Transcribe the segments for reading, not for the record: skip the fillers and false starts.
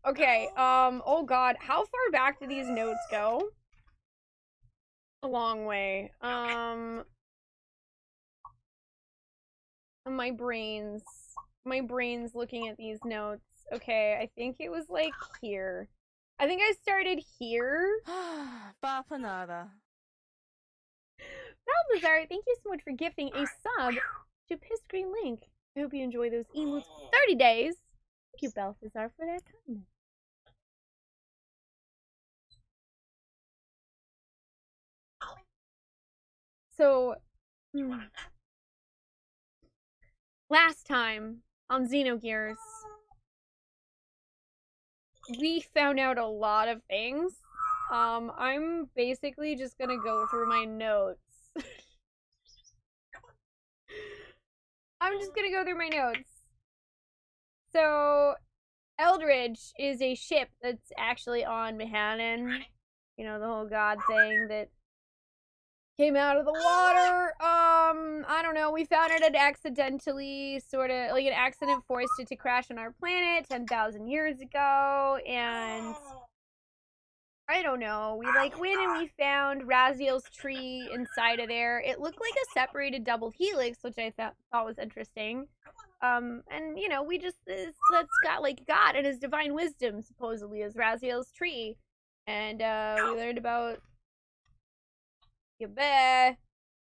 Okay, oh god, how far back do these notes go? A long way. My brains. My brain's looking at these notes. Okay, I think it was like here. I think I started here. Bapanada. Balthazar, thank you so much for gifting a sub to Piss Green Link. I hope you enjoy those emotes for 30 days. Thank you, Balthazar, for that comment. So, last time on Xenogears, we found out a lot of things. I'm basically just gonna go through my notes. I'm just gonna go through my notes. So, Eldridge is a ship that's actually on Mahanon. You know, the whole god thing that came out of the water. I don't know. We found it accidentally, sort of like an accident forced it to crash on our planet 10,000 years ago, and I don't know. We like went and we found Raziel's tree inside of there. It looked like a separated double helix, which I thought was interesting. And you know, we just that's got like God and his divine wisdom supposedly is Raziel's tree, and we learned about Yabeh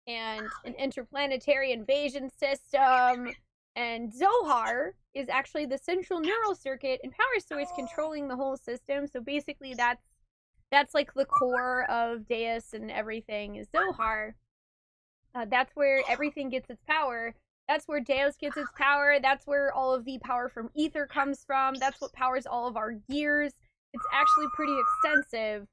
and an interplanetary invasion system. And Zohar is actually the central neural circuit and power source controlling the whole system. So basically, that's like the core of Deus and everything is Zohar. That's where everything gets its power. That's where Deus gets its power. That's where all of the power from Ether comes from. That's what powers all of our gears. It's actually pretty extensive.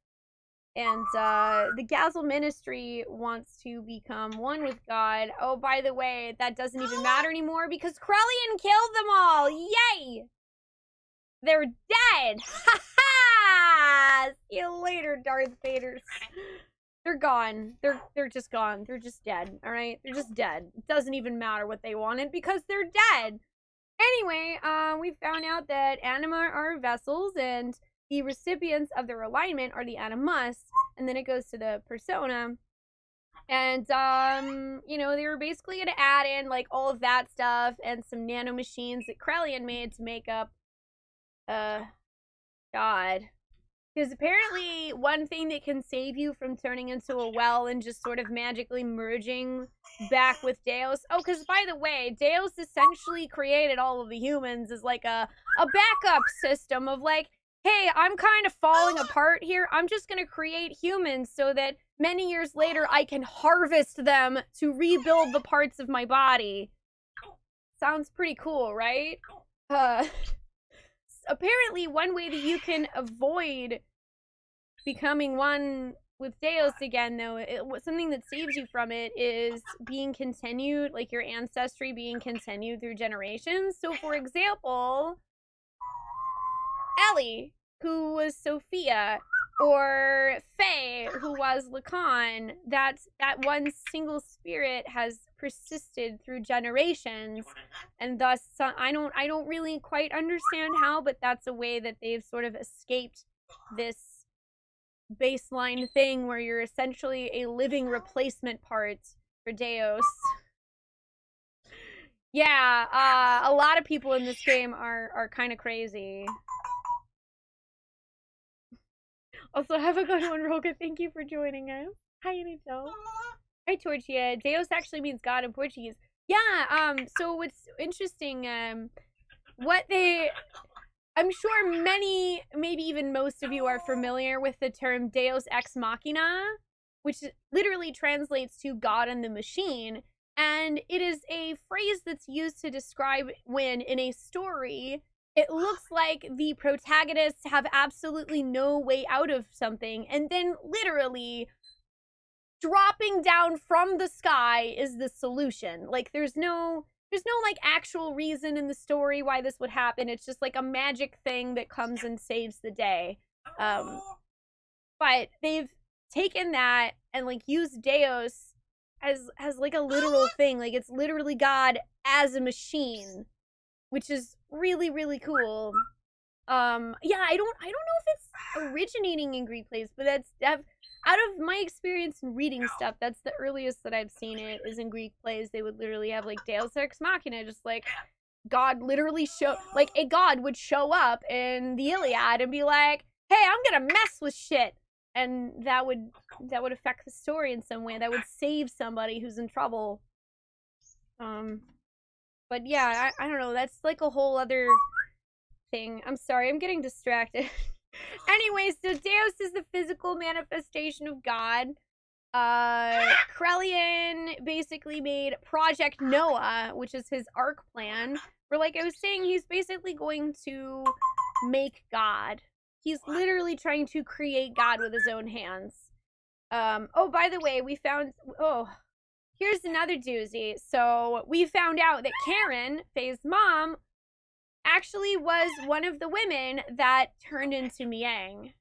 And the Gazel Ministry wants to become one with God. Oh, by the way, that doesn't even matter anymore because Krellian killed them all. Yay! They're dead. Ha ha! See you later, Darth Vader. They're gone. They're just gone. They're just dead. All right, they're just dead. It doesn't even matter what they wanted because they're dead. Anyway, we found out that anima are vessels and the recipients of their alignment are the animus, and then it goes to the persona. And you know, they were basically gonna add in like all of that stuff and some nano machines that Krellian made to make up God. Because apparently one thing that can save you from turning into a well and just sort of magically merging back with Deus. Oh, because by the way, Deus essentially created all of the humans as like a backup system of like, hey, I'm kind of falling apart here. I'm just going to create humans so that many years later I can harvest them to rebuild the parts of my body. Sounds pretty cool, right? Apparently one way that you can avoid becoming one with Deus again, though, something that saves you from it is being continued, like your ancestry being continued through generations. So, for example, Ellie, who was Sophia, or Faye, who was Lacan, that one single spirit has persisted through generations, and thus I don't really quite understand how, but that's a way that they've sort of escaped this baseline thing where you're essentially a living replacement part for Deus. Yeah, a lot of people in this game are kind of crazy. Also, have a good one, Roga. Thank you for joining us. Hi, Anito. Hi, Torchia. Deus actually means God in Portuguese. Yeah, so what's interesting, I'm sure many, maybe even most of you are familiar with the term Deus Ex Machina, which literally translates to God and the machine. And it is a phrase that's used to describe when, in a story, it looks like the protagonists have absolutely no way out of something, and then literally dropping down from the sky is the solution. Like, there's no like actual reason in the story why this would happen. It's just like a magic thing that comes and saves the day. But they've taken that and like used Deus as like a literal thing. Like, it's literally God as a machine, which is really, really cool. Yeah, I don't know if it's originating in Greek plays, but out of my experience in reading stuff, that's the earliest that I've seen it is in Greek plays. They would literally have like Deus Ex Machina, just like God literally show like a god would show up in the Iliad and be like, "Hey, I'm gonna mess with shit," and that would affect the story in some way. That would save somebody who's in trouble. Um, but yeah, I don't know. That's like a whole other thing. I'm sorry, I'm getting distracted. Anyways, so Deus is the physical manifestation of God. Krellian basically made Project Noah, which is his arc plan. Where, like I was saying, he's basically going to make God. He's literally trying to create God with his own hands. Oh, by the way, we found. Oh, here's another doozy. So we found out that Karen, Faye's mom, actually was one of the women that turned into Miang.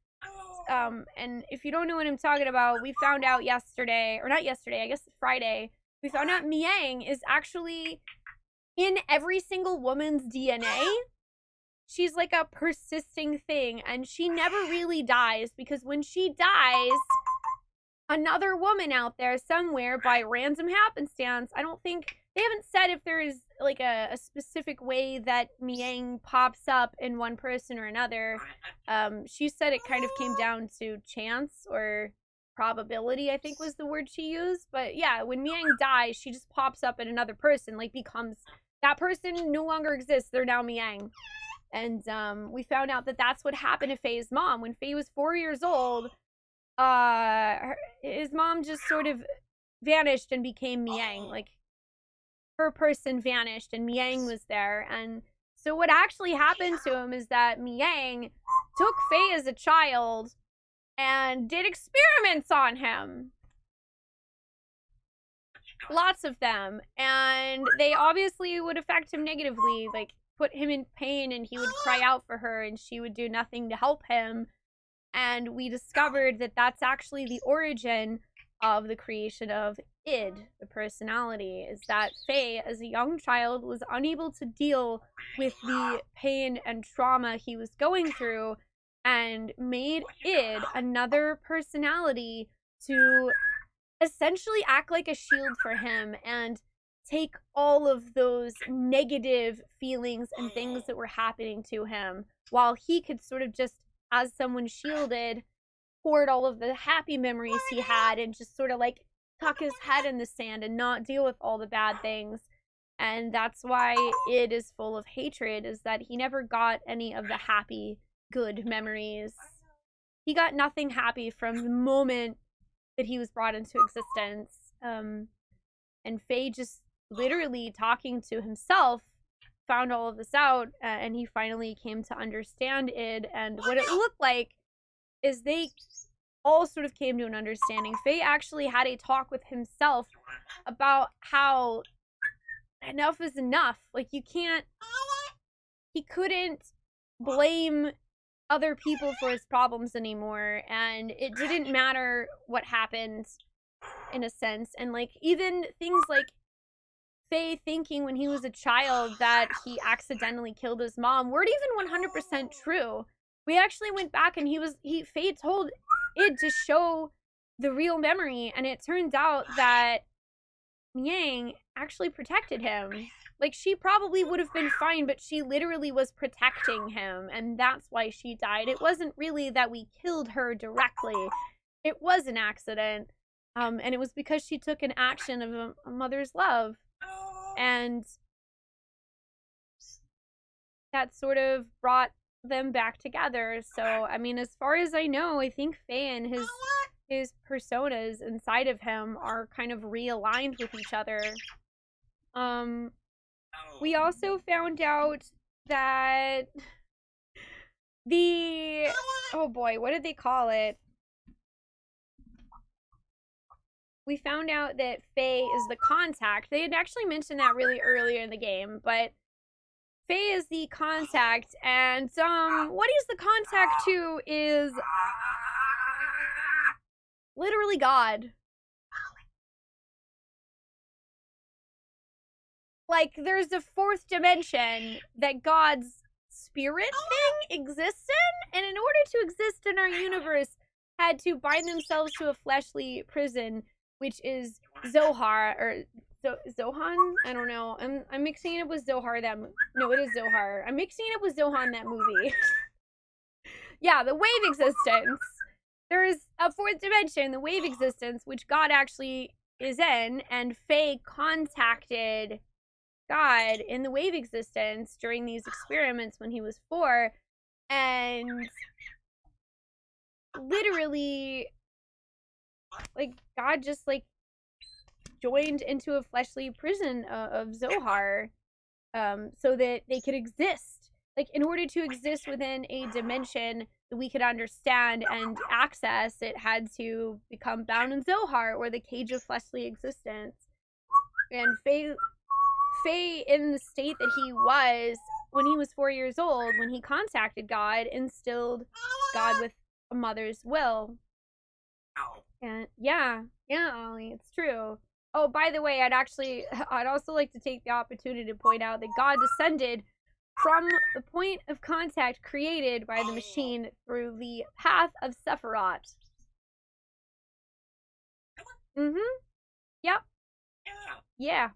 And if you don't know what I'm talking about, we found out yesterday, or not yesterday, I guess Friday, we found out Miang is actually in every single woman's DNA. She's like a persisting thing, and she never really dies, because when she dies, another woman out there somewhere by random happenstance, I don't think they haven't said if there is like a specific way that Miang pops up in one person or another. She said it kind of came down to chance or probability, I think was the word she used. But yeah, when Miang dies, she just pops up in another person, like becomes that person no longer exists. They're now Miang. And we found out that that's what happened to Faye's mom. When Faye was 4 years old, his mom just sort of vanished and became Miang. Like, her person vanished and Miang was there. And so what actually happened to him is that Miang took Faye as a child and did experiments on him. Lots of them. And they obviously would affect him negatively, like put him in pain, and he would cry out for her and she would do nothing to help him. And we discovered that that's actually the origin of the creation of id, the personality, is that Faye, as a young child, was unable to deal with the pain and trauma he was going through and made id, another personality, to essentially act like a shield for him and take all of those negative feelings and things that were happening to him, while he could sort of just, as someone shielded, poured all of the happy memories he had and just sort of like tuck his head in the sand and not deal with all the bad things. And that's why it is full of hatred, is that he never got any of the happy, good memories. He got nothing happy from the moment that he was brought into existence. And Faye just literally talking to himself found all of this out, and he finally came to understand it. And what it looked like is they all sort of came to an understanding. Faye actually had a talk with himself about how enough is enough. Like, he couldn't blame other people for his problems anymore, and it didn't matter what happened, in a sense. And like, even things like Faye thinking when he was a child that he accidentally killed his mom weren't even 100% true. We actually went back and Faye told it to show the real memory, and it turns out that Miang actually protected him. Like, she probably would have been fine, but she literally was protecting him, and that's why she died. It wasn't really that we killed her directly. It was an accident, and it was because she took an action of a mother's love. And that sort of brought them back together. So, I mean, as far as I know, I think Faye and his personas inside of him are kind of realigned with each other. We also found out that oh boy, what did they call it? We found out that Faye is the contact. They had actually mentioned that really earlier in the game, but Faye is the contact, and what he's the contact to is literally God. Like, there's a fourth dimension that God's spirit thing exists in, and in order to exist in our universe, had to bind themselves to a fleshly prison, which is Zohar, or Zohan? I don't know. I'm mixing it up with Zohar. No, it is Zohar. I'm mixing it up with Zohan, that movie. Yeah, the wave existence. There is a fourth dimension, the wave existence, which God actually is in, and Faye contacted God in the wave existence during these experiments when he was 4, and literally, like, God just, like, joined into a fleshly prison of Zohar, so that they could exist. Like, in order to exist within a dimension that we could understand and access, it had to become bound in Zohar, or the cage of fleshly existence. And Faye, in the state that he was when he was 4 years old, when he contacted God, instilled God with a mother's will. And yeah, Ollie, it's true. Oh, by the way, I'd also like to take the opportunity to point out that God descended from the point of contact created by the machine through the path of Sephiroth. Mm-hmm. Yep. Yeah.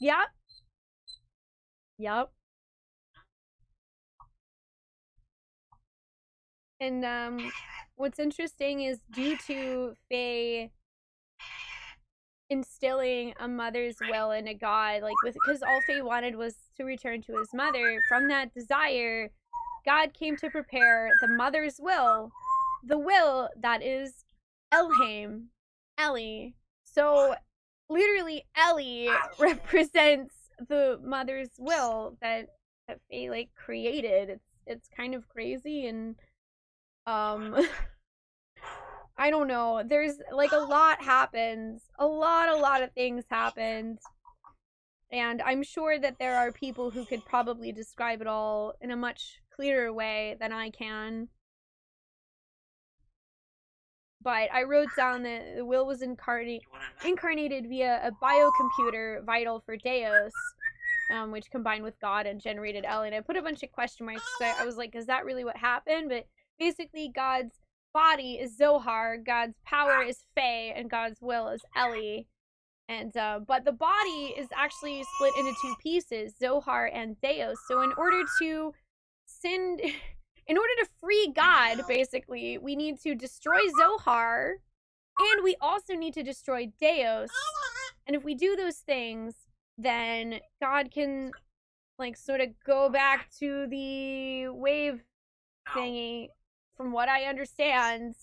Yep. Yep. And what's interesting is, due to Faye instilling a mother's will into God, like, because all Faye wanted was to return to his mother, from that desire, God came to prepare the mother's will, the will that is Elhaim, Ellie. So literally, Ellie represents the mother's will that Faye, like, created. It's kind of crazy, and I don't know. There's, like, a lot happens. A lot of things happened. And I'm sure that there are people who could probably describe it all in a much clearer way than I can. But I wrote down that the will was incarnated via a biocomputer vital for Deus, which combined with God and generated Ellie. And I put a bunch of question marks, so I was like, is that really what happened? But basically, God's body is Zohar, God's power is Faye, and God's will is Ellie. And but the body is actually split into 2 pieces, Zohar and Deus. So in order to free God, basically, we need to destroy Zohar, and we also need to destroy Deus. And if we do those things, then God can, like, sort of go back to the wave thingy, from what I understand,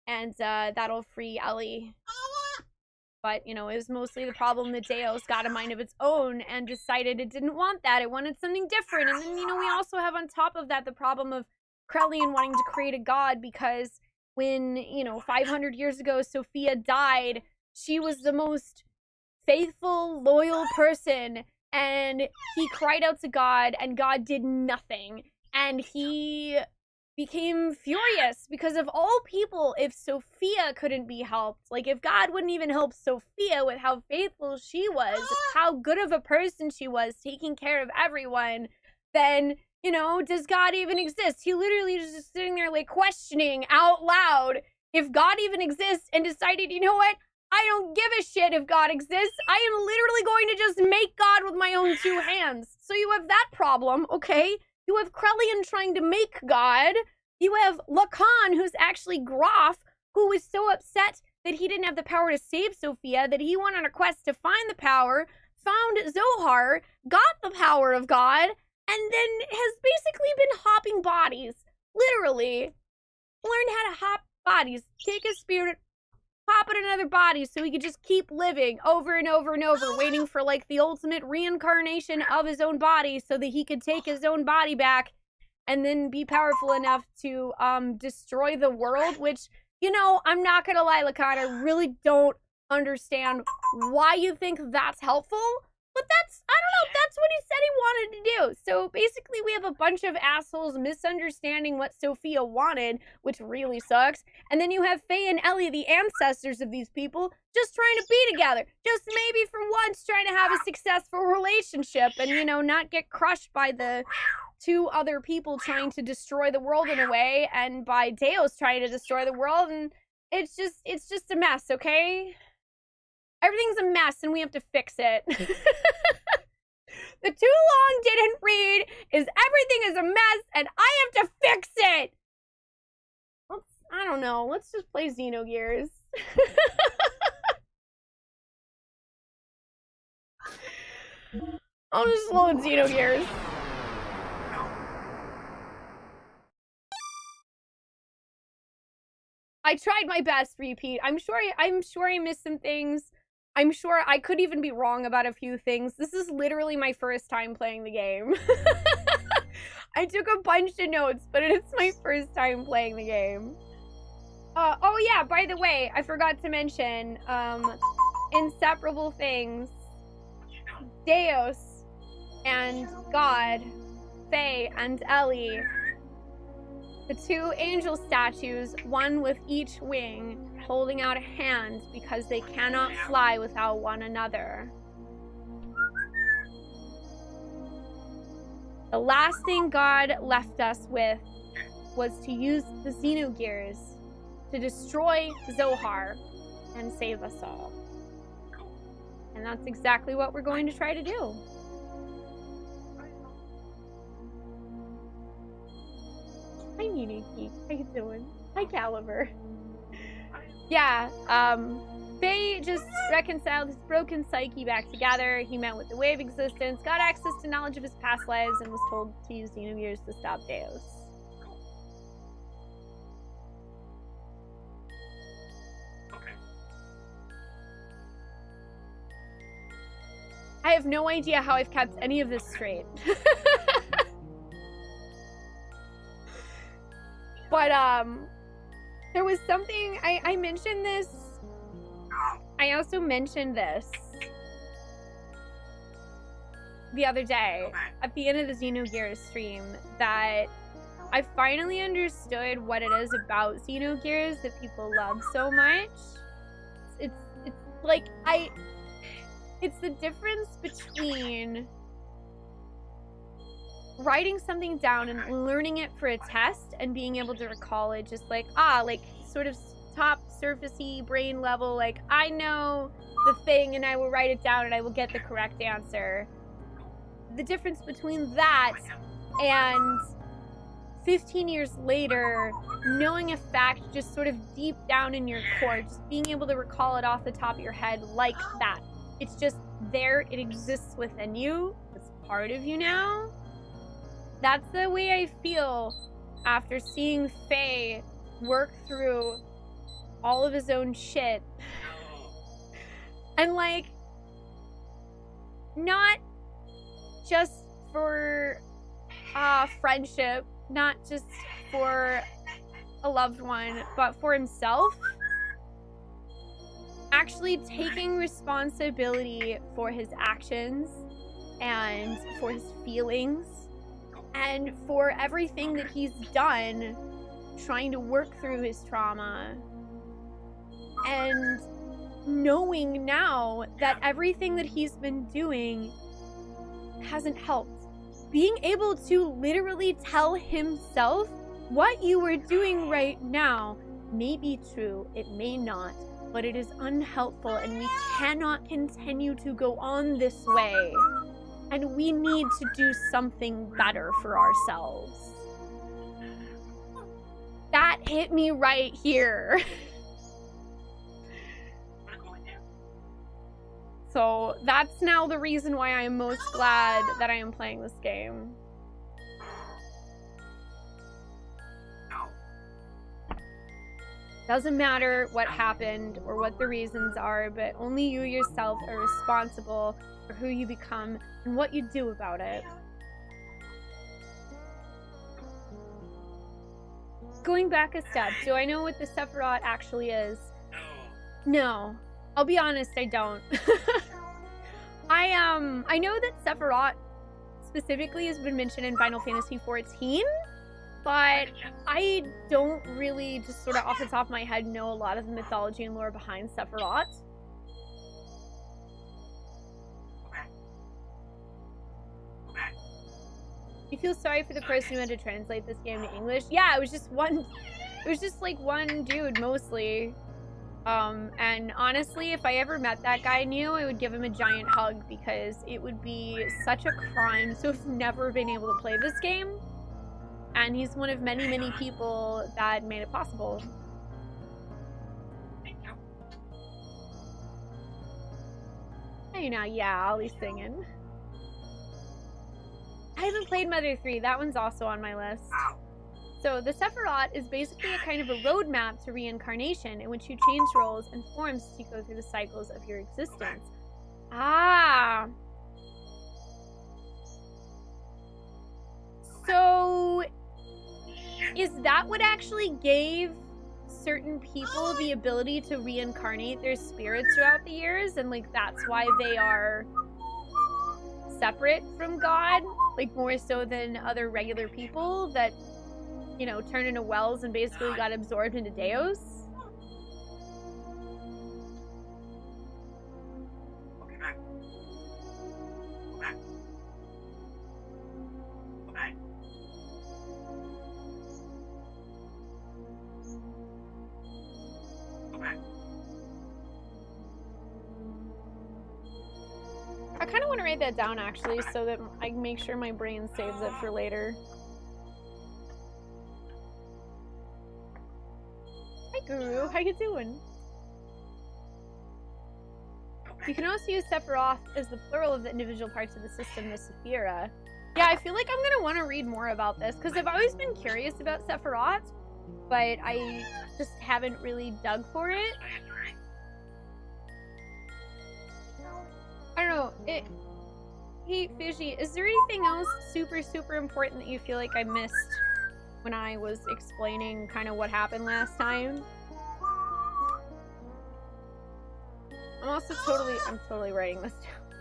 and that'll free Ellie. But, you know, it was mostly the problem that Deus got a mind of its own and decided it didn't want that. It wanted something different. And then, you know, we also have on top of that the problem of Krellian wanting to create a god, because when, you know, 500 years ago Sophia died, she was the most faithful, loyal person, and he cried out to God, and God did nothing. And he became furious, because of all people, if Sophia couldn't be helped, like, if God wouldn't even help Sophia with how faithful she was, how good of a person she was, taking care of everyone, then, you know, does God even exist? He literally is just sitting there, like, questioning out loud if God even exists, and decided, you know what? I don't give a shit if God exists. I am literally going to just make God with my own 2 hands. So you have that problem, okay? You have Krellian trying to make God. You have Lacan, who's actually Groff, who was so upset that he didn't have the power to save Sophia, that he went on a quest to find the power, found Zohar, got the power of God, and then has basically been hopping bodies. Literally. Learned how to hop bodies. Take a spirit, pop it in another body, so he could just keep living over and over and over, waiting for, like, the ultimate reincarnation of his own body, so that he could take his own body back and then be powerful enough to destroy the world. Which, you know, I'm not gonna lie, Lacan, I really don't understand why you think that's helpful, But I don't know, that's what he said he wanted to do. So basically, we have a bunch of assholes misunderstanding what Sophia wanted, which really sucks. And then you have Faye and Ellie, the ancestors of these people, just trying to be together. Just maybe for once trying to have a successful relationship and, you know, not get crushed by the two other people trying to destroy the world in a way, and by Deus trying to destroy the world. And it's just a mess, okay? Everything's a mess and we have to fix it. The too long didn't read is everything is a mess and I have to fix it. I don't know. Let's just play Xenogears. I'll just load Xenogears. I tried my best, repeat. I'm sure I missed some things. I'm sure I could even be wrong about a few things. This is literally my first time playing the game. I took a bunch of notes, but it's my first time playing the game. Oh yeah, by the way, I forgot to mention, inseparable things. Deus and God, Faye and Ellie. The two angel statues, one with each wing, holding out a hand because they cannot fly without one another. The last thing God left us with was to use the Xenogears to destroy Zohar and save us all. And that's exactly what we're going to try to do. Hi, Niniki. How you doing? Hi, Caliber. Yeah, Faye just reconciled his broken psyche back together. He met with the Way of Existence, got access to knowledge of his past lives, and was told to use Xenogears to stop Deus. I have no idea how I've kept any of this straight. But, there was something, I mentioned this. I also mentioned this the other day at the end of the Xenogears stream, that I finally understood what it is about Xenogears that people love so much. It's like, it's the difference between writing something down and learning it for a test and being able to recall it just like, like sort of top surfacey brain level, like I know the thing and I will write it down and I will get the correct answer. The difference between that and 15 years later, knowing a fact just sort of deep down in your core, just being able to recall it off the top of your head like that. It's just there, it exists within you, it's part of you now. That's the way I feel after seeing Faye work through all of his own shit. And like, not just for friendship, not just for a loved one, but for himself. Actually taking responsibility for his actions and for his feelings and for everything that he's done, trying to work through his trauma, and knowing now that everything that he's been doing hasn't helped. Being able to literally tell himself, what you are doing right now may be true, it may not, but it is unhelpful and we cannot continue to go on this way. And we need to do something better for ourselves. That hit me right here. So that's now the reason why I am most glad that I am playing this game. Doesn't matter what happened or what the reasons are, but only you yourself are responsible for who you become and what you do about it. Going back a step, do I know what the Sephiroth actually is? No. I'll be honest, I don't. I know that Sephiroth specifically has been mentioned in Final Fantasy XIV, but I don't really, just sort of off the top of my head, know a lot of the mythology and lore behind Sephiroth. You feel sorry for the person who had to translate this game to English? Yeah, it was just like one dude mostly. And honestly, if I ever met that guy new, I would give him a giant hug because it would be such a crime to have never been able to play this game. And he's one of many, many people that made it possible. Hey, now, yeah, Ollie's singing. I haven't played Mother 3. That one's also on my list. So the Sephiroth is basically a kind of a roadmap to reincarnation in which you change roles and forms as you go through the cycles of your existence. Ah. So is that what actually gave certain people the ability to reincarnate their spirits throughout the years? And like that's why they are separate from God? Like more so than other regular people that, you know, turned into wells and basically got absorbed into Deus? I kind of want to write that down actually so that I can make sure my brain saves it for later. Hi Guru, how you doing? You can also use Sephiroth as the plural of the individual parts of the system, the Sephira. Yeah, I feel like I'm gonna want to read more about this because I've always been curious about Sephiroth, but I just haven't really dug for it. I don't know. Hey, Fishy, is there anything else super, super important that you feel like I missed when I was explaining kind of what happened last time? I'm totally writing this down.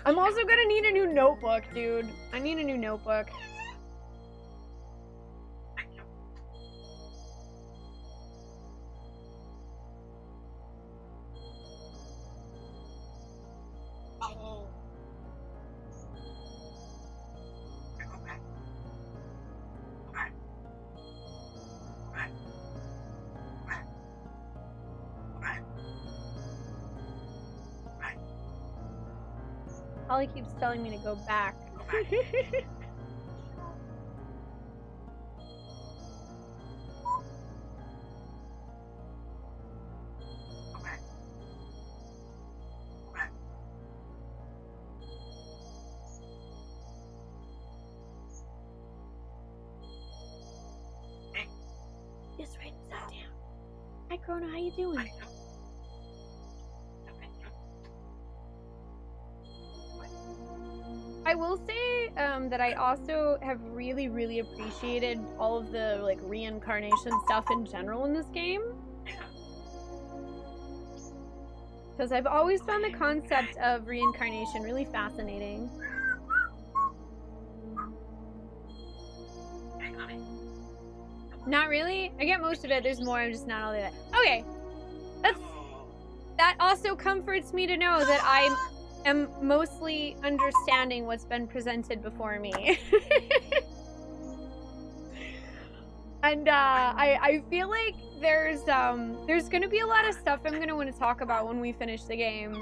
I'm also gonna need a new notebook, dude. I need a new notebook. Ollie keeps telling me to go back. Just write stuff down. Hi, Corona, how you doing? I will say that I also have really, really appreciated all of the like reincarnation stuff in general in this game. Because I've always found the concept of reincarnation really fascinating. Not really? I get most of it. There's more. I'm just not all that. Okay. That also comforts me to know that I am mostly understanding what's been presented before me. And I feel like there's gonna be a lot of stuff I'm gonna want to talk about when we finish the game.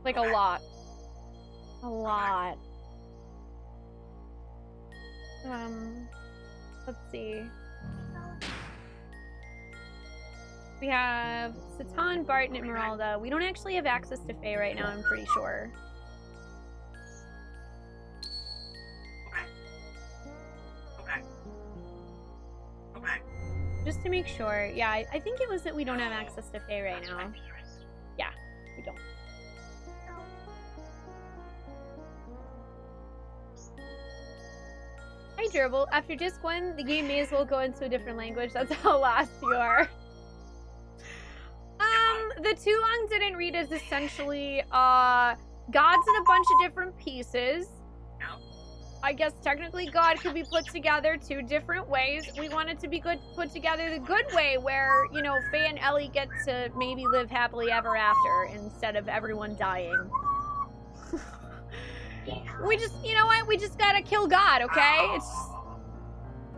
Like a lot. A lot. Let's see. We have Satan, Bart, and Esmeralda. We don't actually have access to Faye right now, I'm pretty sure. Just to make sure. Yeah, I think it was that we don't have access to Faye right now. Yeah, we don't. Hi, Gerbil. After disc 1, the game may as well go into a different language. That's how lost you are. the too long didn't read is essentially God's in a bunch of different pieces. I guess technically God could be put together 2 different ways. We want it to be put together the good way where, you know, Faye and Ellie get to maybe live happily ever after instead of everyone dying. We just, you know what? We just gotta kill God, okay? It's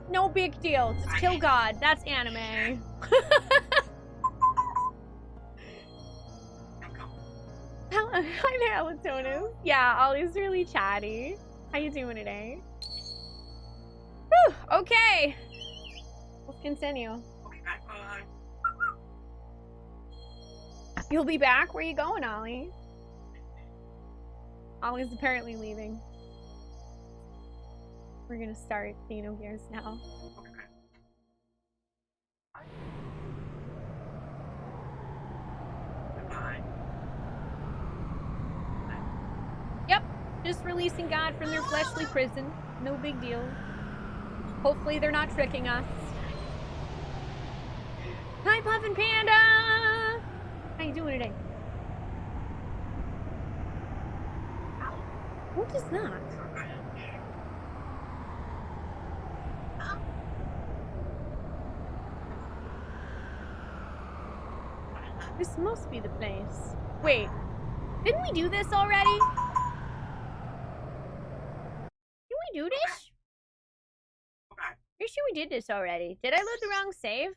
no big deal. Just kill God. That's anime. Hi there, Alatonus. Yeah, Ollie's really chatty. How you doing today? Whew, okay. Let's continue. You'll be back? Where you going, Ollie? Ollie's apparently leaving. We're gonna start Xenogears now. Yep, just releasing God from their fleshly prison. No big deal. Hopefully they're not tricking us. Hi, Puffin Panda! How you doing today? What is that? This must be the place. Wait, didn't we do this already? Did we do this? Pretty sure we did this already. Did I load the wrong save?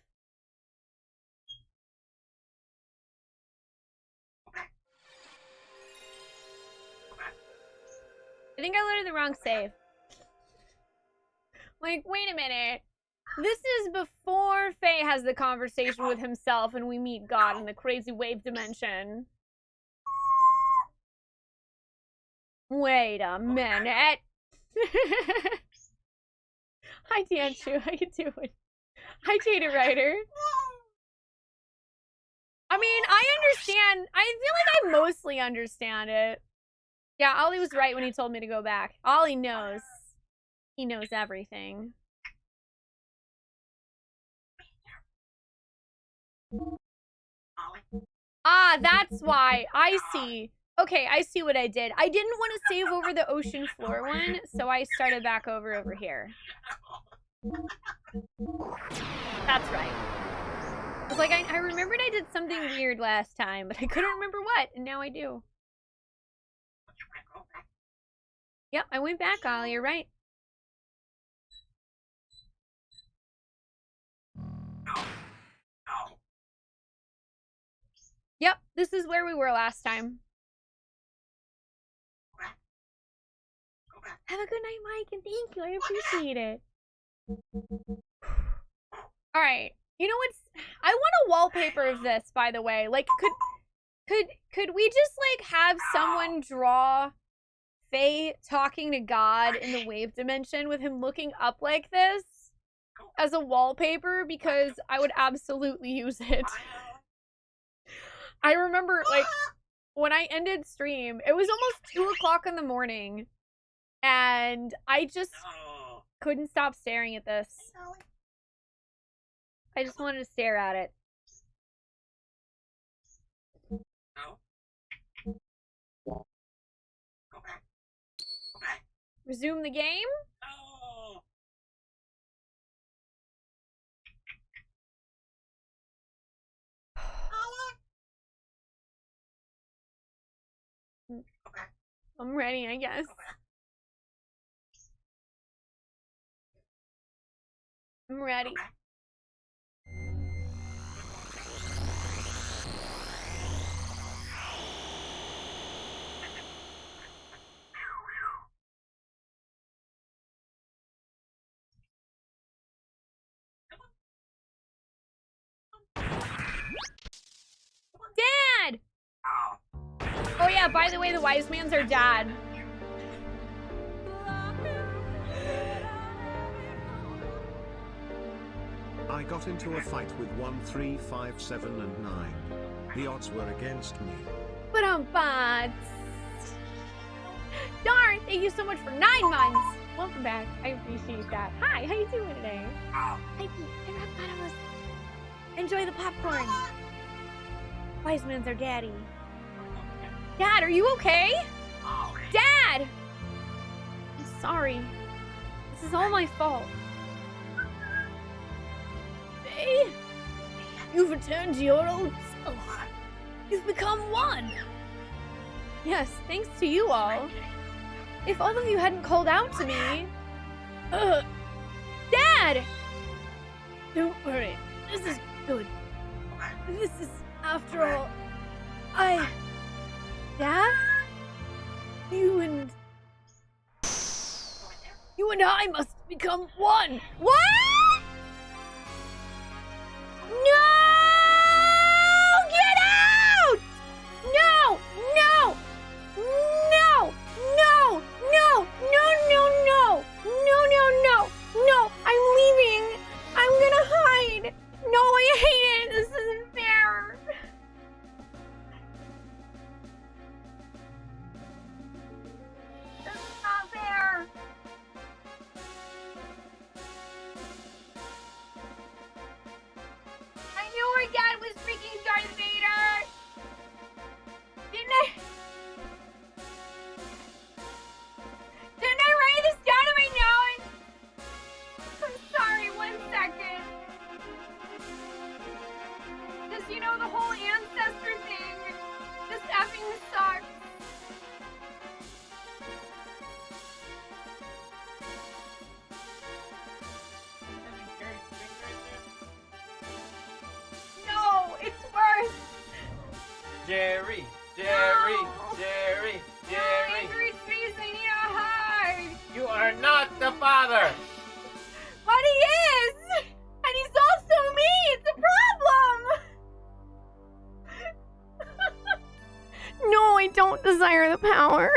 I think I loaded the wrong save. Like, wait a minute. This is before Faye has the conversation with himself and we meet God in the crazy wave dimension. Wait a minute. Hi, Tianshu. How you doing? Hi, Jada Ryder. I mean, I understand. I feel like I mostly understand it. Yeah, Ollie was right when he told me to go back. Ollie knows. He knows everything. Ah, that's why. I see. Okay, I see what I did. I didn't want to save over the ocean floor one, so I started back over here. That's right. I was like, I remembered I did something weird last time, but I couldn't remember what, and now I do. Yep, I went back, Ollie. You're right. Yep, this is where we were last time. Have a good night, Mike, and thank you. I appreciate it. All right. You know what's? I want a wallpaper of this, by the way. Like, could we just like have someone draw Faye talking to God in the wave dimension with him looking up like this as a wallpaper? Because I would absolutely use it. I remember, like, when I ended stream, it was almost 2 o'clock in the morning, and I just couldn't stop staring at this. I just wanted to stare at it. Resume the game? I'm ready, I guess. I'm ready. Dad! Oh yeah, by the way, the wise man's our dad. I got into a fight with 1, 3, 5, 7, and 9. The odds were against me. But darn, thank you so much for 9 months. Welcome back. I appreciate that. Hi, how you doing today? Hi, Hippopotamus. Enjoy the popcorn. Wise man's our daddy. Dad, are you okay? Dad! I'm sorry. This is all my fault. Faye? You've returned to your old self. You've become one. Yes, thanks to you all. If all of you hadn't called out to me... Dad! Don't worry. This is good. This is, after all... Dad? You and I must become one. What? No! Get out! No! No! No! No! No! No! No! No! No! No! No! No! I'm leaving. I'm gonna hide. No, I hate it. This isn't fair. This is not fair. I knew her dad was freaking Darth Vader. Didn't I? Didn't I write this down in my notes? I'm sorry, 1 second. Just, you know, the whole ancestor thing just effing sucks. No, it's worse. Jerry, No. Jerry. Angry face, I need a hug. You are not the father. But he is! And he's also me! It's a problem! No, I don't desire the power.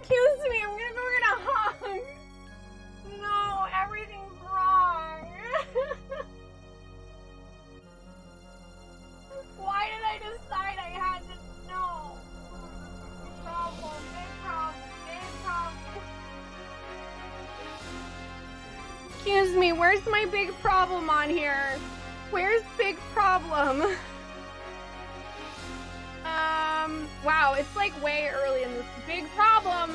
Excuse me, I'm gonna go get a hug. No, everything's wrong. Why did I decide I had to know? Big problem. Excuse me, where's my big problem on here? Where's big problem? Wow, it's like way early in this. Big problem.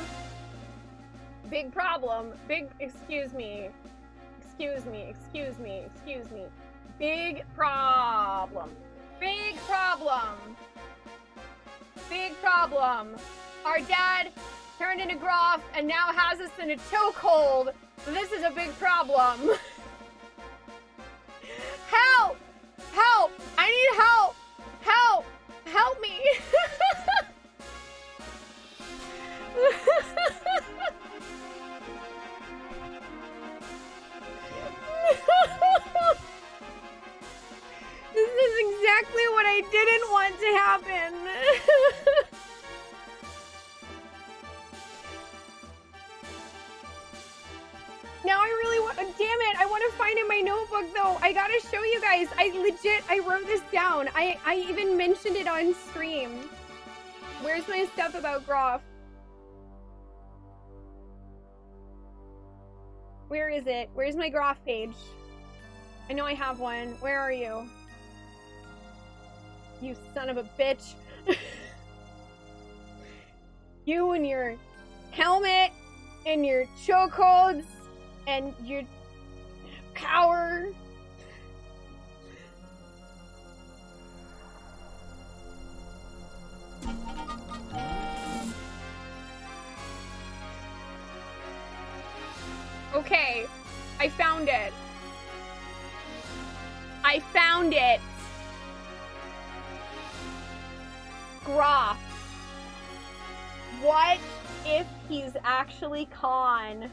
Excuse me. Big problem. Our dad turned into Groff and now has us in a chokehold. This is a big problem. Help! Help! I need help! Help! Help me! This is exactly what I didn't want to happen. Now I really want, damn it, I want to find in my notebook though. I gotta show you guys. I wrote this down. I even mentioned it on stream. Where's my stuff about Groff? Where is it? Where's my Groff page? I know I have one. Where are you? You son of a bitch. You and your helmet and your chokeholds and your power. Okay, I found it. Groff. What if he's actually Khan?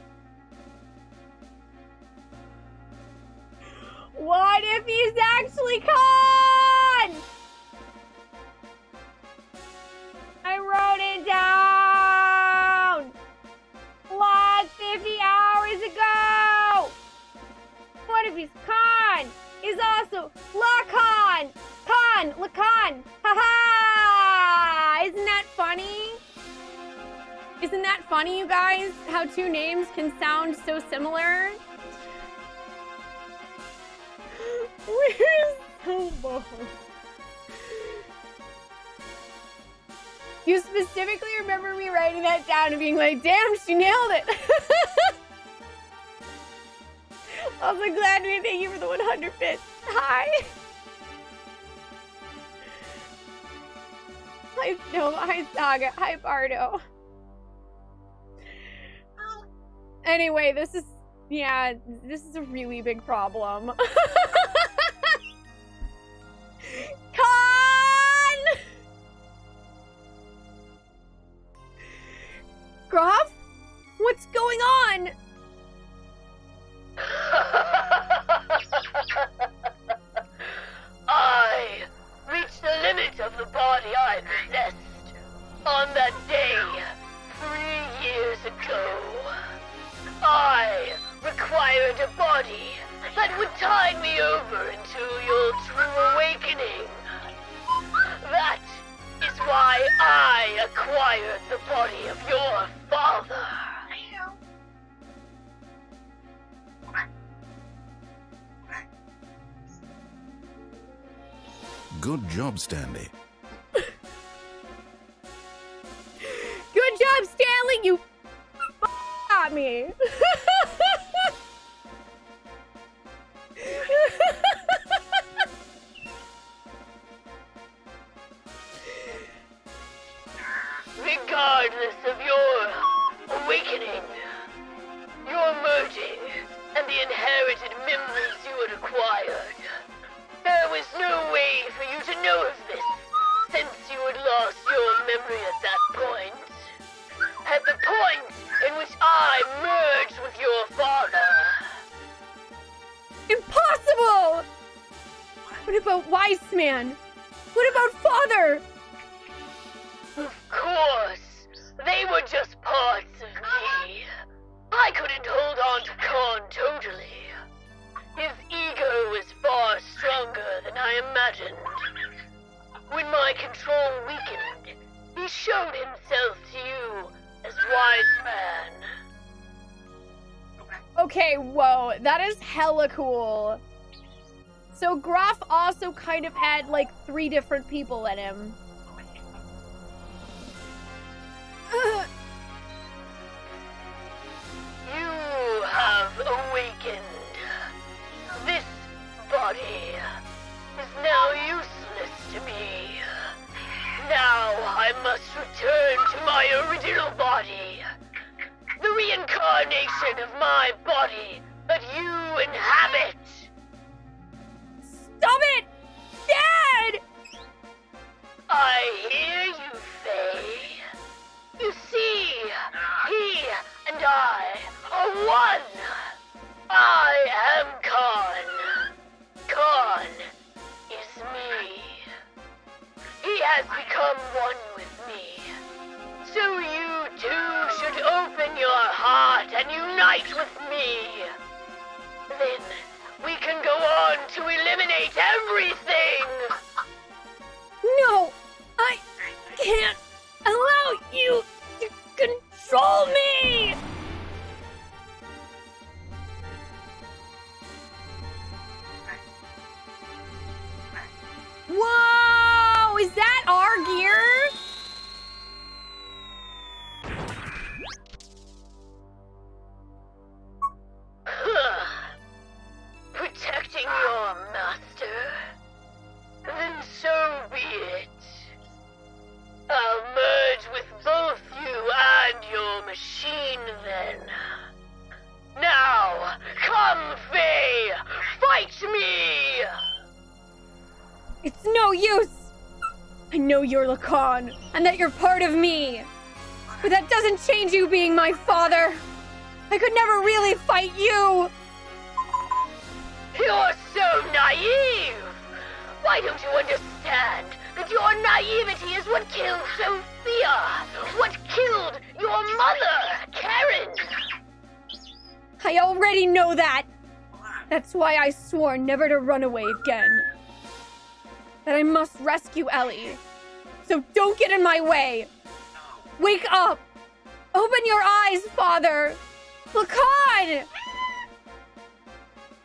What if he's actually Khan? I wrote it down like 50 hours ago. What if he's Khan? He's also Lacan. Lacan. Haha! Isn't that funny? Isn't that funny, you guys? How two names can sound so similar? We're so bold. You specifically remember me writing that down and being like, damn, she nailed it. Also glad me. Thank you for the 100 bits. Hi. Hi, no, hi, Saga. Hi, Bardo. Anyway, this is a really big problem. Con! Groff? What's going on? I reached the limit of the body I possessed on that day 3 years ago. I required a body that would tide me over until your true awakening. That is why I acquired the body of your father. Good job, Stanley. Good job, Stanley. You got me. Regardless of your awakening, your merging, and the inherited memories you had acquired, there was no way for you to know of this, since you had lost your memory at that point. At the point in which I merged with your father. Impossible! What about Wise Man? What about Father? Of course, they were just parts of me. I couldn't hold on to Khan totally. His ego was far stronger than I imagined. When my control weakened, he showed himself to you as Wise Man. Okay, whoa, that is hella cool. So Groff also kind of had like 3 different people in him. You have awakened. This body is now useless to me. Now I must return to my original body. The reincarnation of my body that you inhabit. Stop it! Dad! I hear you, Faye. You see, he and I are one. I am Khan. Khan is me. He has become one with me. So you too should open your heart and unite with me. Then we can go on to eliminate everything. No! I can't allow you to control me! Whoa! Is that our gear? Protecting your master? Then so be it. I'll merge with both you and your machine then. Now, come, Faye! Fight me! It's no use! I know you're Lacan, and that you're part of me. But that doesn't change you being my father. I could never really fight you! You're so naive! Why don't you understand that your naivety is what killed Sophia? What killed your mother, Karen? I already know that! That's why I swore never to run away again. That I must rescue Ellie. So don't get in my way! Wake up! Open your eyes, Father! Lacan!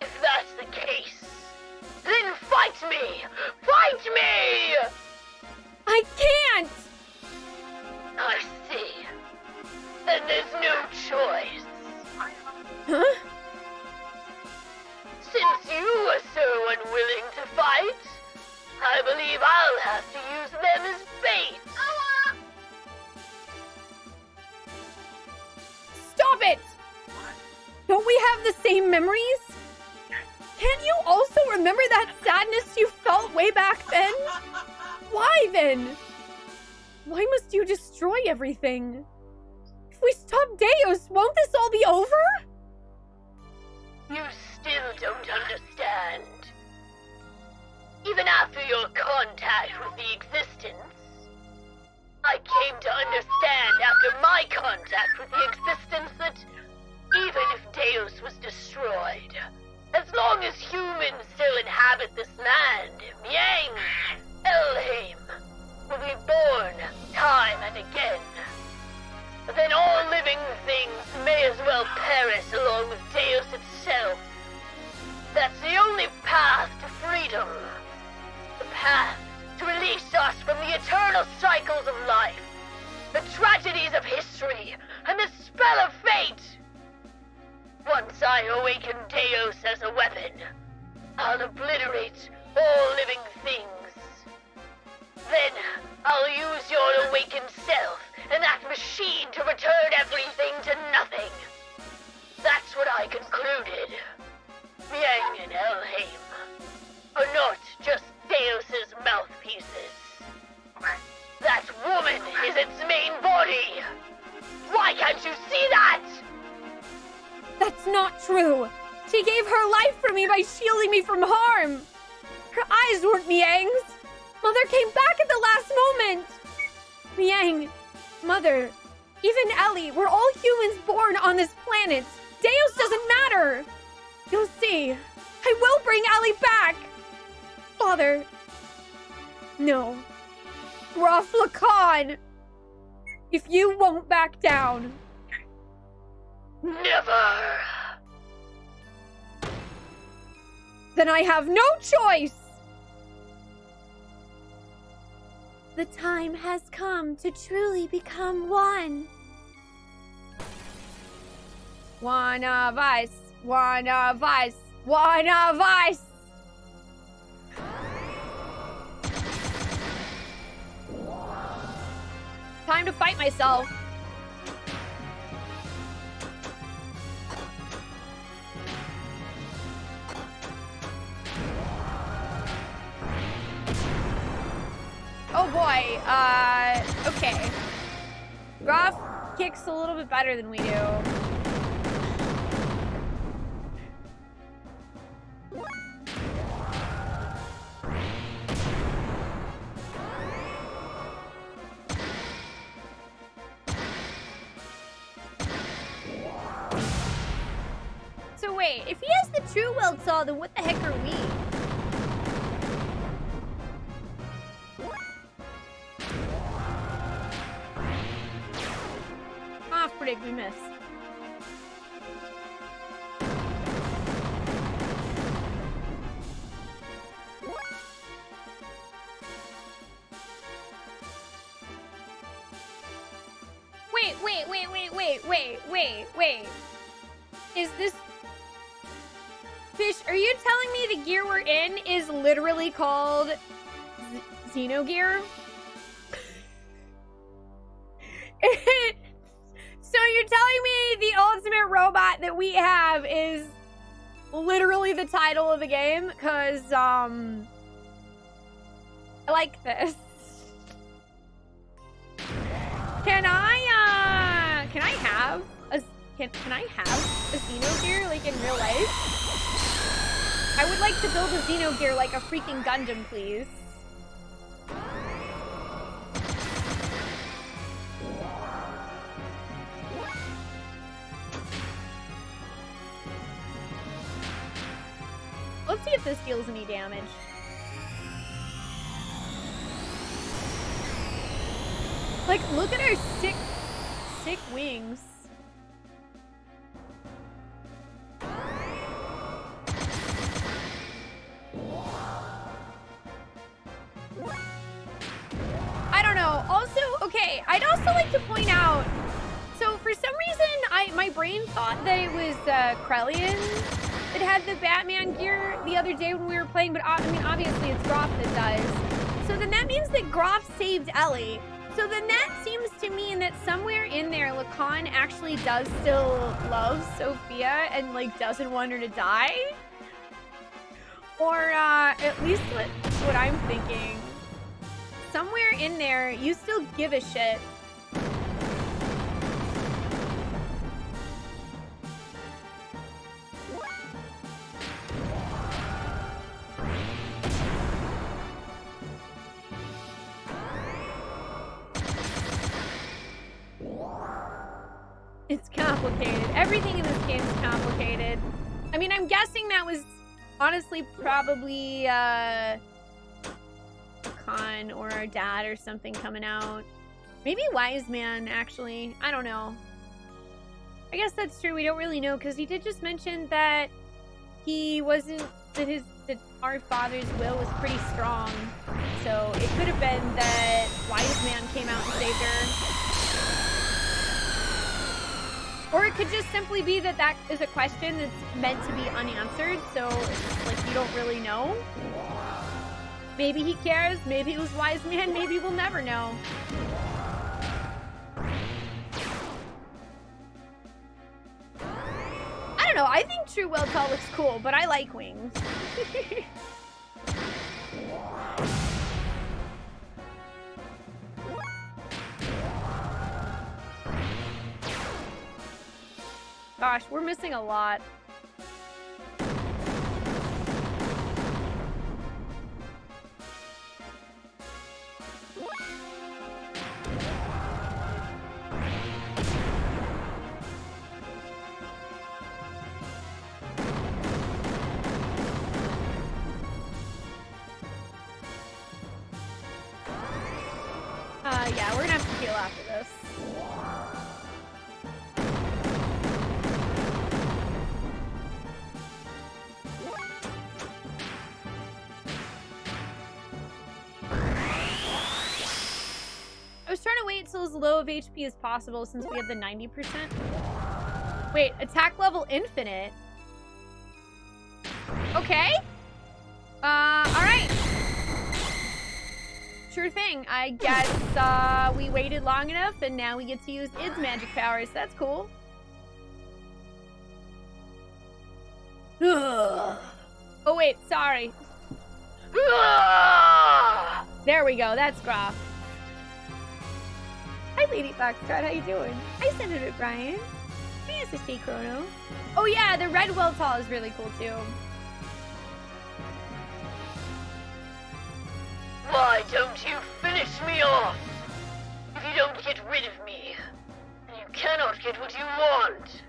If that's the case, Then fight me! Fight me! I can't! I see. Then there's no choice. Huh? Since you were so unwilling to fight, I believe I'll have to use them as bait. Stop it! Don't we have the same memories? Can't you also remember that sadness you felt way back then? Why then? Why must you destroy everything? If we stop Deus, won't this all be over? You still don't understand. Even after your contact with the existence, I came to understand after my contact with the existence that even if Deus was destroyed, as long as humans still inhabit this land, Yang, Elheim will be born time and again. Then all living things may as well perish along with Deus itself. That's the only path to freedom. The path to release us from the eternal cycles of life, the tragedies of history, and the spell of fate. Once I awaken Deus as a weapon, I'll obliterate all living things. Then I'll use your awakened self and that machine to return everything to nothing. That's what I concluded. Yang and Elheim are not just Deus's mouthpieces. That woman is its main body. Why can't you see that? That's not true. She gave her life for me by shielding me from harm. Her eyes weren't Miang's. Mother came back at the last moment. Miang, Mother, even Ellie, we're all humans born on this planet. Deus doesn't matter. You'll see. I will bring Ellie back. Father. No. Rough Lacan. If you won't back down. Never. Then I have no choice. The time has come to truly become one. One of us. One of us. One of us. Time to fight myself. Oh boy, okay. Groff kicks a little bit better than we do. So wait, if he has the true will saw, then what the heck are we? Off predict, we missed. Wait. Is this... Fish, are you telling me the gear we're in is literally called Xenogear? So you're telling me the ultimate robot that we have is literally the title of the game? Cause, I like this. Can I have a Xenogear, like, in real life? I would like to build a Xenogear like a freaking Gundam, please. Let's see if this deals any damage. Like, look at her sick wings. Okay, I'd also like to point out, so for some reason, my brain thought that it was Krellian that had the Batman gear the other day when we were playing, but I mean, obviously it's Groff that does. So then that means that Groff saved Ellie. So then that seems to mean that somewhere in there, Lacan actually does still love Sophia and, like, doesn't want her to die. Or at least what I'm thinking. Somewhere in there, you still give a shit. It's complicated. Everything in this game is complicated. I mean, I'm guessing that was honestly probably Khan or our dad or something coming out. Maybe Wise Man, actually. I don't know. I guess that's true. We don't really know because he did just mention that he wasn't, that our father's will was pretty strong. So it could have been that Wise Man came out and saved her. Or it could just simply be that that is a question that's meant to be unanswered, so like you don't really know. Maybe he cares, maybe it was Wise Man, maybe we'll never know. I don't know, I think True Will Tall looks cool, but I like wings. Gosh, we're missing a lot. Yeah, we're gonna have to heal after this. I was trying to wait till as low of HP as possible since we have the 90%. Wait, attack level infinite? Okay. Alright. Sure thing. I guess we waited long enough and now we get to use its magic powers. That's cool. Ugh. Oh wait, sorry. There we go, that's Groff. Hi Lady Foxtrot, how you doing? Hi Senator Brian. Hi SSD Chrono. Oh yeah, the red Weltall is really cool too. Why don't you finish me off? If you don't get rid of me, then you cannot get what you want.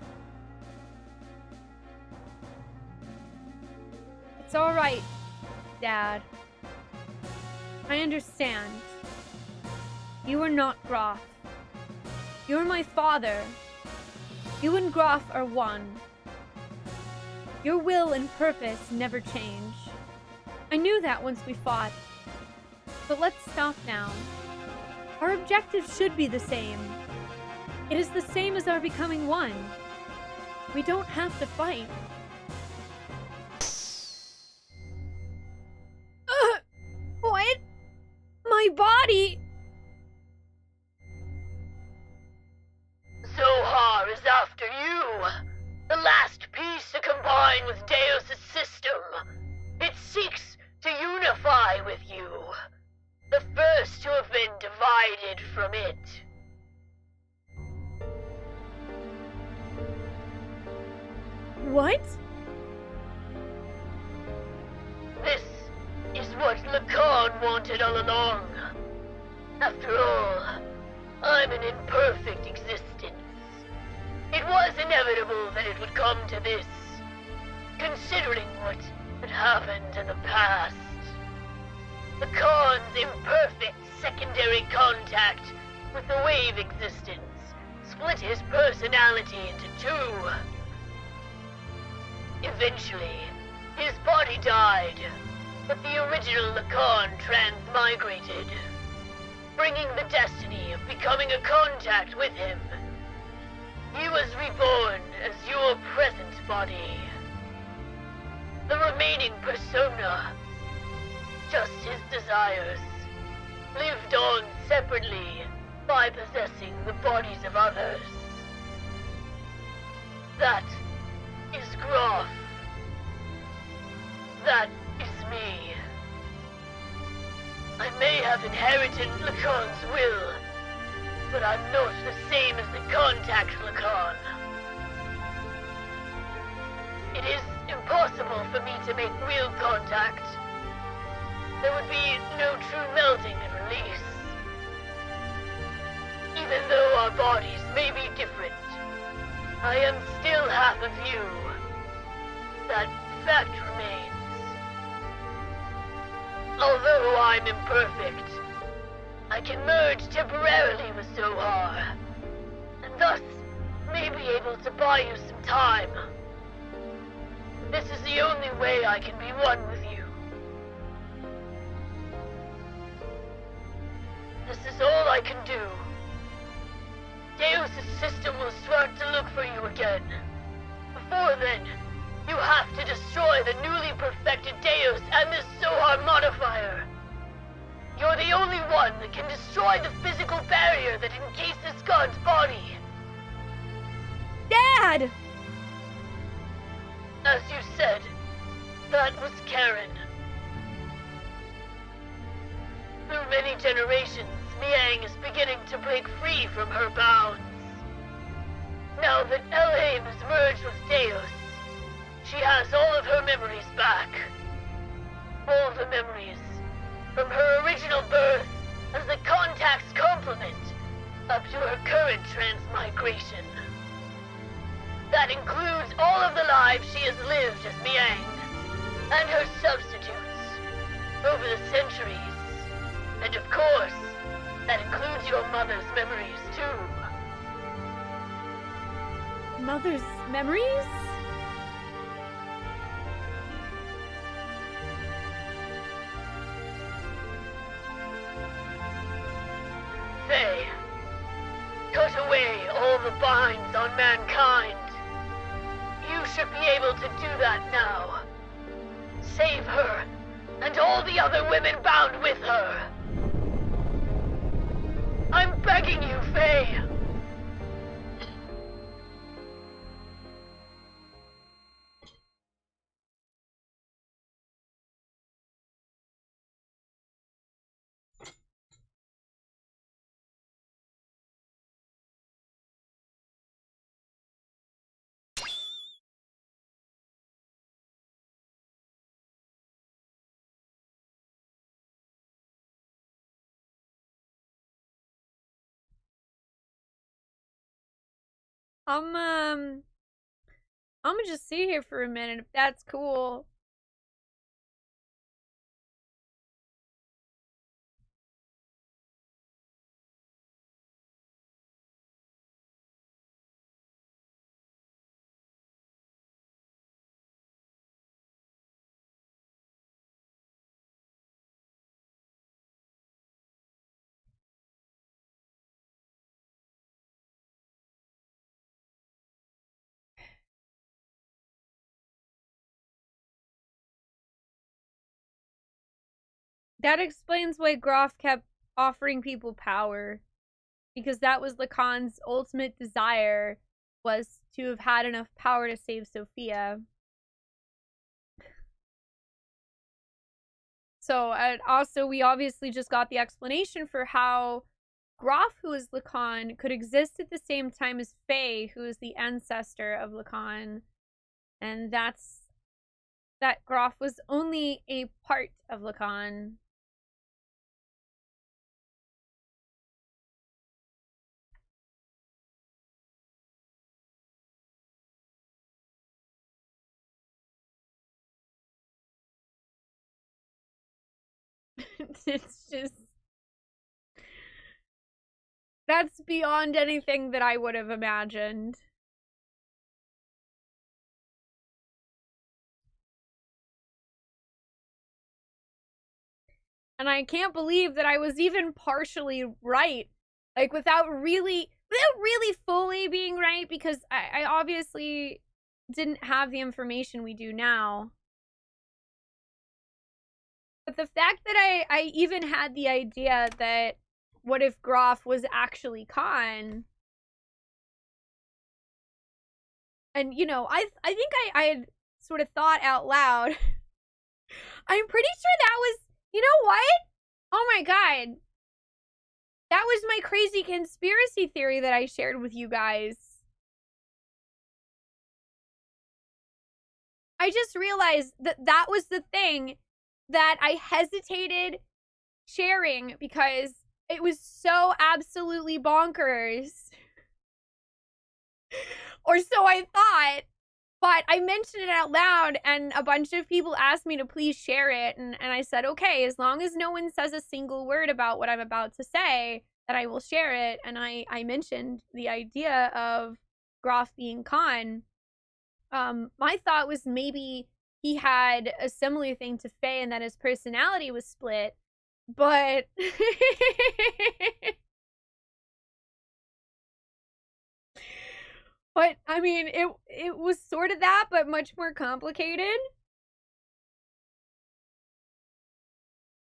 It's alright, Dad. I understand. You are not Groff. You're my father. You and Groff are one. Your will and purpose never change. I knew that once we fought. But let's stop now. Our objectives should be the same. It is the same as our becoming one. We don't have to fight. What? My body! Zohar is after you. The last piece to combine with Deus' system. It seeks to unify with you. The first to have been divided from it. What? This is what Lacan wanted all along. After all, I'm an imperfect existence. It was inevitable that it would come to this, considering what had happened in the past. Lacan's imperfect secondary contact with the wave existence split his personality into two. Eventually, his body died, but the original Lacan transmigrated. bringing the destiny of becoming a contact with him. He was reborn as your present body. The remaining persona, just his desires, lived on separately by possessing the bodies of others. That is Groff. That is me. I may have inherited Lacan's will, but I'm not the same as the contact Lacan. It is impossible for me to make real contact. There would be no true melting and release. Even though our bodies may be different, I am still half of you. That fact remains. Although I'm imperfect, I can merge temporarily with Zohar, and thus may be able to buy you some time. This is the only way I can be one with you. This is all I can do. Deus' system will start to look for you again. Before then, you have to destroy the newly perfected Deus and the Zohar modifier. You're the only one that can destroy the physical barrier that encases God's body. Dad! As you said, that was Karen. Through many generations, Miang is beginning to break free from her bounds. Now that Elhaim has merged with Deus, she has all of her memories back. All the memories, from her original birth as the Contact's complement, up to her current transmigration. That includes all of the lives she has lived as Miang, and her substitutes, over the centuries. And of course, that includes your mother's memories too. Mother's memories? Faye, cut away all the binds on mankind. You should be able to do that now. Save her, and all the other women bound with her. I'm begging you, Faye. I'm gonna just sit here for a minute if that's cool. That explains why Groff kept offering people power. Because that was Lacan's ultimate desire, was to have had enough power to save Sophia. So, and also, we obviously just got the explanation for how Groff, who is Lacan, could exist at the same time as Faye, who is the ancestor of Lacan. And that's that Groff was only a part of Lacan. It's just... that's beyond anything that I would have imagined. And I can't believe that I was even partially right. Like, without really fully being right, because I obviously didn't have the information we do now. But the fact that I even had the idea that what if Groff was actually Khan? And, you know, I think I had sort of thought out loud. I'm pretty sure that was, you know what? Oh my god. That was my crazy conspiracy theory that I shared with you guys. I just realized that that was the thing that I hesitated sharing because it was so absolutely bonkers. Or so I thought. But I mentioned it out loud, and a bunch of people asked me to please share it, and I said, okay, as long as no one says a single word about what I'm about to say, that I will share it. And I mentioned the idea of Groff being Khan. My thought was maybe he had a similar thing to Faye and that his personality was split, but... But, I mean, it was sort of that, but much more complicated.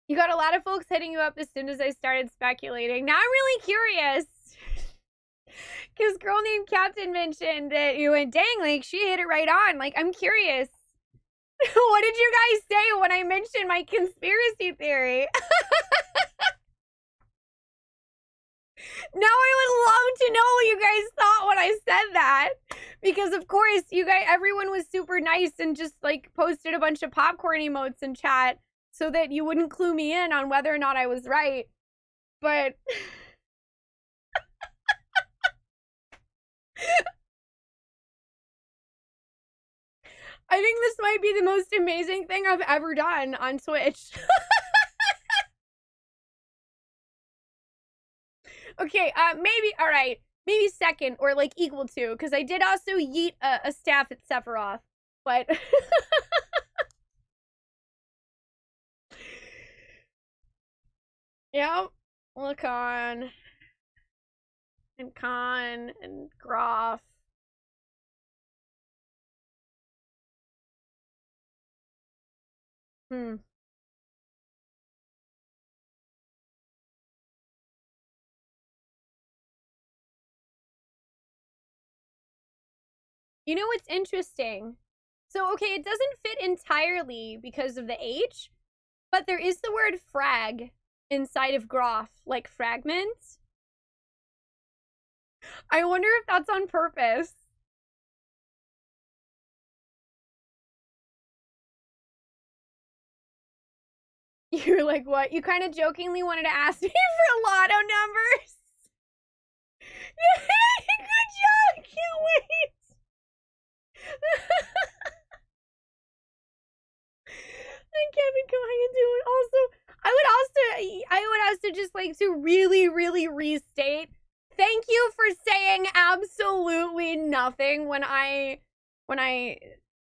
You got a lot of folks hitting you up as soon as I started speculating. Now I'm really curious. Because girl named Captain mentioned that you went, dang, like, she hit it right on. Like, I'm curious. What did you guys say when I mentioned my conspiracy theory? Now I would love to know what you guys thought when I said that. Because of course, you guys, everyone was super nice and just like posted a bunch of popcorn emotes in chat so that you wouldn't clue me in on whether or not I was right. But I think this might be the most amazing thing I've ever done on Twitch. Okay, maybe, all right, maybe second or like equal to, because I did also yeet a staff at Sephiroth, but yeah, Lacan and Khan and Groff. You know what's interesting? So, okay, it doesn't fit entirely because of the H, but there is the word frag inside of Groff, like fragments. I wonder if that's on purpose. You're like, what? You kind of jokingly wanted to ask me for lotto numbers? Good job! I can't wait! I can't be going into it. Also, I would also just like to really restate, thank you for saying absolutely nothing when I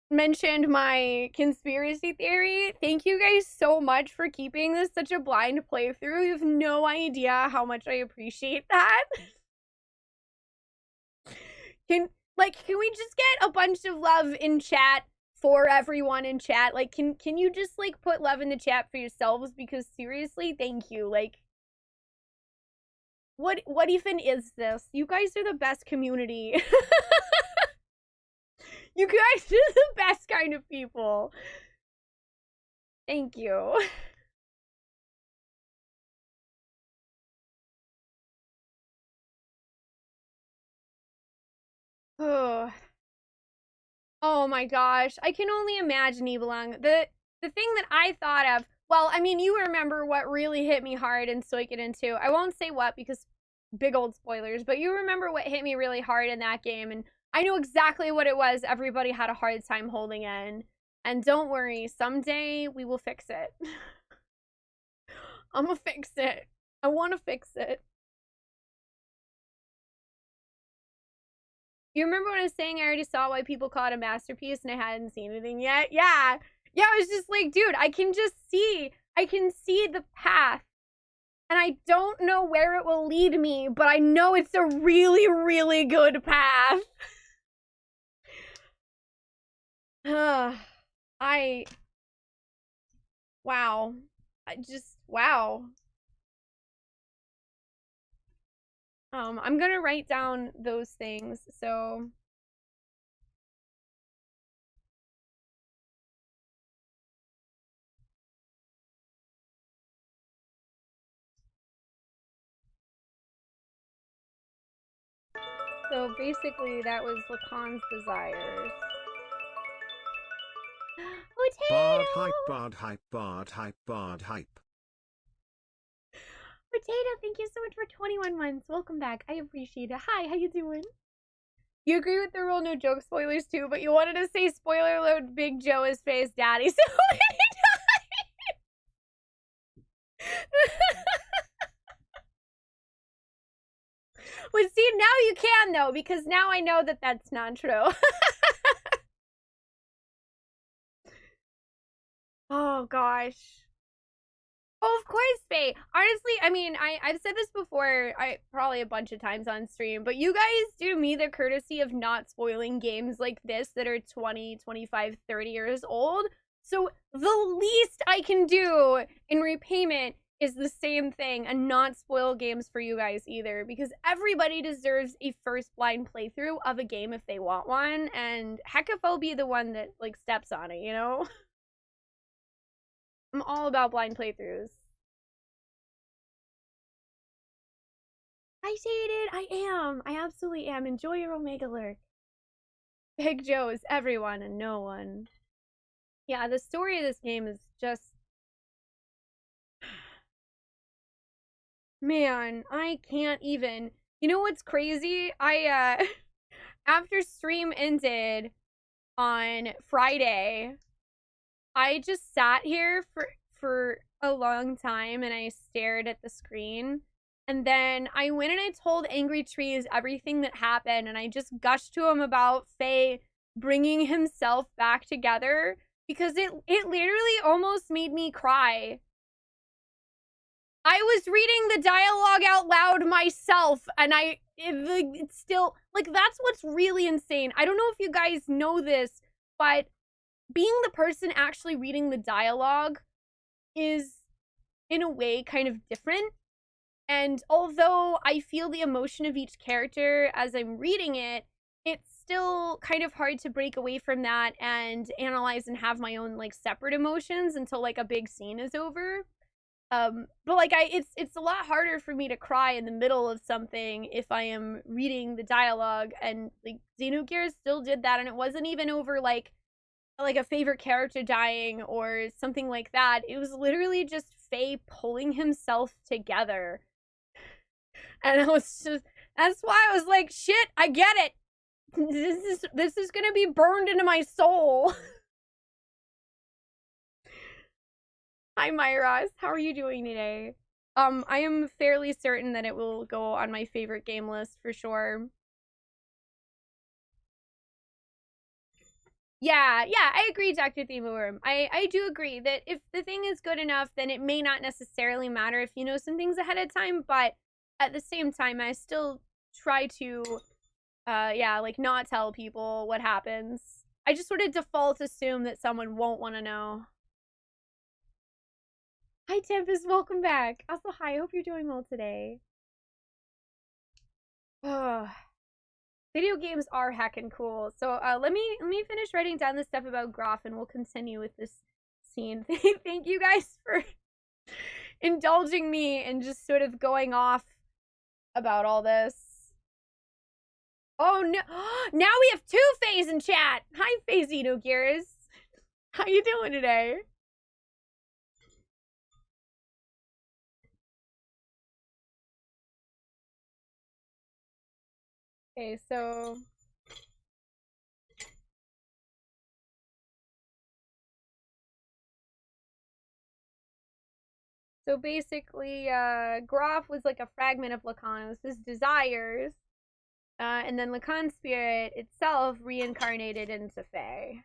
mentioned my conspiracy theory. Thank you guys so much for keeping this such a blind playthrough. You have no idea how much I appreciate that. Can we just get a bunch of love in chat for everyone in chat? Like, can you just, like, put love in the chat for yourselves? Because, seriously, thank you. Like, what even is this? You guys are the best community. You guys are the best kind of people. Thank you. Oh. Oh my gosh. I can only imagine, Ebelung. The thing that I thought of, well, I mean, you remember what really hit me hard in Suikoden 2. I won't say what because big old spoilers, but you remember what hit me really hard in that game, and I know exactly what it was everybody had a hard time holding in. And don't worry, someday we will fix it. I'm gonna fix it. I want to fix it. You remember when I was saying I already saw why people call it a masterpiece and I hadn't seen anything yet? Yeah. Yeah, I was just like, dude, I can just see. I can see the path. And I don't know where it will lead me, but I know it's a really, really good path. Wow. Wow. I'm gonna write down those things, so... So basically, that was Lacan's desires. Bard Potato! hype, bard hype, bard hype, bard hype. Potato, thank you so much for 21 months. Welcome back. I appreciate it. Hi, how you doing? You agree with the rule no joke spoilers too, but you wanted to say spoiler alert, Big Joe is Faye's daddy so many times. Well, see, now you can though, because now I know that that's not true. Oh gosh. Oh, of course, Faye. Honestly, I mean, I've said this before, probably a bunch of times on stream, but you guys do me the courtesy of not spoiling games like this that are 20, 25, 30 years old. So the least I can do in repayment is the same thing and not spoil games for you guys either, because everybody deserves a first blind playthrough of a game if they want one, and heck if I'll be the one that, like, steps on it, you know? I'm all about blind playthroughs. I dated. I am. I absolutely am. Enjoy your Omega Lurk. Big Joe is everyone and no one. Yeah, the story of this game is just... Man, I can't even... You know what's crazy? After stream ended on Friday, I just sat here for a long time and I stared at the screen. And then I went and I told Angry Trees everything that happened, and I just gushed to him about Faye bringing himself back together, because it literally almost made me cry. I was reading the dialogue out loud myself, and it's still, like, that's what's really insane. I don't know if you guys know this, but being the person actually reading the dialogue is, in a way, kind of different. And although I feel the emotion of each character as I'm reading it, it's still kind of hard to break away from that and analyze and have my own, like, separate emotions until, like, a big scene is over. But, like, it's a lot harder for me to cry in the middle of something if I am reading the dialogue, and, like, Xenogears still did that, and it wasn't even over, like a favorite character dying or something like that. It was literally just Faye pulling himself together. And I was just, that's why I was like, shit, I get it. This is gonna be burned into my soul. Hi, Myros. How are you doing today? I am fairly certain that it will go on my favorite game list for sure. Yeah, I agree, Dr. Themeworm. I do agree that if the thing is good enough, then it may not necessarily matter if you know some things ahead of time, but at the same time, I still try to, like, not tell people what happens. I just sort of default assume that someone won't want to know. Hi, Tempest. Welcome back. Also, hi. I hope you're doing well today. Video games are heckin' cool. So let me finish writing down the stuff about Groff, and we'll continue with this scene. Thank you guys for indulging me and just sort of going off about all this. Oh no! Now we have two Fays in chat. Hi, Faye Xenogears. How you doing today? Okay, so basically, Groff was like a fragment of Lacan. It was his desires. And then Lacan's spirit itself reincarnated into Faye.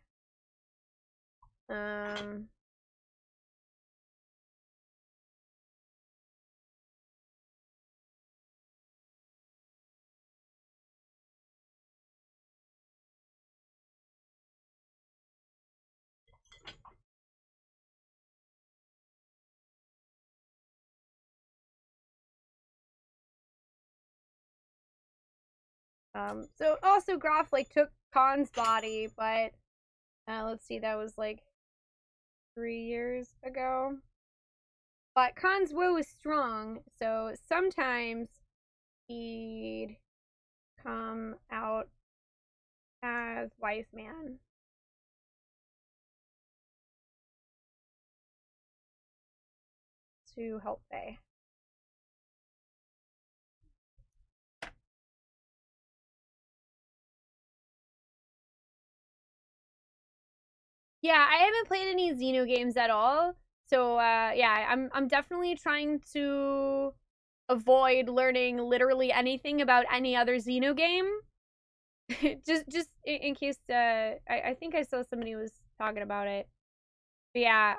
So also Graf like took Khan's body, but let's see, that was like 3 years ago. But Khan's woe is strong, so sometimes he'd come out as wise man. To help Faye. Yeah, I haven't played any Xenogames at all. So yeah, I'm definitely trying to avoid learning literally anything about any other Xenogame. just in case I think I saw somebody was talking about it. But yeah,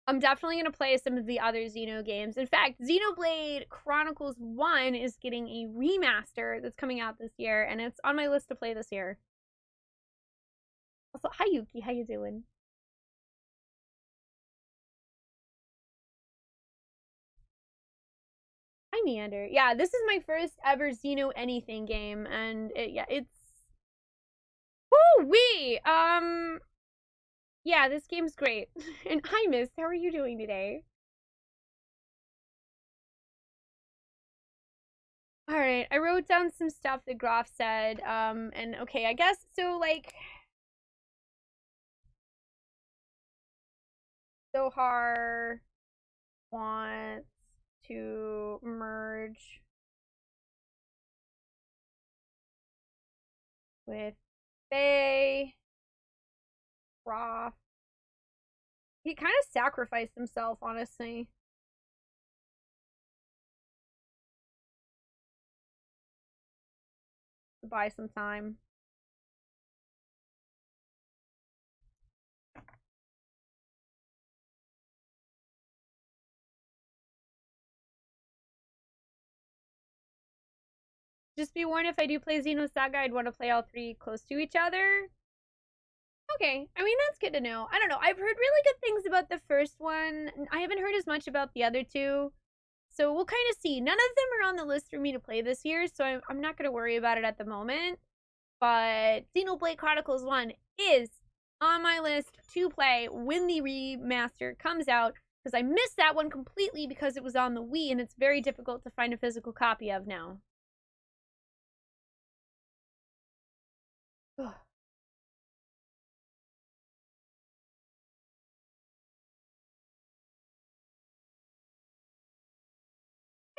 I'm definitely gonna play some of the other Xenogames. In fact, Xenoblade Chronicles 1 is getting a remaster that's coming out this year, and it's on my list to play this year. Also, hi Yuki, how you doing? Hi Meander. Yeah, this is my first ever Xeno anything game, and it's woo-wee! Yeah, this game's great. And hi Miss, how are you doing today? Alright, I wrote down some stuff that Graf said, and okay, I guess, so, like, Zohar wants to merge with Faye, Graf. He kind of sacrificed himself, honestly. To buy some time. Just be warned, if I do play Xenosaga, I'd want to play all three close to each other. Okay, I mean, that's good to know. I don't know, I've heard really good things about the first one. I haven't heard as much about the other two. So we'll kind of see. None of them are on the list for me to play this year, so I'm not going to worry about it at the moment. But Xenoblade Chronicles 1 is on my list to play when the remaster comes out, because I missed that one completely because it was on the Wii, and it's very difficult to find a physical copy of now. Hi,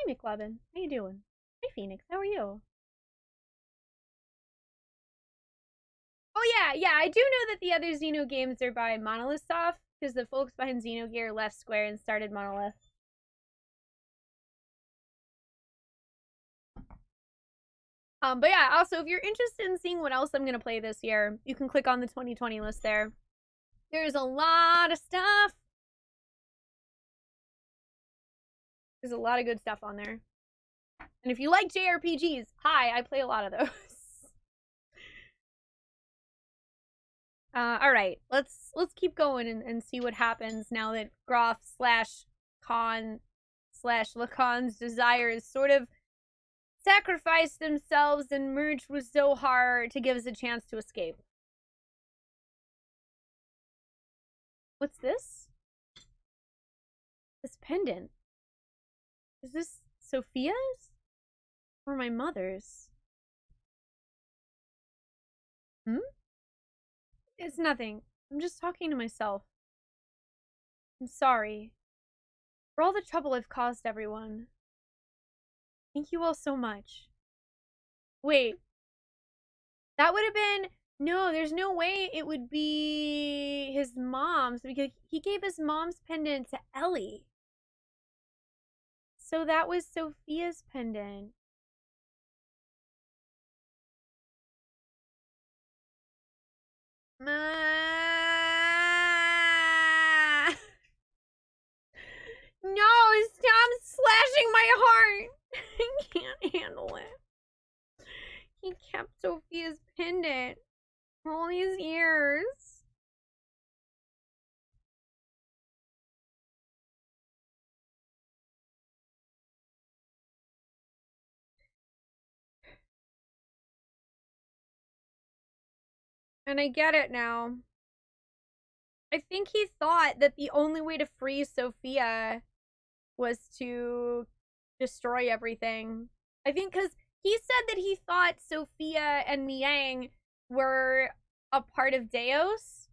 McLovin. How you doing? Hi, Phoenix. How are you? Oh, yeah. I do know that the other Xeno games are by Monolith Soft, because the folks behind Xenogear left Square and started Monolith. But yeah, also, if you're interested in seeing what else I'm going to play this year, you can click on the 2020 list there. There's a lot of stuff. There's a lot of good stuff on there. And if you like JRPGs, hi, I play a lot of those. All right, let's keep going and see what happens now that Graf / Khan / Lacan's desires sort of sacrificed themselves and merged with Zohar to give us a chance to escape. What's this? This pendant. Is this Sophia's? Or my mother's? It's nothing. I'm just talking to myself. I'm sorry for all the trouble I've caused everyone. Thank you all so much. Wait. That would have been... No, there's no way it would be his mom's, because he gave his mom's pendant to Ellie. So that was Sophia's pendant. No, stop slashing my heart. I can't handle it. He kept Sophia's pendant all these years. And I get it now. I think he thought that the only way to free Sophia was to destroy everything. I think because he said that he thought Sophia and Miang were a part of Deus.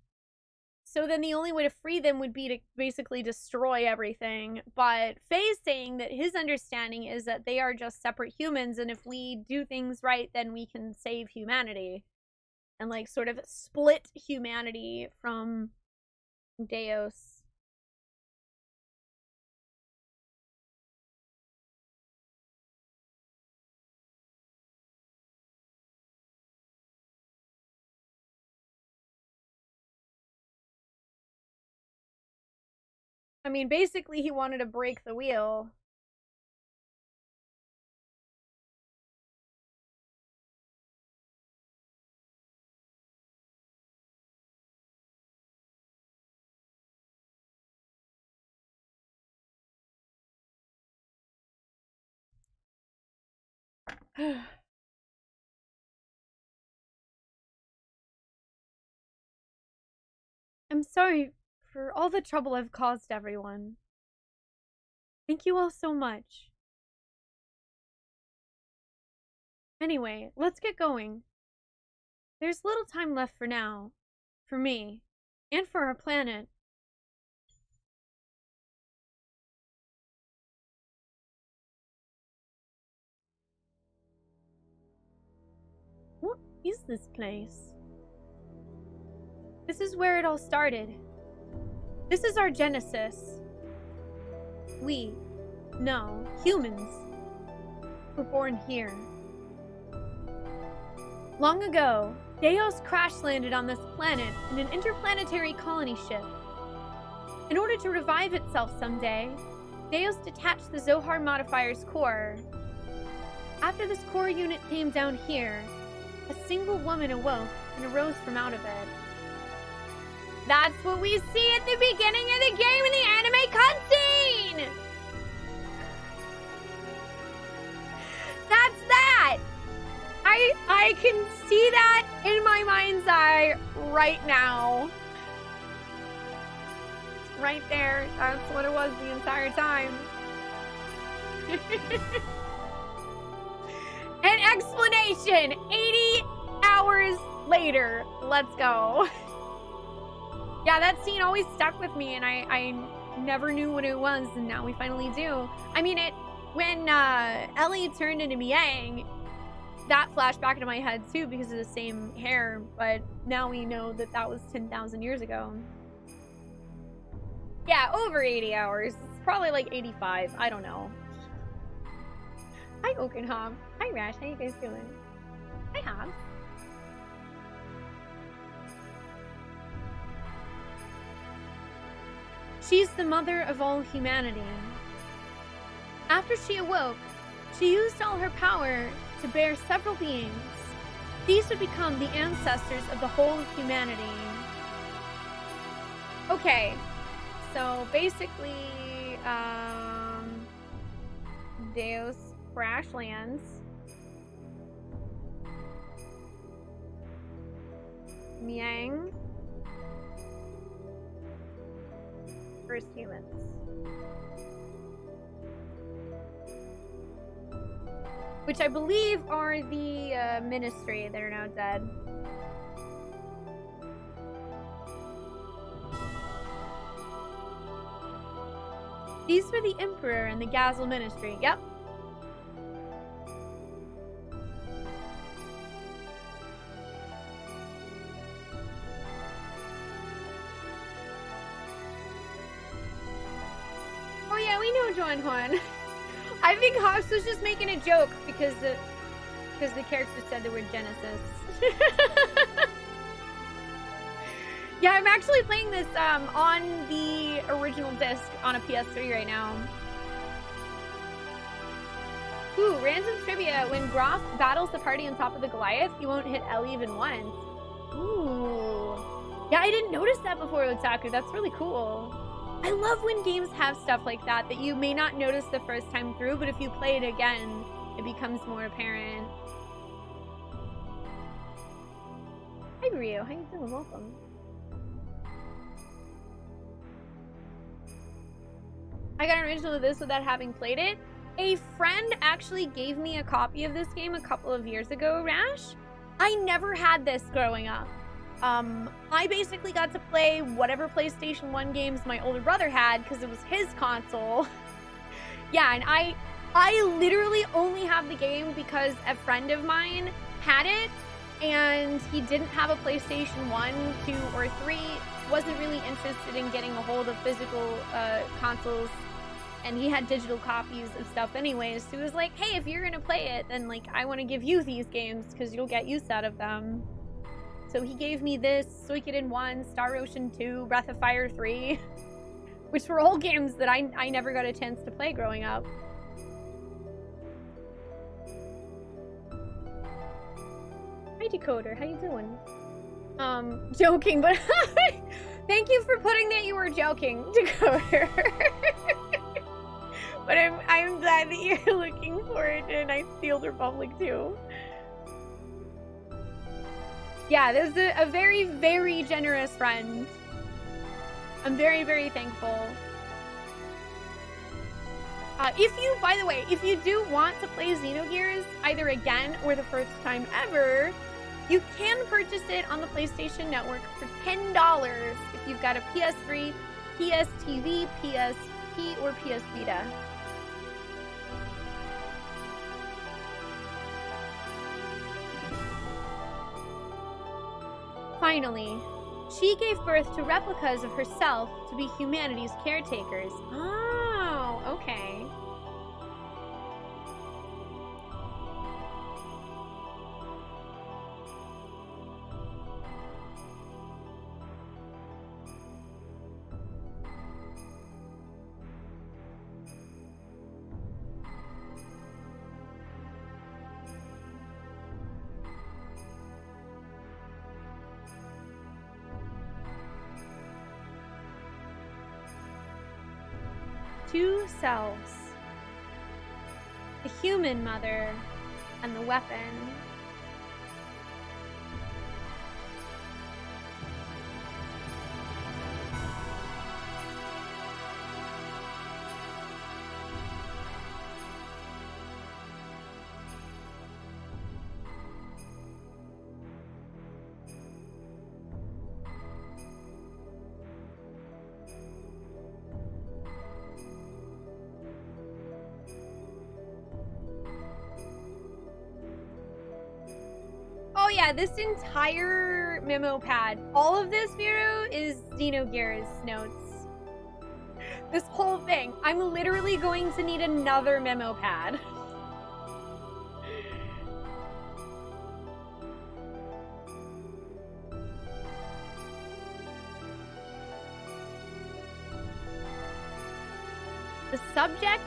So then the only way to free them would be to basically destroy everything. But Faye's saying that his understanding is that they are just separate humans, and if we do things right, then we can save humanity. And like sort of split humanity from Deus. I mean, basically he wanted to break the wheel. I'm sorry for all the trouble I've caused everyone. Thank you all so much. Anyway, let's get going. There's little time left for now. For me. And for our planet. What is this place? This is where it all started. This is our genesis. We, no, humans, were born here. Long ago, Deus crash-landed on this planet in an interplanetary colony ship. In order to revive itself someday, Deus detached the Zohar modifier's core. After this core unit came down here, a single woman awoke and arose from out of it. That's what we see at the beginning of the game in the anime cutscene! That's that! I can see that in my mind's eye right now. It's right there. That's what it was the entire time. An explanation! 80 hours later. Let's go. Yeah, that scene always stuck with me, and I never knew what it was, and now we finally do. I mean, when Ellie turned into Miang, that flashed back into my head too because of the same hair, but now we know that that was 10,000 years ago. Yeah, over 80 hours. It's probably like 85. I don't know. Hi, Oakenhop. Hi, Rash. How you guys doing? Hi, Hobbs. She's the mother of all humanity. After she awoke, she used all her power to bear several beings. These would become the ancestors of the whole of humanity. Okay, so basically, Deus crash lands. Miang. First humans. Which I believe are the ministry that are now dead. These were the Emperor and the Gazel ministry. Yep. Oh yeah, we know John Juan. I think Hobbs was just making a joke because the character said the word Genesis. Yeah, I'm actually playing this on the original disc on a PS3 right now. Ooh, random trivia. When Groff battles the party on top of the Goliath, he won't hit L even once. Ooh. Yeah, I didn't notice that before, Otaku. That's really cool. I love when games have stuff like that you may not notice the first time through, but if you play it again, it becomes more apparent. Hi, Rio. How you doing? Welcome. I got an original of this without having played it. A friend actually gave me a copy of this game a couple of years ago, Rash. I never had this growing up. I basically got to play whatever PlayStation 1 games my older brother had because it was his console. Yeah, and I literally only have the game because a friend of mine had it, and he didn't have a PlayStation 1, 2, or 3, wasn't really interested in getting a hold of physical consoles, and he had digital copies of stuff anyways, so he was like, hey, if you're gonna play it, then like I want to give you these games because you'll get use out of them. So he gave me this, Suikoden 1, Star Ocean 2, Breath of Fire 3, which were all games that I never got a chance to play growing up. Hi Decoder, how you doing? Joking, but thank you for putting that you were joking, Decoder. But I'm glad that you're looking forward to a nice Sealed Republic too. Yeah, this is a very, very generous friend. I'm very, very thankful. By the way, if you do want to play Xenogears, either again or the first time ever, you can purchase it on the PlayStation Network for $10 if you've got a PS3, PS TV, PSP, or PS Vita. Finally, she gave birth to replicas of herself to be humanity's caretakers. Oh, okay. Two selves. The human mother and the weapon. Oh yeah, this entire memo pad, all of this, Vero, is Xenogears notes. This whole thing. I'm literally going to need another memo pad. The subject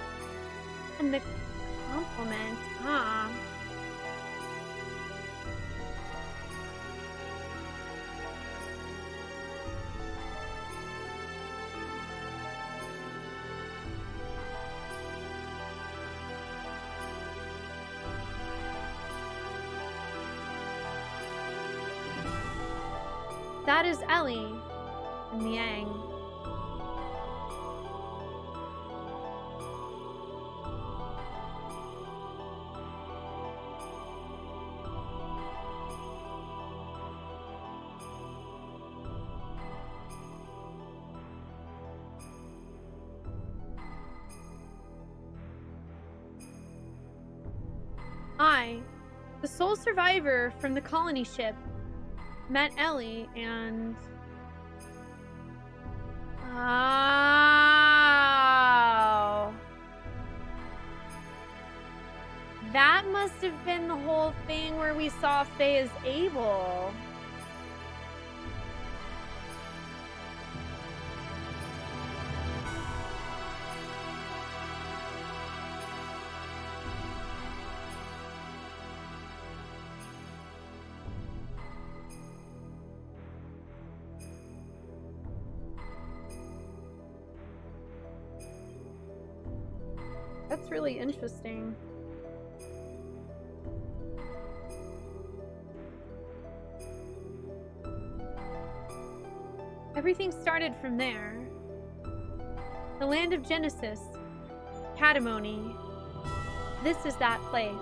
and the complement, huh? That is Ellie and Yang. I, the sole survivor from the colony ship, met Ellie and... Oh. That must have been the whole thing where we saw Faye as Abel. That's really interesting. Everything started from there. The land of Genesis, Katamoni. This is that place.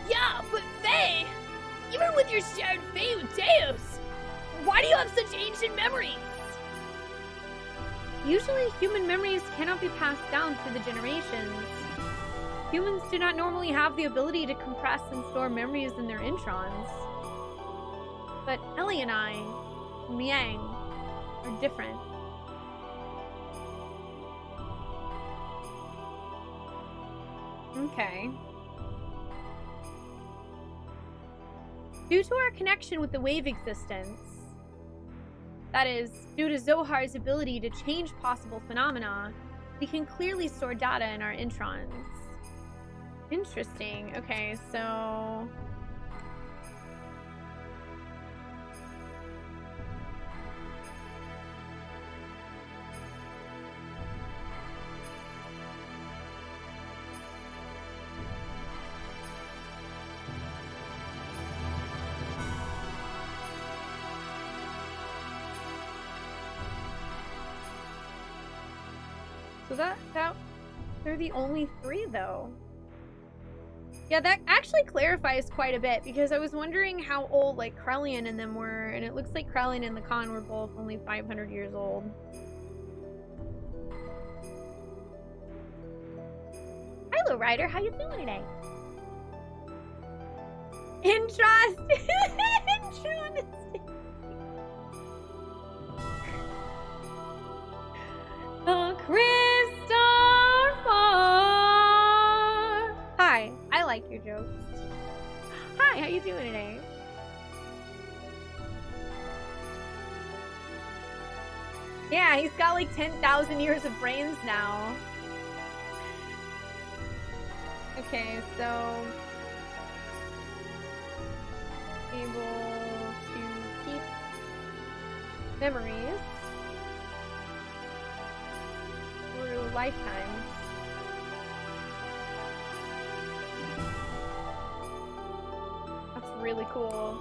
Yeah, but Faye! Even with your shared fate with Deus, why do you have such ancient memories? Usually, human memories cannot be passed down through the generations. Humans do not normally have the ability to compress and store memories in their introns. But Ellie and I, Miang, are different. Okay. Due to our connection with the wave existence, that is, due to Zohar's ability to change possible phenomena, we can clearly store data in our introns. Interesting. Okay, so... So that they're the only three, though. Yeah, that actually clarifies quite a bit, because I was wondering how old, like, Krellian and them were, and it looks like Krellian and the Khan were both only 500 years old. Hello, Ryder. How you doing today? Interest! Interest! The Christopher! Hi, I like your jokes. Hi, how you doing today? Yeah, he's got like 10,000 years of brains now. Okay, so... able to keep memories through lifetimes. That's really cool.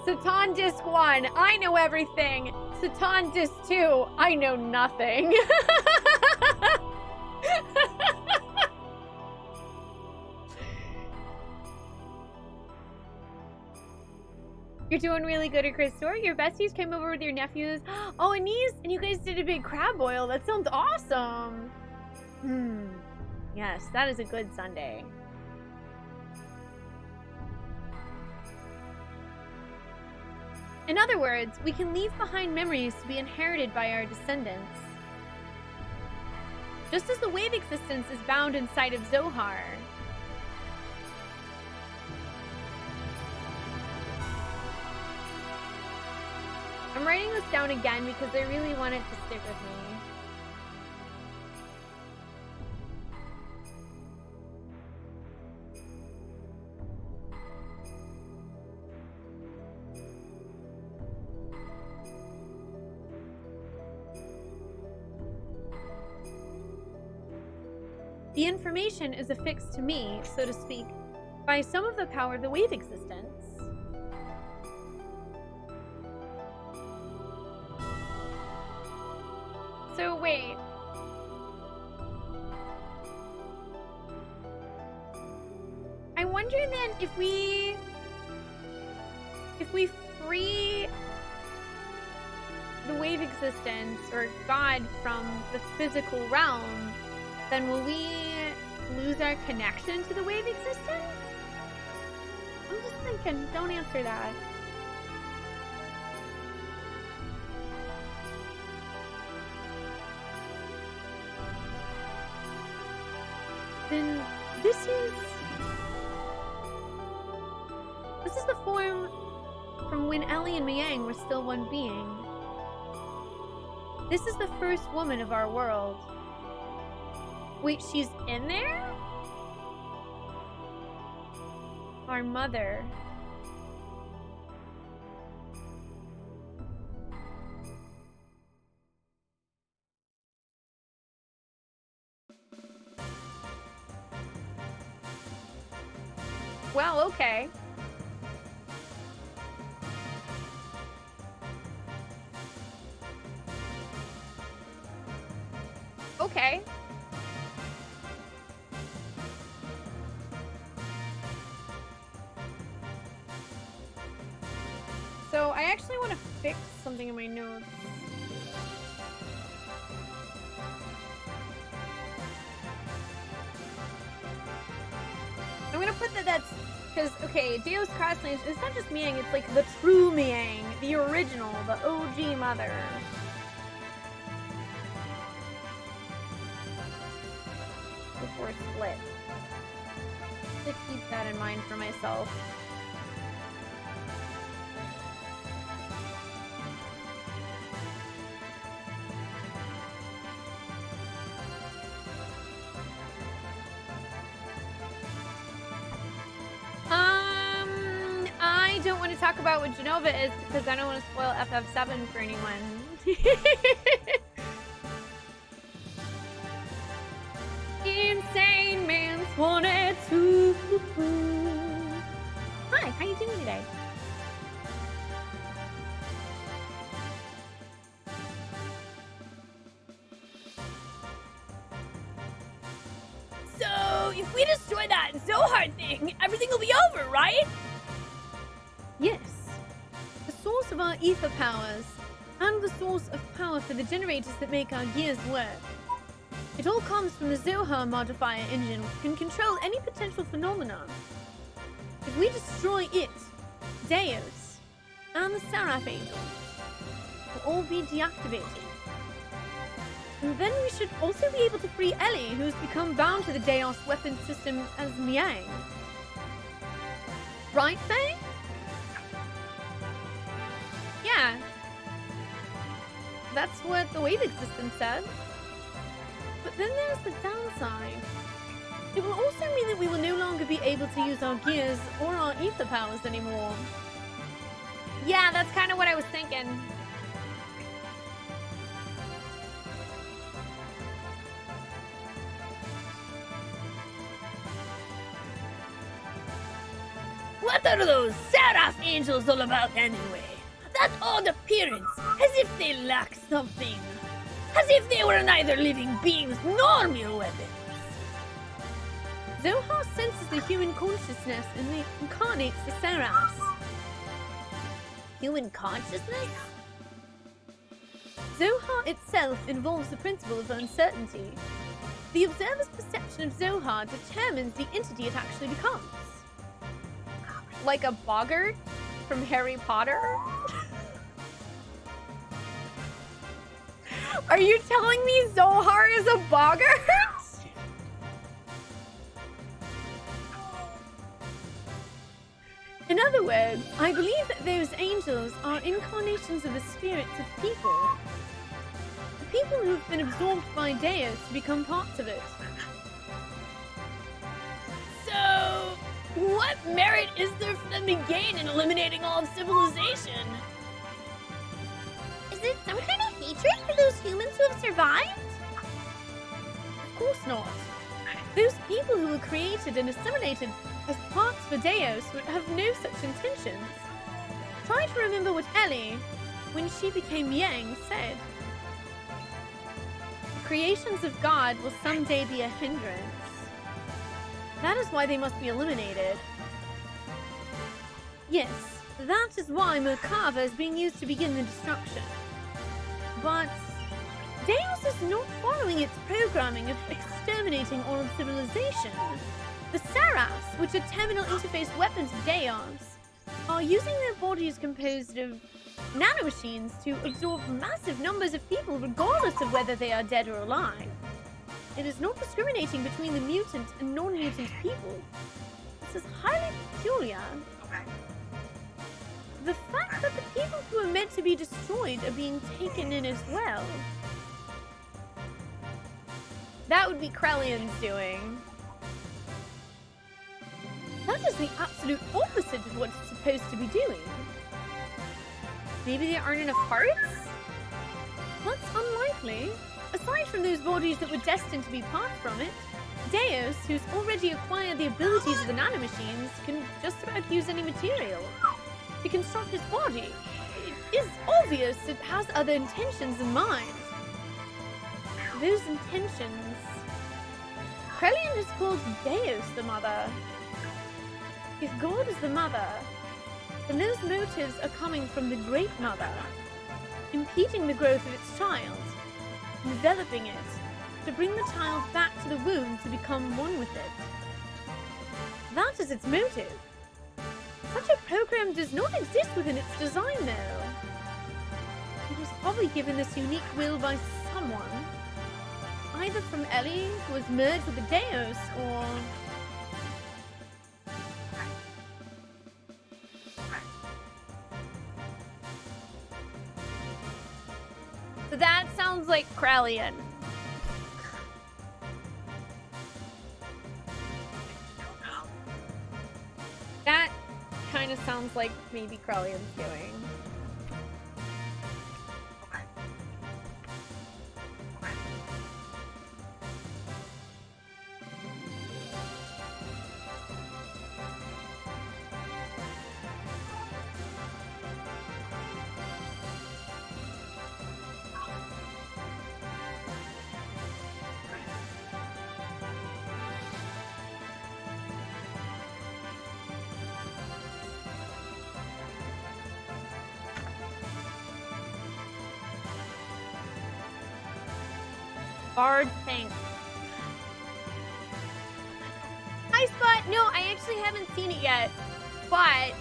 Satan Disc 1, I know everything. Satan Disc 2, I know nothing. You're doing really good at Christopher. Your besties came over with your nephews. Oh, and you guys did a big crab boil. That sounds awesome. Yes, that is a good Sunday. In other words, we can leave behind memories to be inherited by our descendants. Just as the wave existence is bound inside of Zohar. I'm writing this down again because I really want it to stick with me. The information is affixed to me, so to speak, by some of the power of the wave existence. So wait. I wonder then if we free the wave existence or God from the physical realm, then will we lose our connection to the wave existence? I'm just thinking, don't answer that. Then this is the form from when Ellie and Miang were still one being. This is the first woman of our world. Wait, she's in there? Our mother. Well, okay. Okay. So I actually want to fix something in my notes. I'm gonna put that's because okay, Deus Crosslands, it's not just Miang, it's like the true Miang, the original, the OG mother. Before split. To keep that in mind for myself. I don't want to talk about what Genova is because I don't want to spoil FF7 for anyone. Insane Man's 22. Hi, how you doing today? So, if we destroy that Zohar thing, everything will be over, right? Yes. The source of our ether powers and the source of power for the generators that make our gears work. It all comes from the Zohar modifier engine, which can control any potential phenomenon. If we destroy it, Deus, and the Seraph Angels will all be deactivated. And then we should also be able to free Ellie, who has become bound to the Deus weapon system as Miang. Right, Faye? Yeah. That's what the wave existence said. But then there's the downside. It will also mean that we will no longer be able to use our gears or our ether powers anymore. Yeah, that's kind of what I was thinking. What are those Seraph Angels all about anyway? That odd appearance, as if they lack something. As if they were neither living beings nor mere weapons. Zohar senses the human consciousness and incarnates the Seraphs. Human consciousness? Zohar itself involves the principle of uncertainty. The observer's perception of Zohar determines the entity it actually becomes. Like a boggart from Harry Potter? Are you telling me Zohar is a boggart? In other words, I believe that those angels are incarnations of the spirits of people. The people who have been absorbed by Deus to become parts of it. So, what merit is there for them to gain in eliminating all of civilization? Is it some kind of hatred for those humans who have survived? Of course not. Those people who were created and assimilated as parts for Deus would have no such intentions. Try to remember what Ellie, when she became Yang, said. The creations of God will someday be a hindrance. That is why they must be eliminated. Yes, that is why Merkava is being used to begin the destruction. But Deus is not following its programming of exterminating all of civilization. The Seraphs, which are terminal interface weapons of Deus, are using their bodies composed of nanomachines to absorb massive numbers of people regardless of whether they are dead or alive. It is not discriminating between the mutant and non-mutant people. This is highly peculiar. The fact that the people who are meant to be destroyed are being taken in as well. That would be Krellion's doing. That is the absolute opposite of what it's supposed to be doing. Maybe there aren't enough parts? That's unlikely. Aside from those bodies that were destined to be part from it, Deus, who's already acquired the abilities of the nanomachines, can just about use any material to construct his body. It is obvious it has other intentions in mind. Those intentions... Krellion has called Deus the mother. If God is the mother, then those motives are coming from the Great Mother, impeding the growth of its child, enveloping it, to bring the child back to the womb to become one with it. That is its motive. Such a program does not exist within its design, though. It was probably given this unique will by someone, either from Ellie, who was merged with the Deus, or... So that sounds like Krellion. That kind of sounds like maybe Krellion's doing. Bard, thanks. Hi, Spot! No, I actually haven't seen it yet, but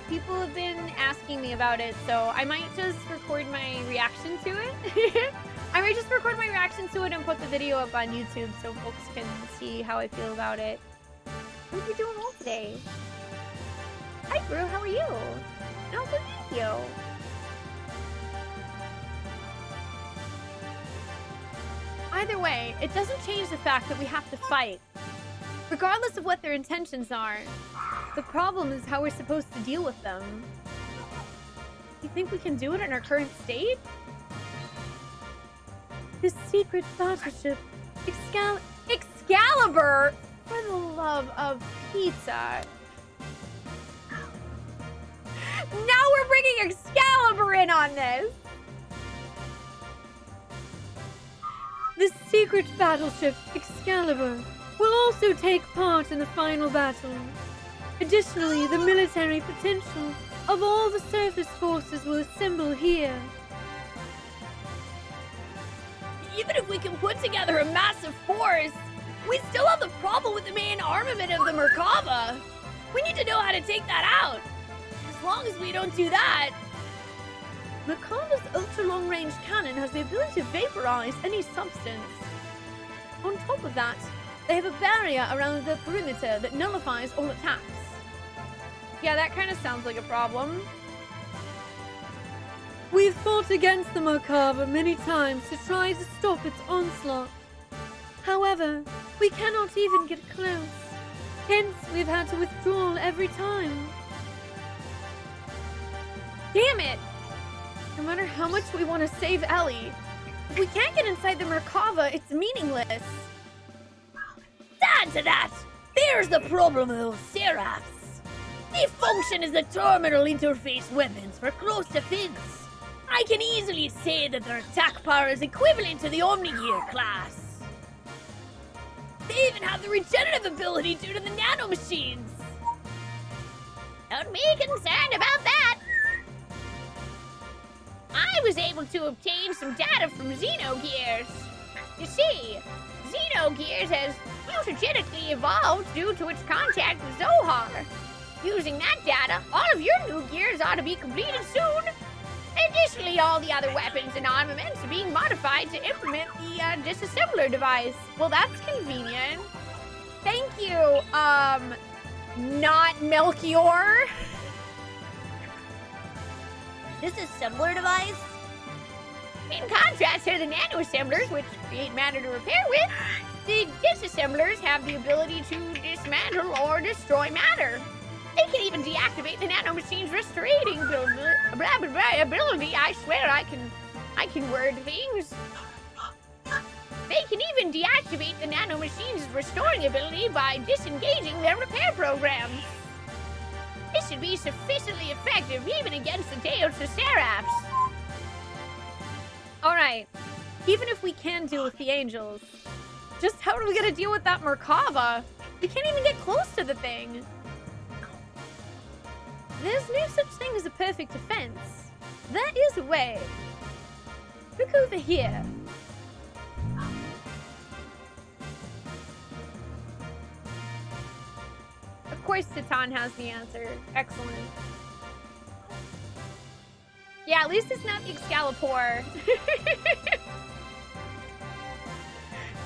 people have been asking me about it, so I might just record my reaction to it. I might just record my reaction to it and put the video up on YouTube so folks can see how I feel about it. Hope you're doing well today. Hi, Brew, how are you? And also, thank you. Either way, it doesn't change the fact that we have to fight. Regardless of what their intentions are, the problem is how we're supposed to deal with them. You think we can do it in our current state? This secret battleship, Excalibur, for the love of pizza. Now we're bringing Excalibur in on this. The secret battleship, Excalibur, will also take part in the final battle. Additionally, the military potential of all the surface forces will assemble here. Even if we can put together a massive force, we still have the problem with the main armament of the Merkava. We need to know how to take that out. As long as we don't do that... Merkava's ultra-long-range cannon has the ability to vaporize any substance. On top of that, they have a barrier around the perimeter that nullifies all attacks. Yeah, that kind of sounds like a problem. We've fought against the Merkava many times to try to stop its onslaught. However, we cannot even get close. Hence, we've had to withdraw every time. Damn it! No matter how much we want to save Ellie, if we can't get inside the Merkava, it's meaningless. Add to that, there's the problem of those Seraphs. They function as the terminal interface weapons for close defense. I can easily say that their attack power is equivalent to the Omnigear class. They even have the regenerative ability due to the nanomachines. Don't be concerned about that. I was able to obtain some data from Xenogears. You see, Xenogears has mutagenically evolved due to its contact with Zohar. Using that data, all of your new gears ought to be completed soon. Additionally, all the other weapons and armaments are being modified to implement the disassembler device. Well, that's convenient. Thank you, not Melchior. Disassembler device? In contrast to the nano-assemblers, which create matter to repair with, the disassemblers have the ability to dismantle or destroy matter. They can even deactivate the nanomachine's restorating ability. I swear I can word things. They can even deactivate the nanomachine's restoring ability by disengaging their repair programs. This should be sufficiently effective even against the Deus Seraphs. Alright, even if we can deal with the angels, just how are we gonna deal with that Merkaba? We can't even get close to the thing. There's no such thing as a perfect defense. There is a way. Look over here. Of course Titan has the answer. Excellent. Yeah, at least it's not the Excalibur.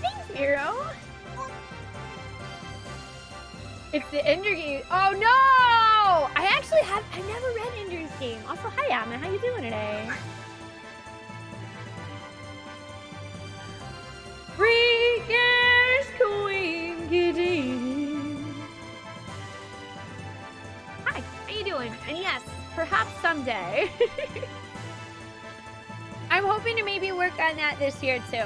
Thanks, Miro. It's the Ender game. Oh no! I never read Ender's Game. Also, hi Anna, how you doing today? Freakish Queen Kitty. Hi, how you doing? And yes, perhaps someday. I'm hoping to maybe work on that this year too.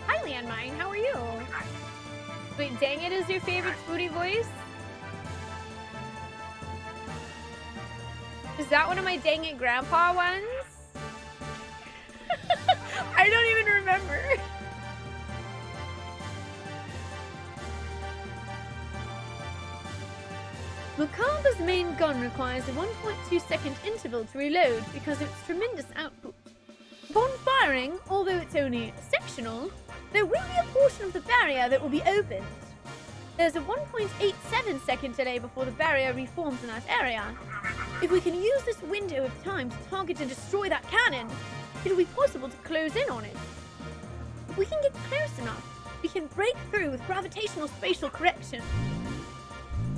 Hi Landmine, how are you? Wait, dang it is your favorite Spoonee voice? Is that one of my dang it grandpa ones? I don't even remember. Merkaba's main gun requires a 1.2 second interval to reload because of its tremendous output. Upon firing, although it's only sectional, there will be a portion of the barrier that will be opened. There's a 1.87 second delay before the barrier reforms in that area. If we can use this window of time to target and destroy that cannon, it'll be possible to close in on it. If we can get close enough, we can break through with gravitational spatial correction.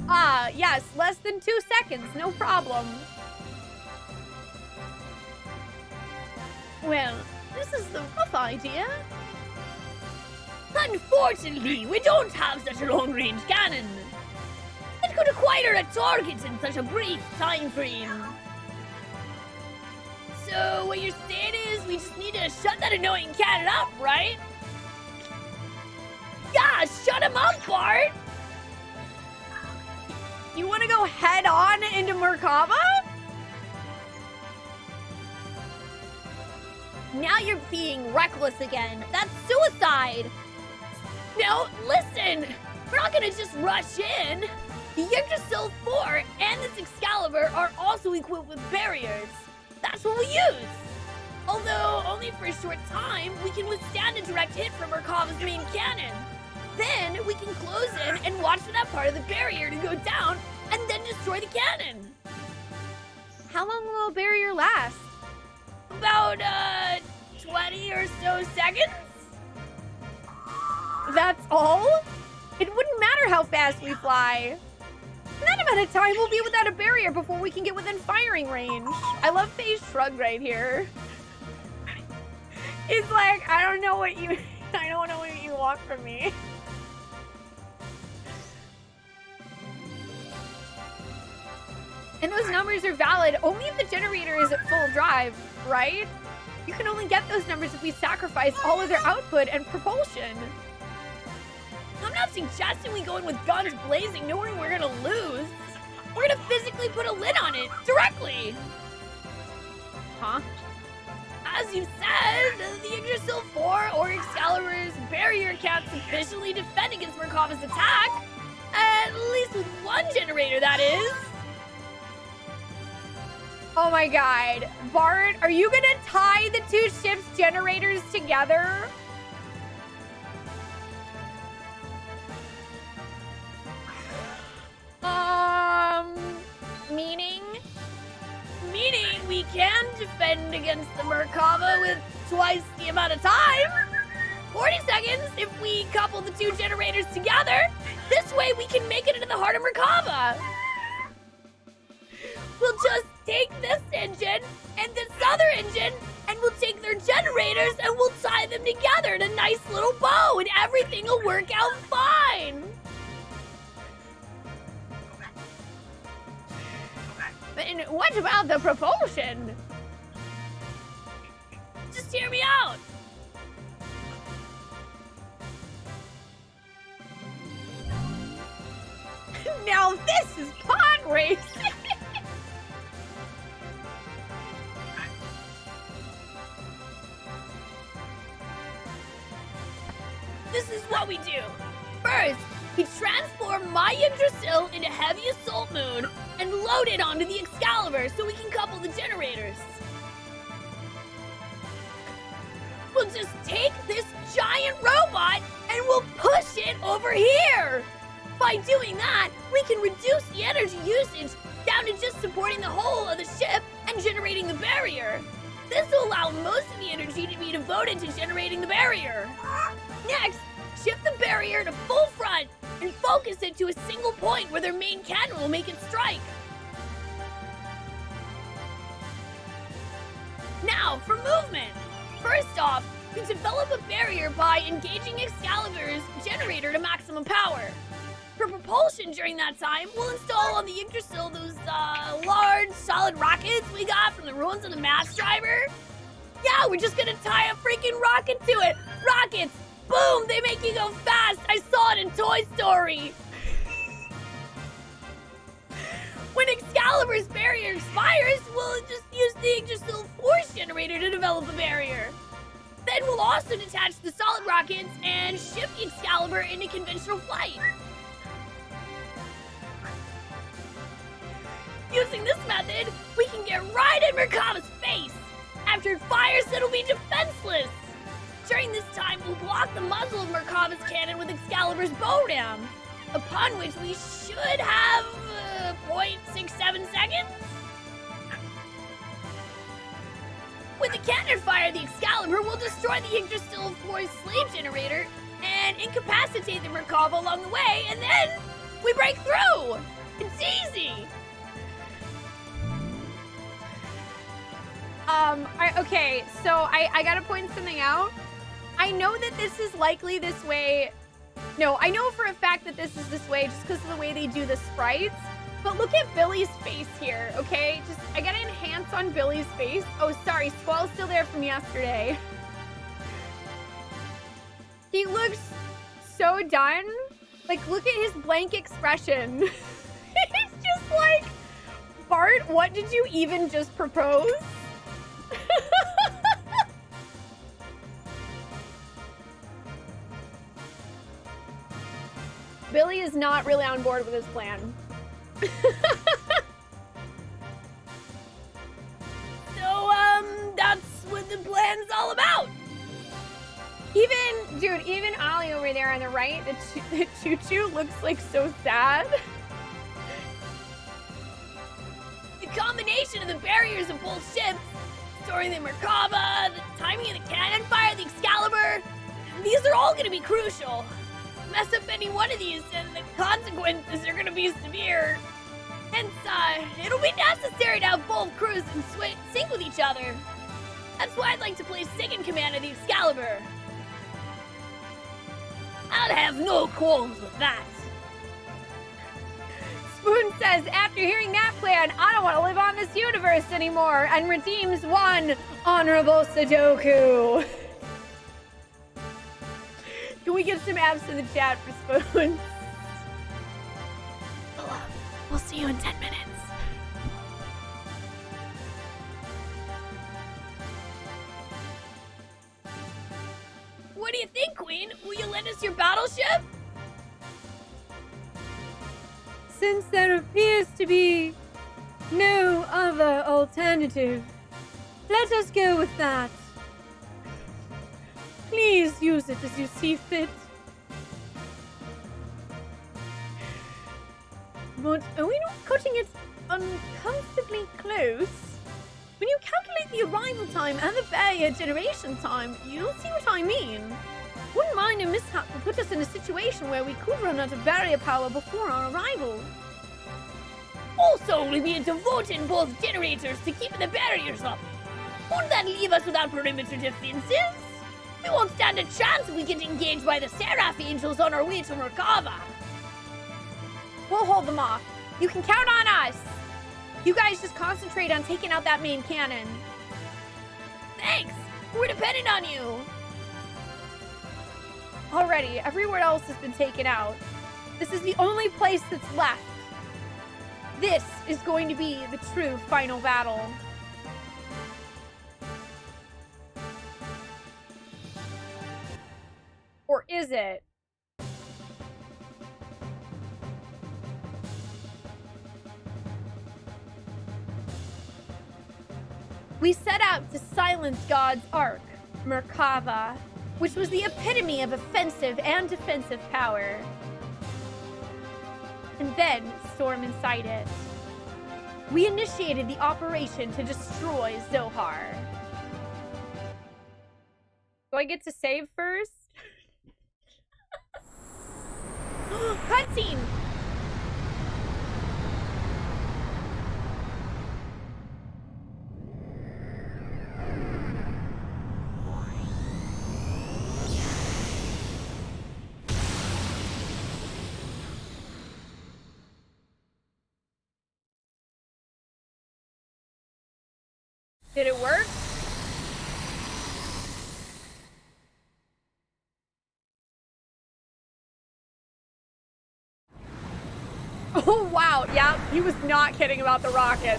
Ah, yes, less than 2 seconds, no problem. Well, this is the rough idea. Unfortunately, we don't have such a long-range cannon. It could acquire a target in such a brief time frame. So what you're saying is we just need to shut that annoying cannon up, right? Yeah, shut him up, Bart! You want to go head on into Merkaba? Now you're being reckless again. That's suicide. Now, listen! We're not gonna just rush in! The Yggdrasil 4 and this Excalibur are also equipped with barriers. That's what we use! Although, only for a short time, we can withstand a direct hit from Merkava's main cannon. Then, we can close in and watch for that part of the barrier to go down and then destroy the cannon. How long will a barrier last? About, 20 or so seconds? That's all? It wouldn't matter how fast we fly. That amount of time we'll be without a barrier before we can get within firing range. I love Faye's shrug right here. It's like, I don't know what you want from me. And those numbers are valid only if the generator is at full drive, right? You can only get those numbers if we sacrifice all of their output and propulsion. I'm not suggesting we go in with guns blazing knowing we're gonna lose. We're gonna physically put a lid on it, directly. Huh? As you said, the Yggdrasil 4 or Excalibur's barrier can't sufficiently defend against Merkava's attack. At least with one generator, that is. Oh my god. Bart, are you gonna tie the two ships' generators together? Meaning? Meaning we can defend against the Merkava with twice the amount of time. 40 seconds if we couple the two generators together. This way we can make it into the heart of Merkava. We'll just take this engine and this other engine, and we'll take their generators and we'll tie them together in a nice little bow and everything will work out fine. And what about the propulsion? Just hear me out. Now this is pod racing. This is what we do. First, we transform my Yggdrasil into Heavy Assault Moon and load it onto the Excalibur so we can couple the generators. We'll just take this giant robot and we'll push it over here. By doing that, we can reduce the energy usage down to just supporting the hull of the ship and generating the barrier. This will allow most of the energy to be devoted to generating the barrier. Next, shift the barrier to full front and focus it to a single point where their main cannon will make it strike. Now, for movement. First off, we develop a barrier by engaging Excalibur's generator to maximum power. For propulsion during that time, we'll install on the Yggdrasil those large, solid rockets we got from the ruins of the mass driver. Yeah, we're just gonna tie a freaking rocket to it. Rockets! Boom! They make you go fast! I saw it in Toy Story! When Excalibur's barrier expires, we'll just use the Yggdrasil force generator to develop a barrier. Then we'll also detach the solid rockets and shift the Excalibur into conventional flight. Using this method, we can get right in Merkava's face. After it fires, it'll be defenseless. During this time, we'll block the muzzle of Merkava's cannon with Excalibur's bow ram, upon which we should have 0.67 seconds. With the cannon fire, the Excalibur will destroy the Yggdrasil Force slave generator and incapacitate the Merkava along the way, and then we break through. It's easy. Okay, so I gotta point something out. I know that this is likely this way. No, I know for a fact that this is this way just because of the way they do the sprites. But look at Billy's face here, okay? I gotta enhance on Billy's face. Oh, sorry, Squall's still there from yesterday. He looks so done. Like, look at his blank expression. He's just like, Bart, what did you even just propose? Billy is not really on board with his plan. So, that's what the plan's all about. Even Ollie over there on the right, the Choo-Choo looks like so sad. The combination of the barriers of both ships, storing the Merkava, the timing of the cannon fire, the Excalibur, these are all going to be crucial. Mess up any one of these and the consequences are going to be severe. Hence, it'll be necessary to have both crews in sync with each other. That's why I'd like to place second command of the Excalibur. I'd have no qualms with that. Spoon says, after hearing that plan, I don't want to live on this universe anymore, and redeems one honorable Sudoku. Can we get some abs in the chat for Spoon? We'll see you in 10 minutes. What do you think, Queen? Will you lend us your battleship? Since there appears to be no other alternative, let us go with that. Please use it as you see fit. But are we not cutting it uncomfortably close? When you calculate the arrival time and the barrier generation time, you'll see what I mean. One minor mishap will put us in a situation where we could run out of barrier power before our arrival. Also, we'll be devoting both generators to keeping the barriers up. Won't that leave us without perimeter defenses? We won't stand a chance if we get engaged by the Seraph Angels on our way to Merkava. We'll hold them off. You can count on us. You guys just concentrate on taking out that main cannon. Thanks! We're dependent on you! Already, everywhere else has been taken out. This is the only place that's left. This is going to be the true final battle. Or is it? We set out to silence God's Ark, Merkava, which was the epitome of offensive and defensive power. And then storm inside it. We initiated the operation to destroy Zohar. Do I get to save first? Cutscene! Did it work? Oh, wow. Yeah, he was not kidding about the rocket.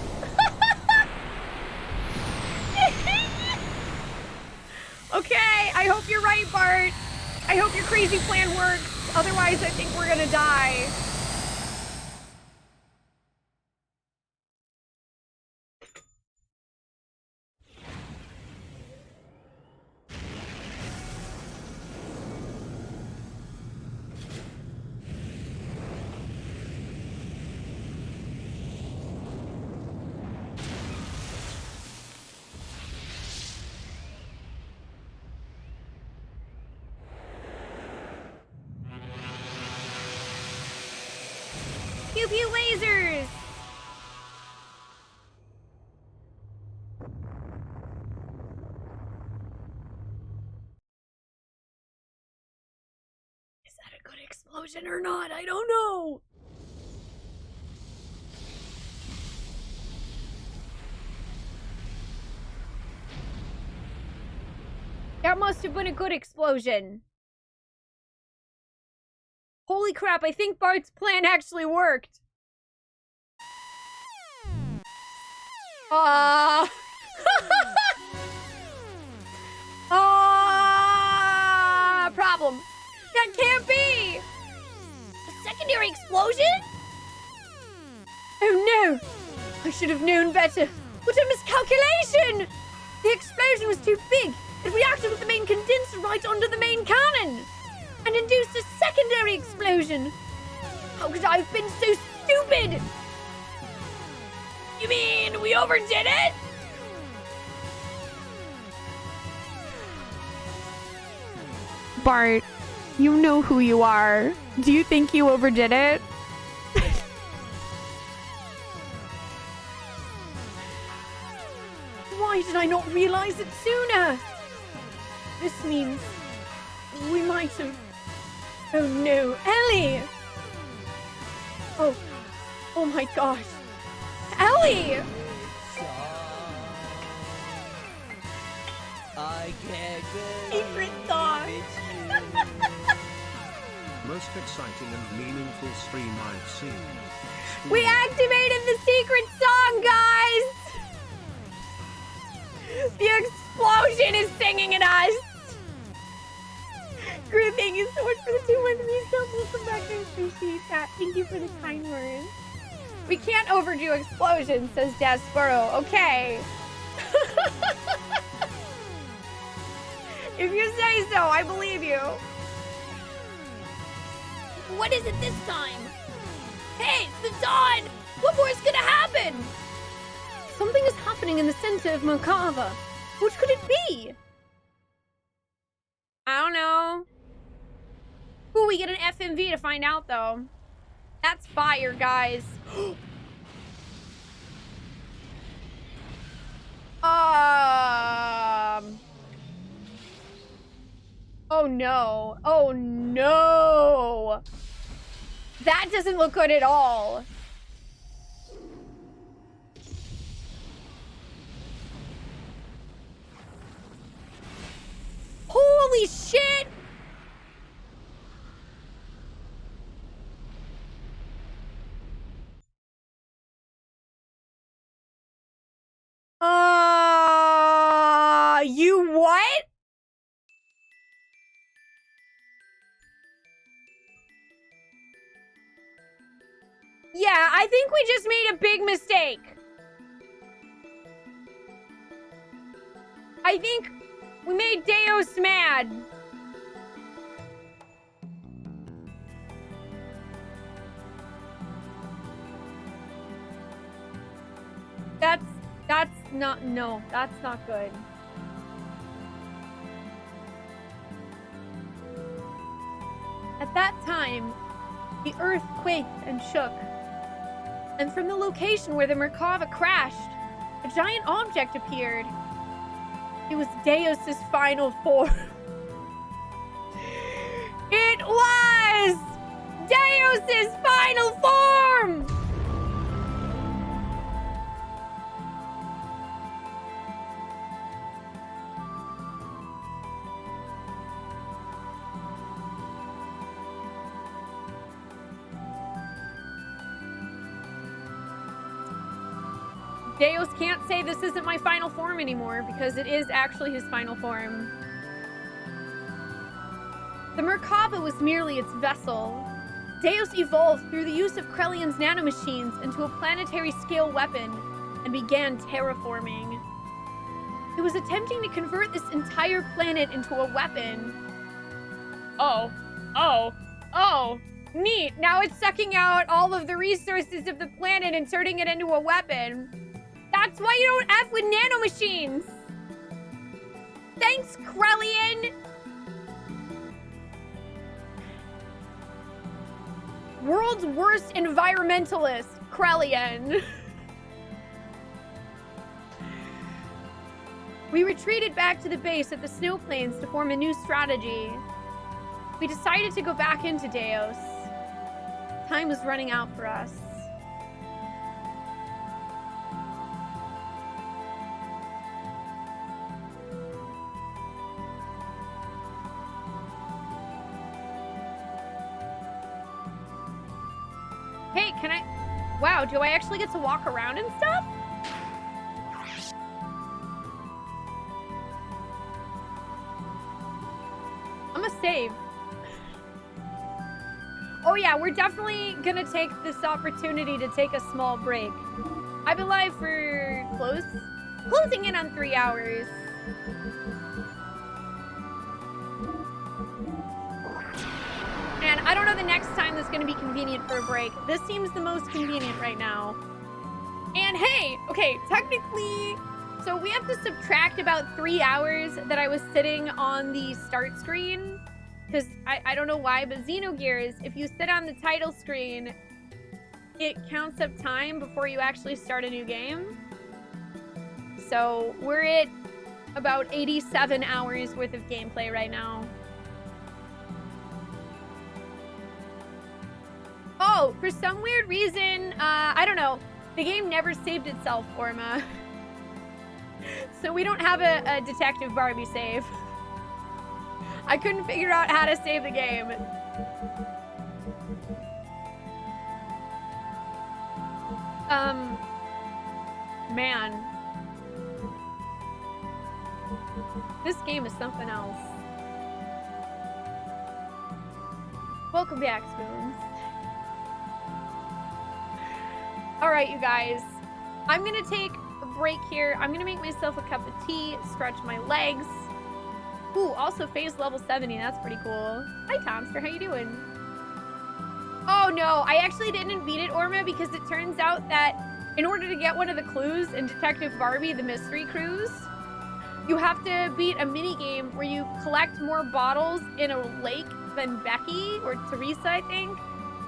Okay, I hope you're right, Bart. I hope your crazy plan works. Otherwise, I think we're gonna die. Pew pew lasers! Is that a good explosion or not? I don't know. That must have been a good explosion. Holy crap, I think Bart's plan actually worked. Problem. That can't be! A secondary explosion? Oh no! I should have known better. What a miscalculation! The explosion was too big. It reacted with the main condenser right onto the main cannon and induced a secondary explosion. How could I have been so stupid? You mean we overdid it? Bart, you know who you are. Do you think you overdid it? Why did I not realize it sooner? This means we might have... Oh no, Ellie! Oh my gosh. Ellie! I can't Secret song. Most exciting and meaningful stream I've seen. We activated the secret song, guys! The explosion is singing at us! Crew, thank you so much for the 2 months resub. Welcome back, I appreciate that. Thank you for the kind words. We can't overdo explosions, says Daspero. Okay. If you say so, I believe you. What is it this time? Hey, it's the dawn! What more is gonna happen? Something is happening in the center of Merkava. What could it be? I don't know. Ooh, we get an FMV to find out, though. That's fire, guys. Oh no. Oh no. That doesn't look good at all. Holy shit! You what? Yeah, I think we just made a big mistake. I think we made Deus mad. That's not, no, that's not good. At that time, the earth quaked and shook. And from the location where the Merkava crashed, a giant object appeared. It was Deus's final form. It was Deus's final form! Deus can't say this isn't my final form anymore because it is actually his final form. The Merkava was merely its vessel. Deus evolved through the use of Krellian's nanomachines into a planetary-scale weapon and began terraforming. It was attempting to convert this entire planet into a weapon. Oh, neat. Now it's sucking out all of the resources of the planet and turning it into a weapon. That's why you don't F with nanomachines. Thanks, Krellian. World's worst environmentalist, Krellian. We retreated back to the base at the snow plains to form a new strategy. We decided to go back into Deus. Time was running out for us. Hey, can I... Wow, do I actually get to walk around and stuff? I'm gonna save. Oh yeah, we're definitely gonna take this opportunity to take a small break. I've been live for closing in on 3 hours. And I don't know the next time that's gonna be convenient for a break. This seems the most convenient right now. And hey, okay, technically, so we have to subtract about 3 hours that I was sitting on the start screen. Because I don't know why, but Xenogears, if you sit on the title screen, it counts up time before you actually start a new game. So we're at about 87 hours worth of gameplay right now. Oh, for some weird reason, I don't know, the game never saved itself, Orma. So we don't have a Detective Barbie save. I couldn't figure out how to save the game. Man. This game is something else. Welcome back, Spoons. Alright, you guys. I'm gonna take a break here. I'm gonna make myself a cup of tea, stretch my legs. Ooh, also phase level 70. That's pretty cool. Hi, Tomster. How you doing? Oh, no. I actually didn't beat it, Orma, because it turns out that in order to get one of the clues in Detective Barbie, the Mystery Cruise, you have to beat a mini-game where you collect more bottles in a lake than Becky, or Teresa, I think.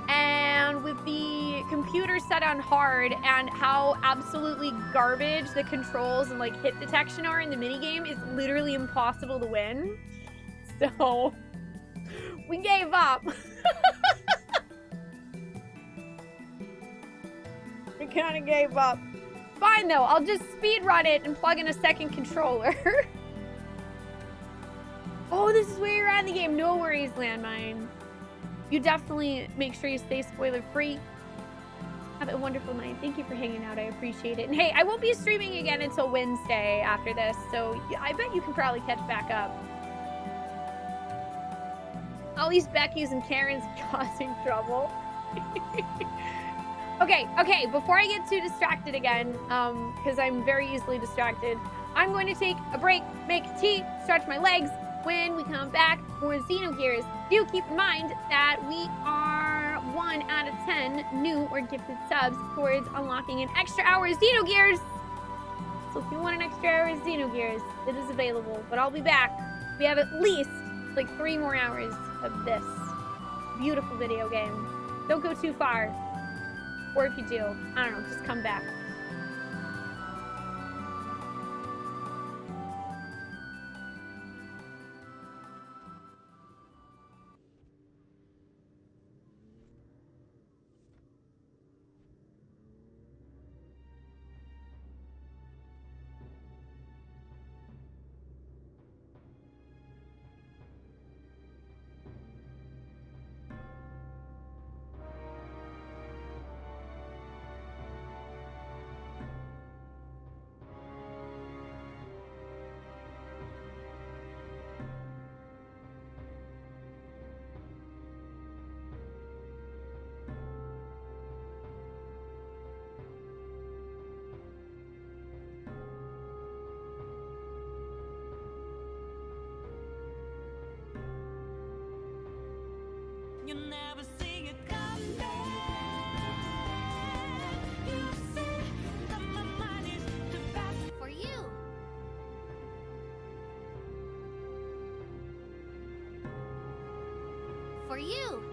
And with the computer set on hard and how absolutely garbage the controls and like hit detection are in the minigame, it's literally impossible to win. So We gave up. We kind of gave up. Fine though, I'll just speed run it and plug in a second controller. Oh, this is where you're at in the game. No worries, Landmine. You definitely make sure you stay spoiler free. Have a wonderful night. Thank you for hanging out. I appreciate it. And hey, I won't be streaming again until Wednesday after this, so I bet you can probably catch back up. All these Becky's and Karen's causing trouble. Okay, before I get too distracted again, because I'm very easily distracted, I'm going to take a break, make tea, stretch my legs. When we come back for Xenogears, do keep in mind that we are 1 out of 10 new or gifted subs towards unlocking an extra hour of Xenogears. So if you want an extra hour of Xenogears, it is available. But I'll be back. We have at least like 3 more hours of this beautiful video game. Don't go too far. Or if you do, I don't know, just come back. You never see it coming. You say that my mind is too fast for you. For you.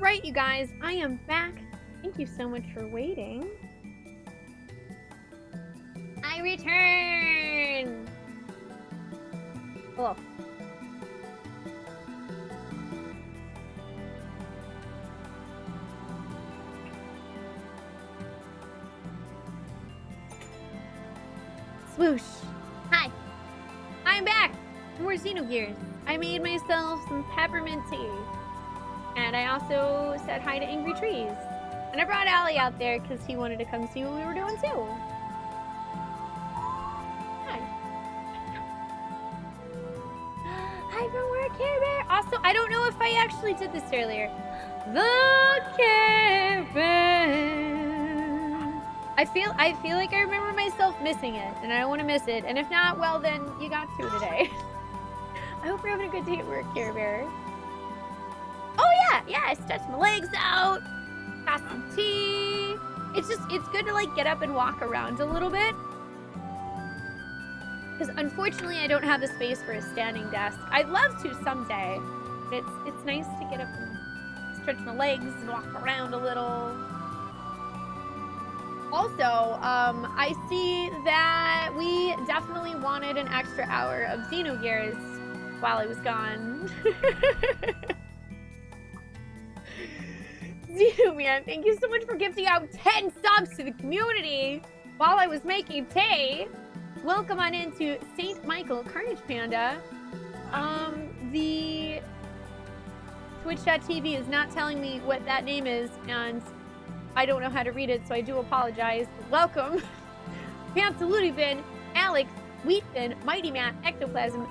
Alright, you guys, I am back. Thank you so much for waiting. I return! Hello. Swoosh. Hi. I'm back. More Xenogears. I made myself some peppermint tea. And I also said hi to Angry Trees. And I brought Allie out there because he wanted to come see what we were doing too. Hi. Hi from work, Care Bear. Also, I don't know if I actually did this earlier. The Care Bear. I feel like I remember myself missing it, and I don't want to miss it. And if not, well then you got to today. I hope you're having a good day at work, Care Bear. Oh yeah, I stretched my legs out, got some tea. It's good to like get up and walk around a little bit. Because unfortunately I don't have the space for a standing desk. I'd love to someday, but it's nice to get up and stretch my legs and walk around a little. Also, I see that we definitely wanted an extra hour of Xenogears while I was gone. Xenoman, thank you so much for gifting out 10 subs to the community while I was making tea. Welcome on into St. Michael Carnage Panda. The Twitch.tv is not telling me what that name is, and I don't know how to read it, so I do apologize. Welcome. Pantsaludibin, Alex, Wheatfin, Mighty Matt, Ectoplasm,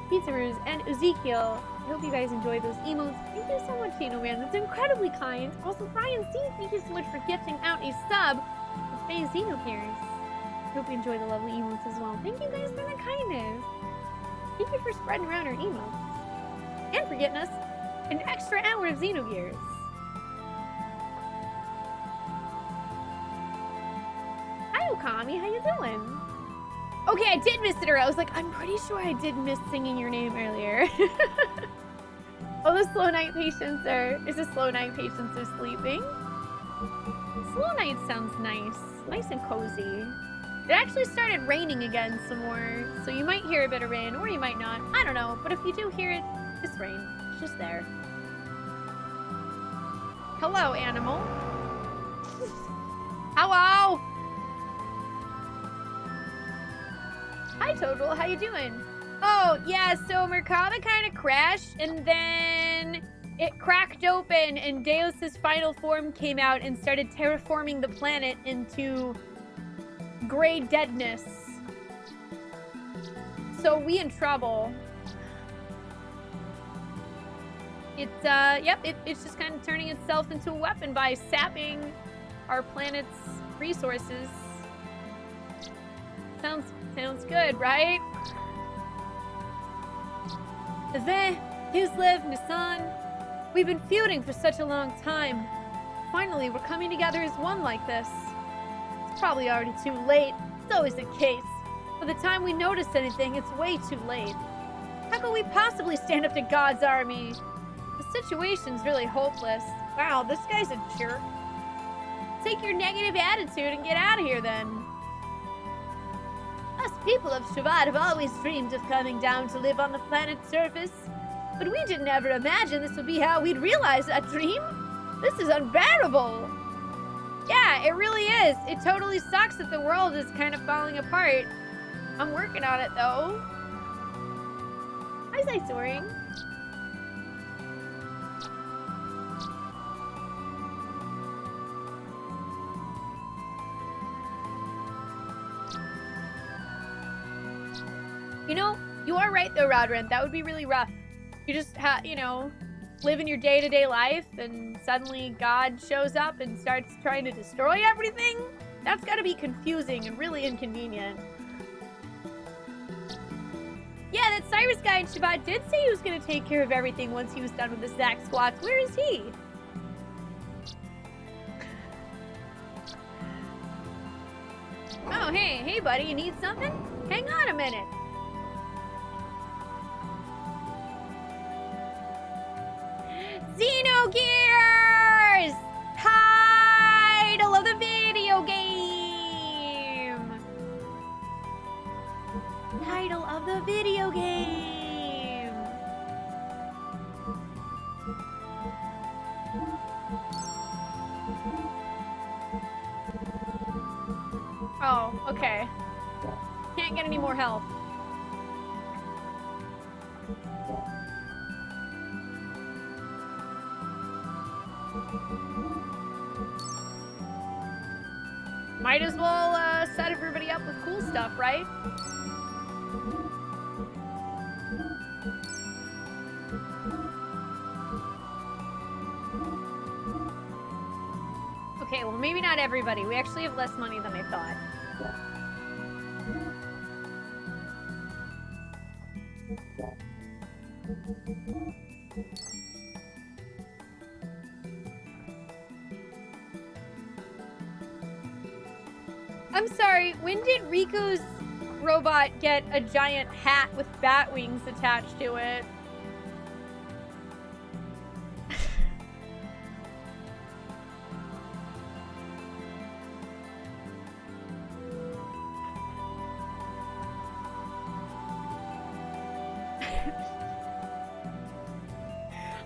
Pizzaroos, and Ezekiel. I hope you guys enjoy those emotes. Thank you so much, Tino Man. That's incredibly kind. Also, Brian C, thank you so much for gifting out a sub to Faye Xenogears. I hope you enjoy the lovely emotes as well. Thank you guys for the kindness. Thank you for spreading around our emotes. And for getting us an extra hour of Xenogears. Hi, Okami. How you doing? Okay, I did miss it earlier. I was like, I'm pretty sure I did miss singing your name earlier. Oh, the slow night patients is the slow night patients are sleeping. Slow night sounds nice. Nice and cozy. It actually started raining again some more, so you might hear a bit of rain, or you might not. I don't know, but if you do hear it, it's rain. It's just there. Hello, animal. Hello! Hi, Total. How you doing? Oh, yeah, so Merkaba kind of crashed, and then it cracked open, and Deus's final form came out and started terraforming the planet into gray deadness. So we in trouble. It's, yep, it's just kind of turning itself into a weapon by sapping our planet's resources. Sounds good, right? Huslev, Nissan, we've been feuding for such a long time. Finally, we're coming together as one like this. It's probably already too late. It's always the case. By the time we notice anything, it's way too late. How can we possibly stand up to God's army? The situation's really hopeless. Wow, this guy's a jerk. Take your negative attitude and get out of here then. Us people of Shabbat have always dreamed of coming down to live on the planet's surface, but we didn't ever imagine this would be how we'd realize that dream. This is unbearable. Yeah, it really is. It totally sucks that the world is kind of falling apart. I'm working on it, though. How's I soaring? You know, you are right though, Rodrin. That would be really rough. You just you know, live in your day-to-day life and suddenly God shows up and starts trying to destroy everything? That's gotta be confusing and really inconvenient. Yeah, that Cyrus guy in Shabbat did say he was gonna take care of everything once he was done with the Zach squats. Where is he? Oh, hey buddy, you need something? Hang on a minute. Xenogears! Oh, okay. Can't get any more health. Might as well set everybody up with cool stuff, right? Okay, well maybe not everybody. We actually have less money than I thought. I'm sorry, when did Rico's robot get a giant hat with bat wings attached to it?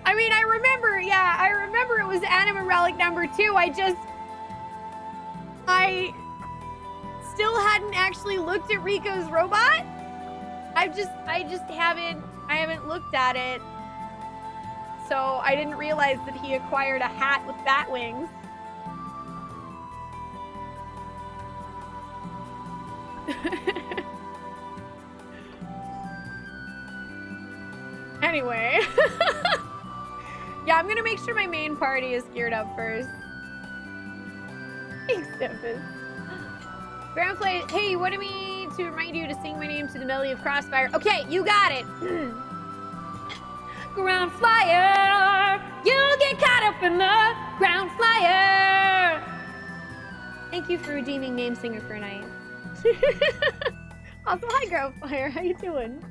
I mean, I remember it was Anima Relic number 2. I still hadn't actually looked at Rico's robot. I haven't looked at it. So I didn't realize that he acquired a hat with bat wings. Anyway. Yeah, I'm gonna make sure my main party is geared up first. Thanks, Tempest. Groundfly, hey, you wanted me to remind you to sing my name to the melody of Crossfire. Okay, you got it. Ground flyer, you get caught up in the ground flyer. Thank you for redeeming Name Singer for a night. Also, hi, Ground Flyer. How you doing?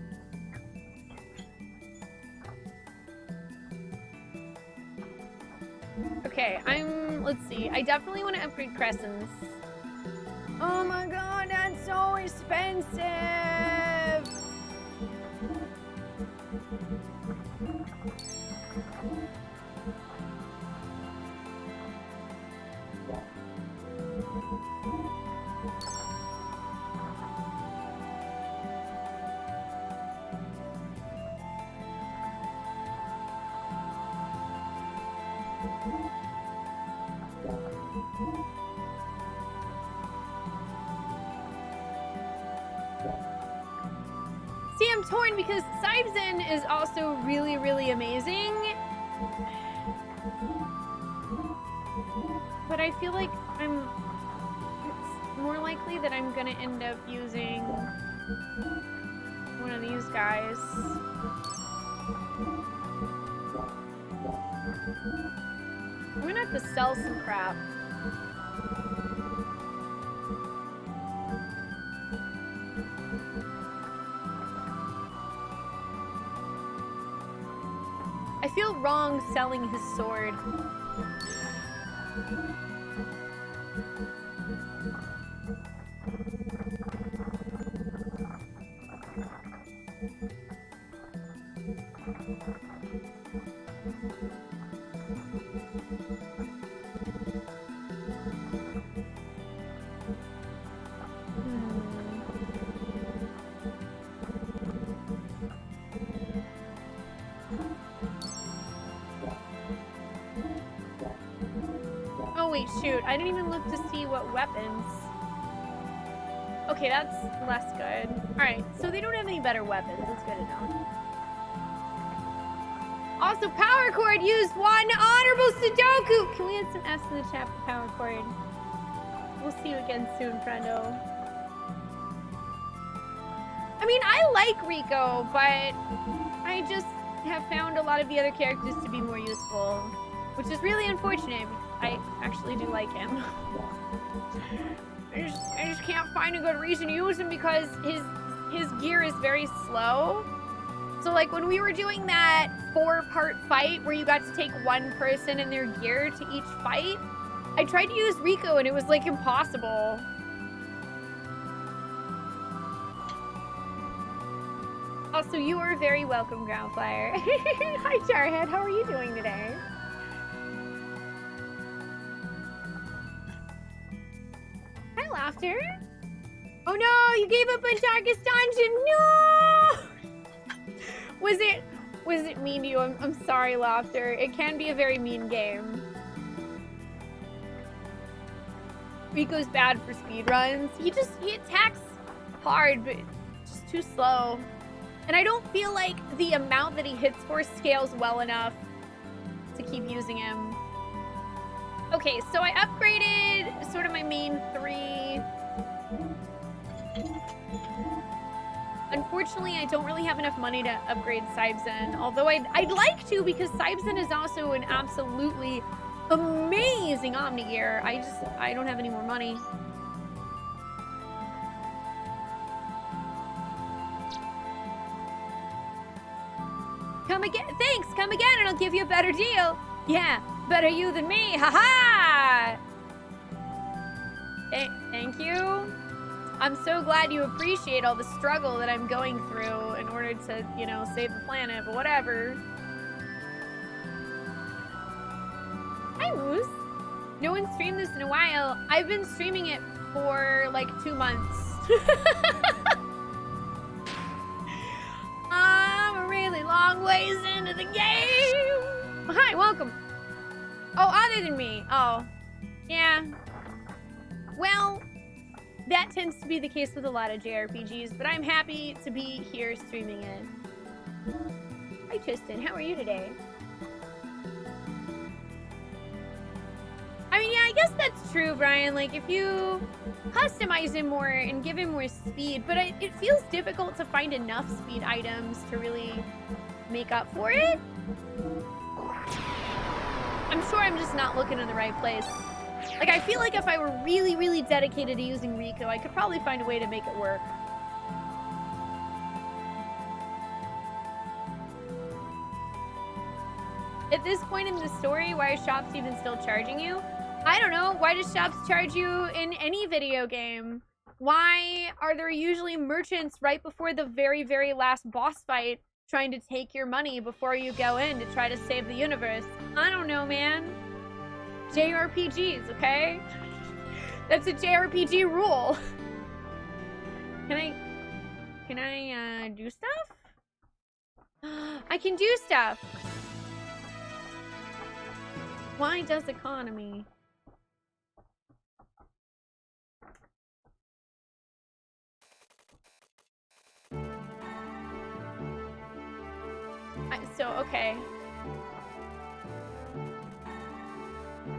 Okay, let's see. I definitely want to upgrade Crescents. Oh my god, that's so expensive! See, I'm torn because Sibzen is also really, really amazing. But I feel like it's more likely that I'm gonna end up using one of these guys. I'm gonna have to sell some crap. I feel wrong selling his sword. Oh wait, shoot. I didn't even look to see what weapons. Okay, that's less good. Alright, so they don't have any better weapons. That's good to know. Also, Power Chord used one honorable Sudoku! Can we add some S in the chat for Power Chord? We'll see you again soon, friendo. I mean, I like Rico, but I just have found a lot of the other characters to be more useful, which is really unfortunate. I actually do like him. I just can't find a good reason to use him because his gear is very slow. So like when we were doing that 4-part fight where you got to take one person and their gear to each fight, I tried to use Rico and it was like impossible. Also, you are very welcome, Groundflyer. Hi, Jarhead. How are you doing today? Hi, Laughter. Oh no, you gave up on Darkest Dungeon. No! Was it mean to you? I'm sorry, Laughter. It can be a very mean game. Rico's bad for speedruns. He attacks hard, but just too slow. And I don't feel like the amount that he hits for scales well enough to keep using him. Okay, so I upgraded sort of my main 3. Unfortunately, I don't really have enough money to upgrade Sybzen, although I'd like to, because Sybzen is also an absolutely amazing Omni-Gear. I don't have any more money. Come again. Thanks. Come again and I'll give you a better deal. Yeah, better you than me. Ha-ha! Thank you. I'm so glad you appreciate all the struggle that I'm going through in order to, you know, save the planet, but whatever. Hi, Moose. No one streamed this in a while. I've been streaming it for like 2 months. I'm a really long ways into the game. Hi, welcome. Oh, other than me. Oh, yeah. Well, that tends to be the case with a lot of JRPGs, but I'm happy to be here streaming it. Hi, Tristan. How are you today? I mean, yeah, I guess that's true, Brian. Like, if you customize him more and give him more speed, but it feels difficult to find enough speed items to really make up for it. I'm sure I'm just not looking in the right place. Like, I feel like if I were really, really dedicated to using Rico, I could probably find a way to make it work. At this point in the story, why are shops even still charging you? I don't know. Why do shops charge you in any video game? Why are there usually merchants right before the very, very last boss fight trying to take your money before you go in to try to save the universe? I don't know, man. JRPGs, okay? That's a JRPG rule. Can I do stuff? I can do stuff. Why does economy? Okay.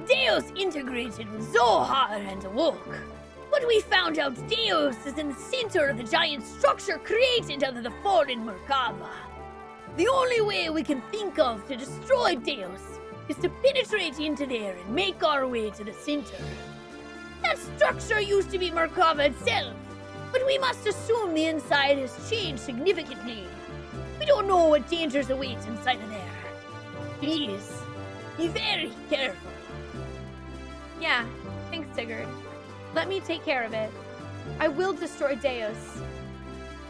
Deus integrated with Zohar and awoke. But we found out Deus is in the center of the giant structure created out of the fallen Merkaba. The only way we can think of to destroy Deus is to penetrate into there and make our way to the center. That structure used to be Merkaba itself, but we must assume the inside has changed significantly. We don't know what dangers await inside of there. Please, be very careful. Yeah, thanks, Sigurd. Let me take care of it. I will destroy Deus,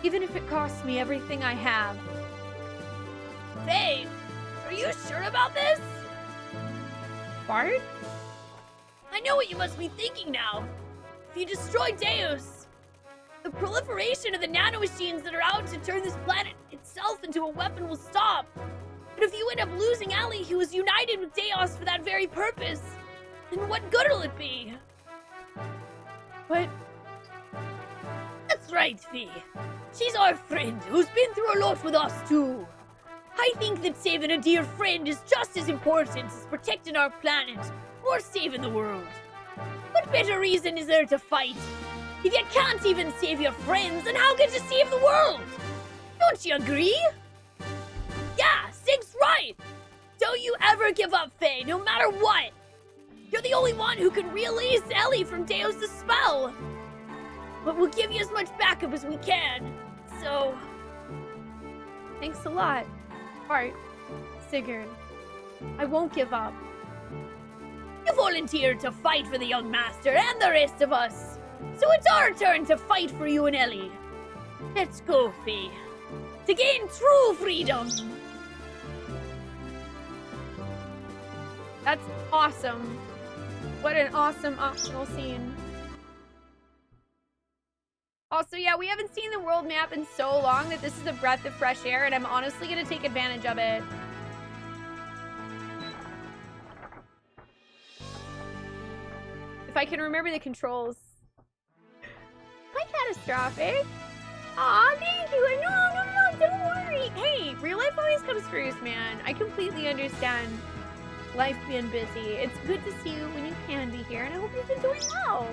even if it costs me everything I have. Faye, are you sure about this? Bart? I know what you must be thinking now. If you destroy Deus, the proliferation of the nanomachines that are out to turn this planet itself into a weapon will stop. But if you end up losing Ellie, who was united with Deus for that very purpose, then what good will it be? But... That's right, Fee. She's our friend, who's been through a lot with us, too. I think that saving a dear friend is just as important as protecting our planet or saving the world. What better reason is there to fight? If you can't even save your friends, then how could you save the world? Don't you agree? Yeah, Sig's right. Don't you ever give up, Faye, no matter what. You're the only one who can release Ellie from Deus' spell. But we'll give you as much backup as we can. So, thanks a lot, Bart, Sigurd. I won't give up. You volunteered to fight for the young master and the rest of us. So it's our turn to fight for you and Ellie. Let's go, Fee. To gain true freedom. That's awesome. What an awesome optional scene. Also, yeah, we haven't seen the world map in so long that this is a breath of fresh air, and I'm honestly gonna take advantage of it. If I can remember the controls. Quite catastrophic. Aw, thank you. No, don't worry. Hey, real life always comes first, man. I completely understand life being busy. It's good to see you when you can be here, and I hope you've been doing well.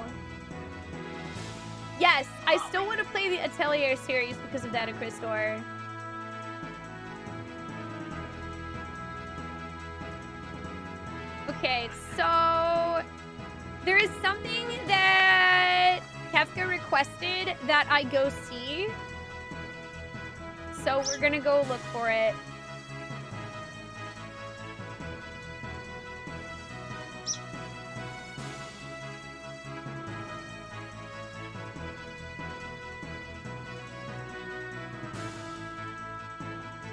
Yes, I still want to play the Atelier series because of that Acristor. Okay, so there is something that Kefka requested that I go see. So we're gonna go look for it.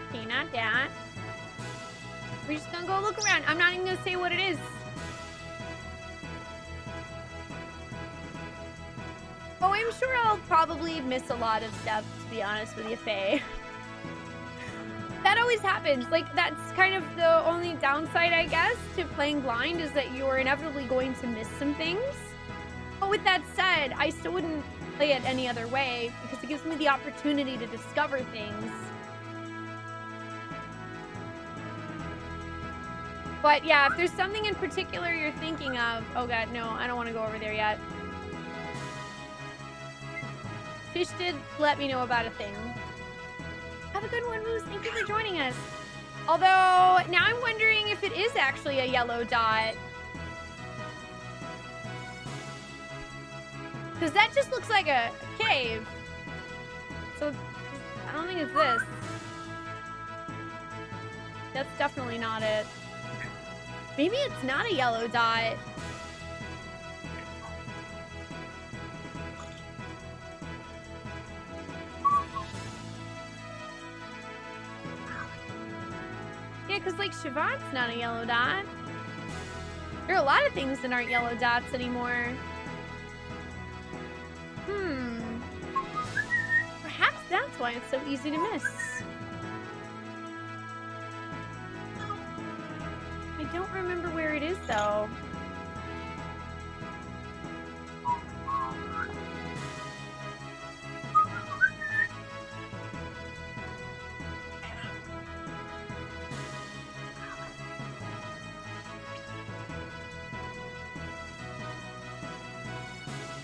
Okay, not that. We're just gonna go look around. I'm not even gonna say what it is. Oh, I'm sure I'll probably miss a lot of stuff, to be honest with you, Faye. That always happens. Like, that's kind of the only downside, I guess, to playing blind is that you're inevitably going to miss some things. But with that said, I still wouldn't play it any other way because it gives me the opportunity to discover things. But yeah, if there's something in particular you're thinking of... Oh god, no, I don't want to go over there yet. Fish did let me know about a thing. Have a good one, Moose. Thank you for joining us. Although, now I'm wondering if it is actually a yellow dot. Because that just looks like a cave. So, I don't think it's this. That's definitely not it. Maybe it's not a yellow dot. Yeah, because, like, Siobhan's not a yellow dot. There are a lot of things that aren't yellow dots anymore. Perhaps that's why it's so easy to miss. I don't remember where it is, though.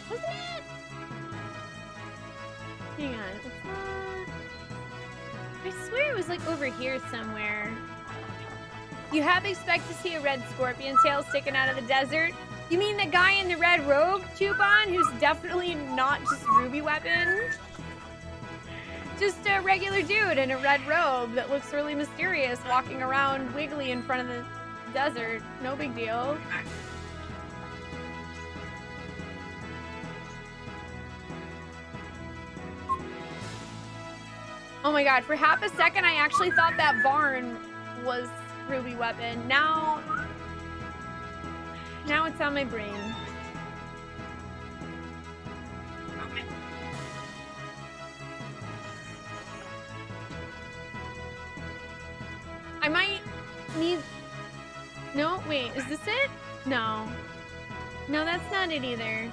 Wasn't it? Hang on. It's not... I swear it was, like, over here somewhere. You have expect to see a red scorpion tail sticking out of the desert? You mean the guy in the red robe, Chupon, who's definitely not just Ruby Weapon? Just a regular dude in a red robe that looks really mysterious walking around wiggly in front of the desert. No big deal. Oh my god, for half a second I actually thought that barn was Ruby Weapon. Now it's on my brain. I might need... No, wait, is this it? No. No, that's not it either.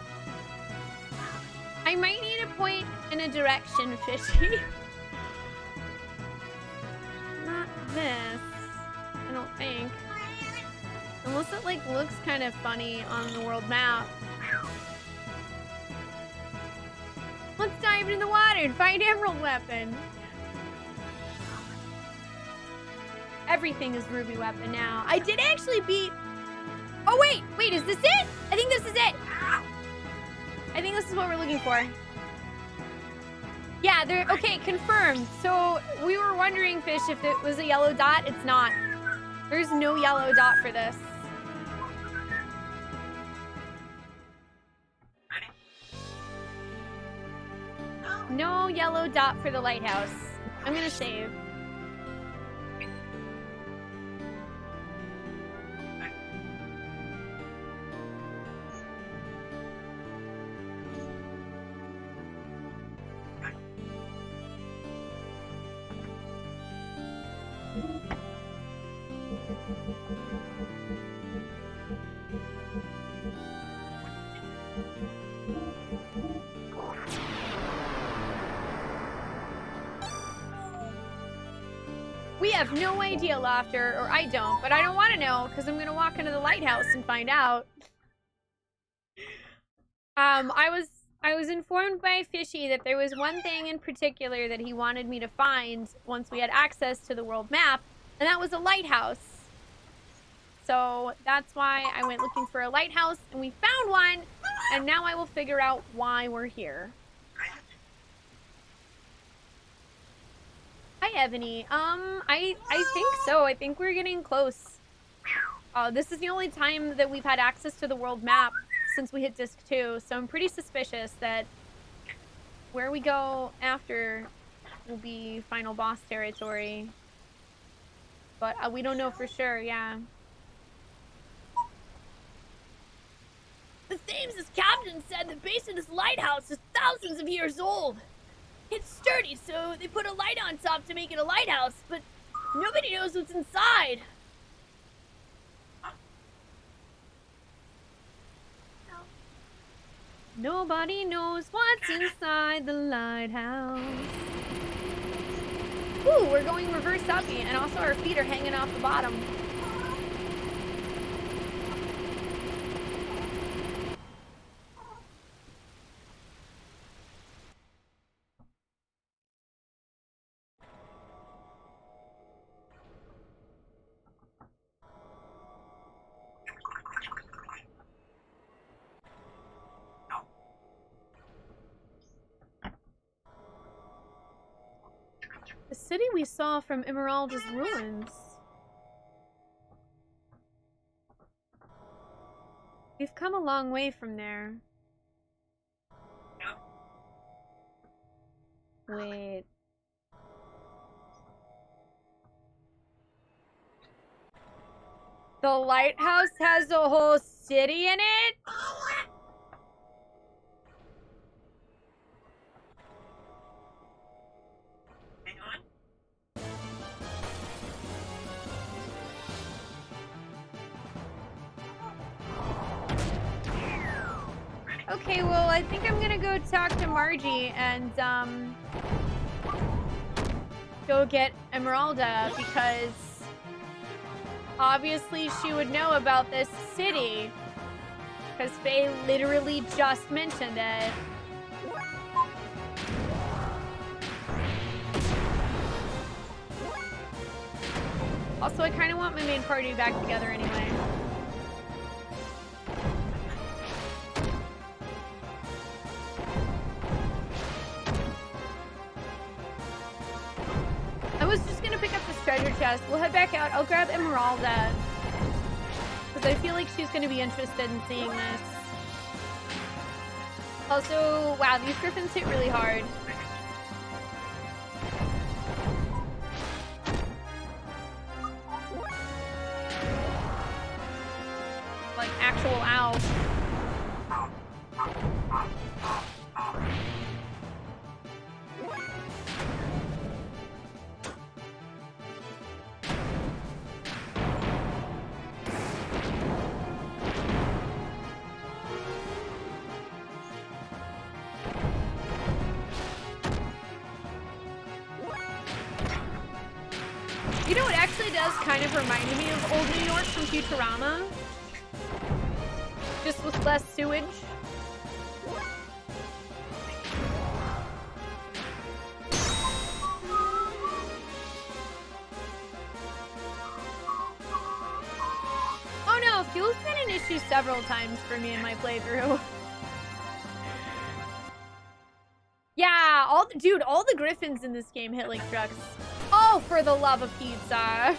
I might need a point in a direction, Fishy. Not this. I don't think. Unless it, like, looks kind of funny on the world map. Let's dive into the water and find Emerald Weapon. Everything is Ruby Weapon now. I did actually beat... Oh, wait, is this it? I think this is it. I think this is what we're looking for. Yeah, okay, confirmed. So we were wondering, Fish, if it was a yellow dot. It's not. There's no yellow dot for this. No yellow dot for the lighthouse. I'm gonna save. have no idea, Laughter, or I don't, but I don't want to know because I'm gonna walk into the lighthouse and find out. I was informed by Fishy that there was one thing in particular that he wanted me to find once we had access to the world map, and that was a lighthouse. So that's why I went looking for a lighthouse, and we found one, and now I will figure out why we're here. Hi, Ebony. I think so. I think we're getting close. This is the only time that we've had access to the world map since we hit disc 2, so I'm pretty suspicious that where we go after will be final boss territory. But we don't know for sure, yeah. The Thames' captain said the base of this lighthouse is thousands of years old. It's sturdy, so they put a light on top to make it a lighthouse, but nobody knows what's inside. Nobody knows what's inside the lighthouse. Ooh, we're going reverse uppy, and also our feet are hanging off the bottom. The city we saw from Emeralda's ruins. We've come a long way from there. Wait. The lighthouse has a whole city in it? Okay, well, I think I'm gonna go talk to Margie and, go get Emeralda, because obviously she would know about this city, because Faye literally just mentioned it. Also, I kind of want my main party back together anyway. I was just gonna pick up this treasure chest. We'll head back out. I'll grab Emeralda, because I feel like she's gonna be interested in seeing this. Also, wow, these griffins hit really hard. Like actual ow. You know, it actually does kind of remind me of Old New York from Futurama. Just with less sewage. Oh no, fuel's been an issue several times for me in my playthrough. Yeah, all the griffins in this game hit like trucks. Oh, for the love of pizza.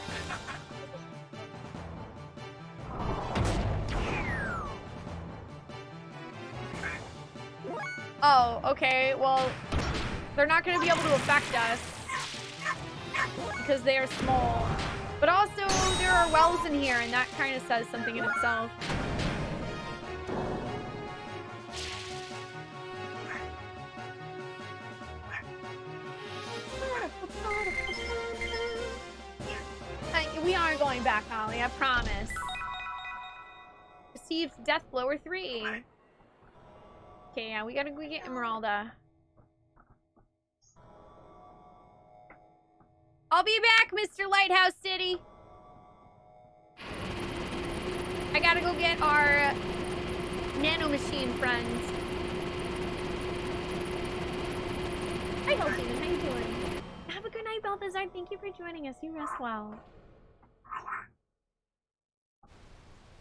Oh, okay, well, they're not going to be able to affect us because they are small. But also, there are wells in here, and that kind of says something in itself. We are going back, Holly, I promise. Received Death Blower 3. Okay, yeah, we gotta go get Emeralda. I'll be back, Mr. Lighthouse City. I gotta go get our nanomachine friends. Hi, Hellseaman. How you doing? Have a good night, Balthazar. Thank you for joining us. You rest well.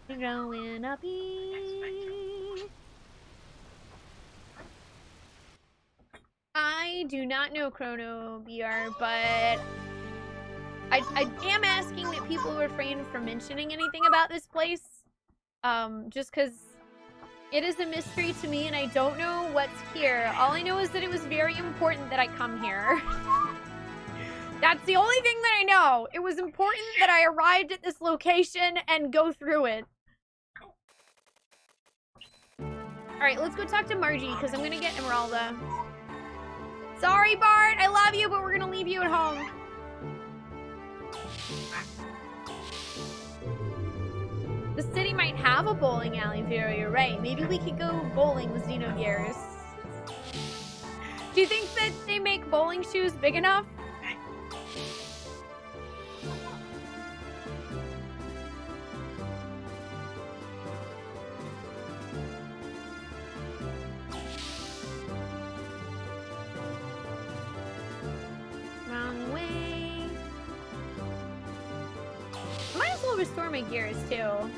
We're going up here. I do not know Chrono BR, but I am asking that people refrain from mentioning anything about this place. Just because it is a mystery to me and I don't know what's here. All I know is that it was very important that I come here. That's the only thing that I know. It was important that I arrived at this location and go through it. Alright, let's go talk to Margie, because I'm gonna get Emeralda. Sorry, Bart, I love you, but we're gonna leave you at home. The city might have a bowling alley, Vera, you're right. Maybe we could go bowling with Xenogears. Do you think that they make bowling shoes big enough? Wrong way. Might as well restore my gears too.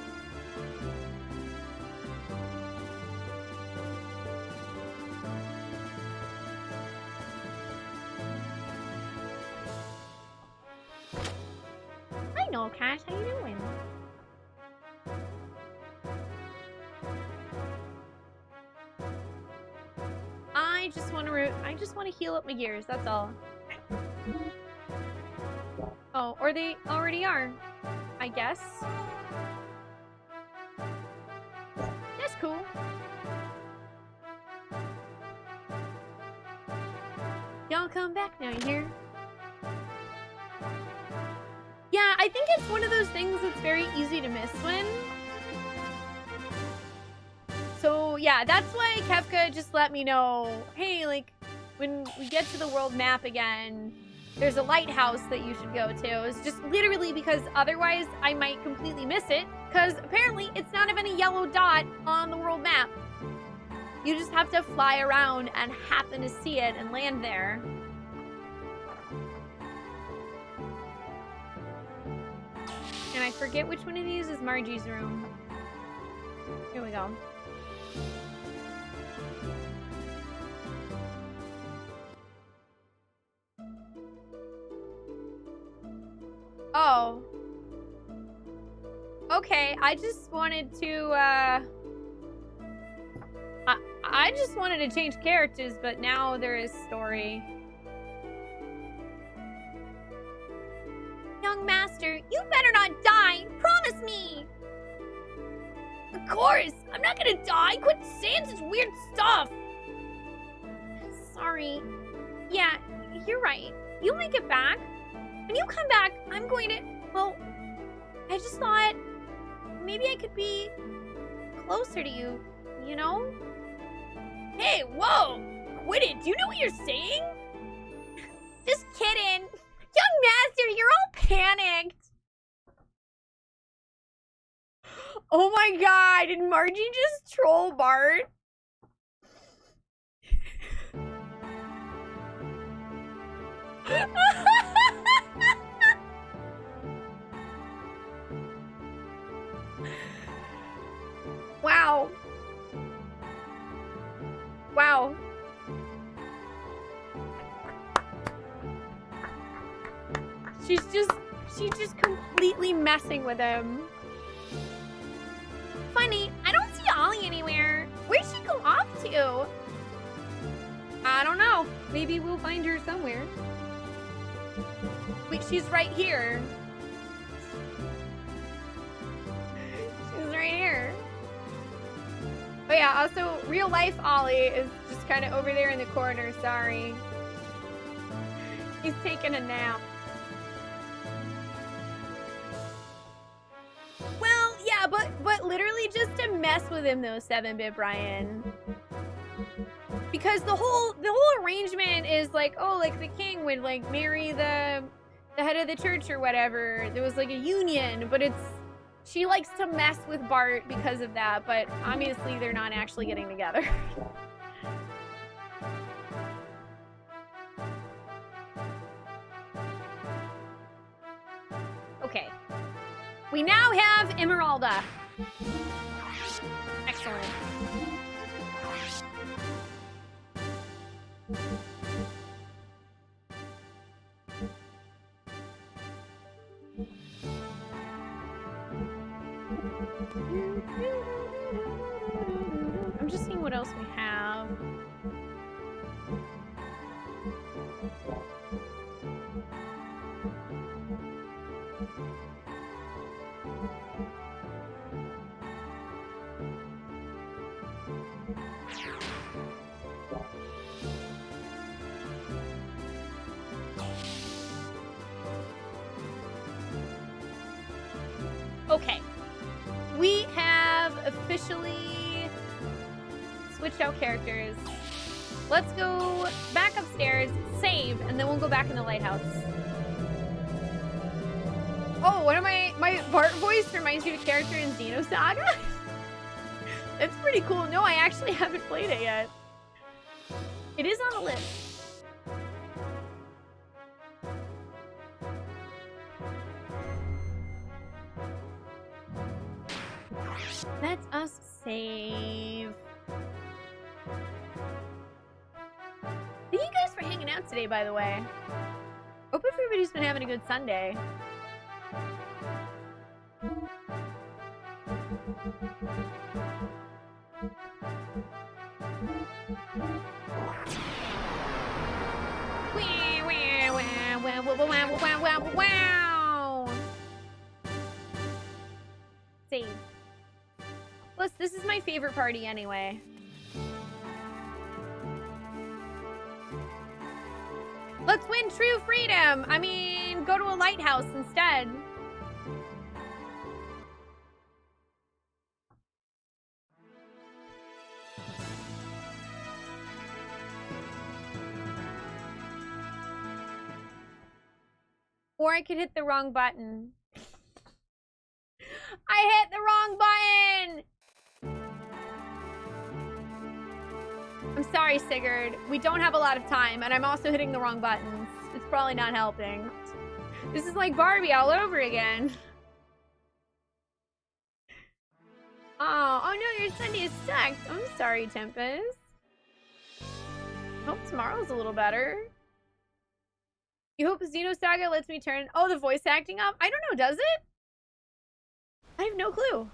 Hi, Noel Cash. How you doing? I just want to heal up my gears. That's all. Oh, or they already are, I guess. That's cool. Y'all come back now, you hear? Yeah, I think it's one of those things that's very easy to miss when. So yeah, that's why Kefka just let me know, hey, like, when we get to the world map again, there's a lighthouse that you should go to. It's just literally because otherwise I might completely miss it, because apparently it's not even a yellow dot on the world map. You just have to fly around and happen to see it and land there. And I forget which one of these is Margie's room. Here we go. Oh. Okay, I just wanted to, I just wanted to change characters, but now there is story. Young master, you better not die! Promise me! Of course! I'm not gonna die! Quit saying such weird stuff! Sorry. Yeah, you're right. You'll make it back. When you come back, I'm going to... Well, I just thought maybe I could be closer to you, you know? Hey, whoa! Quit it! Do you know what you're saying? Just kidding. Young master, you're all panicked. Oh my god, did Margie just troll Bart? Wow. Wow. She's just completely messing with him. Funny, I don't see Ollie anywhere. Where'd she go off to? I don't know. Maybe we'll find her somewhere. Wait, she's right here. She's right here. Oh yeah, also, real life Ollie is just kind of over there in the corner, sorry. He's taking a nap. Well, yeah, but literally just to mess with him though, 7-Bit Brian. Because the whole arrangement is like, oh, like the king would like marry the the head of the church or whatever. There was like a union, but she likes to mess with Bart because of that, but obviously they're not actually getting together. Okay. We now have Emeralda. Excellent. I'm just seeing what else we have. Okay. We have officially switched out characters. Let's go back upstairs, save, and then we'll go back in the lighthouse. Oh, one of my Bart voice reminds me of a character in Xenosaga? That's pretty cool. No, I actually haven't played it yet. It is on the list. Let us save. Thank you guys for hanging out today, by the way. Hope everybody's been having a good Sunday. Wow. Save. Plus, this is my favorite party anyway. Let's win true freedom! I mean, go to a lighthouse instead. Or I could hit the wrong button. I hit the wrong button! I'm sorry, Sigurd. We don't have a lot of time, and I'm also hitting the wrong buttons. It's probably not helping. This is like Barbie all over again. Oh no, your Sunday is sucked. I'm sorry, Tempest. Hope tomorrow's a little better. You hope Xenosaga lets me turn... Oh, the voice acting up? I don't know, does it? I have no clue.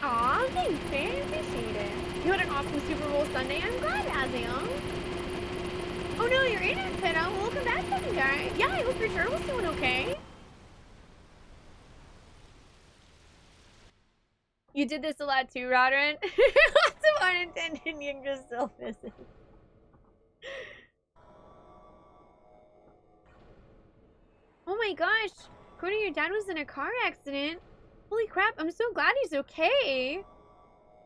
Aw, thanks, man. Appreciate it. You had an awesome Super Bowl Sunday. I'm glad, Aziel. Oh no, you're in it, Pinto. Welcome back, second guy. Yeah, I hope your turtle's doing okay. You did this a lot too, Rodrin. Lots of unintended Yggdrasil visits. Oh my gosh. Cody, your dad was in a car accident. Holy crap, I'm so glad he's okay.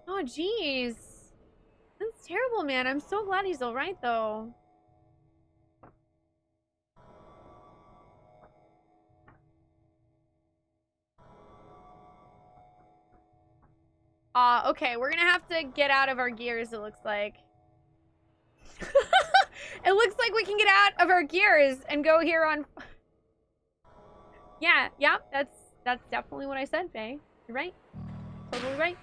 Oh, jeez. That's terrible, man. I'm so glad he's alright, though. Okay, we're gonna have to get out of our gears, it looks like. It looks like we can get out of our gears and go here on... Yeah, that's definitely what I said, Faye. You're right. Totally right.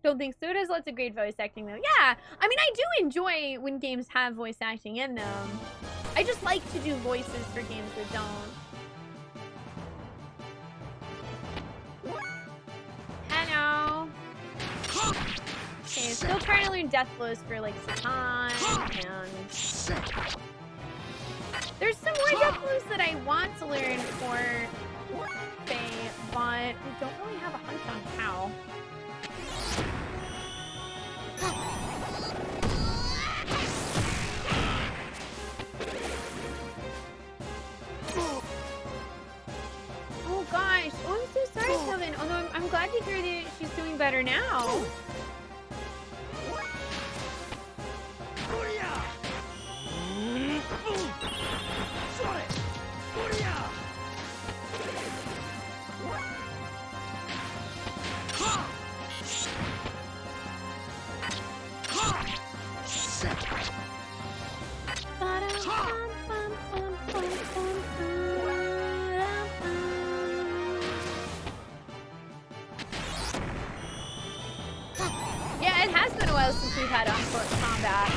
Don't think so. It has lots of great voice acting, though. Yeah, I mean, I do enjoy when games have voice acting in them. I just like to do voices for games that don't. Hello. Okay, still trying to learn death blows for like Satan, and there's some more death blows that I want to learn for Faye, but we don't really have a hunch on how. she's doing better now. Yeah, it has been a while since we've had on-foot combat.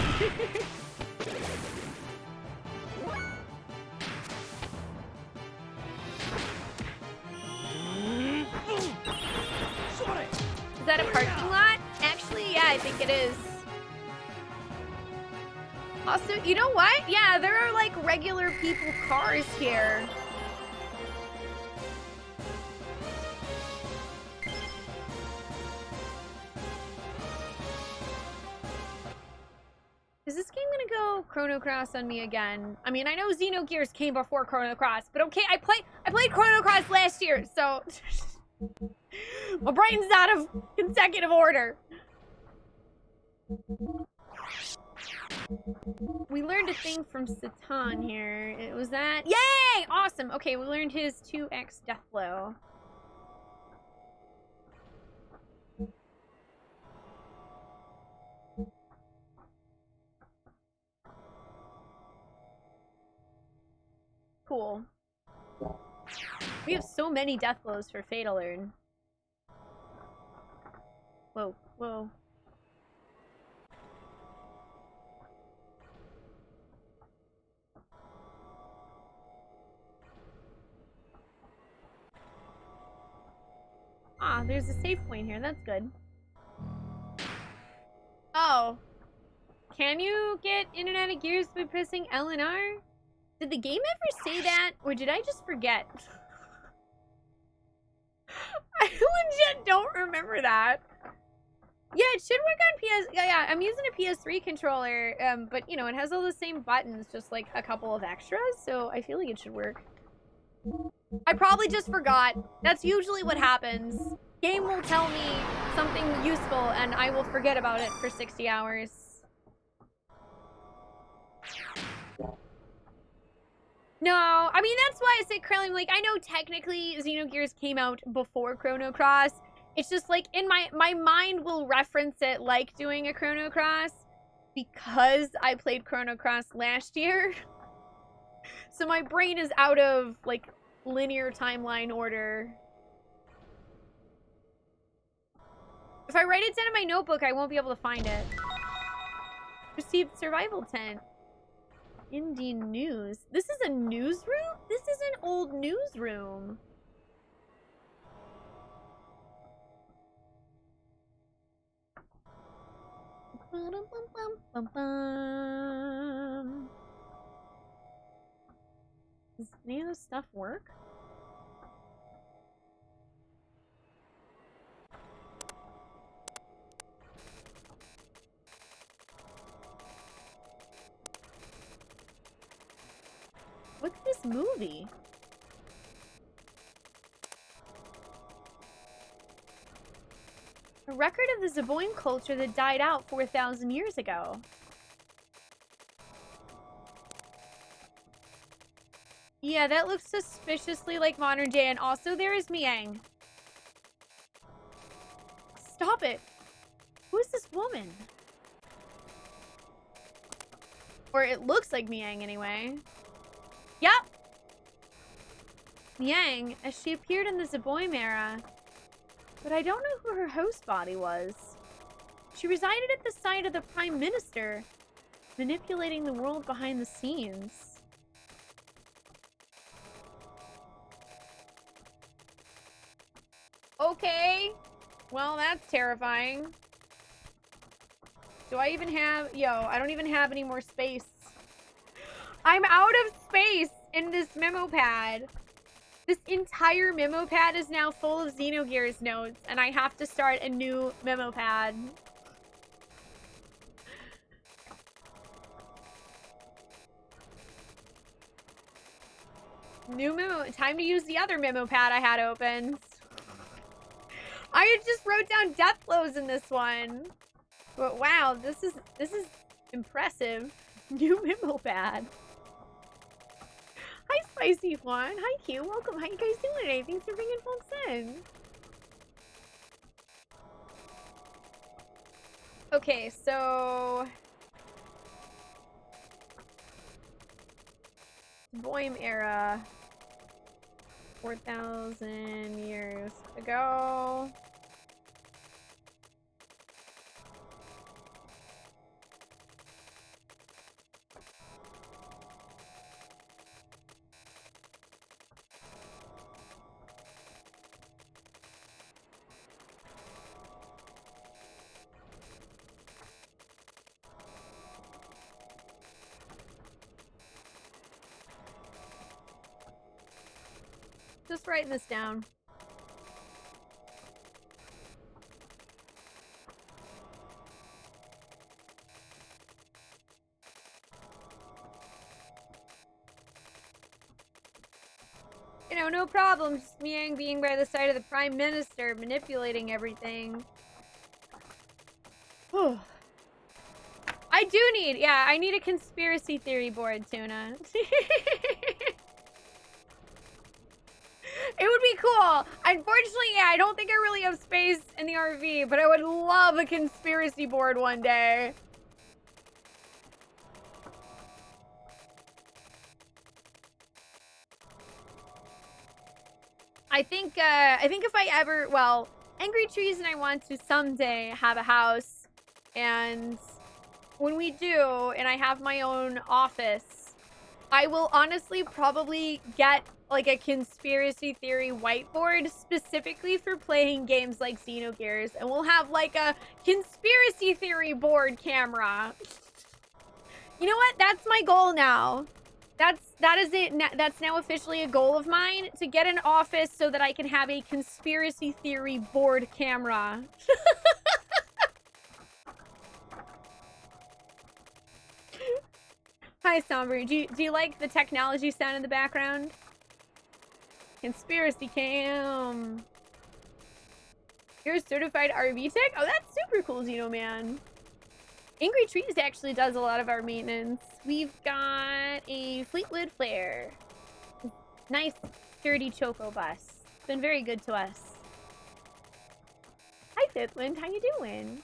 Is that a parking lot? Actually, yeah, I think it is. Also, you know what? Yeah, there are like regular people cars here. Is this game gonna go Chrono Cross on me again? I mean, I know Xenogears came before Chrono Cross, but okay, I played Chrono Cross last year, so my brain's out of consecutive order. We learned a thing from Satan here. It was that. Yay! Awesome. Okay, we learned his 2x death blow. Cool. We have so many death blows for Fatal Learn. Whoa, whoa. Ah, there's a save point here. That's good. Oh. Can you get in and out of gears by pressing L and R? Did the game ever say that? Or did I just forget? I legit don't remember that. Yeah, it should work on PS... Yeah, I'm using a PS3 controller, but, you know, it has all the same buttons, just, like, a couple of extras, so I feel like it should work. I probably just forgot. That's usually what happens. Game will tell me something useful, and I will forget about it for 60 hours. No, I mean, that's why I said Krillin, like, I know technically Xenogears came out before Chrono Cross. It's just, like, in my mind will reference it like doing a Chrono Cross because I played Chrono Cross last year. So my brain is out of, like, linear timeline order. If I write it down in my notebook, I won't be able to find it. Received survival tent. Indie news. This is a newsroom? This is an old newsroom. Does any of this stuff work? What's this movie? A record of the Zeboim culture that died out 4,000 years ago. Yeah, that looks suspiciously like modern day, and also there is Miang. Stop it! Who is this woman? Or it looks like Miang anyway. Yep! Miang, as she appeared in the Zeboim era. But I don't know who her host body was. She resided at the side of the Prime Minister, manipulating the world behind the scenes. Okay. Well, that's terrifying. Do I even have... Yo, I don't even have any more space. I'm out of space in this memo pad. This entire memo pad is now full of Xenogears notes, and I have to start a new memo pad. New memo. Time to use the other memo pad I had open. I just wrote down death blows in this one. But wow, this is impressive. New memo pad. Hi, Spicy Juan. Hi, Q. Welcome. How you guys doing today? Thanks for bringing folks in. Okay, so Boim era, 4,000 years ago. Just writing this down. You know, no problem. Just me being by the side of the Prime Minister, manipulating everything. I do need, yeah, I need a conspiracy theory board, Tuna. It would be cool. Unfortunately, yeah, I don't think I really have space in the RV, but I would love a conspiracy board one day. I think if I ever, well, Angry Trees and I want to someday have a house, and when we do, and I have my own office, I will honestly probably get like a conspiracy theory whiteboard specifically for playing games like Xenogears, and we'll have like a conspiracy theory board camera. You know what? That's my goal now. That is it. That's now officially a goal of mine, to get an office so that I can have a conspiracy theory board camera. Hi, Somber. Do you like the technology sound in the background? Conspiracy cam. You're a certified RV tech? Oh, that's super cool, Xeno Man. Angry Trees actually does a lot of our maintenance. We've got a Fleetwood Flare. Nice, sturdy Choco bus. Been very good to us. Hi, Fitland. How you doing?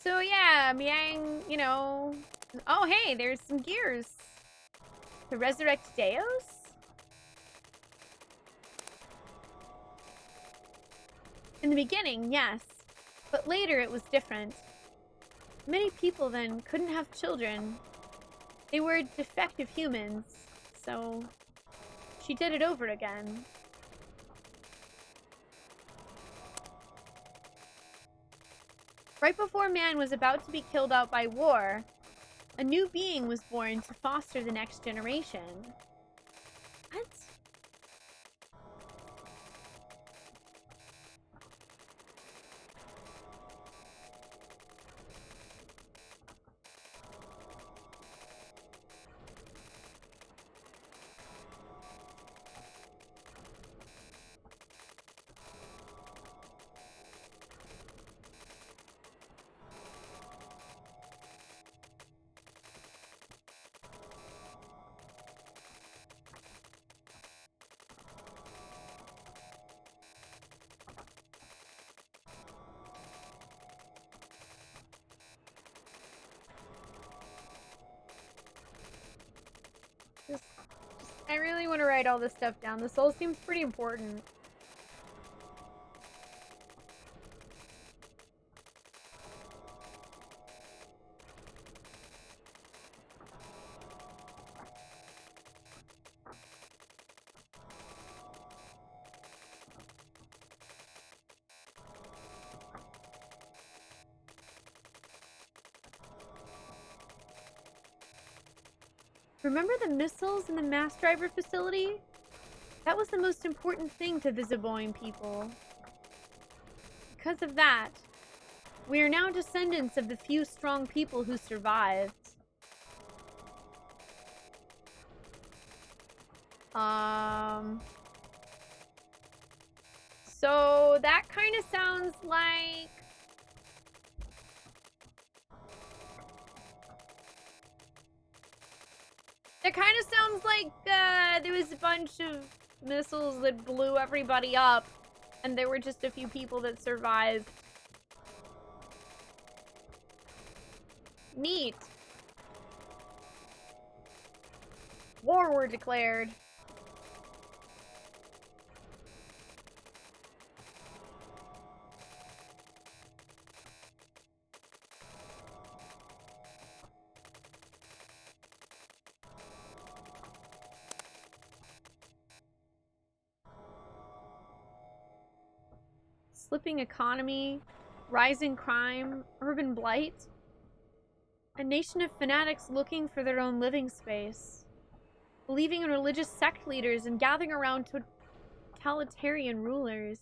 So yeah, Miang, you know... Oh, hey, there's some gears. To resurrect Deos? In the beginning, yes. But later it was different. Many people then couldn't have children. They were defective humans. So she did it over again. Right before man was about to be killed out by war, a new being was born to foster the next generation. What? I really want to write all this stuff down. The soul seems pretty important. Remember the missiles in the mass driver facility? That was the most important thing to Visiboing people. Because of that, we are now descendants of the few strong people who survived. So that kind of sounds like... That kind of sounds like there was a bunch of missiles that blew everybody up, and there were just a few people that survived. Neat. War were declared. Slipping economy, rising crime, urban blight. A nation of fanatics looking for their own living space. Believing in religious sect leaders and gathering around totalitarian rulers.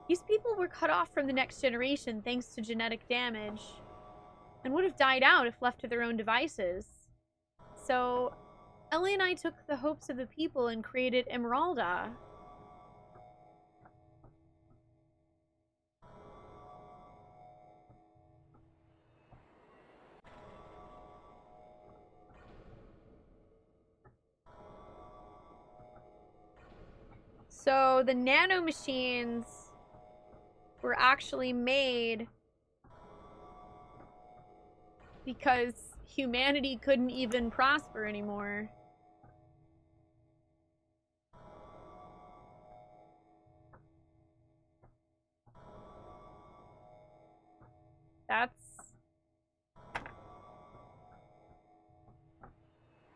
These people were cut off from the next generation thanks to genetic damage, and would have died out if left to their own devices. So, Ellie and I took the hopes of the people and created Emeralda. So the nanomachines were actually made because humanity couldn't even prosper anymore. That's...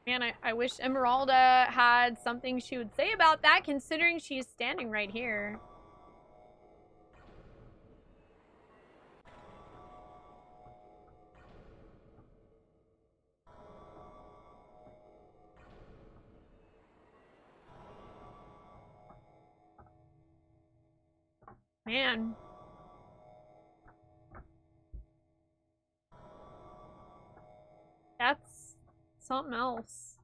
Man, I wish Emeralda had something she would say about that, considering she's standing right here. Man. That's something else.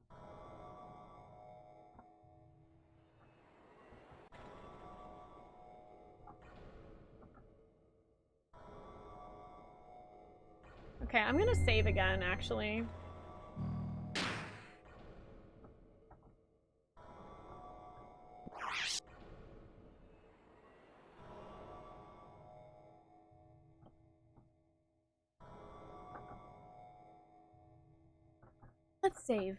Okay, I'm gonna save again, actually. Let's save.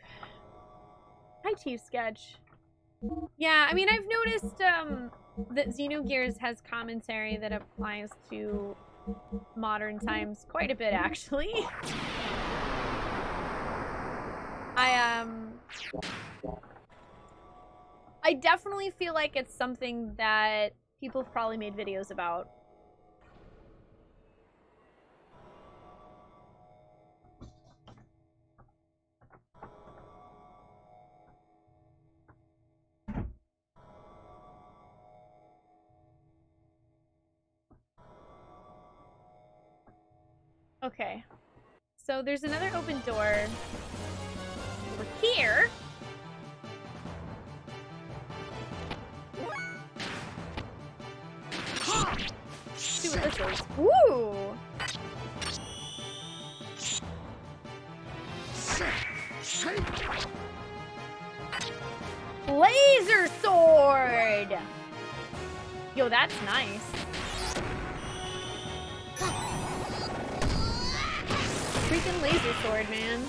Hi, Chief Sketch. Yeah, I mean, I've noticed that Xenogears has commentary that applies to modern times quite a bit, actually. I definitely feel like it's something that people have probably made videos about. Okay. So there's another open door over here. See what this is. Woo! Laser sword! Yo, that's nice. Freaking laser sword, man.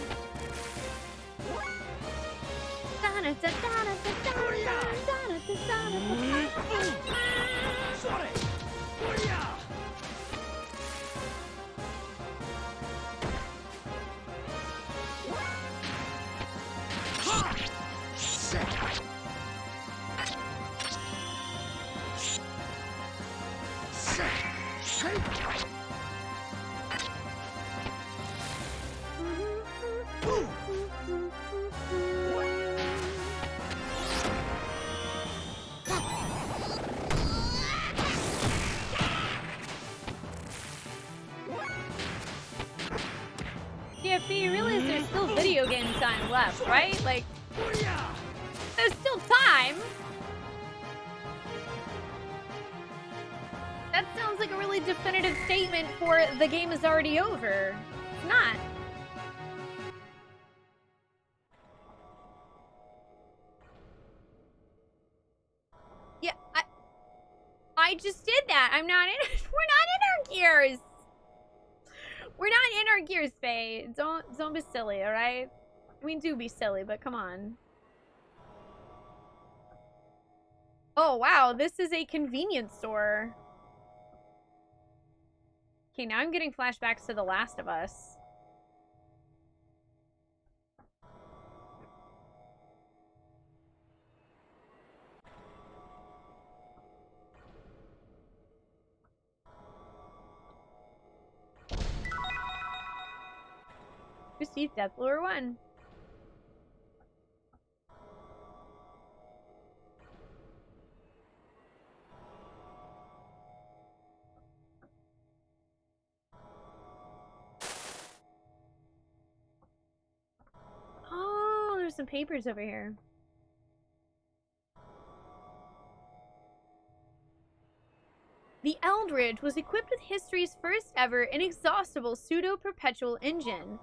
Yeah, but you realize there's still video game time left, right? Like, there's still time. sounds like a really definitive statement for the game is already over. It's not. Yeah, I just did that. I'm not in. We're not in our gears. We're not in our gears, Faye. Don't be silly, all right? I mean, do be silly, but come on. Oh wow, this is a convenience store. Okay, now I'm getting flashbacks to The Last of Us. Receive Death Lure 1. Oh, there's some papers over here. The Eldridge was equipped with history's first ever inexhaustible pseudo-perpetual engine.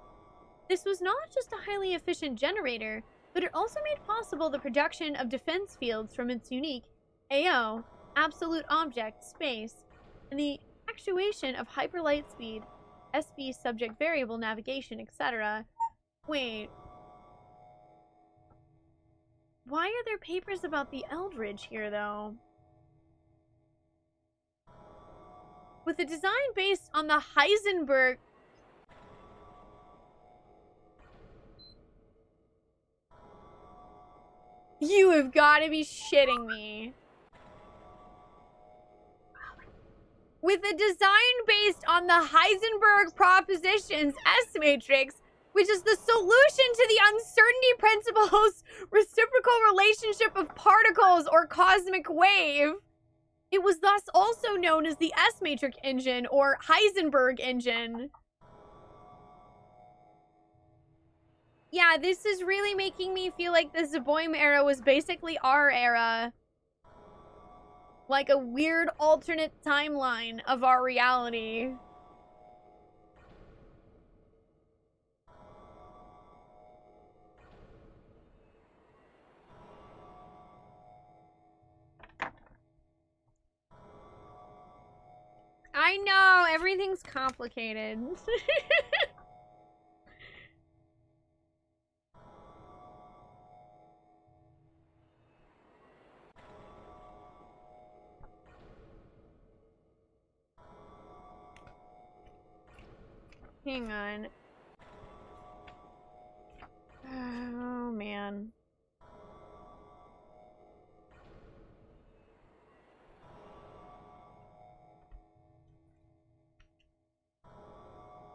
This was not just a highly efficient generator, but it also made possible the production of defense fields from its unique AO, absolute object, space, and the actuation of hyperlight speed, SV subject variable navigation, etc. Wait. Why are there papers about the Eldridge here, though? With a design based on the Heisenberg... You have got to be shitting me. With a design based on the Heisenberg propositions S-matrix, which is the solution to the uncertainty principle's reciprocal relationship of particles or cosmic wave. It was thus also known as the S-matrix engine or Heisenberg engine. Yeah, this is really making me feel like the Zeboim era was basically our era. Like a weird alternate timeline of our reality. I know, everything's complicated. Hang on. Oh, man.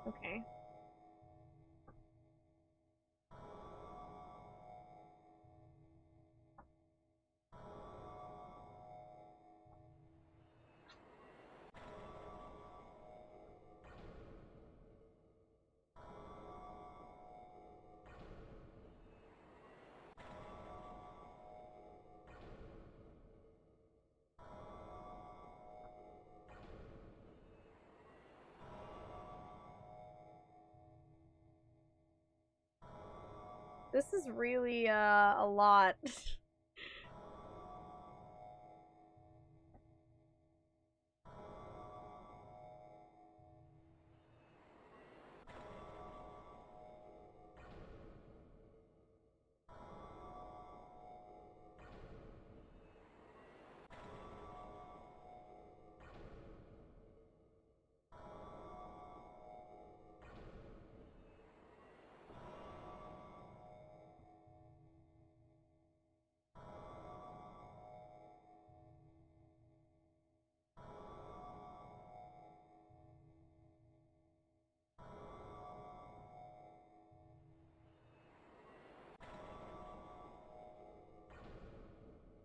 Okay. This is really, a lot.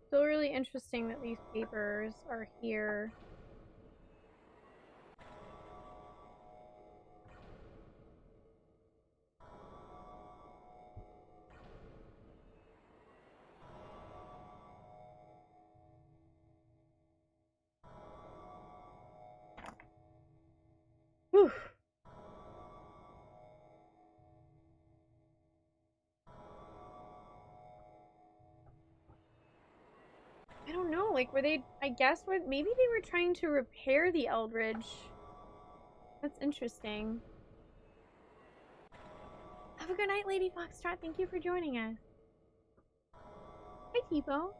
Still really interesting that these papers are here. Whew. I don't know, like, were they, I guess, maybe they were trying to repair the Eldridge. That's interesting. Have a good night, Lady Foxtrot. Thank you for joining us. Hi, Tipo.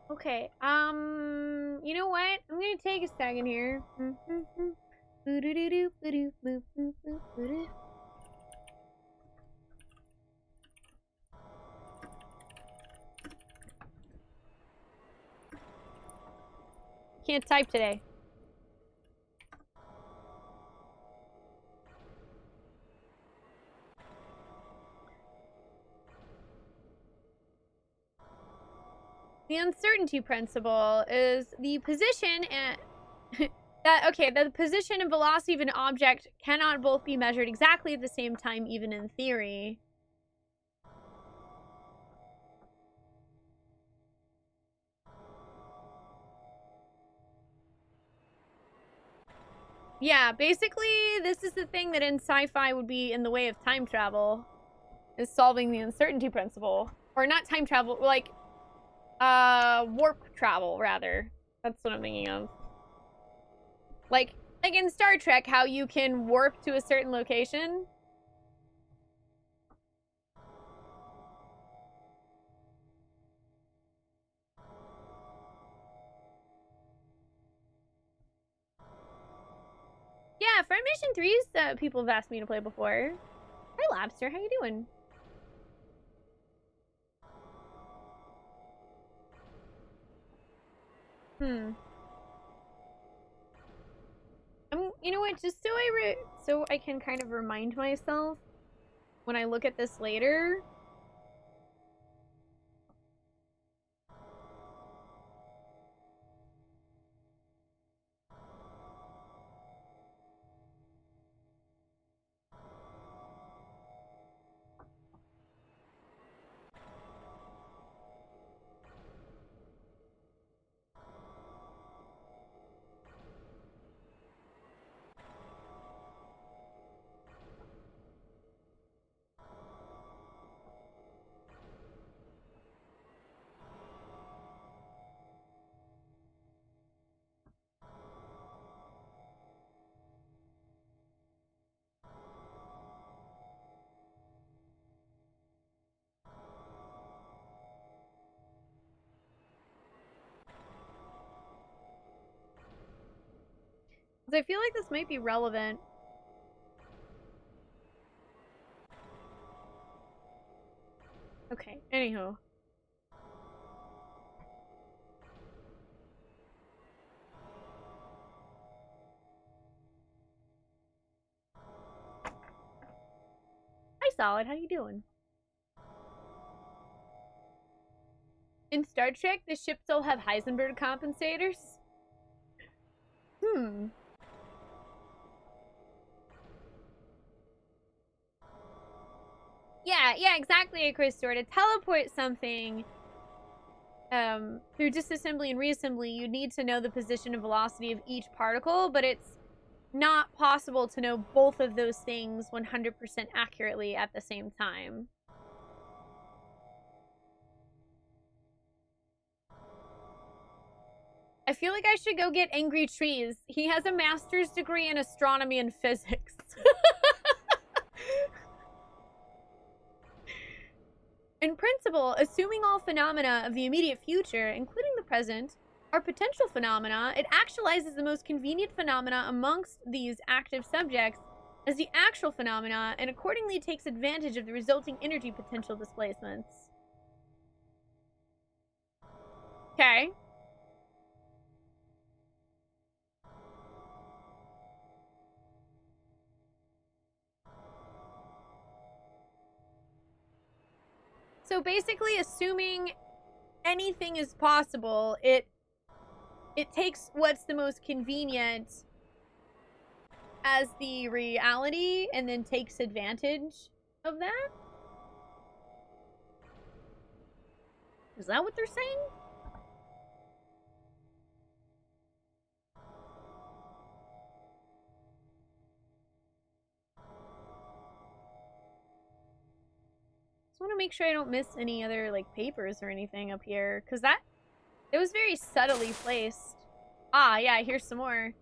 Okay, you know what? I'm gonna take a second here. Can't type today. The uncertainty principle is the position and the position and velocity of an object cannot both be measured exactly at the same time, even in theory. Yeah, basically, this is the thing that in sci-fi would be in the way of time travel, is solving the uncertainty principle. Or not time travel, like, warp travel, rather. That's what I'm thinking of. Like in Star Trek, how you can warp to a certain location. Yeah, Friend Mission 3's people have asked me to play before. Hi, Lobster. How you doing? You know what? Just so I can kind of remind myself when I look at this later. Because I feel like this might be relevant. Okay, anywho. Hi, Solid. How you doing? In Star Trek, the ships all have Heisenberg compensators. Yeah, exactly, Chris Stewart. To teleport something through disassembly and reassembly, you need to know the position and velocity of each particle, but it's not possible to know both of those things 100% accurately at the same time. I feel like I should go get Angry Trees. He has a master's degree in astronomy and physics. In principle, assuming all phenomena of the immediate future, including the present, are potential phenomena, it actualizes the most convenient phenomena amongst these active subjects as the actual phenomena, and accordingly takes advantage of the resulting energy potential displacements. Okay. So basically, assuming anything is possible, it takes what's the most convenient as the reality and then takes advantage of that? Is that what they're saying? to make sure I don't miss any other like papers or anything up here, because that it was very subtly placed. Ah, yeah, here's some more.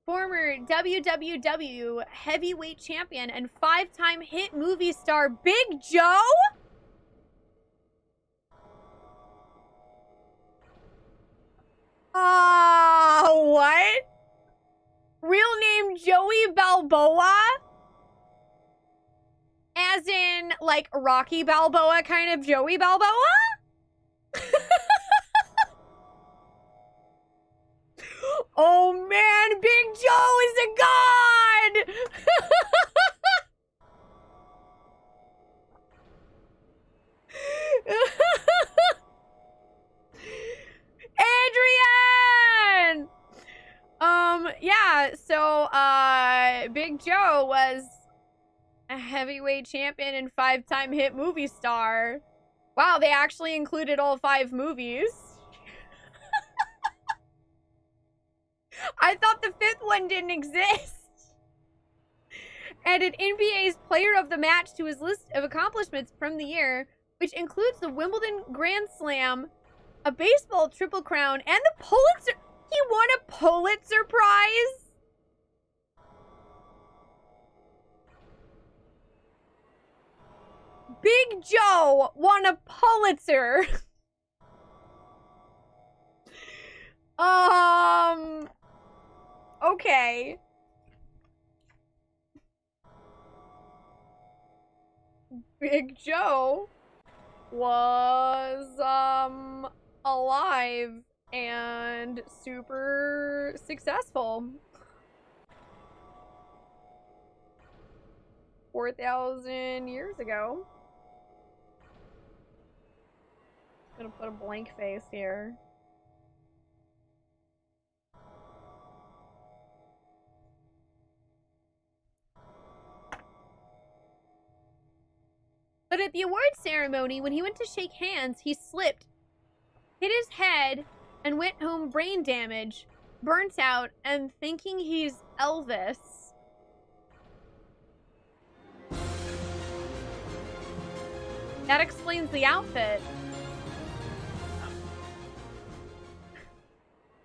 Former WWW heavyweight champion and 5-time hit movie star Big Joe? What? Real name Joey Balboa? As in, like, Rocky Balboa kind of Joey Balboa? Oh man, Big Joe is a god! Adrian! Yeah, so, Big Joe was a heavyweight champion and 5-time hit movie star. Wow, they actually included all 5 movies. I thought the 5th one didn't exist. Added NBA's player of the match to his list of accomplishments from the year, which includes the Wimbledon Grand Slam, a baseball triple crown, and the Pulitzer. He won a Pulitzer Prize? Big Joe won a Pulitzer. Okay. Big Joe was, alive and super successful. 4,000 years ago. Gonna put a blank face here. But at the awards ceremony, when he went to shake hands, he slipped, hit his head, and went home brain damage, burnt out, and thinking he's Elvis. That explains the outfit.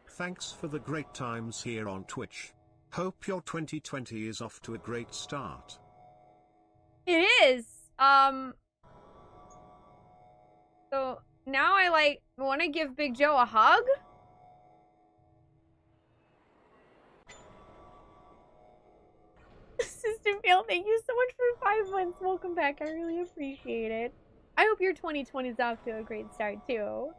Thanks for the great times here on Twitch. Hope your 2020 is off to a great start. It is. So now I like want to give Big Joe a hug. System fail, thank you so much for 5 months. Welcome back. I really appreciate it. I hope your 2020 is off to a great start too.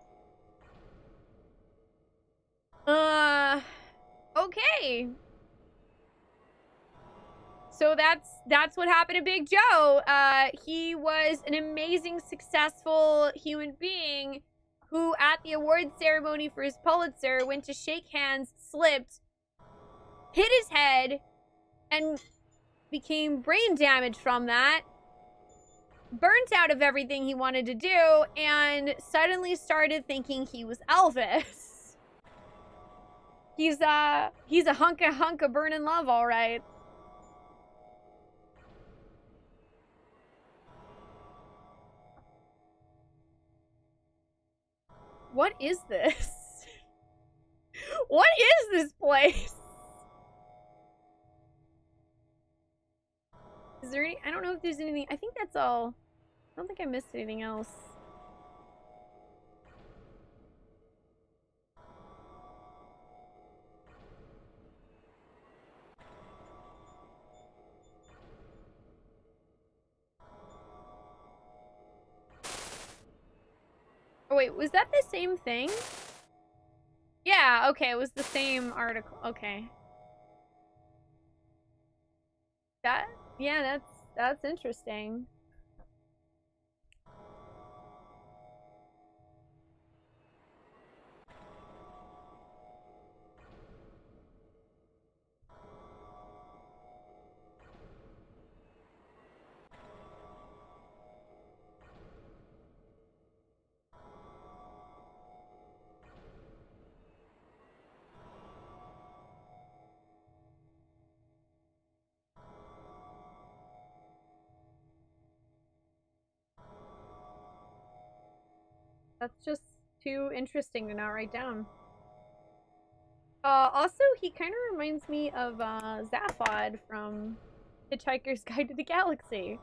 Okay. So that's what happened to Big Joe. He was an amazing, successful human being who, at the awards ceremony for his Pulitzer, went to shake hands, slipped, hit his head, and became brain damaged from that. Burnt out of everything he wanted to do, and suddenly started thinking he was Elvis. He's a hunk of burning love, all right. What is this? What is this place? Is there any, I don't know if there's anything. I think that's all. I don't think I missed anything else. Oh wait, was that the same thing? Yeah, okay, it was the same article. Okay. Yeah, that's interesting. That's just too interesting to not write down. Also, he kind of reminds me of Zaphod from Hitchhiker's Guide to the Galaxy.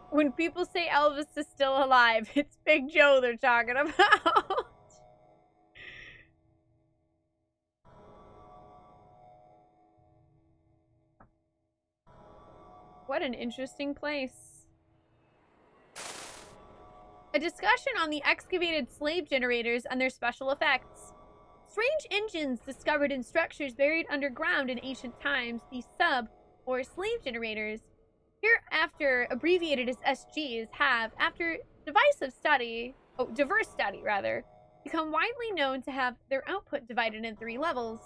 When people say Elvis is still alive, it's Big Joe they're talking about. What an interesting place. A discussion on the excavated slave generators and their special effects. Strange engines discovered in structures buried underground in ancient times, the sub or slave generators, hereafter abbreviated as SGs, have, after diverse study, become widely known to have their output divided in 3 levels.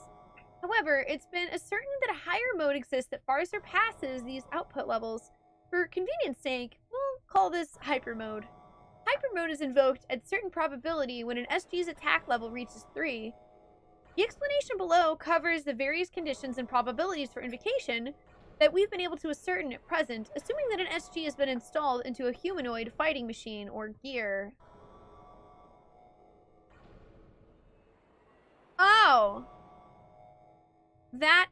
However, it's been ascertained that a higher mode exists that far surpasses these output levels. For convenience sake, we'll call this hyper mode. Hyper mode is invoked at certain probability when an SG's attack level reaches 3. The explanation below covers the various conditions and probabilities for invocation that we've been able to ascertain at present, assuming that an SG has been installed into a humanoid fighting machine or gear. Oh! That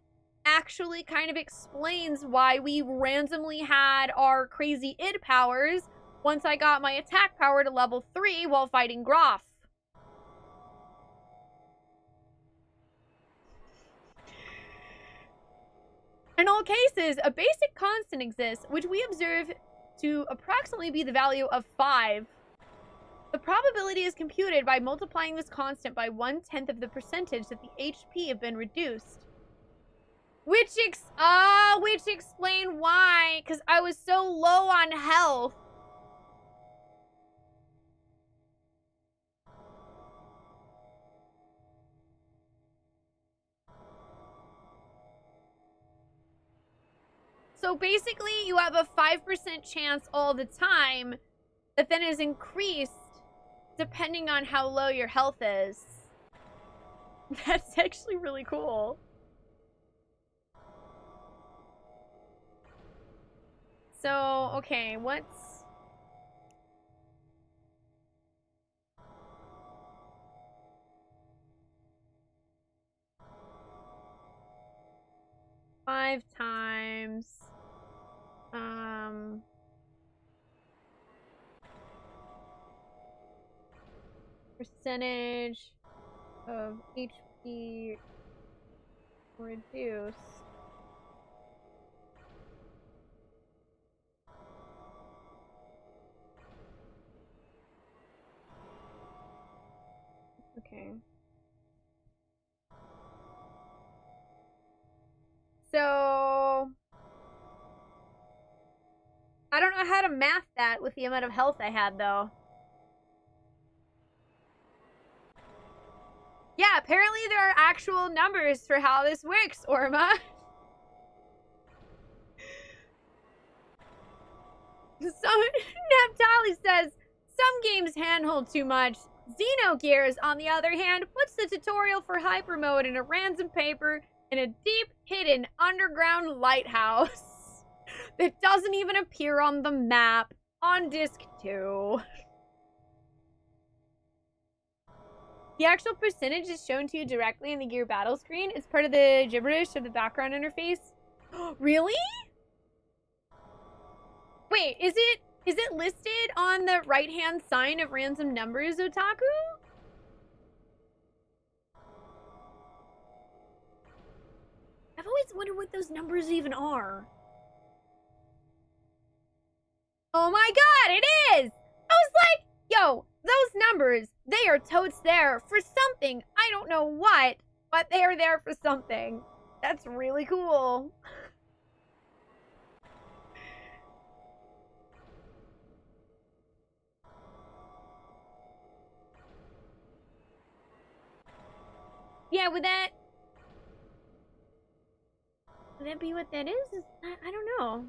actually kind of explains why we randomly had our crazy id powers once I got my attack power to level 3 while fighting Groff. In all cases, a basic constant exists, which we observe to approximately be the value of 5. The probability is computed by multiplying this constant by 1/10 of the percentage that the HP have been reduced. Which explain why, because I was so low on health. So basically, you have a 5% chance all the time that then is increased depending on how low your health is. That's actually really cool. So, okay, what's... Five times... percentage of HP reduced. Okay. So I don't know how to math that with the amount of health I had, though. Yeah, apparently there are actual numbers for how this works, Orma. Naphtali says, some games handhold too much. Xenogears, on the other hand, puts the tutorial for hyper mode in a random paper in a deep, hidden, underground lighthouse that doesn't even appear on the map on disc 2. The actual percentage is shown to you directly in the gear battle screen. It's part of the gibberish of the background interface. Really? Wait, is it listed on the right-hand side of random numbers, Otaku? I've always wondered what those numbers even are. Oh my god, it is! I was like, yo, those numbers, they are totes there for something. I don't know what, but they are there for something. That's really cool. Yeah, would that be what that is? I don't know.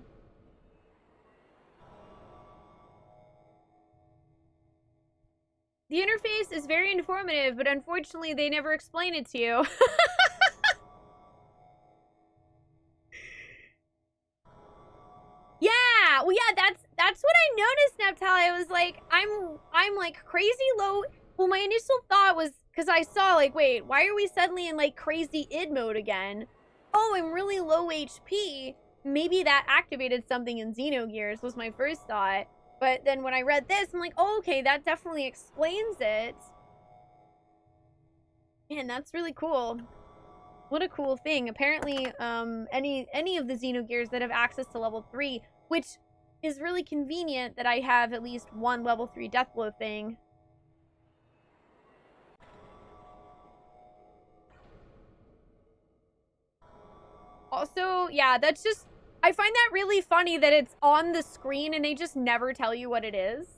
The interface is very informative, but unfortunately they never explain it to you. Yeah, well, yeah, that's what I noticed, Naphtali. I was like, I'm like crazy low. Well, my initial thought was because I saw like, wait, why are we suddenly in like crazy id mode again? Oh, I'm really low HP. Maybe that activated something in Xenogears was my first thought. But then when I read this, I'm like, oh, okay, that definitely explains it. Man, that's really cool. What a cool thing. Apparently, any of the Xenogears that have access to level 3, which is really convenient that I have at least one level 3 Deathblow thing. Also, yeah, that's just... I find that really funny that it's on the screen and they just never tell you what it is.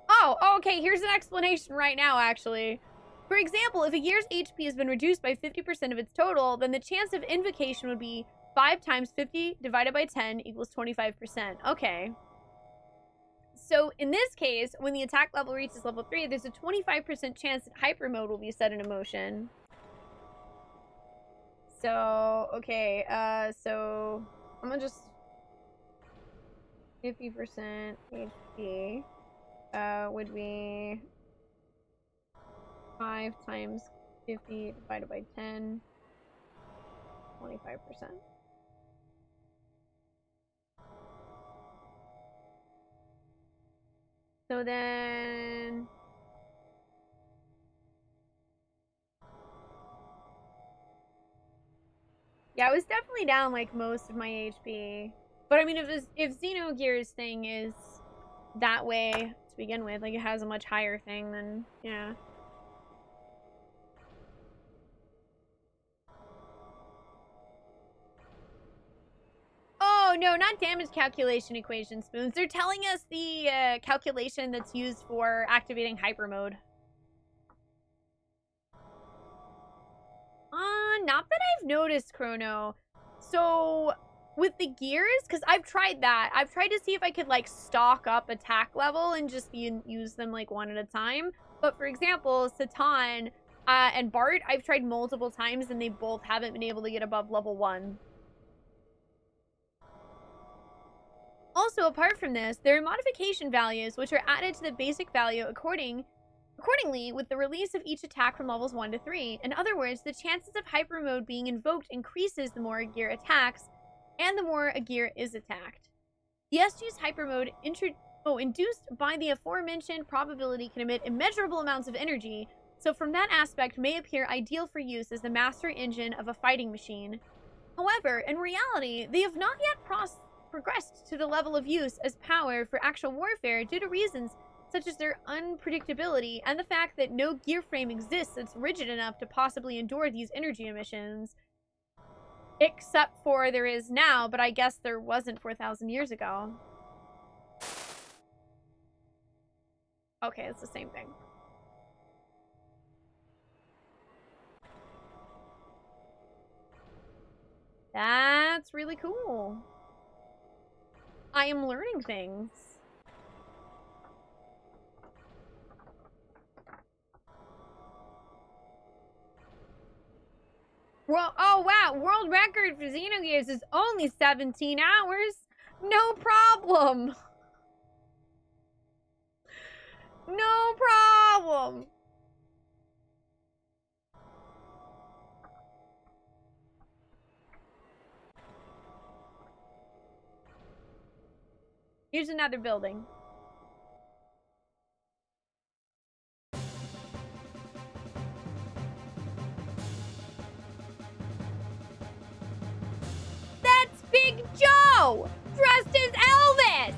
Oh, okay, here's an explanation right now, actually. For example, if a gear's HP has been reduced by 50% of its total, then the chance of invocation would be 5 times 50 divided by 10 equals 25%. Okay. So in this case, when the attack level reaches level 3, there's a 25% chance that hyper mode will be set into motion. So, okay, so I'm gonna just 50% HP would be 5 times 50 divided by 10, 25%. So then... yeah, I was definitely down like most of my HP. But I mean, if Xenogears thing is that way to begin with, like it has a much higher thing, then yeah. Oh, no, not damage calculation equation, Spoons. They're telling us the calculation that's used for activating hyper mode. Not that I've noticed, Chrono. So, with the gears, because I've tried that. I've tried to see if I could, like, stock up attack level and just use them, like, one at a time. But, for example, Satan and Bart, I've tried multiple times and they both haven't been able to get above level 1. Also, apart from this, there are modification values which are added to the basic value accordingly with the release of each attack from levels 1 to 3. In other words, the chances of hyper mode being invoked increases the more a gear attacks and the more a gear is attacked. The SG's hyper mode induced by the aforementioned probability can emit immeasurable amounts of energy, so from that aspect may appear ideal for use as the master engine of a fighting machine. However, in reality, they have not yet progressed to the level of use as power for actual warfare due to reasons such as their unpredictability and the fact that no gear frame exists that's rigid enough to possibly endure these energy emissions. Except for there is now, but I guess there wasn't 4,000 years ago. Okay, it's the same thing. That's really cool. I am learning things. Well, oh wow, world record for Xenogears is only 17 hours. No problem. No problem. Here's another building. That's Big Joe, dressed as Elvis.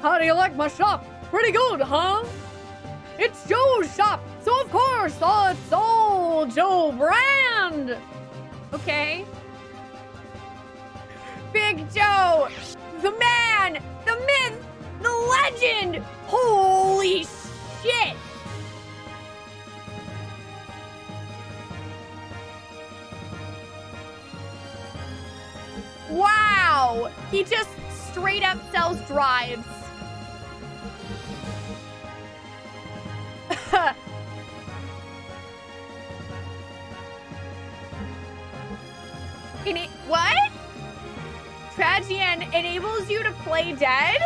How do you like my shop? Pretty good, huh? It's Joe's shop, so of course, it's all Joe brand. Okay. Big Joe, the man, the myth, the legend. Holy shit. Wow! He just straight up sells drives. What? Tragian enables you to play dead?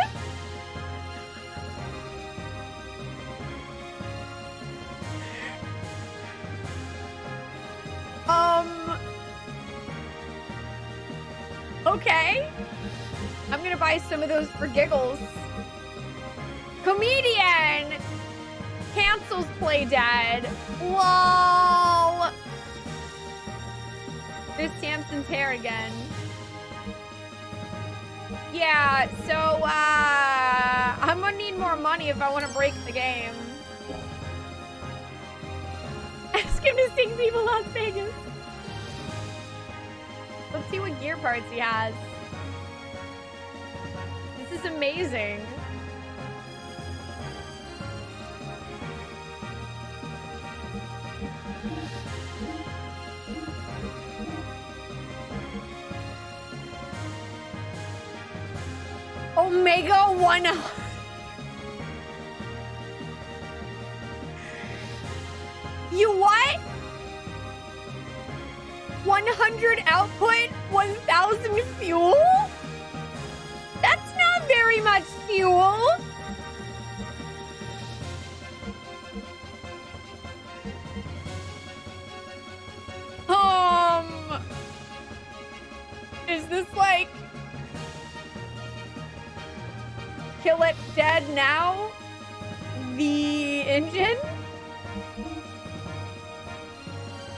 Okay. I'm gonna buy some of those for giggles. Comedian cancels play dead. Lol. There's Samson's hair again. Yeah, so I'm gonna need more money if I want to break the game. Ask him to sing Viva Las Vegas. Let's see what gear parts he has. This is amazing. Omega 1. You what? 100 output, 1,000 fuel? That's not very much fuel. Is this like Kill It Dead Now? The engine?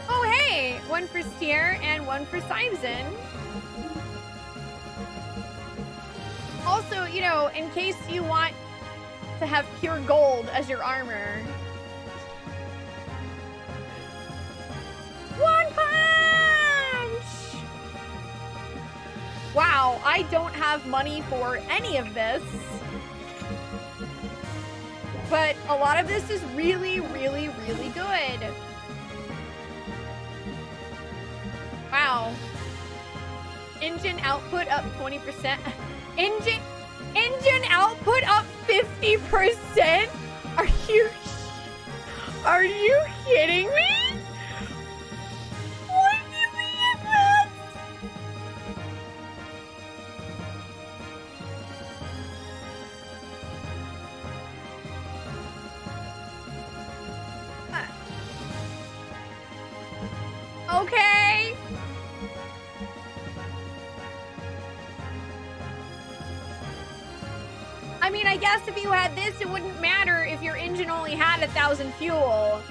Oh, hey! One for Steer and one for Simson. Also, you know, in case you want to have pure gold as your armor. One punch! Wow, I don't have money for any of this. But a lot of this is really, really, really good. Wow. Engine output up 20%. Engine output up 50%? Are you kidding me? What did we get this? Okay. I mean, I guess if you had this, it wouldn't matter if your engine only had 1,000 fuel.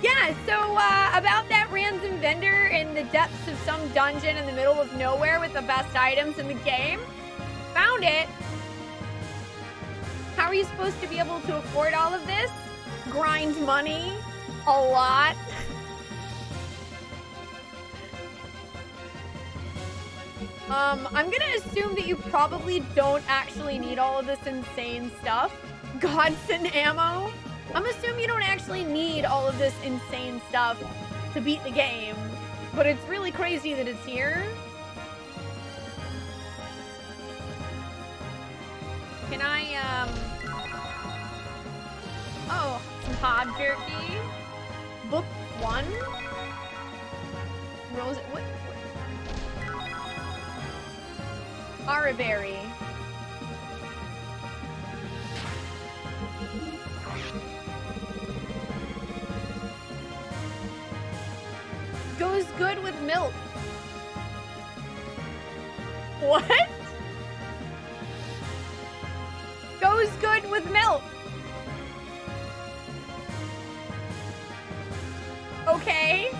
Yeah, so about that random vendor in the depths of some dungeon in the middle of nowhere with the best items in the game. Found it. How are you supposed to be able to afford all of this? Grind money a lot. I'm gonna assume that you probably don't actually need all of this insane stuff. Godson ammo. I'm assuming you don't actually need all of this insane stuff to beat the game. But it's really crazy that it's here. Can I, oh, some hog jerky. Book 1. Rose, what? Araberry. Goes good with milk. What? Goes good with milk. Okay.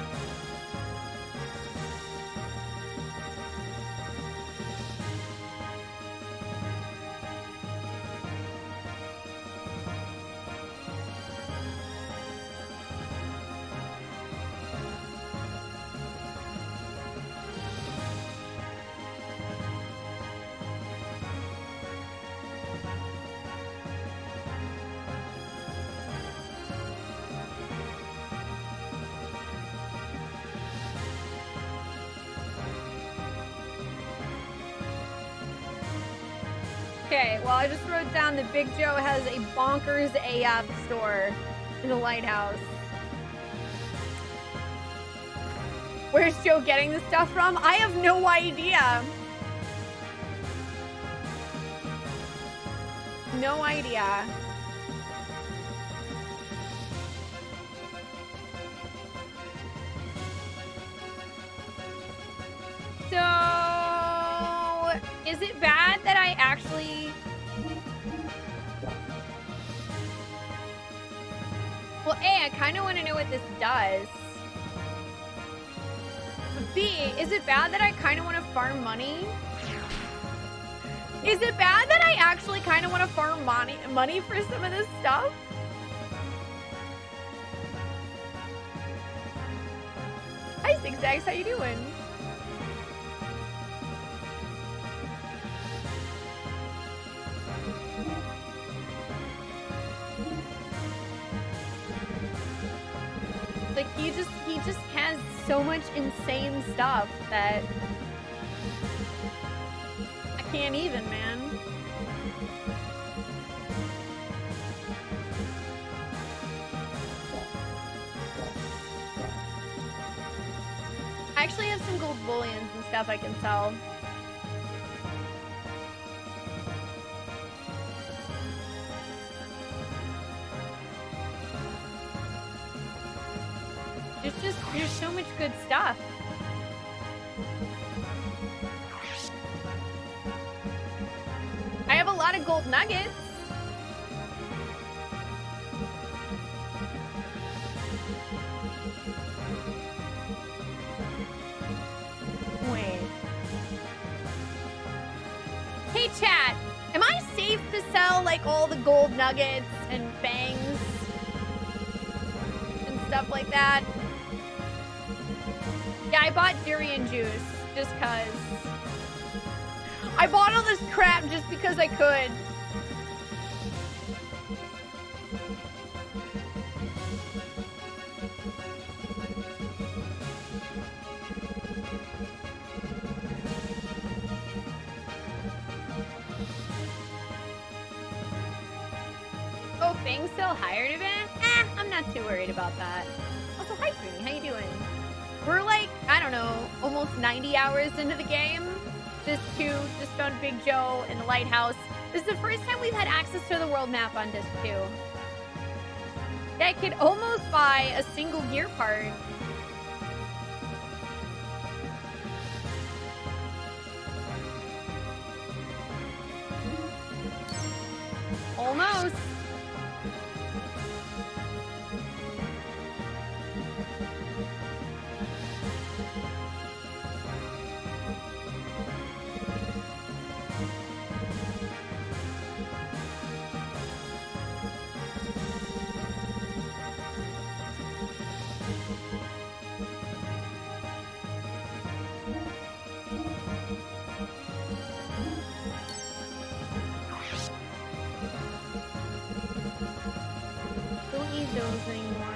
Okay, well, I just wrote down that Big Joe has a bonkers AF store in the lighthouse. Where's Joe getting the stuff from? I have no idea. No idea. So, is it bad that I actually... Well, A, I kind of want to know what this does. But B, is it bad that I kind of want to farm money? Is it bad that I actually kind of want to farm money for some of this stuff? Hi, Zigzags, how you doing? Like, he just has so much insane stuff that I can't even, man. I actually have some gold bullions and stuff I can sell. There's so much good stuff. I have a lot of gold nuggets. Wait. Hey chat, am I safe to sell like all the gold nuggets and fangs and stuff like that? Yeah, I bought durian juice just cause. I bought all this crap just because I could. Oh, Fang's still hired a bit? I'm not too worried about that. Also, hi Spoonee, how you doing? We're like, I don't know, almost 90 hours into the game. Disc 2 just found Big Joe in the lighthouse. This is the first time we've had access to the world map on Disc 2. I could almost buy a single gear part. Almost. Don't need those anymore.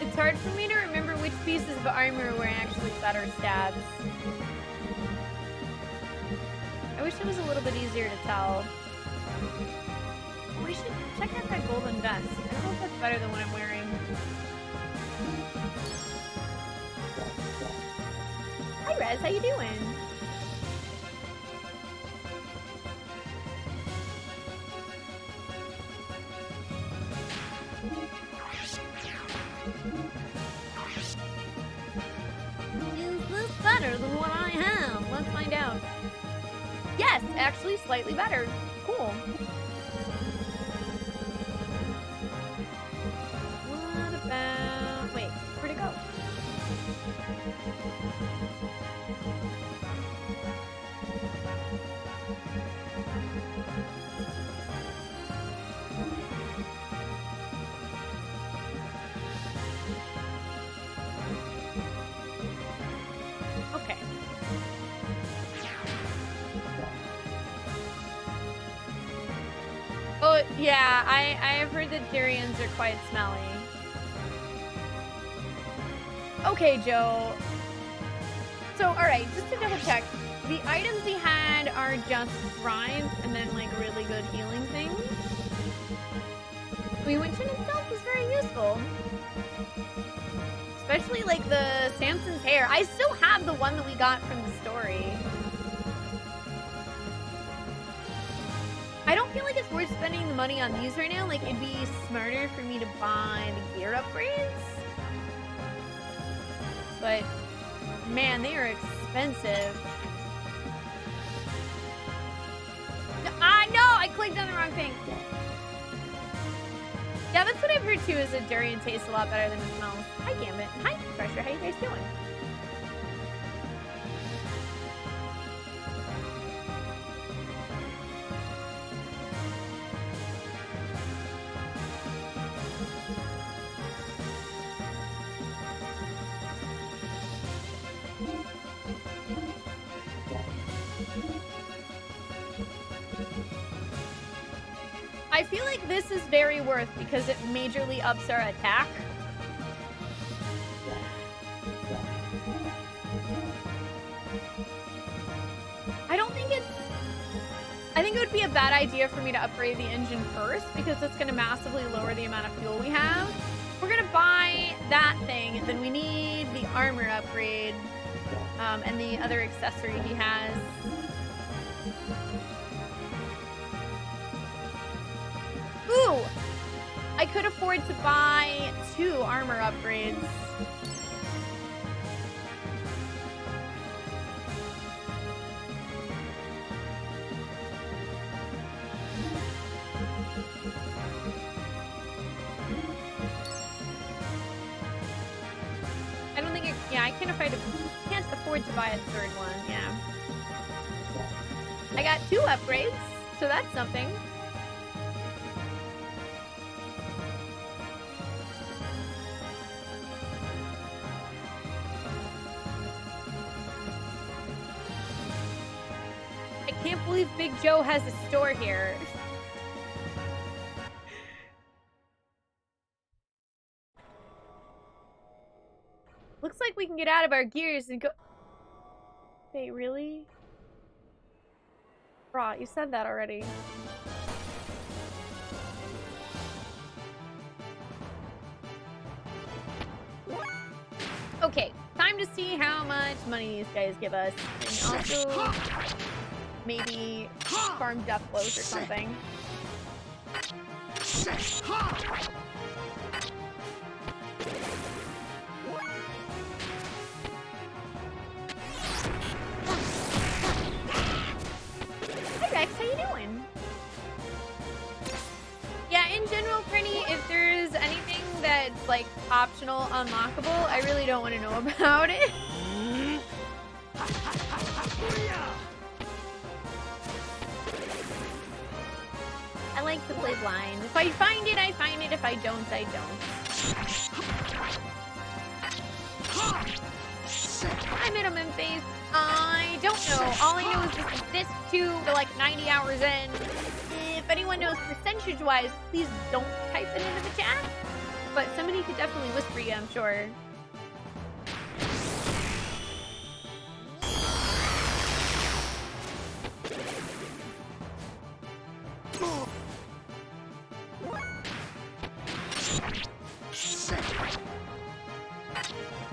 It's hard for me to remember which pieces of armor were actually better stats. I wish it was a little bit easier to tell. We should check out that golden vest. I don't know if that's better than what I'm wearing. Hi Rez, how you doing? Is this better than what I have? Let's find out. Yes, actually slightly better. Cool. What about... Wait, where'd it go? Okay. Yeah, I have heard that Durians are quite smelly. Okay, Joe. So, alright, just to double check, the items we had are just thrives and then like really good healing things. I mean, which in itself is very useful. Especially like the Samson's hair. I still have the one that we got from the story. I don't feel like it's worth spending the money on these right now. Like, it'd be smarter for me to buy the gear upgrades. But, man, they are expensive. No, I clicked on the wrong thing. Yeah, that's what I've heard too, is that durian tastes a lot better than it smells. Hi, Gambit. Hi, Pressure. How you guys doing? I feel like this is very worth because it majorly ups our attack. I think it would be a bad idea for me to upgrade the engine first because it's going to massively lower the amount of fuel we have. If we're going to buy that thing, then we need the armor upgrade and the other accessory he has. Ooh! I could afford to buy 2 armor upgrades. I don't think I can't afford to buy a 3rd one, yeah. I got 2 upgrades, so that's something. I can't believe Big Joe has a store here. Looks like we can get out of our gears and go... Wait, really? Brah, you said that already. Okay, time to see how much money these guys give us. And also, maybe farm duck flows or something. Hi Rex, how you doing? Yeah, in general, Prinny, if there's anything that's like optional unlockable, I really don't want to know about it. I like to play blind. If I find it, I find it. If I don't, I don't. Hi, Middleman Face. I don't know. All I know is this is disc 2. We're like 90 hours in. If anyone knows percentage-wise, please don't type it into the chat. But somebody could definitely whisper you, I'm sure.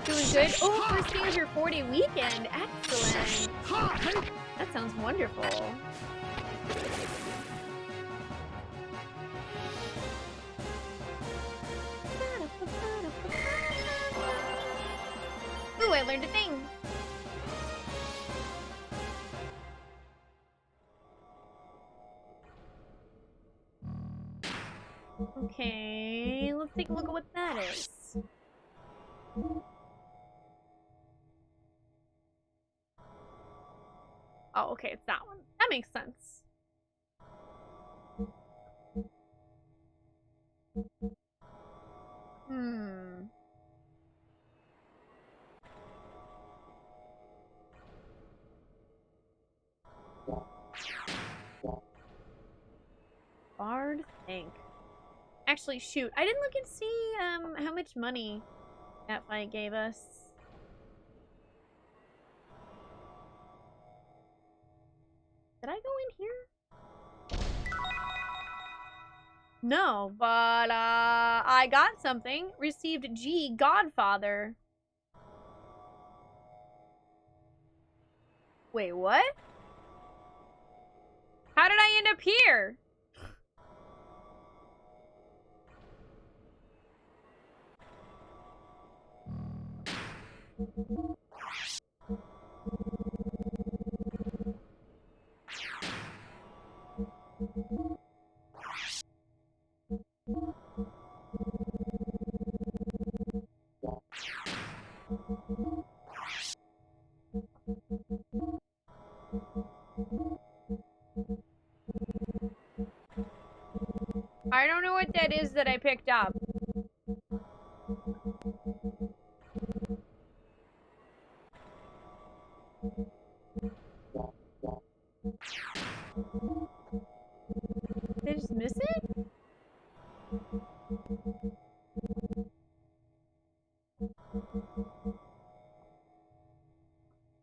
Doing good. Oh, first day of your 4-day weekend. Excellent. That sounds wonderful. Ooh, I learned a thing. Okay, let's take a look at what that is. Oh, okay, it's that one. That makes sense. Bard thing. actually shoot. I didn't look and see how much money that fight gave us. Did I go in here? No, but I got something. Received G Godfather. Wait, what? How did I end up here? I don't know what that is that I picked up. Did I just miss it?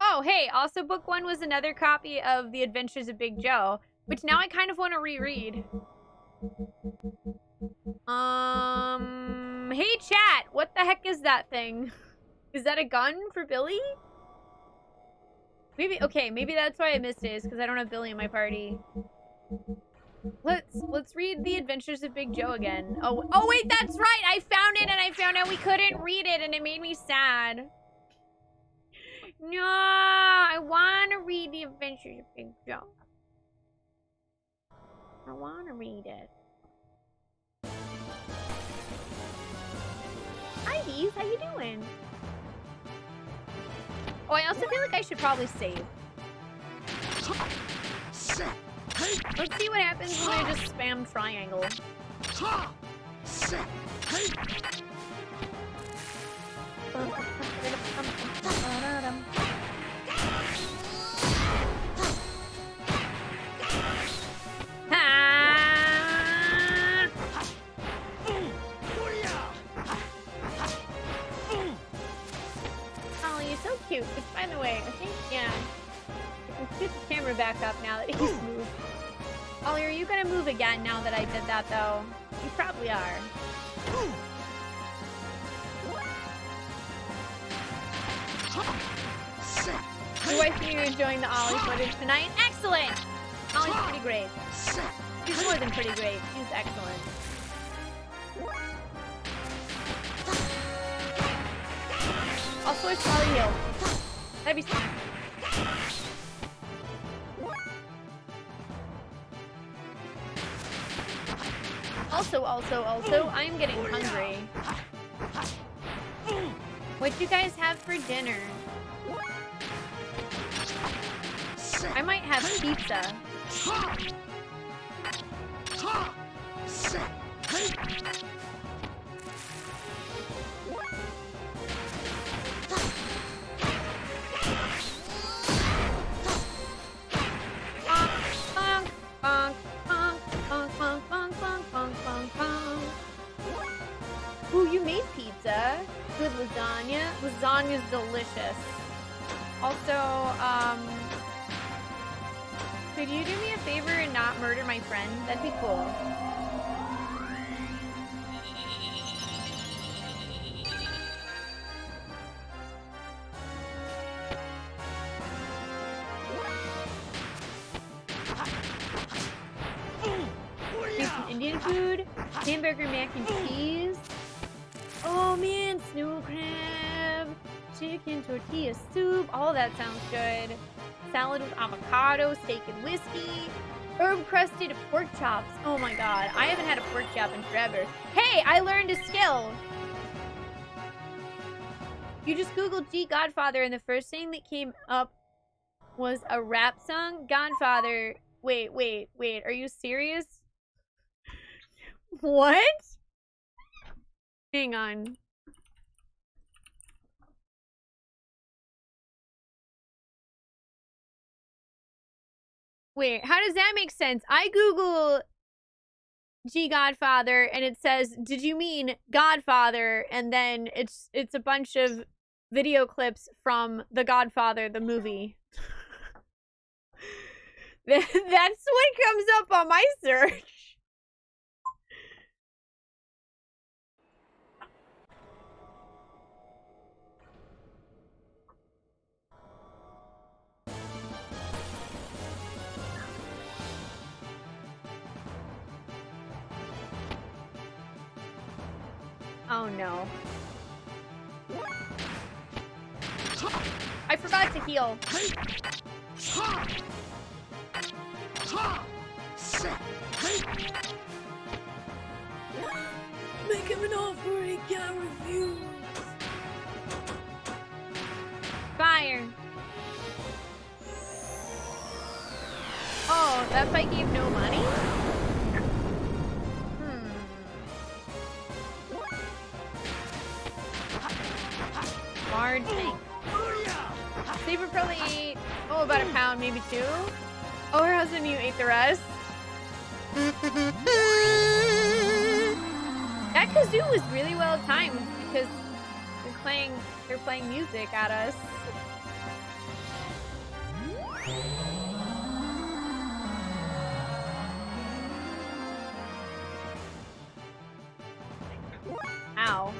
Oh, hey, also book 1 was another copy of The Adventures of Big Joe, which now I kind of want to reread. Hey chat, what the heck is that thing? Is that a gun for Billy? Maybe, okay, maybe that's why I missed it, is because I don't have Billy in my party. Let's read The Adventures of Big Joe again. Oh wait, that's right! I found it and I found out we couldn't read it and it made me sad. No, I want to read The Adventures of Big Joe. I want to read it. Hi, Bees. How you doing? Oh, I also feel like I should probably save. Let's see what happens when I just spam triangle. Oh, you're so cute. Which, by the way, I think, yeah, I can scoot the camera back up now that he's moved. Ollie, are you gonna move again now that I did that, though? You probably are. Your wife and you are enjoying the Ollie footage tonight? Excellent! Ollie's pretty great. She's more than pretty great. She's excellent. I'll switch to Ollie heal. That'd be smart. Also, I'm getting hungry. What'd you guys have for dinner? I might have pizza. Ooh, you made pizza. Good lasagna. Lasagna's delicious. Also, could you do me a favor and not murder my friend? That'd be cool. Here's some Indian food. Hamburger mac and cheese. Oh man, snow crab. Chicken tortilla soup. All that sounds good. Salad with avocado, steak and whiskey. Herb crusted pork chops. Oh my god, I haven't had a pork chop in forever. Hey, I learned a skill. You just Googled G Godfather and the first thing that came up was a rap song? Godfather. Wait. Are you serious? What? Hang on. Wait, how does that make sense? I Google G Godfather, and it says, "Did you mean Godfather?" And then it's a bunch of video clips from The Godfather, the movie. That's what comes up on my search. Oh no. I forgot to heal. Make him an offer he can't refuse. Fire. Oh, that fight gave no money? Large tank. Saber probably ate, oh, about a pound, maybe 2. Oh, her husband, you ate the rest. That kazoo was really well timed because they're playing music at us. Ow.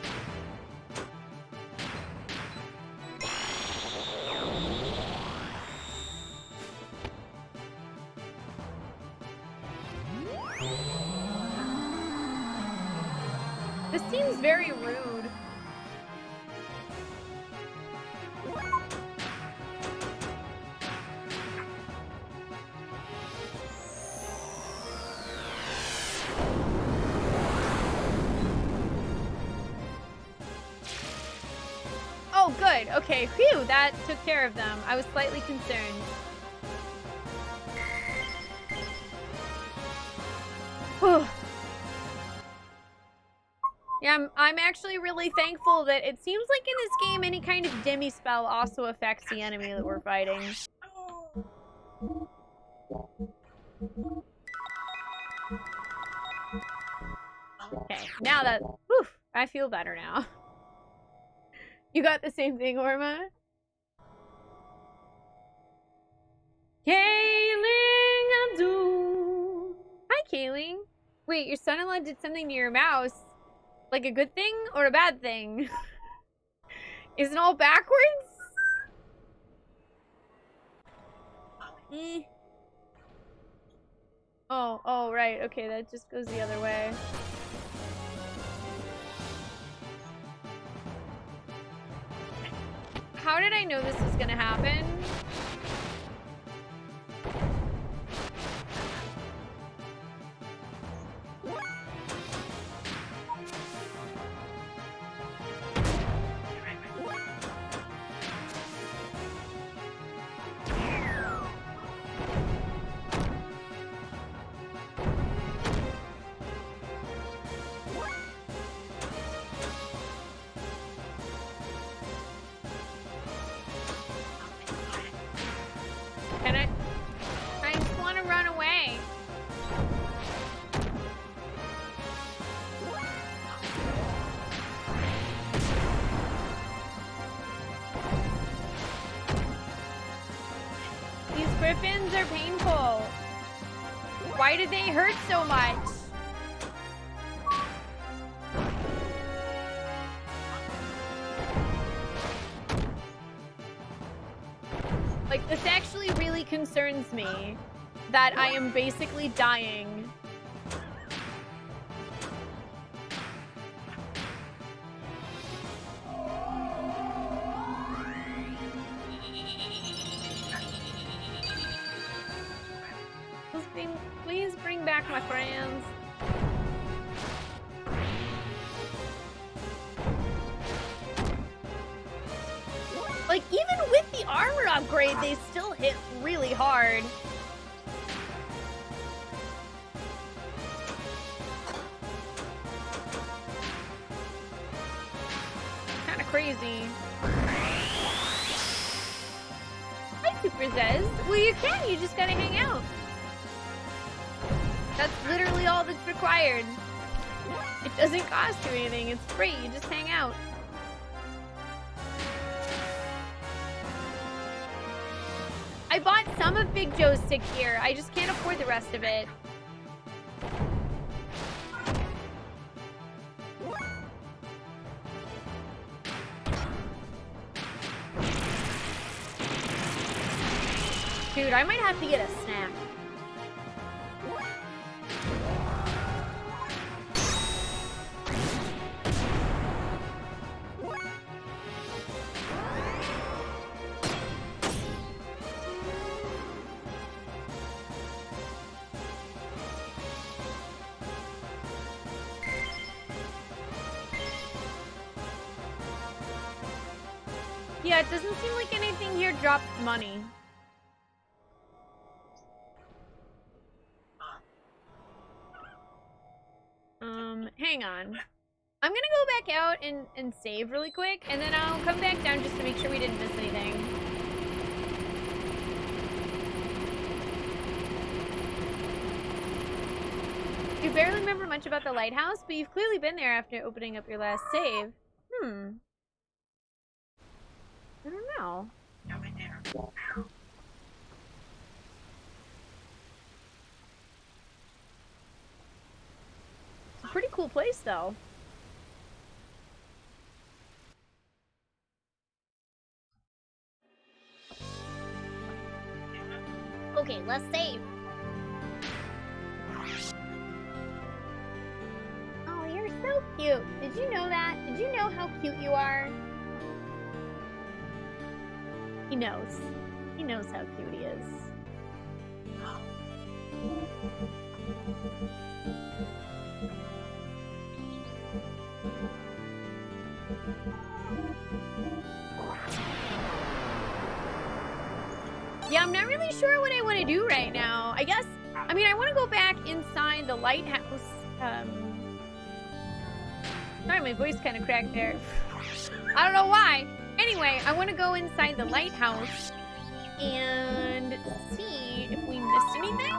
This seems very rude. Oh, good. Okay, phew, that took care of them. I was slightly concerned. Whew. Yeah, I'm actually really thankful that it seems like in this game any kind of demi spell also affects the enemy that we're fighting. Okay, now that, whew, I feel better now. You got the same thing, Orma? Kayling Abdul. Hi, Kayling. Wait, your son-in-law did something to your mouse. Like a good thing or a bad thing? Is it all backwards? Oh, right. Okay, that just goes the other way. How did I know this was gonna happen? I just want to run away. These griffins are painful. Why did they hurt so much? Like, this actually really concerns me that I am basically dying. Please bring back my friends. Like, even with the armor upgrade, they still hit really hard. Kind of crazy. Hi, Super Zez. Well, you can. You just gotta hang out. That's literally all that's required. It doesn't cost you anything. It's free. You just hang out. I bought some of Big Joe's stick gear. I just can't afford the rest of it. Dude, I might have to get a snack. Yeah, it doesn't seem like anything here drops money. Hang on. I'm gonna go back out and save really quick, and then I'll come back down just to make sure we didn't miss anything. You barely remember much about the lighthouse, but you've clearly been there after opening up your last save. I don't know. It's a pretty cool place, though. Okay, let's save. Oh, you're so cute. Did you know that? Did you know how cute you are? He knows. He knows how cute he is. Yeah, I'm not really sure what I want to do right now. I guess, I mean, I want to go back inside the lighthouse. Sorry, my voice kind of cracked there. I don't know why. Anyway, I want to go inside the lighthouse and see if we missed anything.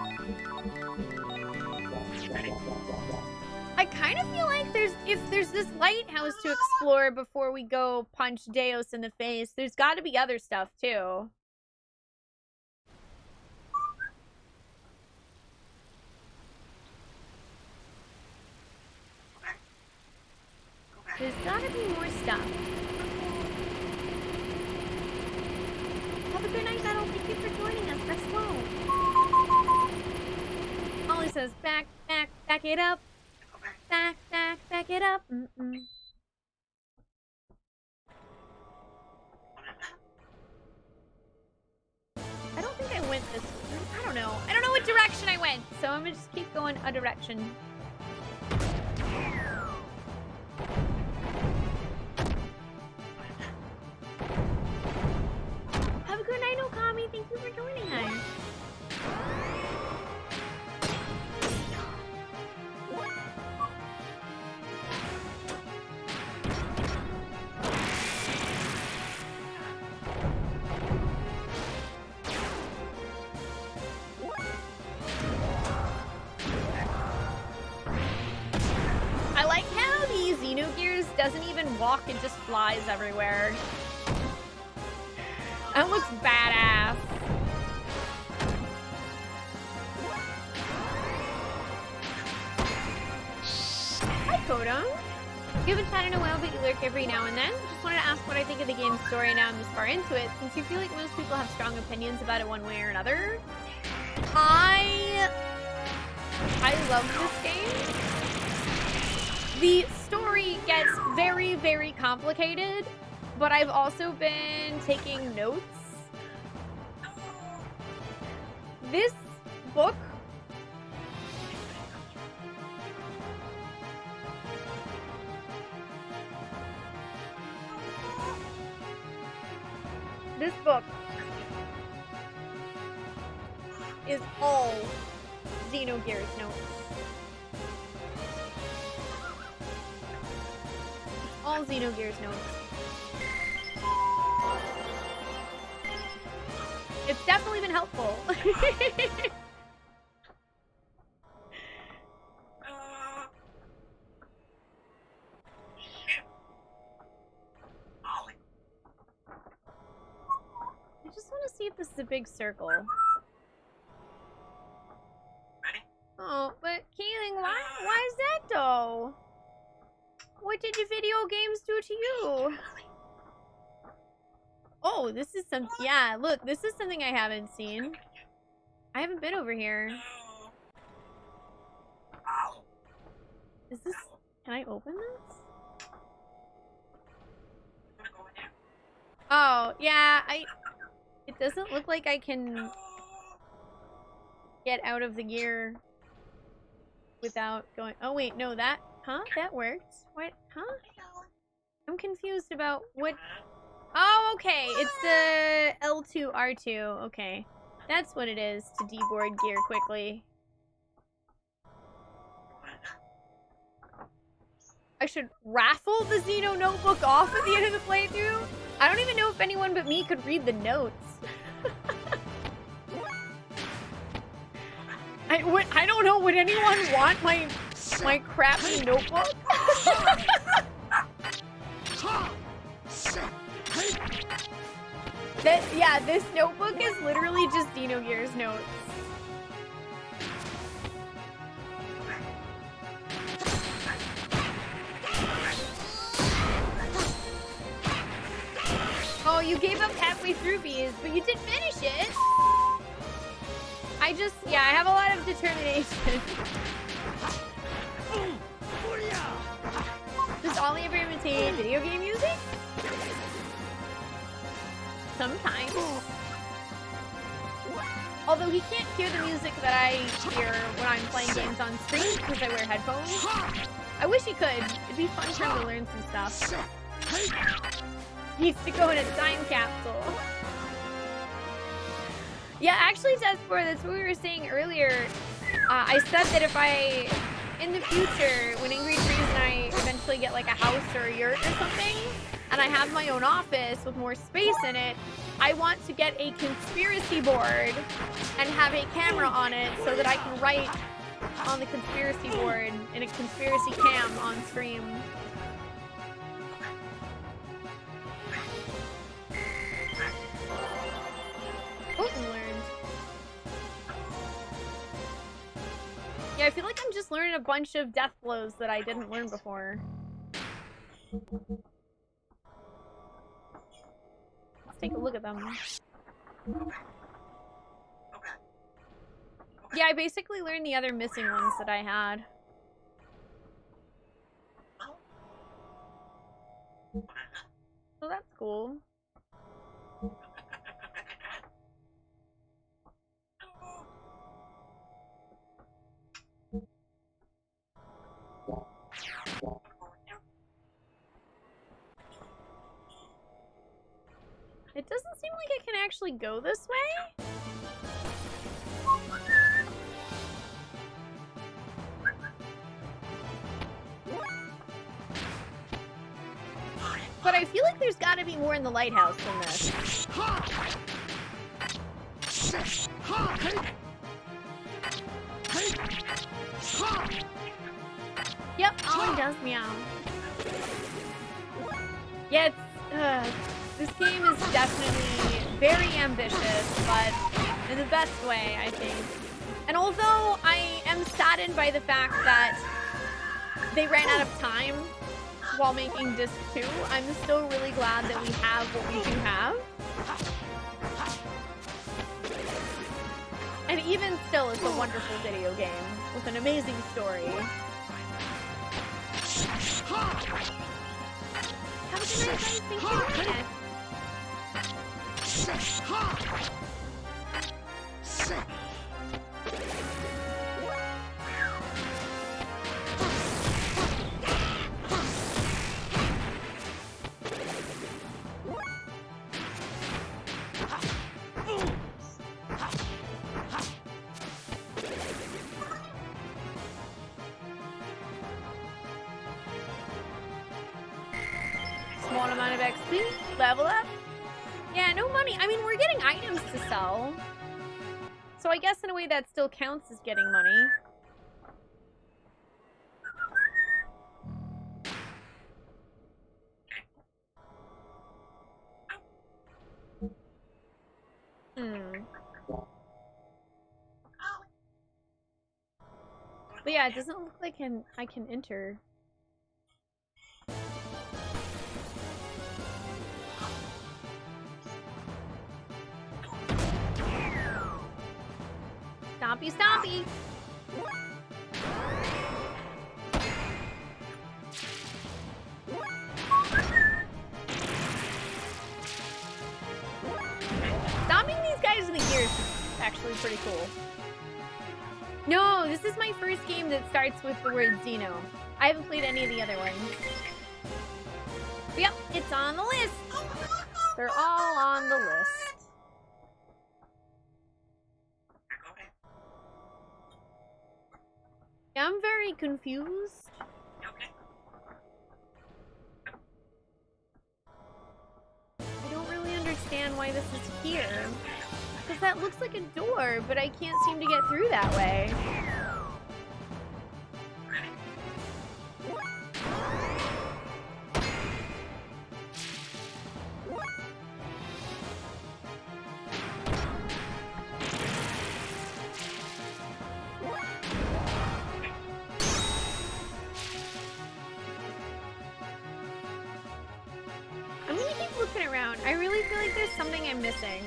I kind of feel like if there's this lighthouse to explore before we go punch Deus in the face, there's got to be other stuff too. There's gotta be more stuff. Have a good night, Metal. Thank you for joining us. That's slow. Ollie says, back it up. Back it up. I don't think I went this way. I don't know. I don't know what direction I went, so I'm gonna just keep going a direction. Have a good night, Okami. Thank you for joining us. I like how the Xenogears doesn't even walk, it just flies everywhere. That looks badass. Hi, Kodum. You haven't chatted in a while, but you lurk every now and then. Just wanted to ask what I think of the game's story now I'm this far into it, since you feel like most people have strong opinions about it one way or another. I love this game. The story gets very, very complicated, but I've also been taking notes. This book is all Xenogears notes. All Xenogears notes. It's definitely been helpful. want to see if this is a big circle. Oh, but Keeling, why is that though? What did the video games do to you? Oh, this is some, yeah, look, this is something I haven't seen. I haven't been over here. Is this, can I open this? Oh, yeah, it doesn't look like I can get out of the gear without going, oh wait, no, that, huh? That works. What, huh? I'm confused about what, oh, okay, it's the L2, R2, okay. That's what it is to deboard gear quickly. I should raffle the Xeno notebook off at the end of the playthrough? I don't even know if anyone but me could read the notes. I don't know, would anyone want my crappy notebook? Yeah, this notebook is literally just Xenogears notes. Oh, you gave up halfway through Bees, but you did finish it. Yeah, I have a lot of determination. Does Ollie ever imitate video game music? Sometimes. Although he can't hear the music that I hear when I'm playing games on stream because I wear headphones. I wish he could. It'd be fun for him to learn some stuff. He needs to go in a time capsule. Yeah, actually, Tespor, that's what we were saying earlier. I said that if in the future, when Angry Trees and I eventually get like a house or a yurt or something, and I have my own office with more space in it, I want to get a conspiracy board and have a camera on it so that I can write on the conspiracy board in a conspiracy cam on stream. Putin learned. Yeah, I feel like I'm just learning a bunch of death blows that I didn't learn before. Let's take a look at them. Yeah, I basically learned the other missing ones that I had. So that's cool. It doesn't seem like it can actually go this way. But I feel like there's gotta be more in the lighthouse than this. Yep, Ollie does meow. Yeah, this game is definitely very ambitious, but in the best way, I think. And although I am saddened by the fact that they ran out of time while making Disc 2, I'm still really glad that we have what we do have. And even still, it's a wonderful video game with an amazing story. Have a good night, guys. Thank you. Small amount of XP, level up. Yeah, no money. I mean, we're getting items to sell. So I guess in a way that still counts as getting money. But yeah, it doesn't look like I can enter. Stompy, stompy! Stomping these guys in the gears is actually pretty cool. No, this is my first game that starts with the word Xeno. I haven't played any of the other ones. But yep, it's on the list. They're all on the list. Yeah, I'm very confused. I don't really understand why this is here. Because that looks like a door, but I can't seem to get through that way. I'm gonna keep looking around. I really feel like there's something I'm missing.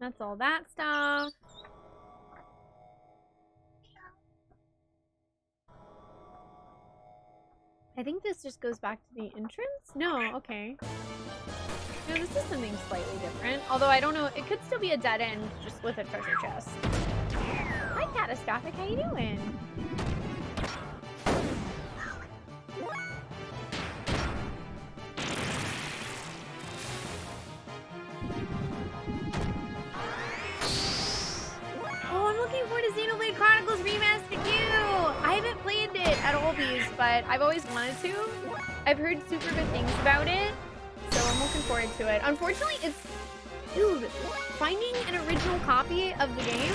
That's all that stuff. I think this just goes back to the entrance? No, okay. No, this is something slightly different. Although I don't know, it could still be a dead end just with a treasure chest. Hi, Catastrophic, how you doing? Oh, I'm looking forward to Xenoblade Chronicles Remastered 2! I haven't played it at all these, but I've always wanted to. I've heard super good things about it, so I'm looking forward to it. Unfortunately, it's... Dude, finding an original copy of the game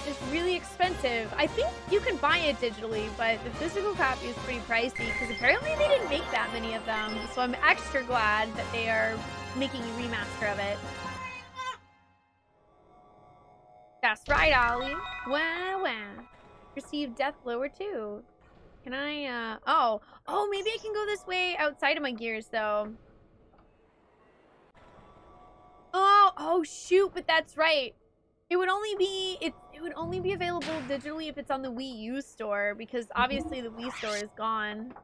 is really expensive. I think you can buy it digitally, but the physical copy is pretty pricey, because apparently they didn't make that many of them, so I'm extra glad that they are making a remaster of it. That's right, Ollie. Wow, wow. Receive death lower too. Can I, oh, maybe I can go this way outside of my gears, though. Oh, shoot, but that's right. It would only be, it would only be available digitally if it's on the Wii U store, because obviously the Wii store is gone.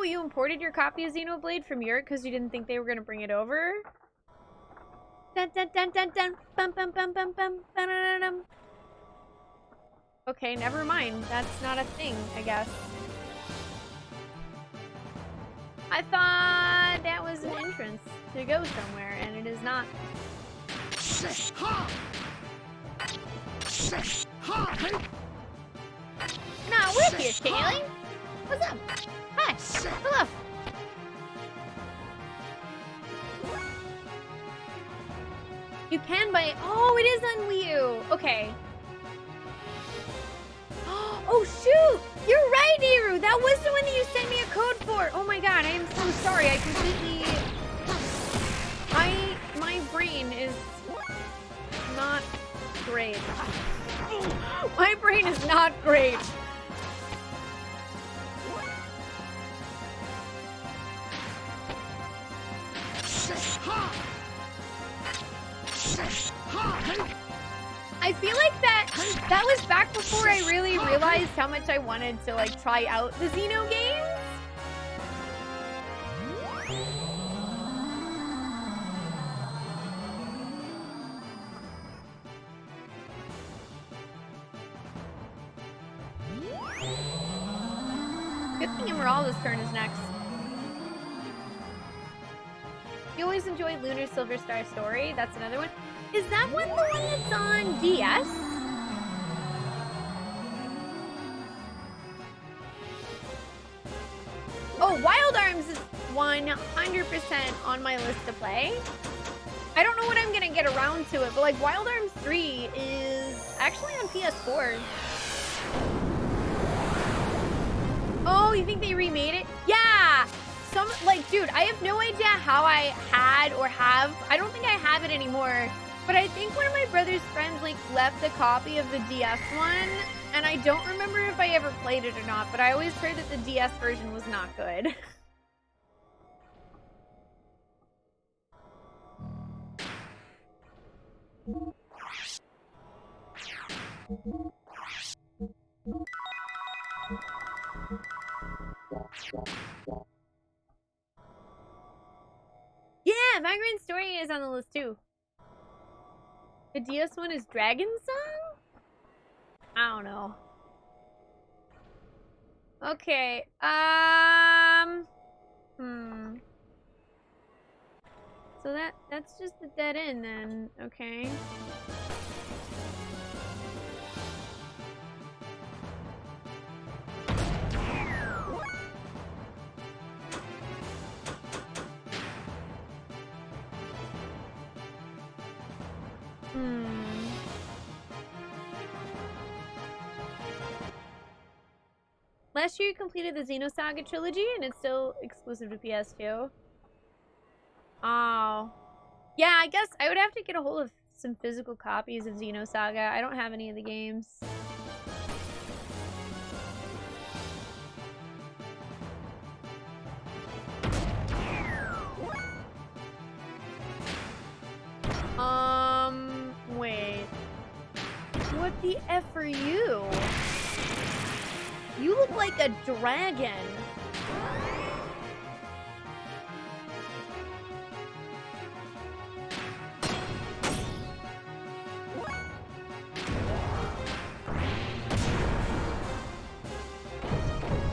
You imported your copy of Xenoblade from Europe because you didn't think they were going to bring it over? Dun, dun, dun, dun, dun. Bum, bum, bum, bum, bum, bum, bum, bum. Okay, never mind. That's not a thing, I guess. I thought that was an entrance to go somewhere, and it is not. Not with you, Kaylee. What's up? Hi. Hello. You can buy it. Oh, it is on Wii U. Okay. Oh, shoot. You're right, Iru. That was the one that you sent me a code for. Oh, my God. I am so sorry. I completely... My brain is not great. My brain is not great. I feel like that was back before I really realized how much I wanted to like try out the Xeno games. Good thing Emeralda's turn is next. You always enjoy Lunar Silver Star Story. That's another one. Is that one the one that's on DS? Oh, Wild Arms is 100% on my list to play. I don't know when I'm gonna get around to it, but like Wild Arms 3 is actually on PS4. Oh, you think they remade it? Yeah! Like, dude, I have no idea how I had or have. I don't think I have it anymore. But I think one of my brother's friends, like, left a copy of the DS one. And I don't remember if I ever played it or not. But I always heard that the DS version was not good. Yeah, Vagrant Story is on the list too. The DS one is Dragon Song? I don't know. Okay, So that's just the dead end then, okay. Last year you completed the Xenosaga trilogy and it's still exclusive to PS2. Oh. Yeah, I guess I would have to get a hold of some physical copies of Xenosaga. I don't have any of the games. Wait. What the F are you? You look like a dragon.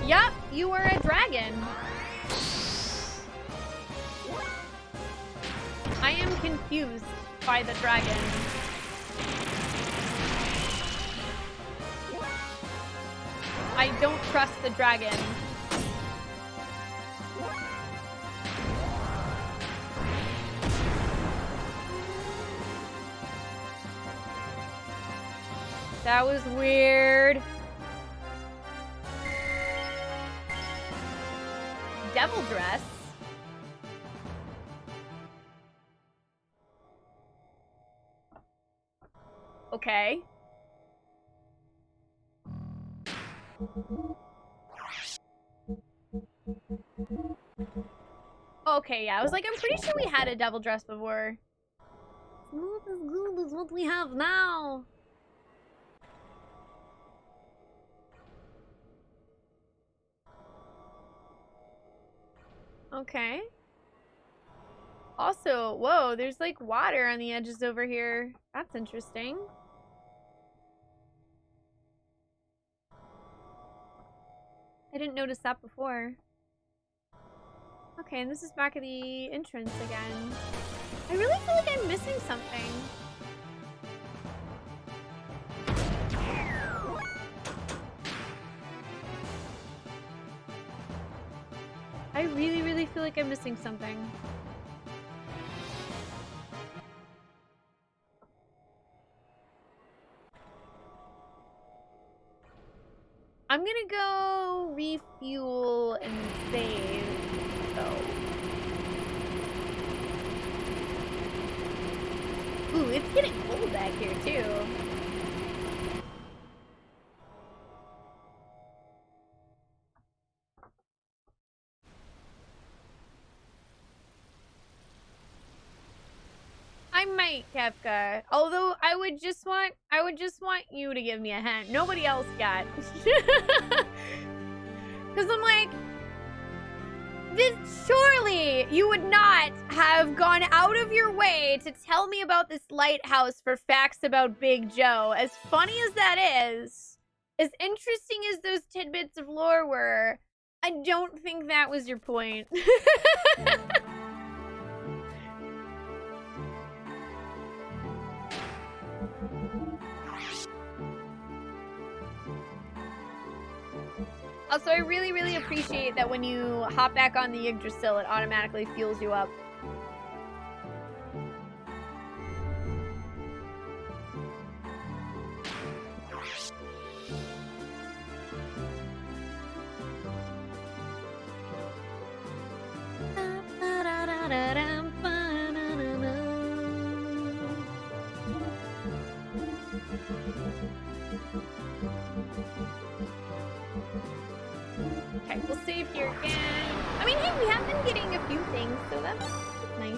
Yup, you were a dragon. I am confused by the dragon. I don't trust the dragon. That was weird. Devil dress. Okay. Okay, yeah, I was like, I'm pretty sure we had a devil dress before. It's not as good as what we have now. Okay. Also, whoa, there's like water on the edges over here. That's interesting. I didn't notice that before. Okay, and this is back at the entrance again. I really feel like I'm missing something. I really, really feel like I'm missing something. I'm gonna go refuel and save, though. Ooh, it's getting cold back here, too. I might, Kefka. Although I would just want you to give me a hint. Nobody else got. Because I'm like, surely you would not have gone out of your way to tell me about this lighthouse for facts about Big Joe. As funny as that is, as interesting as those tidbits of lore were, I don't think that was your point. Also, I really, really appreciate that when you hop back on the Yggdrasil, it automatically fuels you up. Okay, we'll save here again. I mean, hey, we have been getting a few things, so that's nice.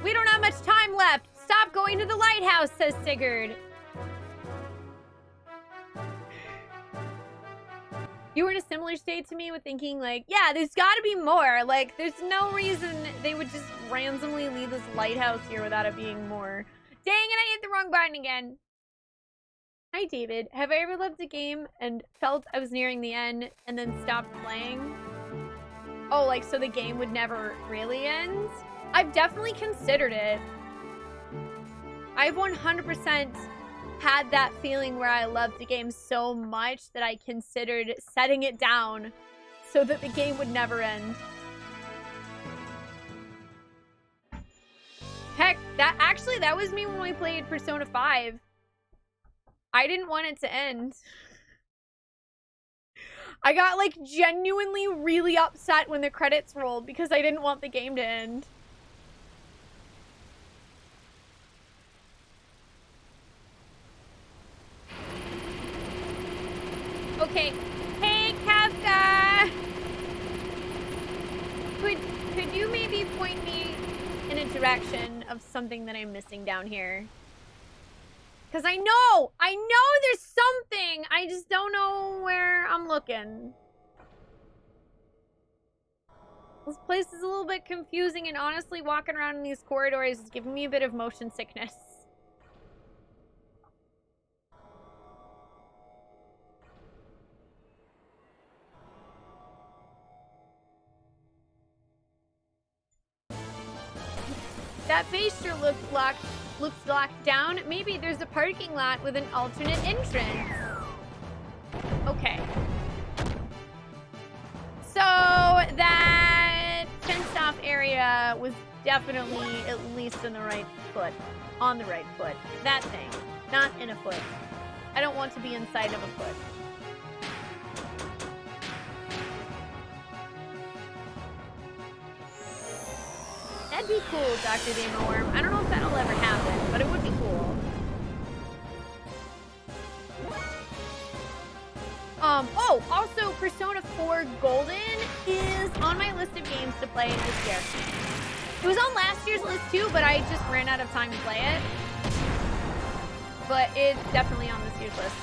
We don't have much time left. Stop going to the lighthouse, says Sigurd. You were in a similar state to me with thinking like, yeah, there's gotta be more. Like, there's no reason they would just randomly leave this lighthouse here without it being more. Dang it, I hit the wrong button again. Hi, David. Have I ever loved a game and felt I was nearing the end and then stopped playing? Oh, like, so the game would never really end? I've definitely considered it. I've 100% had that feeling where I loved the game so much that I considered setting it down so that the game would never end. Heck, that was me when we played Persona 5. I didn't want it to end. I got like genuinely really upset when the credits rolled because I didn't want the game to end. Okay. Hey, Kafka! Could you maybe point me in a direction of something that I'm missing down here? Because I know there's something! I just don't know where I'm looking. This place is a little bit confusing, and honestly, walking around in these corridors is giving me a bit of motion sickness. That base sure looks locked down. Maybe there's a parking lot with an alternate entrance. Okay. So that fenced off area was definitely at least on the right foot. On the right foot. That thing. Not in a foot. I don't want to be inside of a foot. That'd be cool, Dr. Damonworm. I don't know if that'll ever happen, but it would be cool. Oh, also, Persona 4 Golden is on my list of games to play this year. It was on last year's list too, but I just ran out of time to play it. But it's definitely on this year's list.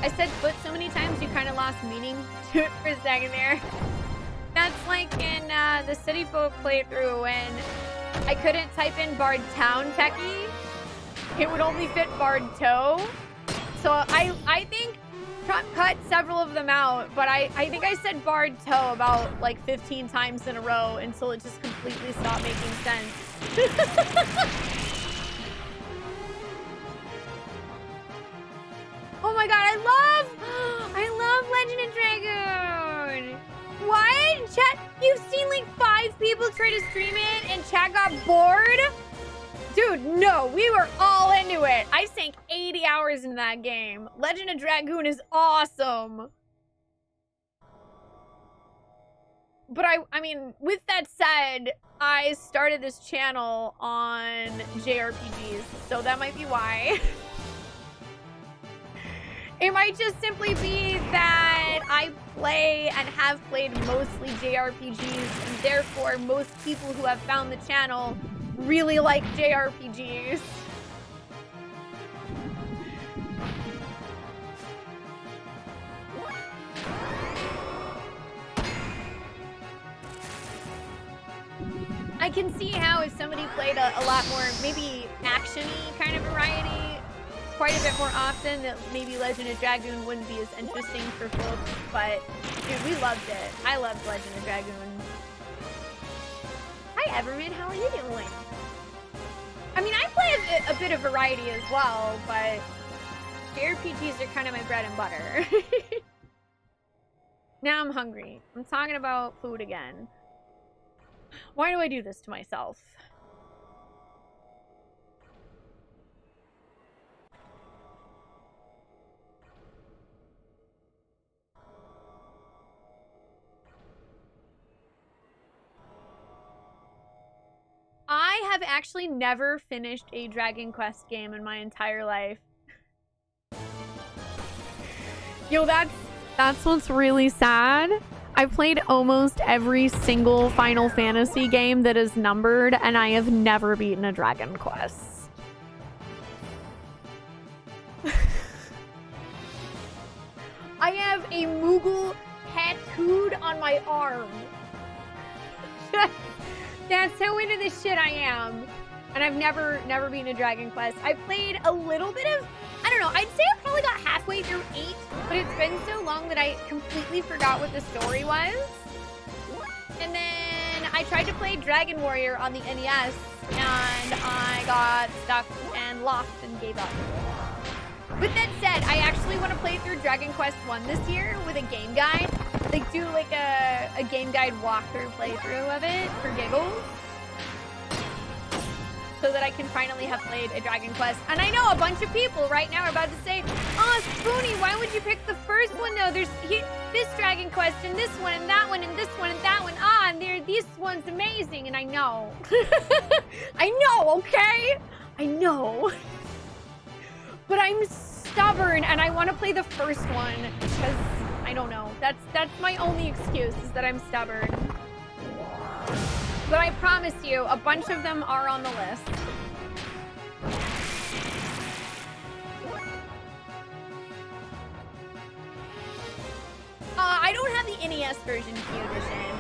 I said foot so many times you kind of lost meaning to it for a second there. That's like in the City Folk playthrough when I couldn't type in Bard Town Techie. It would only fit Bard Toe. So I think cut several of them out, but I think I said Bard Toe about like 15 times in a row until it just completely stopped making sense. Oh my god, I love Legend of Dragoon! What? Chat, you've seen like 5 people try to stream it and chat got bored? Dude, no, we were all into it. I sank 80 hours into that game. Legend of Dragoon is awesome. But I mean, with that said, I started this channel on JRPGs, so that might be why. It might just simply be that I play and have played mostly JRPGs, and therefore most people who have found the channel really like JRPGs. I can see how if somebody played a lot more maybe action-y kind of variety, quite a bit more often, that maybe Legend of Dragoon wouldn't be as interesting for folks, but dude, we loved it. I loved Legend of Dragoon. Hi Everman, how are you doing? I mean, I play a bit of variety as well, but JRPGs are kind of my bread and butter. Now I'm hungry. I'm talking about food again. Why do I do this to myself? I have actually never finished a Dragon Quest game in my entire life. Yo, that's what's really sad. I played almost every single Final Fantasy game that is numbered, and I have never beaten a Dragon Quest. I have a Moogle tattooed on my arm. That's how into this shit I am. And I've never beaten a Dragon Quest. I played a little bit of, I don't know, I'd say I probably got halfway through 8, but it's been so long that I completely forgot what the story was. And then I tried to play Dragon Warrior on the NES, and I got stuck and lost and gave up. With that said, I actually want to play through Dragon Quest 1 this year with a game guide. Like, do like a game guide walkthrough playthrough of it for giggles. So that I can finally have played a Dragon Quest. And I know a bunch of people right now are about to say, oh, Spoonee, why would you pick the first one though? There's this Dragon Quest and this one and that one and this one and that one. Ah, and this one's amazing. And I know. I know, okay? I know. But I'm stubborn and I want to play the first one because I don't know. That's my only excuse, is that I'm stubborn. But I promise you, a bunch of them are on the list. I don't have the NES version Q edition,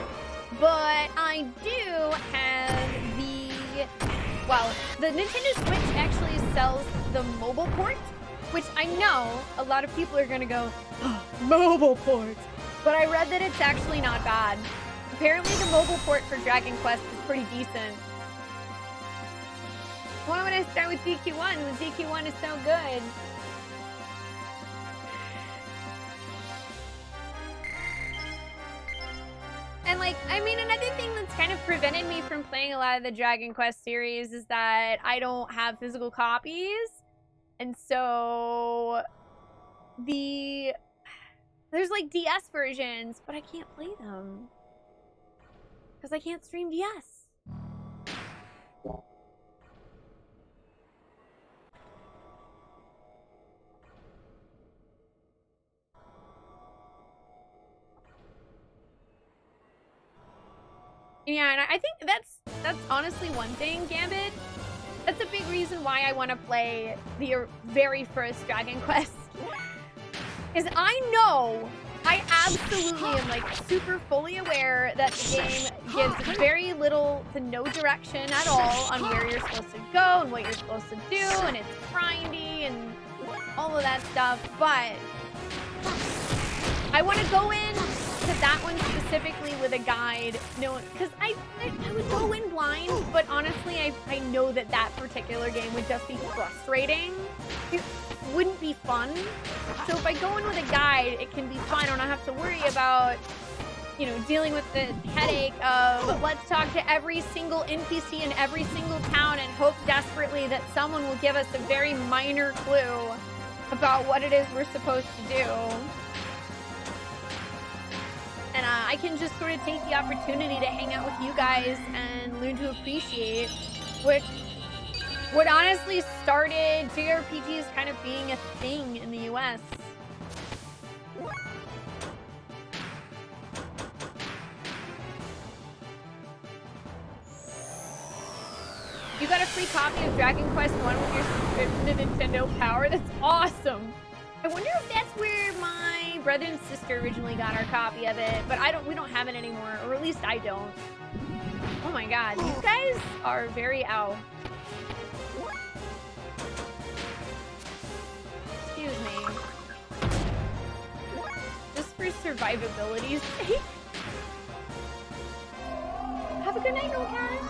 but I do have the Nintendo Switch actually sells the mobile port, which I know a lot of people are gonna go, oh, mobile port. But I read that it's actually not bad. Apparently the mobile port for Dragon Quest is pretty decent. Why would I start with DQ1 when DQ1 is so good? And like, I mean, another thing that's kind of prevented me from playing a lot of the Dragon Quest series is that I don't have physical copies. And so there's like DS versions, but I can't play them. Because I can't stream DS. Yeah, and I think that's honestly one thing, Gambit. That's a big reason why I want to play the very first Dragon Quest. Is I absolutely am like super fully aware that the game gives very little to no direction at all on where you're supposed to go and what you're supposed to do, and it's grindy and all of that stuff, but I want to go in to that one specifically with a guide, because I would go in blind, but honestly I know that particular game would just be frustrating. It wouldn't be fun. So if I go in with a guide, it can be fun. I don't have to worry about, dealing with the headache of let's talk to every single NPC in every single town and hope desperately that someone will give us a very minor clue about what it is we're supposed to do. And I can just sort of take the opportunity to hang out with you guys and learn to appreciate what honestly started JRPGs kind of being a thing in the US. You got a free copy of Dragon Quest 1 with your subscription to Nintendo Power? That's awesome! I wonder if that's where my brother and sister originally got our copy of it, but we don't have it anymore, or at least I don't. Oh my god, these guys are very ow. confuse me. Just for survivability's sake. Have a good night, no cat.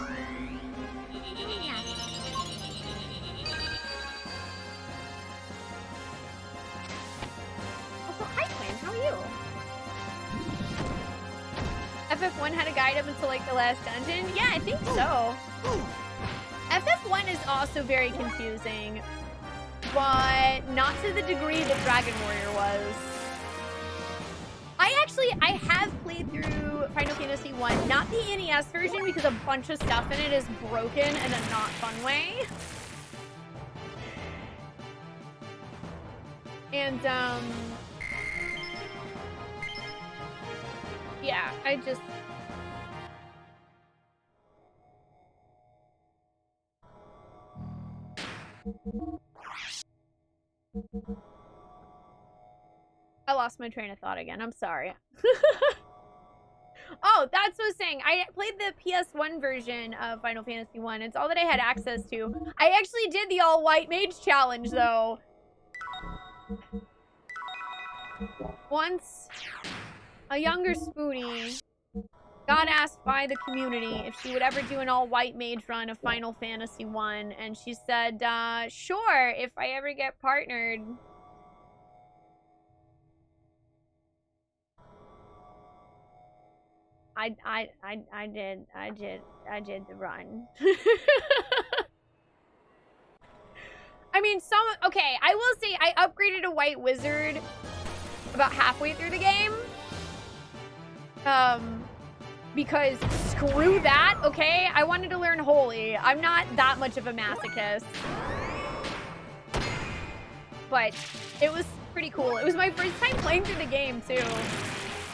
Also, hi, Quinn. How are you? FF1 had a guide up until like the last dungeon? Yeah, I think so. FF1 is also very confusing, but not to the degree that Dragon Warrior was. I have played through Final Fantasy 1, not the NES version because a bunch of stuff in it is broken in a not fun way. And, yeah, I just... I lost my train of thought again. I'm sorry. Oh, that's what I was saying. I played the PS1 version of Final Fantasy 1. It's all that I had access to. I actually did the all-white mage challenge, though. Once, a younger Spoonee got asked by the community if she would ever do an all-white mage run of Final Fantasy 1, and she said, sure, if I ever get partnered. I did the run. I mean, okay, I will say I upgraded a white wizard about halfway through the game. Because screw that, okay? I wanted to learn holy. I'm not that much of a masochist. But it was pretty cool. It was my first time playing through the game, too.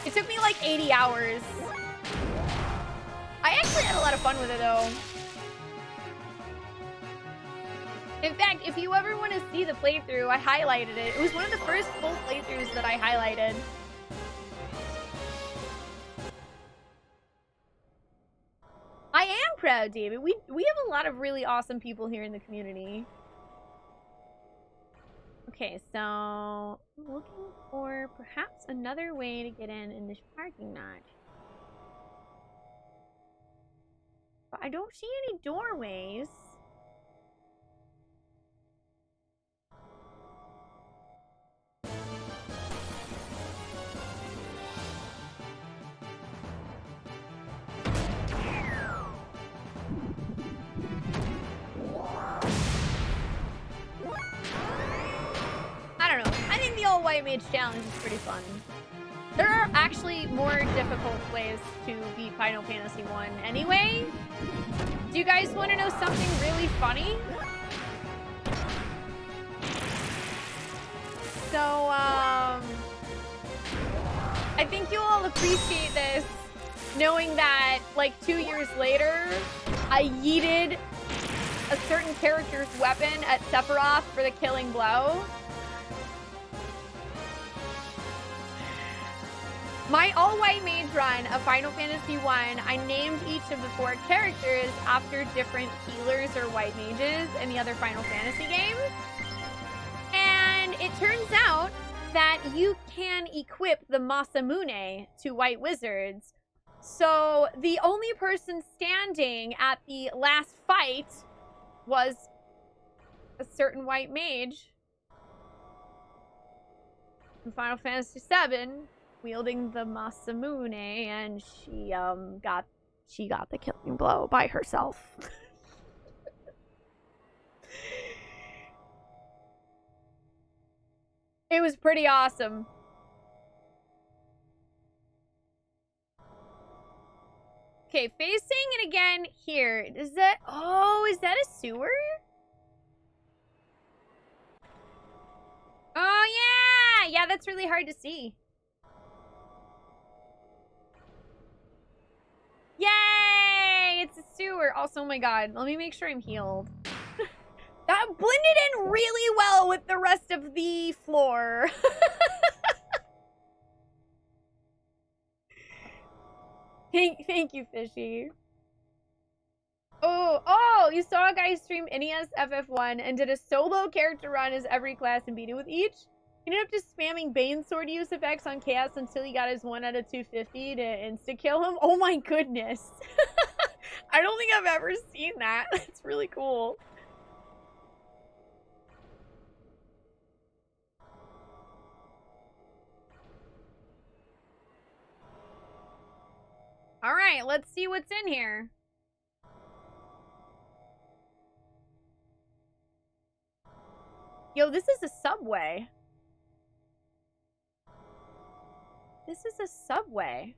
It took me like 80 hours. I actually had a lot of fun with it, though. In fact, if you ever want to see the playthrough, I highlighted it. It was one of the first full playthroughs that I highlighted. I am proud, David. We have a lot of really awesome people here in the community. Okay, so I'm looking for perhaps another way to get in this parking lot. But I don't see any doorways. I don't know. I think the all white mage challenge is pretty fun. There are actually more difficult ways to beat Final Fantasy 1 anyway. Do you guys want to know something really funny? So, I think you'll all appreciate this, knowing that, like, 2 years later, I yeeted a certain character's weapon at Sephiroth for the killing blow. My all-white mage run of Final Fantasy 1, I named each of the 4 characters after different healers or white mages in the other Final Fantasy games. And it turns out that you can equip the Masamune to white wizards. So the only person standing at the last fight was a certain white mage in Final Fantasy 7. Wielding the Masamune, and she got the killing blow by herself. It was pretty awesome. Okay, facing it again here. Is that is that a sewer? Oh yeah! Yeah, that's really hard to see. Yay! It's a sewer. Also, oh my god, let me make sure I'm healed. That blended in really well with the rest of the floor. Thank you, Fishy. Oh, Yo, you saw a guy stream NES FF1 and did a solo character run as every class and beat it with each. He ended up just spamming Bane sword use effects on Chaos until he got his 1 out of 250 to insta-kill him. Oh my goodness. I don't think I've ever seen that. That's really cool. Alright, let's see what's in here. Yo, this is a subway. This is a subway.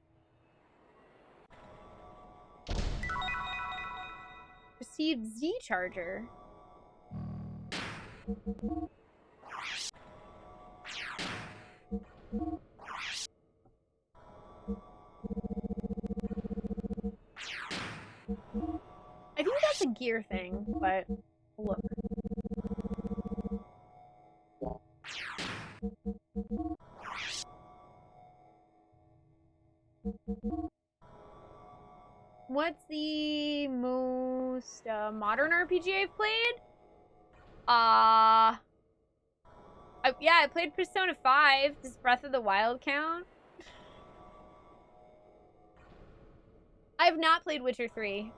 Received Z charger. I think that's a gear thing, but look. What's the most modern RPG I've played? Yeah, I played Persona 5. Does Breath of the Wild count? I've not played Witcher 3.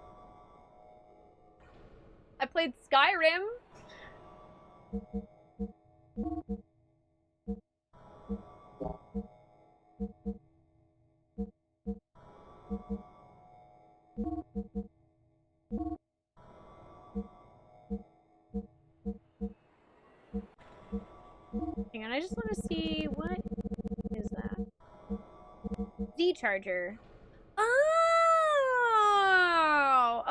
I played Skyrim. Hang on, I just want to see what is that? Z charger. Oh,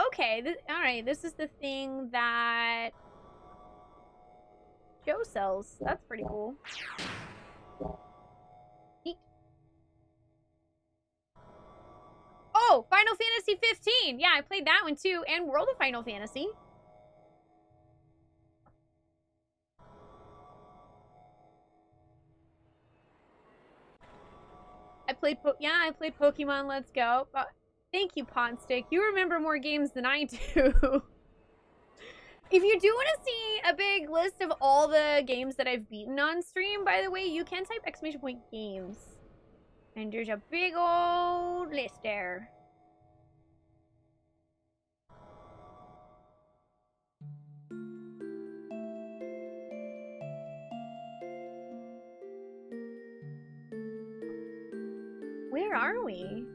okay. All right, this is the thing that Joe sells. That's pretty cool. Neat. Oh, Final Fantasy 15. Yeah, I played that one too, and World of Final Fantasy. I played Pokemon Let's Go. Thank you, Pondstick. You remember more games than I do. If you do want to see a big list of all the games that I've beaten on stream, by the way, you can type !games. And there's a big old list there. Where are we?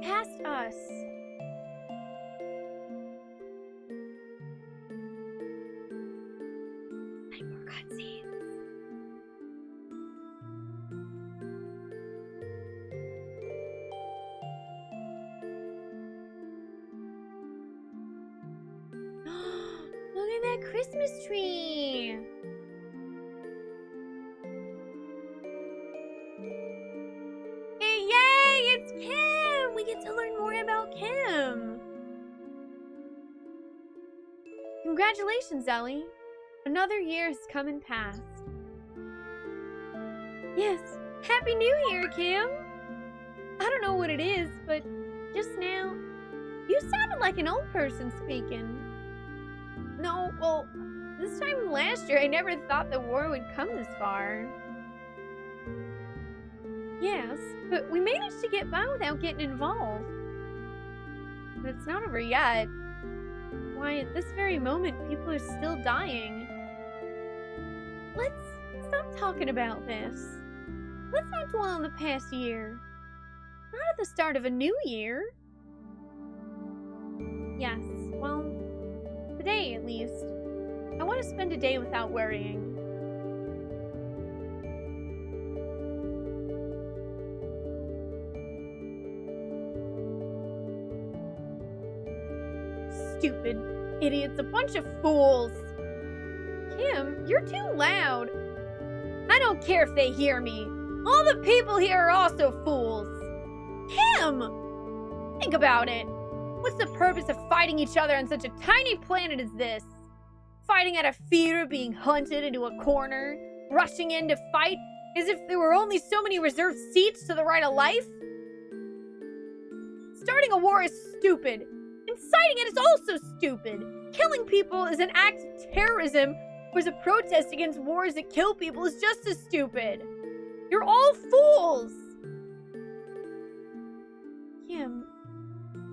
Past us. Like more cutscenes. Look at that Christmas tree. Kim! We get to learn more about Kim! Congratulations, Ellie. Another year has come and passed. Yes, Happy New Year, Kim! I don't know what it is, but just now, you sounded like an old person speaking. No, well, this time last year I never thought the war would come this far. Yes, but we managed to get by without getting involved. But it's not over yet. Why, at this very moment, people are still dying. Let's stop talking about this. Let's not dwell on the past year. Not at the start of a new year. Yes, well, today at least. I want to spend a day without worrying. Stupid idiots, a bunch of fools. Kim, you're too loud. I don't care if they hear me. All the people here are also fools. Kim! Think about it. What's the purpose of fighting each other on such a tiny planet as this? Fighting out of fear of being hunted into a corner? Rushing in to fight as if there were only so many reserved seats to the right of life? It's Starting a war is stupid. Inciting it is also stupid. Killing people is an act of terrorism, whereas a protest against wars that kill people is just as stupid. You're all fools! Kim,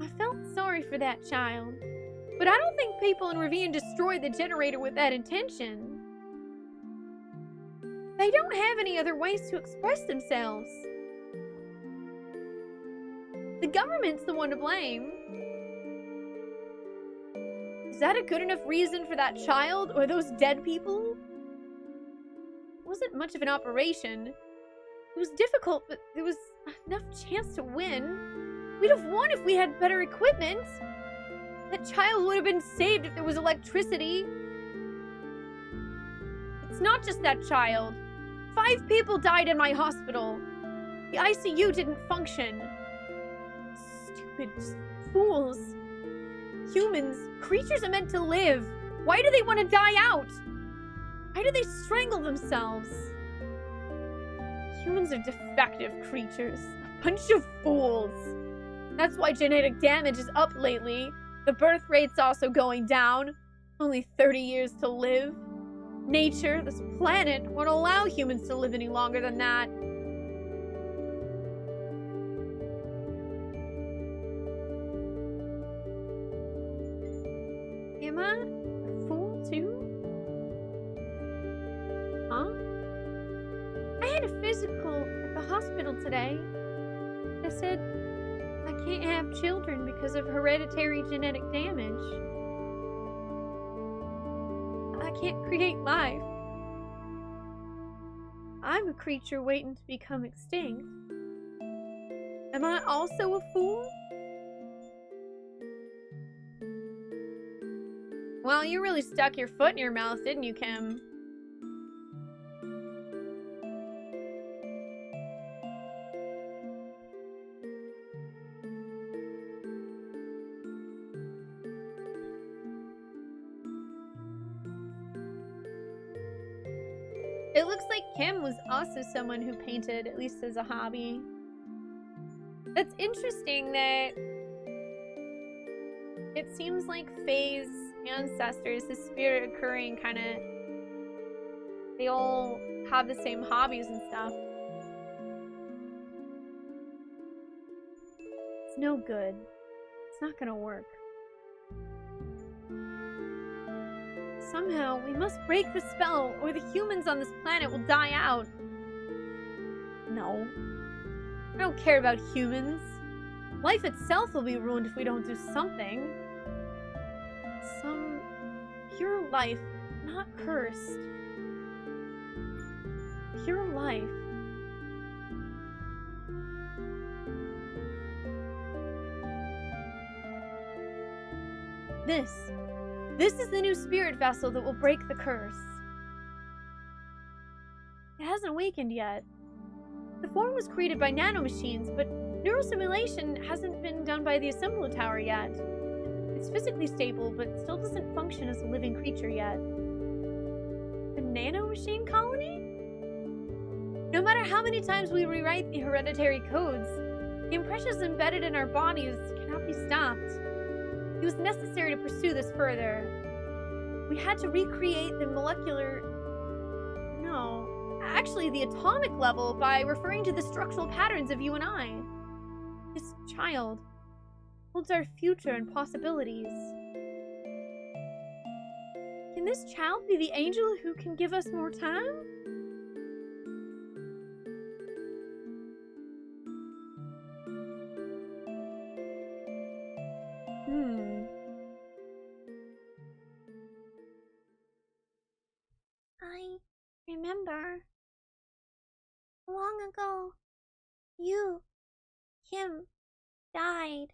I felt sorry for that child, but I don't think people in Ravine destroyed the generator with that intention. They don't have any other ways to express themselves. The government's the one to blame. Is that a good enough reason for that child or those dead people? It wasn't much of an operation. It was difficult, but there was enough chance to win. We'd have won if we had better equipment. That child would have been saved if there was electricity. It's not just that child. 5 people died in my hospital. The ICU didn't function. Stupid fools. Humans, creatures are meant to live. Why do they want to die out? Why do they strangle themselves? Humans are defective creatures. A bunch of fools. That's why genetic damage is up lately. The birth rate's also going down. Only 30 years to live. Nature, this planet, won't allow humans to live any longer than that. Am I a fool too? Huh? I had a physical at the hospital today. They said I can't have children because of hereditary genetic damage. I can't create life. I'm a creature waiting to become extinct. Am I also a fool? Well, you really stuck your foot in your mouth, didn't you, Kim? It looks like Kim was also someone who painted, at least as a hobby. That's interesting that it seems like Faye's ancestors, his spirit occurring kind of, they all have the same hobbies and stuff. It's no good. It's not gonna work. Somehow, we must break the spell, or the humans on this planet will die out. No. I don't care about humans. Life itself will be ruined if we don't do something. Some pure life, not cursed. Pure life. This is the new spirit vessel that will break the curse. It hasn't awakened yet. The form was created by nanomachines, but neurosimulation hasn't been done by the assembler tower yet. It's physically stable, but still doesn't function as a living creature yet. A nanomachine colony? No matter how many times we rewrite the hereditary codes, the impressions embedded in our bodies cannot be stopped. It was necessary to pursue this further. We had to recreate the the atomic level by referring to the structural patterns of you and I. This child holds our future and possibilities. Can this child be the angel who can give us more time? I remember long ago, you, Kim, died.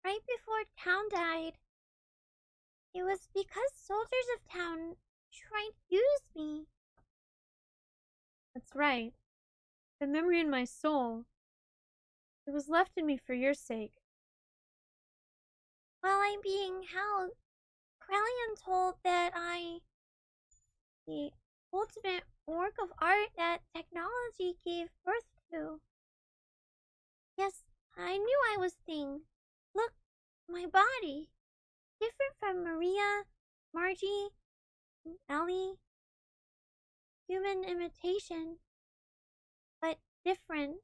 Right before Town died. It was because soldiers of Town tried to use me. That's right. The memory in my soul. It was left in me for your sake. While I'm being held, Krellian told that the ultimate work of art that technology gave birth to. Yes, I knew I was thing. Look, my body. Different from Maria, Margie, Ellie. Human imitation. But different.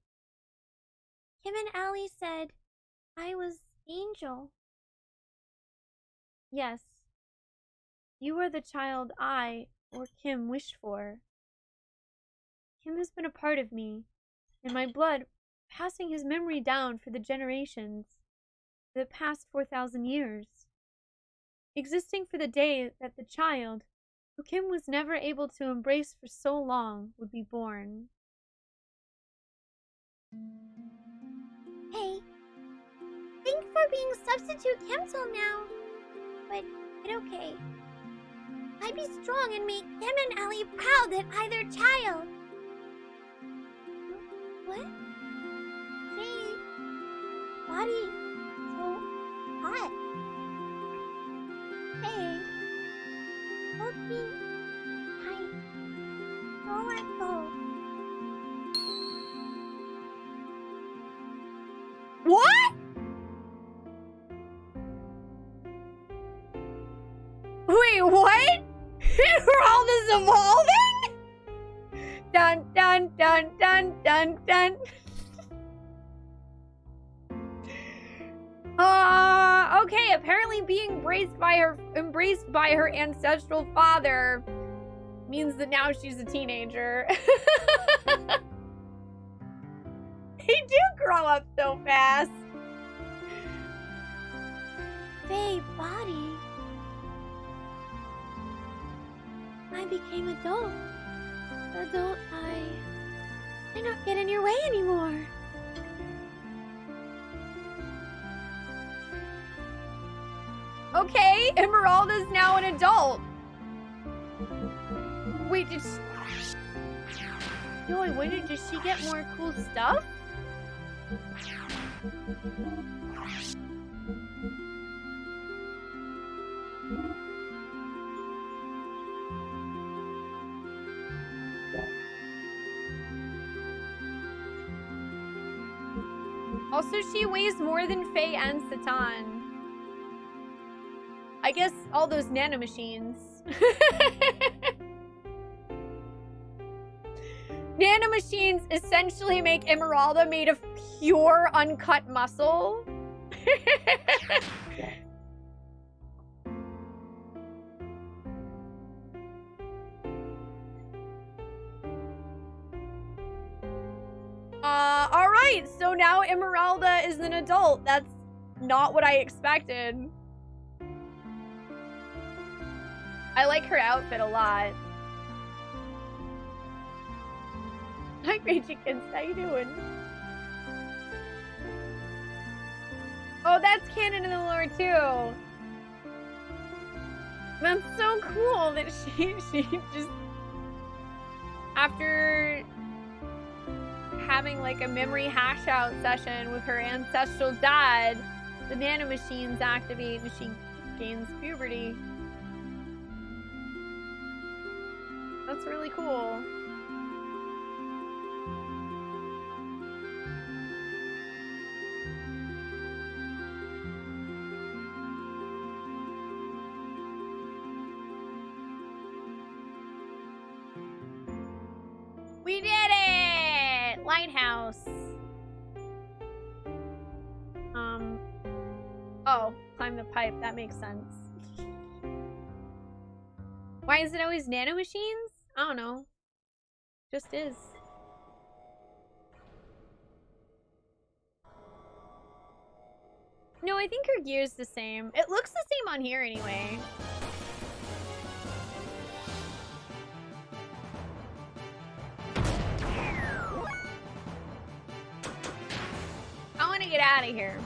Kim and Ellie said I was Angel. Yes. You are the child I, or Kim, wished for. Kim has been a part of me, in my blood, passing his memory down for the generations, for the past 4,000 years. Existing for the day that the child, who Kim was never able to embrace for so long, would be born. Hey, thanks for being substitute Kimsel now. But it's okay. I be strong and make Kim and Ellie proud that I their child. What? Hey, body so hot. Hey, hold me tight. Don't let go. What? Wait, what? Emeralda's evolving? Dun dun dun dun dun dun. Okay, apparently being embraced by her ancestral father means that now she's a teenager. They do grow up so fast. Faye body. I became adult. I not get in your way anymore. Okay, Esmeralda's now an adult. Wait, did she... Yo, I wonder, does she get more cool stuff? Also, she weighs more than Faye and Satan. I guess all those nanomachines. Nanomachines essentially make Emeralda made of pure uncut muscle. Alright, so now Emeralda is an adult. That's not what I expected. I like her outfit a lot. Hi, great chickens. How you doing? Oh, that's canon in the lore too. That's so cool that she just, after having like a memory hash out session with her ancestral dad, the nanomachines activate and she gains puberty. That's really cool. We did it! Lighthouse. Oh, climb the pipe. That makes sense. Why is it always nanomachines? I don't know. Just is. No, I think her gear's the same. It looks the same on here anyway. I want to get out of here.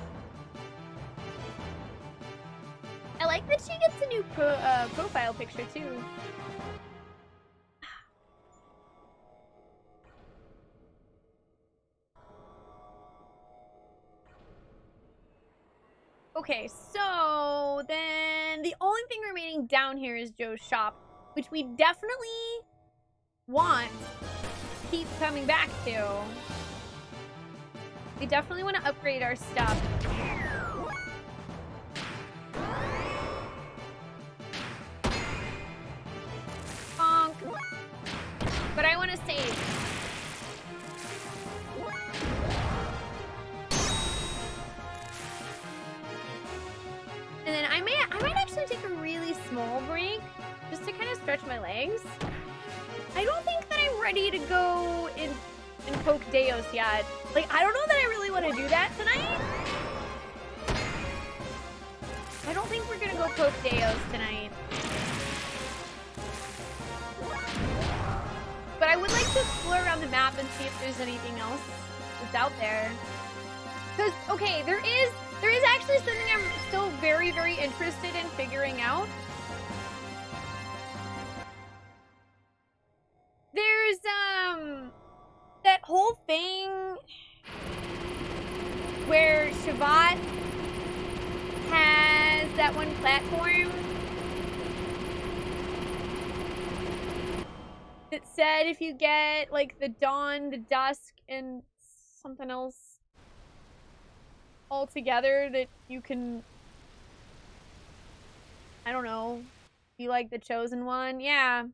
I like that she gets a new profile picture too. Okay, so then the only thing remaining down here is Joe's shop, which we definitely want to keep coming back to. We definitely want to upgrade our stuff. Bonk. But I want to save. And then I might actually take a really small break just to kind of stretch my legs. I don't think that I'm ready to go in poke Deos yet. Like, I don't know that I really want to do that tonight. I don't think we're gonna go poke Deos tonight. But I would like to explore around the map and see if there's anything else that's out there. Because, okay, there is actually something I'm still very, very interested in figuring out. There's, that whole thing where Shabbat has that one platform that said if you get, like, the dawn, the dusk, and something else all together that you can, I don't know, be like the chosen one. Yeah.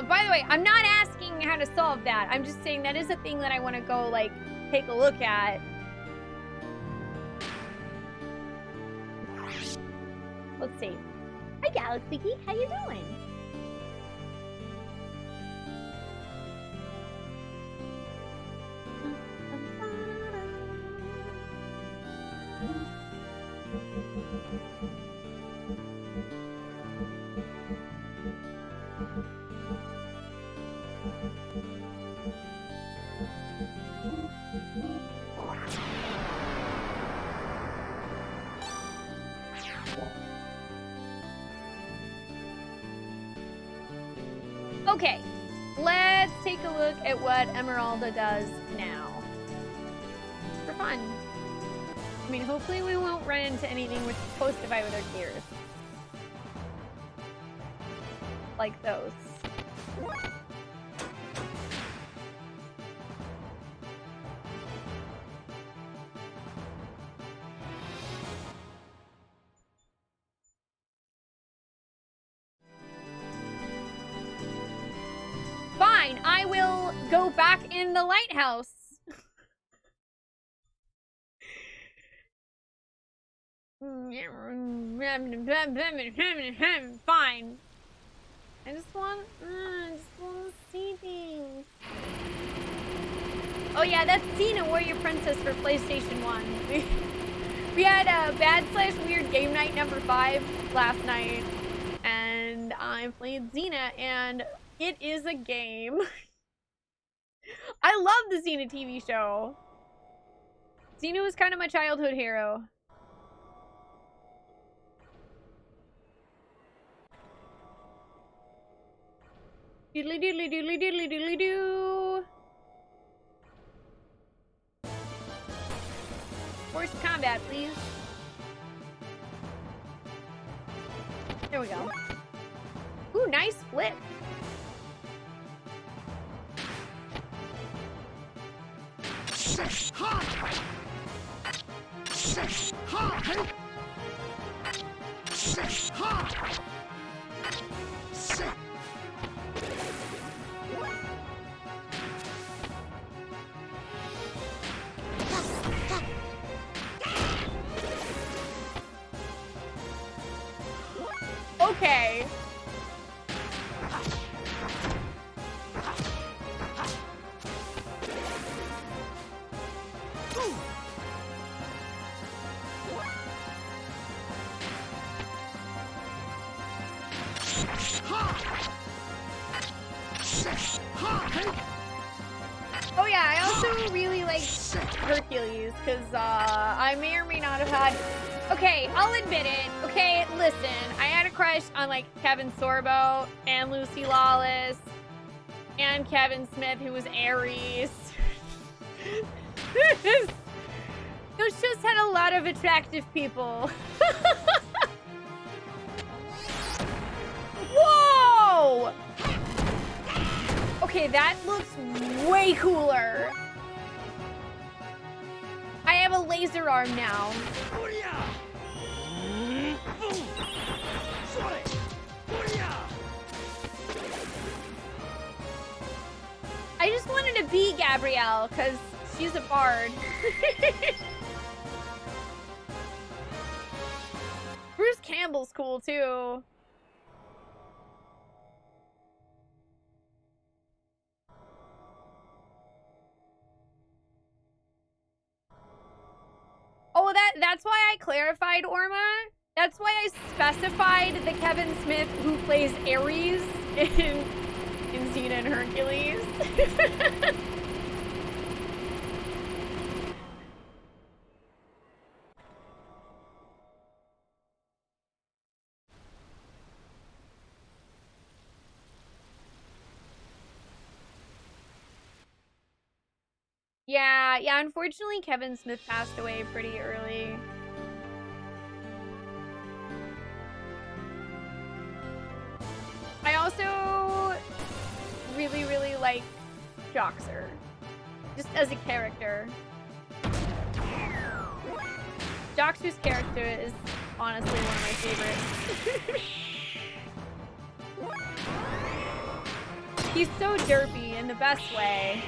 By the way, I'm not asking how to solve that. I'm just saying that is a thing that I want to go, like, take a look at. Let's see. Hi, Galaxy Geek. How you doing? Okay, let's take a look at what Emeralda does now. For fun. I mean, hopefully we won't run into anything which is supposed to fight with our gears. Like those. Fine, I will go back in the lighthouse. Fine. I just want to see things. Oh yeah, that's Xena Warrior Princess for PlayStation 1. We had a bad/weird game night number 5 last night, and I played Xena, and it is a game. I love the Xena TV show. Xena was kind of my childhood hero. Doodly doodly doodly doodly doodly doo. Force combat, please. There we go. Ooh, nice flip. Okay. Oh yeah, I also really like Hercules, because I may or may not have had... Okay, I'll admit it. Okay, listen, I had a crush on, like, Kevin Sorbo and Lucy Lawless and Kevin Smith, who was Ares. Those shows had a lot of attractive people. Whoa! Whoa! Okay, that looks way cooler. I have a laser arm now. I just wanted to be Gabrielle because she's a bard. Bruce Campbell's cool too. Oh, that's why I clarified, Orma. That's why I specified the Kevin Smith who plays Ares in Xena and Hercules. Yeah, unfortunately Kevin Smith passed away pretty early. I also really like Joxer, just as a character. Joxer's character is honestly one of my favorites. He's so derpy in the best way.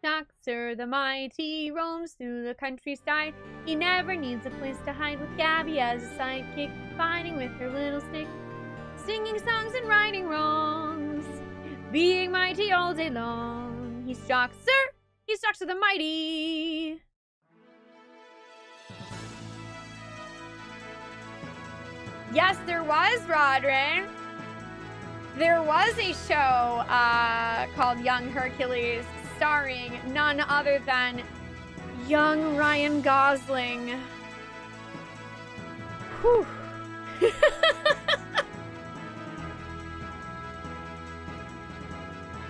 Joxer the mighty roams through the countryside. He never needs a place to hide, with Gabby as a sidekick, fighting with her little stick, singing songs and righting wrongs, being mighty all day long. He's Joxer the mighty. Yes, there was, Rodrin. There was a show called Young Hercules, starring none other than young Ryan Gosling. Whew.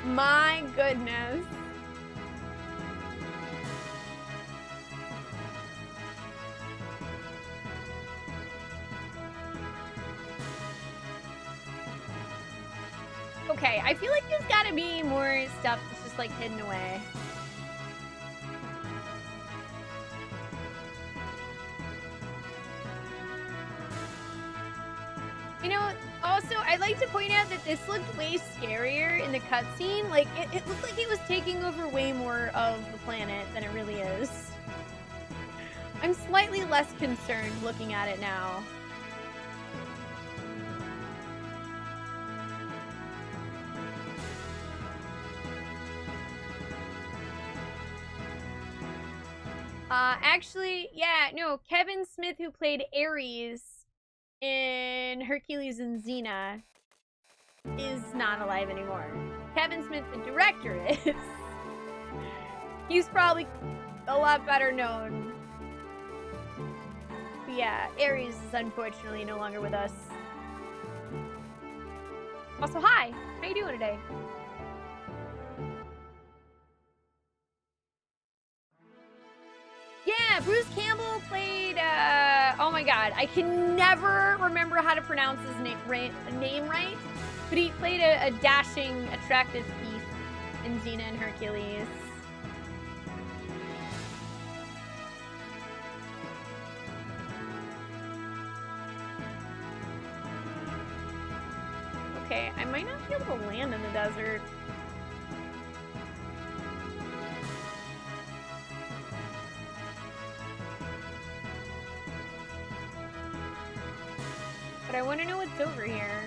My goodness. Okay, I feel like there's gotta be more stuff that's just like hidden away. You know, also, I'd like to point out that this looked way scarier in the cutscene. Like, it looked like it was taking over way more of the planet than it really is. I'm slightly less concerned looking at it now. Actually, yeah, no, Kevin Smith, who played Ares in Hercules and Xena, is not alive anymore. Kevin Smith, the director, is. He's probably a lot better known. But yeah, Ares is unfortunately no longer with us. Also, hi! How you doing today? Yeah, Bruce Campbell played, oh my god, I can never remember how to pronounce his name right, but he played a dashing, attractive thief in Xena and Hercules. Okay, I might not be able to land in the desert. But I want to know what's over here.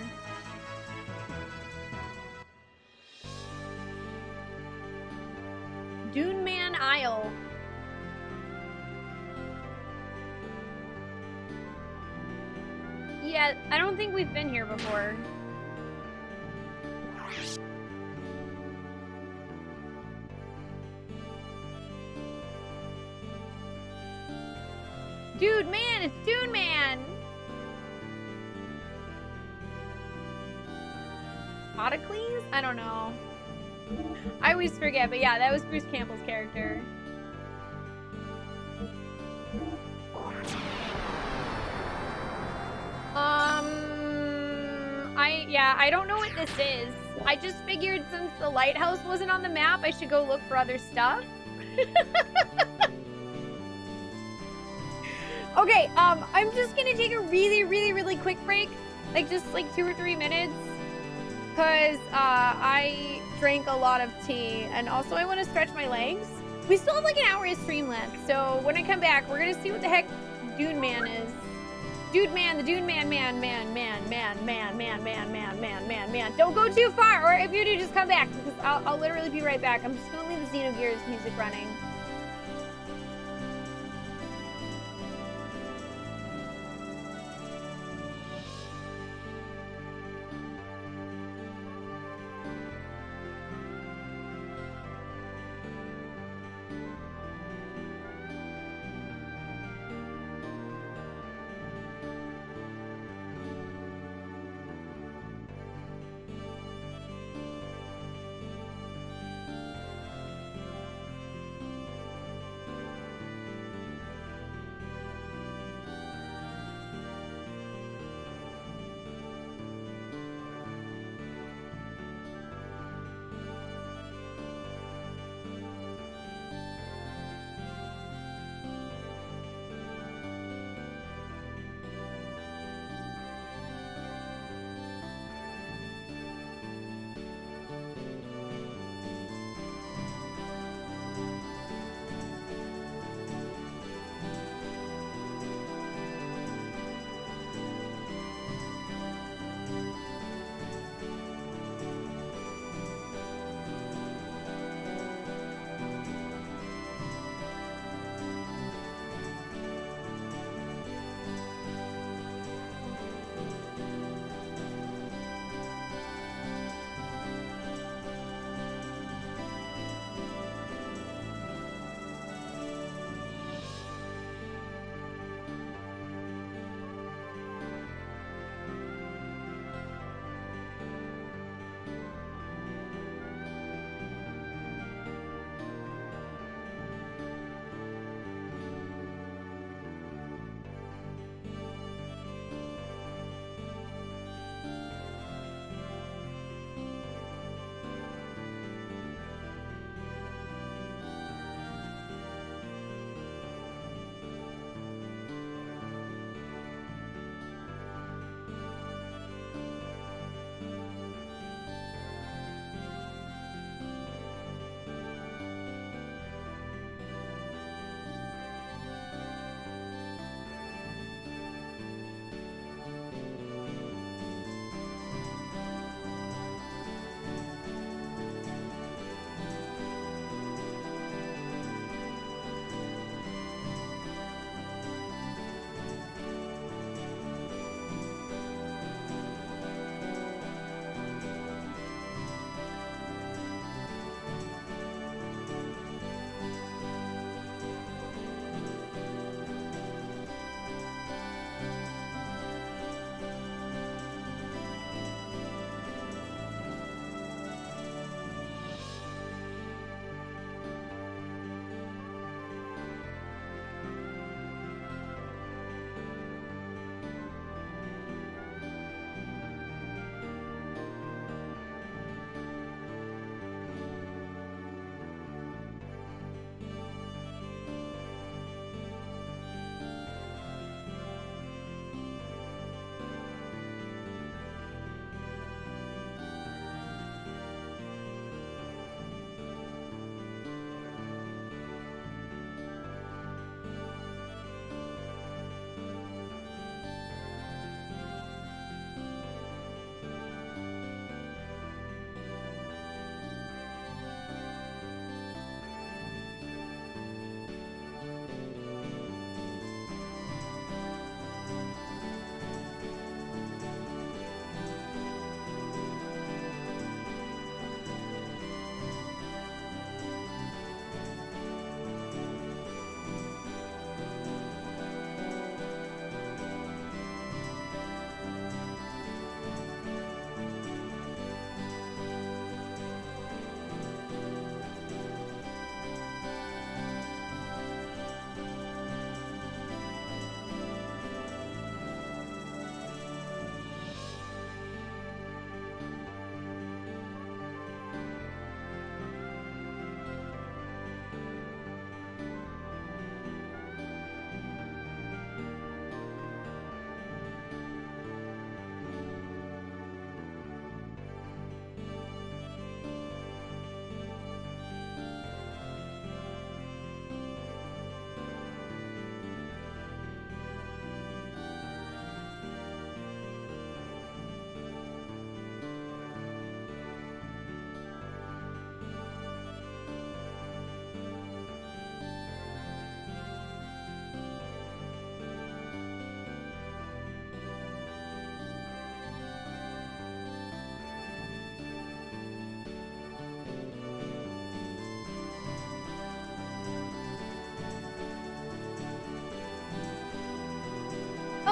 Dune Man Isle. Yeah, I don't think we've been here before. Dude, man, it's Dune Man! Autocles? I don't know. I always forget, but yeah, that was Bruce Campbell's character. I don't know what this is. I just figured since the lighthouse wasn't on the map, I should go look for other stuff. Okay, I'm just gonna take a really quick break. Like, just like 2 or 3 minutes. Because, I drank a lot of tea. And also I want to stretch my legs. We still have like an hour of stream left. So when I come back, we're gonna see what the heck Dune Man is. Dude Man, the Dune Man. Don't go too far, or if you do, just come back, because I'll literally be right back. I'm just gonna leave the Xenogears music running.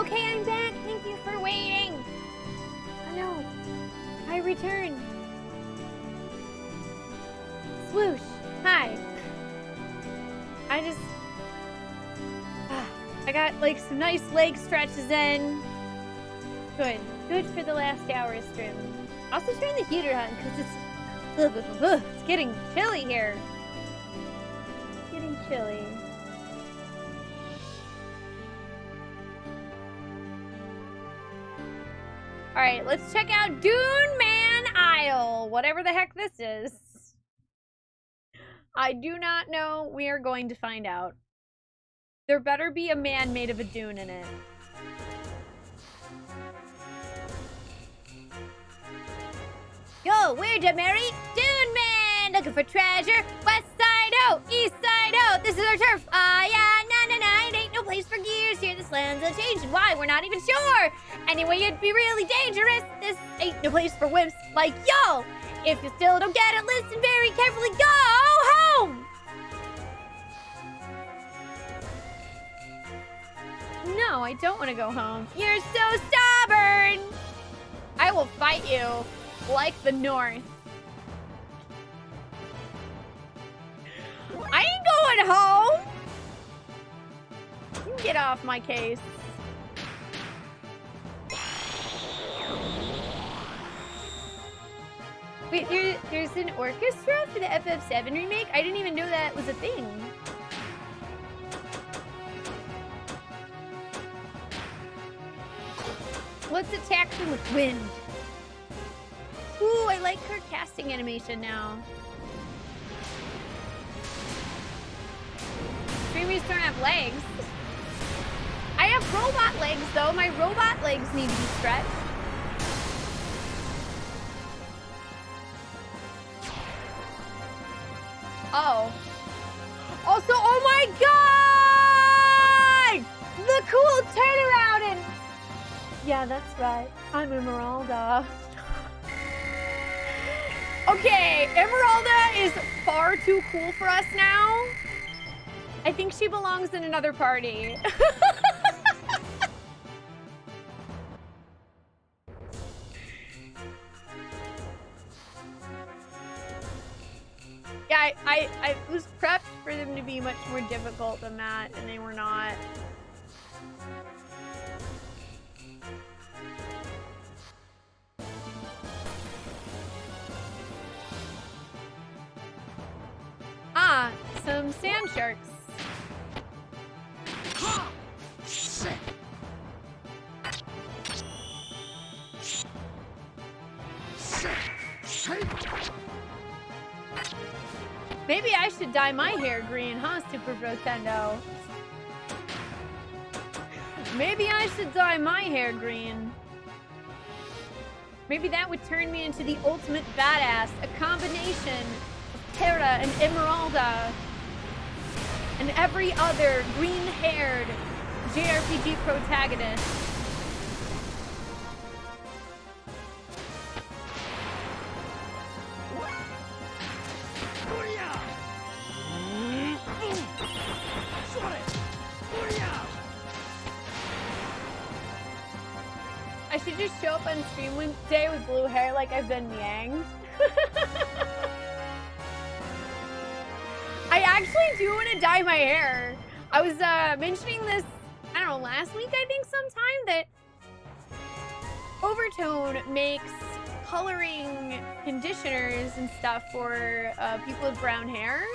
Okay, I'm back. Thank you for waiting. Hello. I returned. Swoosh. Hi. I got like some nice leg stretches in. Good. Good for the last hour stream. Also turn the heater on because it's getting chilly here. It's getting chilly. Alright, let's check out Dune Man Isle. Whatever the heck this is. I do not know. We are going to find out. There better be a man made of a dune in it. Yo, where'd you marry? Dune Man! Looking for treasure? West side out, east side out. This is our turf. Yeah, nah. It ain't no place for gears here. This land's a change, and why? We're not even sure. Anyway, it'd be really dangerous. This ain't no place for wimps like y'all. If you still don't get it, listen very carefully. Go home! No, I don't want to go home. You're so stubborn! I will fight you like the North. I ain't going home! You can get off my case. Wait, there's an orchestra for the FF7 remake? I didn't even know that was a thing. Let's attack them with wind. Ooh, I like her casting animation now. Streamers don't have legs. I have robot legs, though. My robot legs need to be stretched. Oh. Also, oh my god! The cool turnaround and... Yeah, that's right. I'm Emeralda. Okay, Emeralda is far too cool for us now. I think she belongs in another party. Yeah, I was prepped for them to be much more difficult than that, and they were not. Ah, some sand sharks. Maybe I should dye my hair green, huh, Super Rotendo? Maybe I should dye my hair green. Maybe that would turn me into the ultimate badass, a combination of Terra and Emeralda and every other green-haired JRPG protagonist. I should just show up on stream one day with blue hair like I've been yanged. I actually do want to dye my hair. I was mentioning this, I don't know, last week I think sometime, that Overtone makes coloring conditioners and stuff for people with brown hair.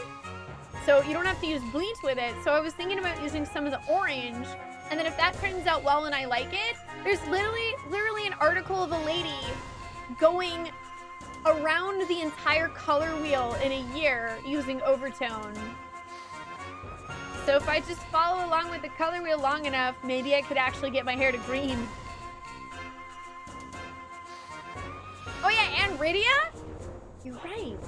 So you don't have to use bleach with it. So I was thinking about using some of the orange. And then if that turns out well and I like it, there's literally an article of a lady going around the entire color wheel in a year using Overtone. So if I just follow along with the color wheel long enough, maybe I could actually get my hair to green. Oh yeah, and Rydia? You're right.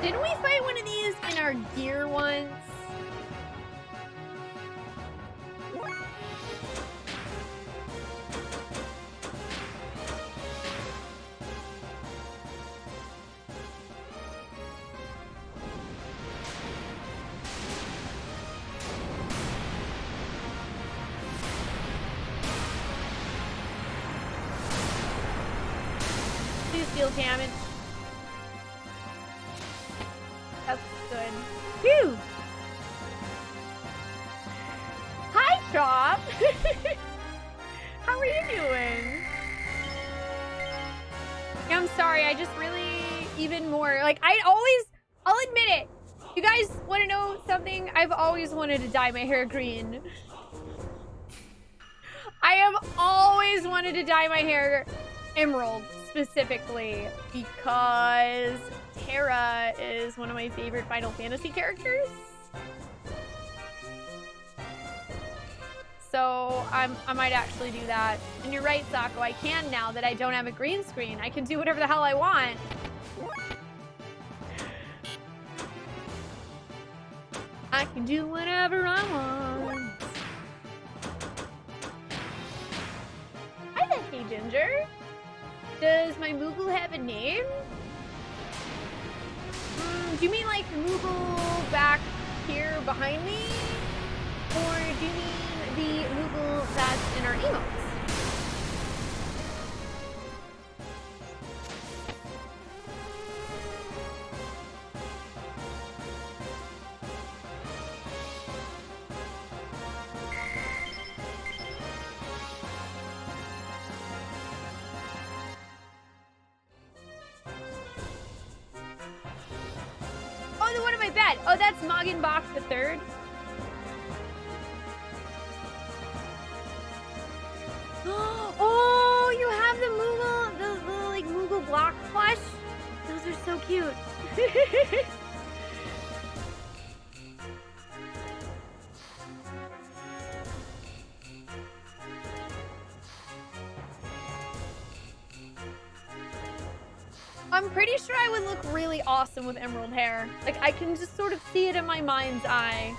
Didn't we fight one of these in our gear once? Please deal damage. That's good. Phew! Hi, Chop! How are you doing? Yeah, I'm sorry, I just really even more like I'll admit it. You guys want to know something? I've always wanted to dye my hair green. I have always wanted to dye my hair emerald specifically because Terra is one of my favorite Final Fantasy characters. So I might actually do that. And you're right, Sako, I can now that I don't have a green screen. I can do whatever the hell I want. I can do whatever I want. Hi there, Hey Ginger. Does my Moogle have a name? Do you mean like Moogle back here behind me? Or do you mean the Moogle that's in our emotes? Oh, the one in my bed. Oh, that's Moggenbach the Third. Oh, you have the Moogle, the like Moogle block plush. Those are so cute. I'm pretty sure I would look really awesome with emerald hair. Like, I can just sort of see it in my mind's eye.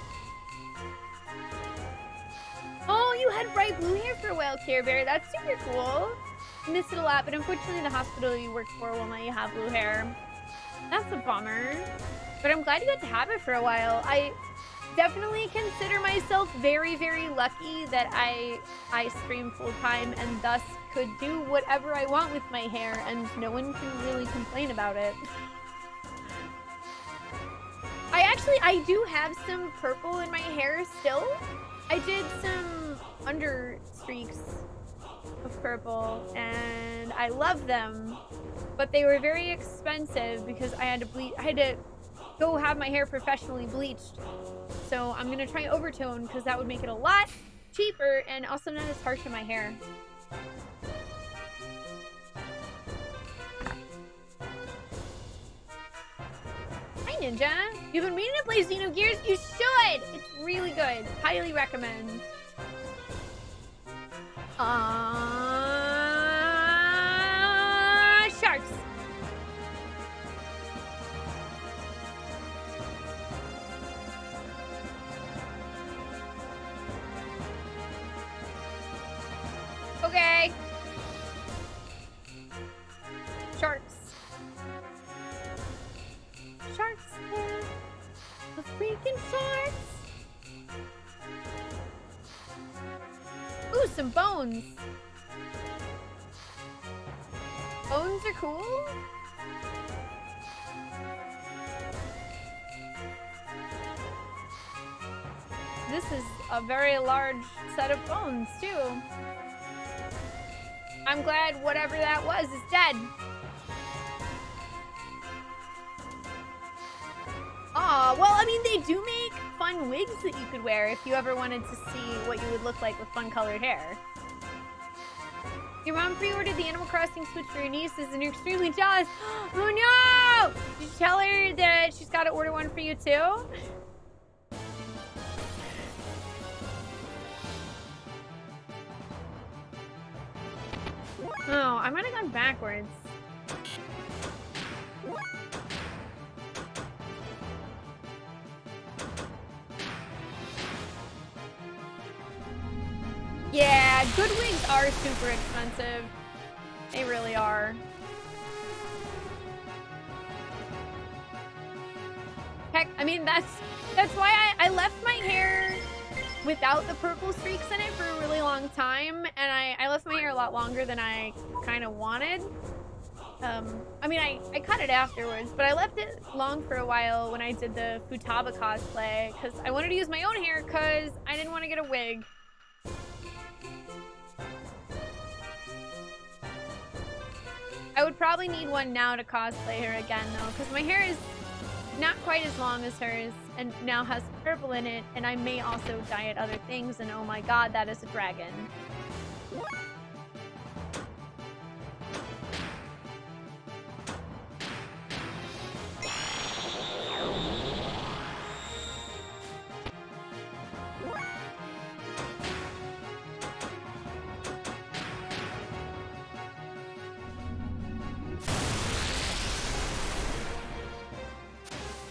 Oh, you had bright blue hair for a while, Care Bear. That's super cool. Missed it a lot, but unfortunately the hospital you worked for won't let you have blue hair. That's a bummer. But I'm glad you got to have it for a while. I definitely consider myself very, very lucky that I stream full-time and thus could do whatever I want with my hair and no one can really complain about it. I do have some purple in my hair still. I did some under streaks of purple and I love them, but they were very expensive because I had to go have my hair professionally bleached. So I'm gonna try overtone because that would make it a lot cheaper and also not as harsh on my hair. Hi Ninja, you've been meaning to play Xenogears? You should! It's really good. Highly recommend. Sharks. Okay. Sharks. Sharks there. The freaking sharks. Ooh, some bones. Bones are cool. This is a very large set of bones, too. I'm glad whatever that was is dead. Aw, well, I mean, they do make fun wigs that you could wear if you ever wanted to see what you would look like with fun colored hair. Your mom pre-ordered the Animal Crossing Switch for your nieces and you're extremely jealous. Oh no! Did you tell her that she's got to order one for you too? Oh, I might have gone backwards. Yeah, good wigs are super expensive. They really are. Heck, I mean, that's why I left my hair without the purple streaks in it for a really long time, and I left my hair a lot longer than I kind of wanted. I mean, I cut it afterwards, but I left it long for a while when I did the Futaba cosplay, because I wanted to use my own hair, because I didn't want to get a wig. I would probably need one now to cosplay her again, though, because my hair is not quite as long as hers, and now has purple in it, and I may also dye it other things, and oh my god, that is a dragon.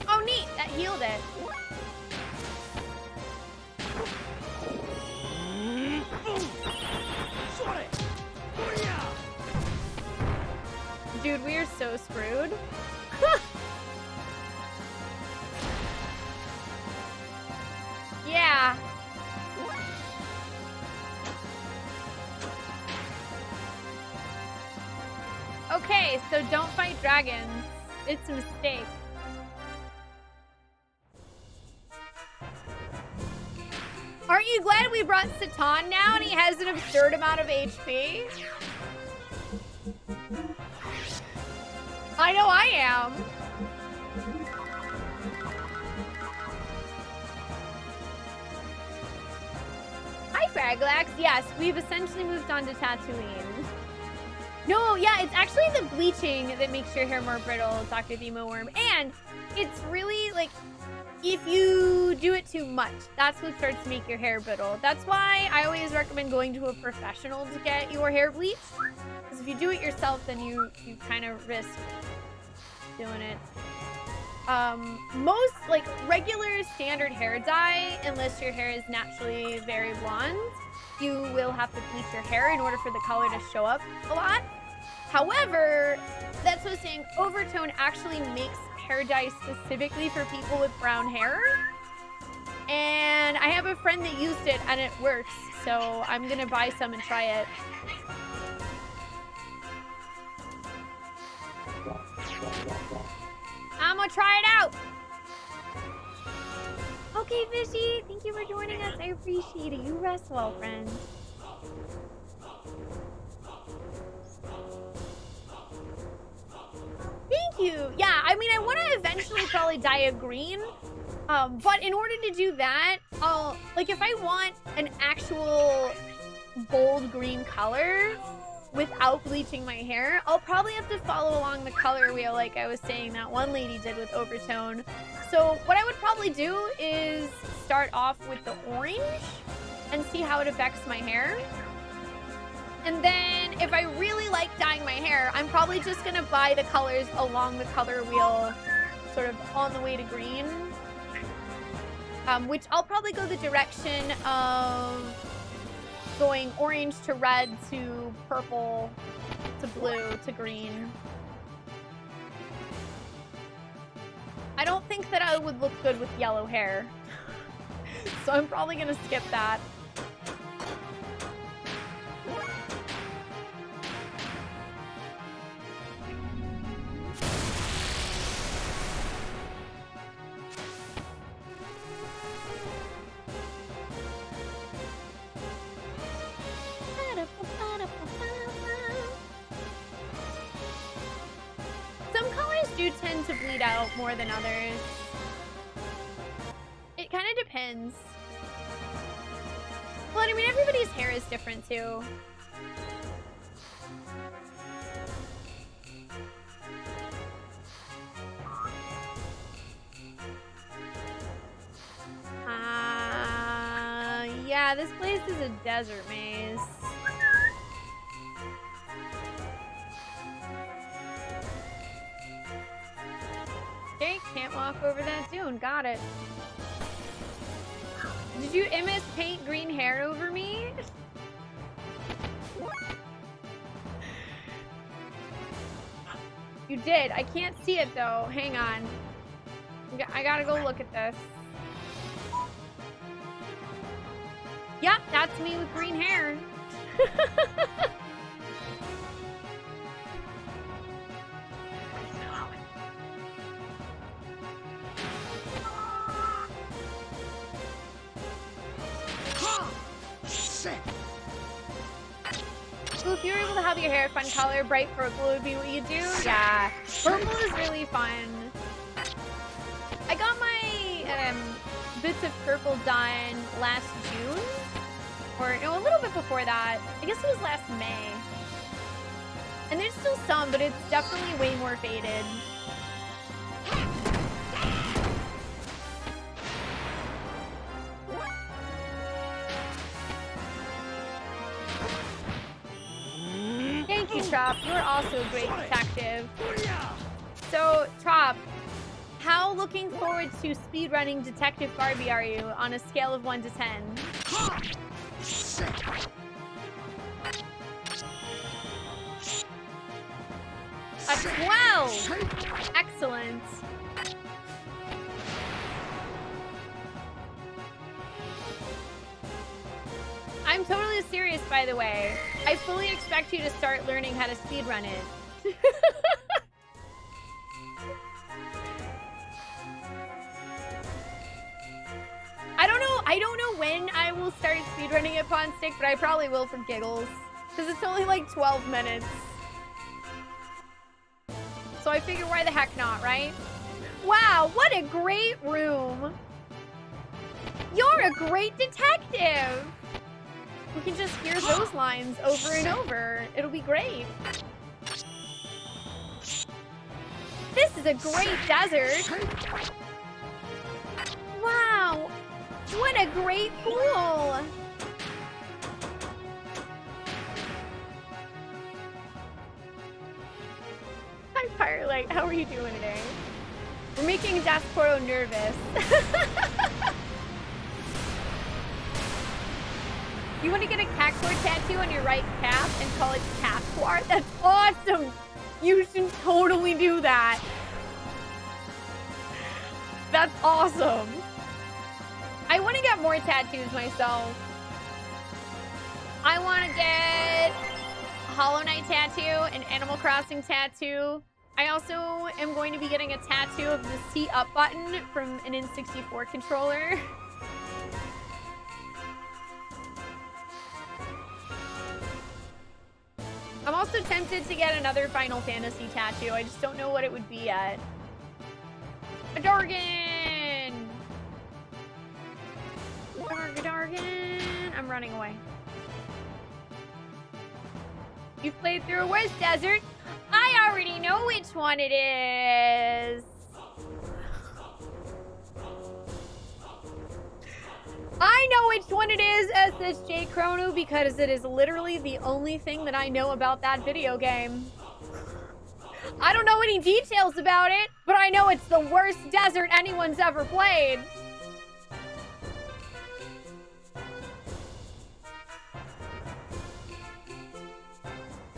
Oh neat, that healed it. Dude, we are so screwed. Yeah. Okay, so don't fight dragons. It's a mistake. Aren't you glad we brought Satan now and he has an absurd amount of HP? I know I am. Hi, Fraglax. Yes, we've essentially moved on to Tatooine. No, yeah, it's actually the bleaching that makes your hair more brittle, Dr. Demo Worm. And it's really, like, if you do it too much, that's what starts to make your hair brittle. That's why I always recommend going to a professional to get your hair bleached. Because if you do it yourself, then you kind of risk doing it. Most, like, regular standard hair dye, unless your hair is naturally very blonde, you will have to bleach your hair in order for the color to show up a lot. However, that's what I'm saying, overtone actually makes hair dye specifically for people with brown hair. And I have a friend that used it and it works, so I'm gonna buy some and try it. I'm gonna try it out. Okay, Fishy, thank you for joining us. I appreciate it. You rest well, friend. Thank you. Yeah, I mean, I want to eventually probably dye a green. But in order to do that, like, if I want an actual bold green color without bleaching my hair, I'll probably have to follow along the color wheel like I was saying that one lady did with overtone. So what I would probably do is start off with the orange and see how it affects my hair. And then if I really like dyeing my hair, I'm probably just gonna buy the colors along the color wheel, sort of on the way to green. Which I'll probably go the direction of going orange to red to purple to blue to green. I don't think that I would look good with yellow hair. So I'm probably gonna skip that. Some colors do tend to bleed out more than others. It kind of depends. Well, I mean, everybody's hair is different too. Yeah, this place is a desert maze. Okay, can't walk over that dune. Got it. Did you MS paint green hair over me? You did. I can't see it though. Hang on. I gotta go look at this. Yep, that's me with green hair. So if you're able to have your hair fun color, bright purple would be what you do. Yeah, purple is really fun. I got my bits of purple done last June, or no, a little bit before that. I guess it was last May. And there's still some, but it's definitely way more faded. Thank you, Trop. You're also a great detective. So, Trop, how looking forward to speedrunning Detective Barbie are you on a scale of 1 to 10? A 12! Excellent. I'm totally serious, by the way. I fully expect you to start learning how to speedrun it. I don't know when I will start speedrunning it Pawn Stick, but I probably will for giggles. Because it's only like 12 minutes. So I figure why the heck not, right? Wow, what a great room. You're a great detective. We can just hear those lines over and over. It'll be great. This is a great desert. Wow. What a great pool. Hi, Firelight. How are you doing today? We're making Dasporo nervous. You want to get a Cactuar tattoo on your right calf and call it Cactuar? That's awesome! You should totally do that. That's awesome. I want to get more tattoos myself. I want to get a Hollow Knight tattoo, an Animal Crossing tattoo. I also am going to be getting a tattoo of the C up button from an N64 controller. I'm also tempted to get another Final Fantasy tattoo. I just don't know what it would be yet. A Dargan! Dargan! I'm running away. You've played through a worse desert? I already know which one it is! I know which one it is, SSJ Chrono, because it is literally the only thing that I know about that video game. I don't know any details about it, but I know it's the worst desert anyone's ever played.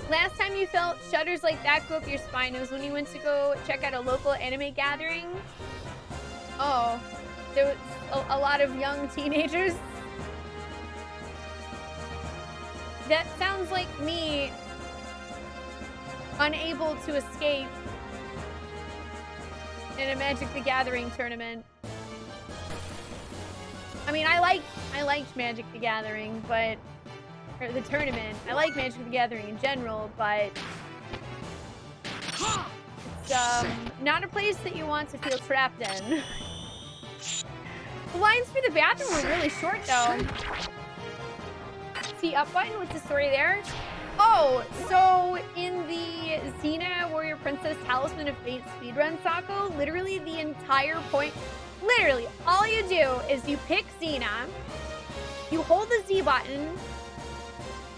Last time you felt shudders like that go up your spine, it was when you went to go check out a local anime gathering. Oh, there was a lot of young teenagers. That sounds like me unable to escape in a Magic the Gathering tournament. I mean, I liked Magic the Gathering, but or the tournament. I like Magic the Gathering in general, but it's not a place that you want to feel trapped in. The lines for the bathroom were really short, though. See up button? What's the story there? Oh, so in the Xena Warrior Princess Talisman of Fate speedrun, Sako, literally the entire point, literally all you do is you pick Xena, you hold the Z button,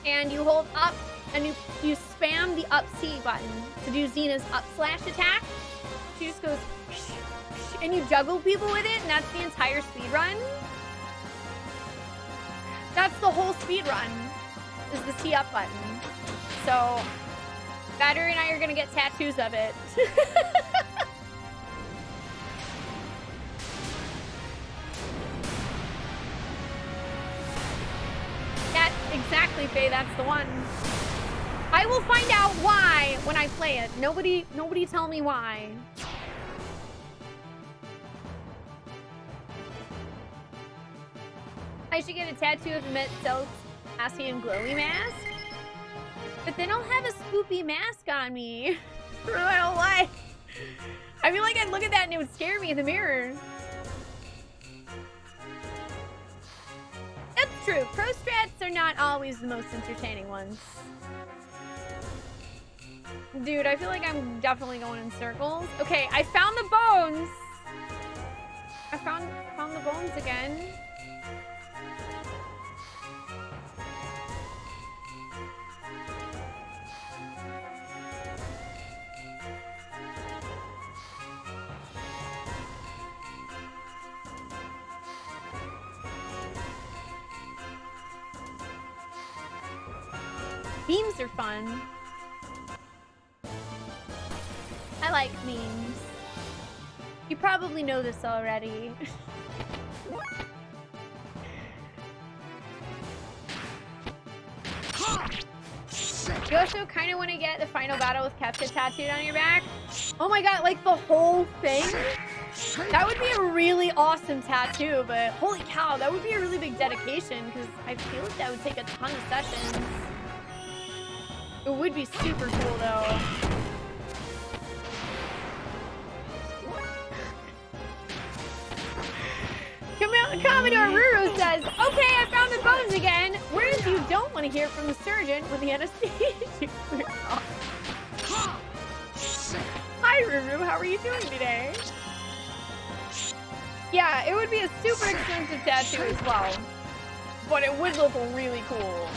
and you hold up, and you spam the up C button to do Xena's up slash attack. She just goes, and you juggle people with it, and that's the entire speed run. That's the whole speed run, is the C up button. So, Battery and I are gonna get tattoos of it. Yeah, exactly, Faye, that's the one. I will find out why when I play it. Nobody tell me why. I should get a tattoo of Met Sel's Assy and Glowy mask. But then I'll have a spoopy mask on me for my whole life. I feel like I'd look at that and it would scare me in the mirror. That's true. Pro strats are not always the most entertaining ones. Dude, I feel like I'm definitely going in circles. Okay, I found the bones. I found the bones again. Memes are fun. I like memes. You probably know this already. You also kind of want to get the final battle with Kefka tattooed on your back. Oh my god, like the whole thing? That would be a really awesome tattoo, but holy cow, that would be a really big dedication because I feel like that would take a ton of sessions. It would be super cool though. Commodore Ruru says, okay, I found the bones again. Whereas you don't want to hear from the surgeon when the anesthesia clears off. Hi Ruru, how are you doing today? Yeah, it would be a super expensive tattoo as well. But it would look really cool.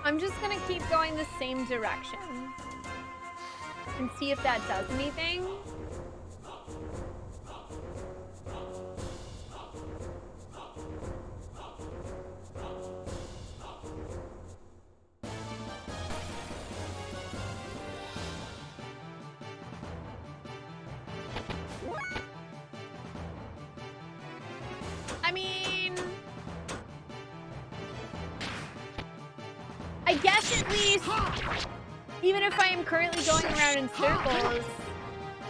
I'm just gonna keep going the same direction and see if that does anything. I mean, I guess at least, even if I am currently going around in circles,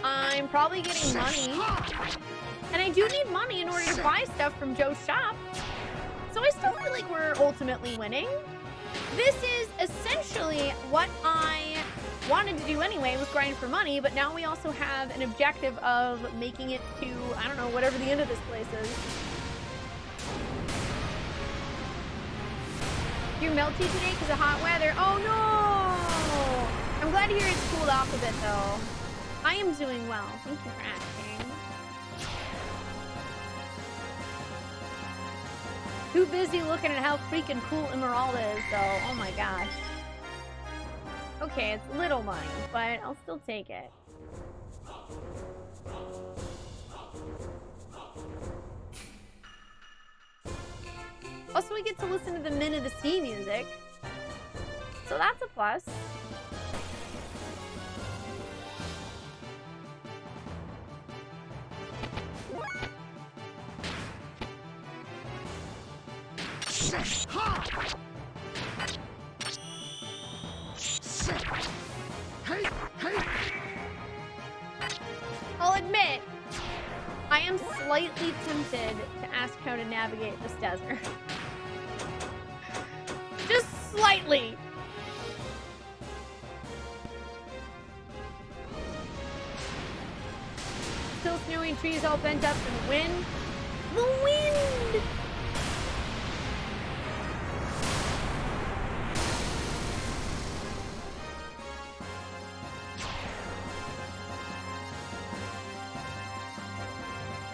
I'm probably getting money. And I do need money in order to buy stuff from Joe's shop. So I still feel like we're ultimately winning. This is essentially what I wanted to do anyway, was grind for money, but now we also have an objective of making it to, I don't know, whatever the end of this place is. You're melty today because of hot weather. Oh no! I'm glad to hear it's cooled off a bit though. I am doing well. Thank you for asking. Too busy looking at how freaking cool Emerald is though. Oh my gosh. Okay, it's little money, but I'll still take it. Also, we get to listen to the Min of the Sea music. So that's a plus. I'll admit, I am slightly tempted to ask how to navigate this desert. Just slightly. Still snowing, trees all bent up in the wind. The wind!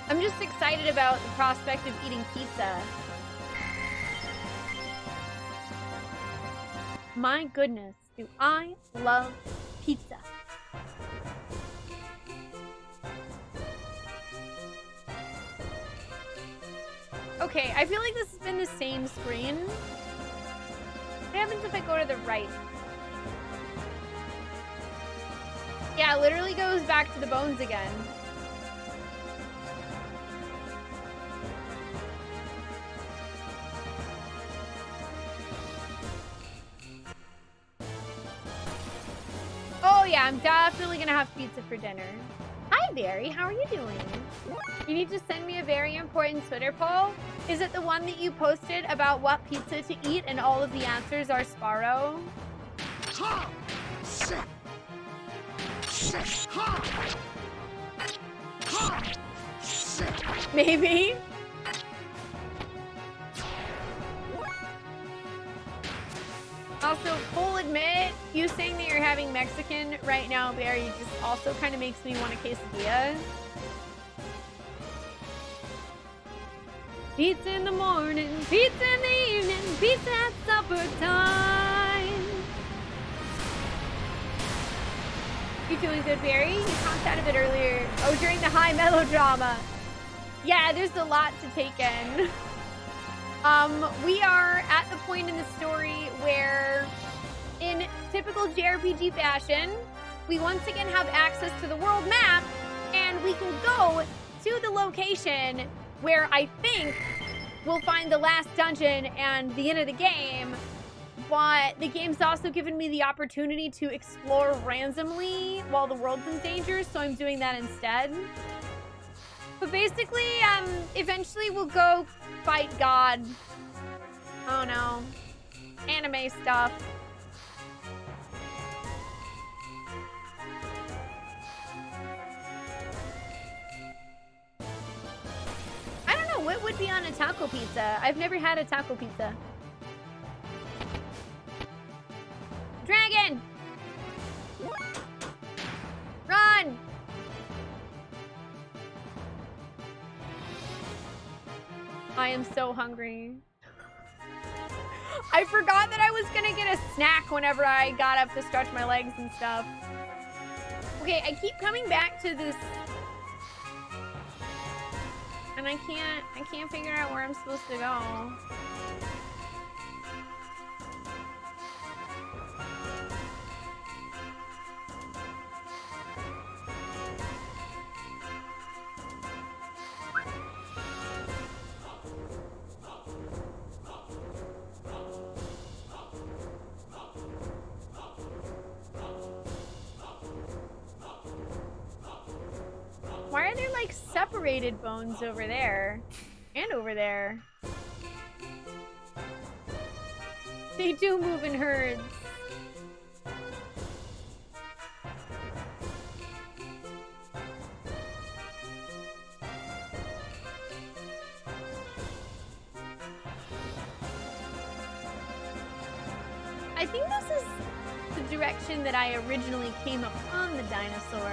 I'm just excited about the prospect of eating pizza. My goodness, do I love pizza. Okay, I feel like this has been the same screen. What happens if I go to the right? Yeah, it literally goes back to the bones again. Oh yeah, I'm definitely gonna have pizza for dinner. Hi, Barry. How are you doing? You need to send me a very important Twitter poll. Is it the one that you posted about what pizza to eat and all of the answers are Sparrow? Maybe. Also, full admit, you saying that you're having Mexican right now, Barry, just also kind of makes me want a quesadilla. Pizza in the morning, pizza in the evening, pizza at supper time. You doing good, Barry? You talked out a bit earlier. Oh, during the high melodrama. Yeah, there's a lot to take in. We are at the point in the story where, in typical JRPG fashion, we once again have access to the world map, and we can go to the location where I think we'll find the last dungeon and the end of the game. But the game's also given me the opportunity to explore randomly while the world's in danger, so I'm doing that instead. But basically, eventually we'll go fight God. Oh no. Anime stuff. I don't know, what would be on a taco pizza? I've never had a taco pizza. Dragon! Run! I am so hungry. I forgot that I was gonna get a snack whenever I got up to stretch my legs and stuff. Okay, I keep coming back to this. And I can't figure out where I'm supposed to go. Why are there like separated bones over there and over there? They do move in herds. I think this is the direction that I originally came upon the dinosaur.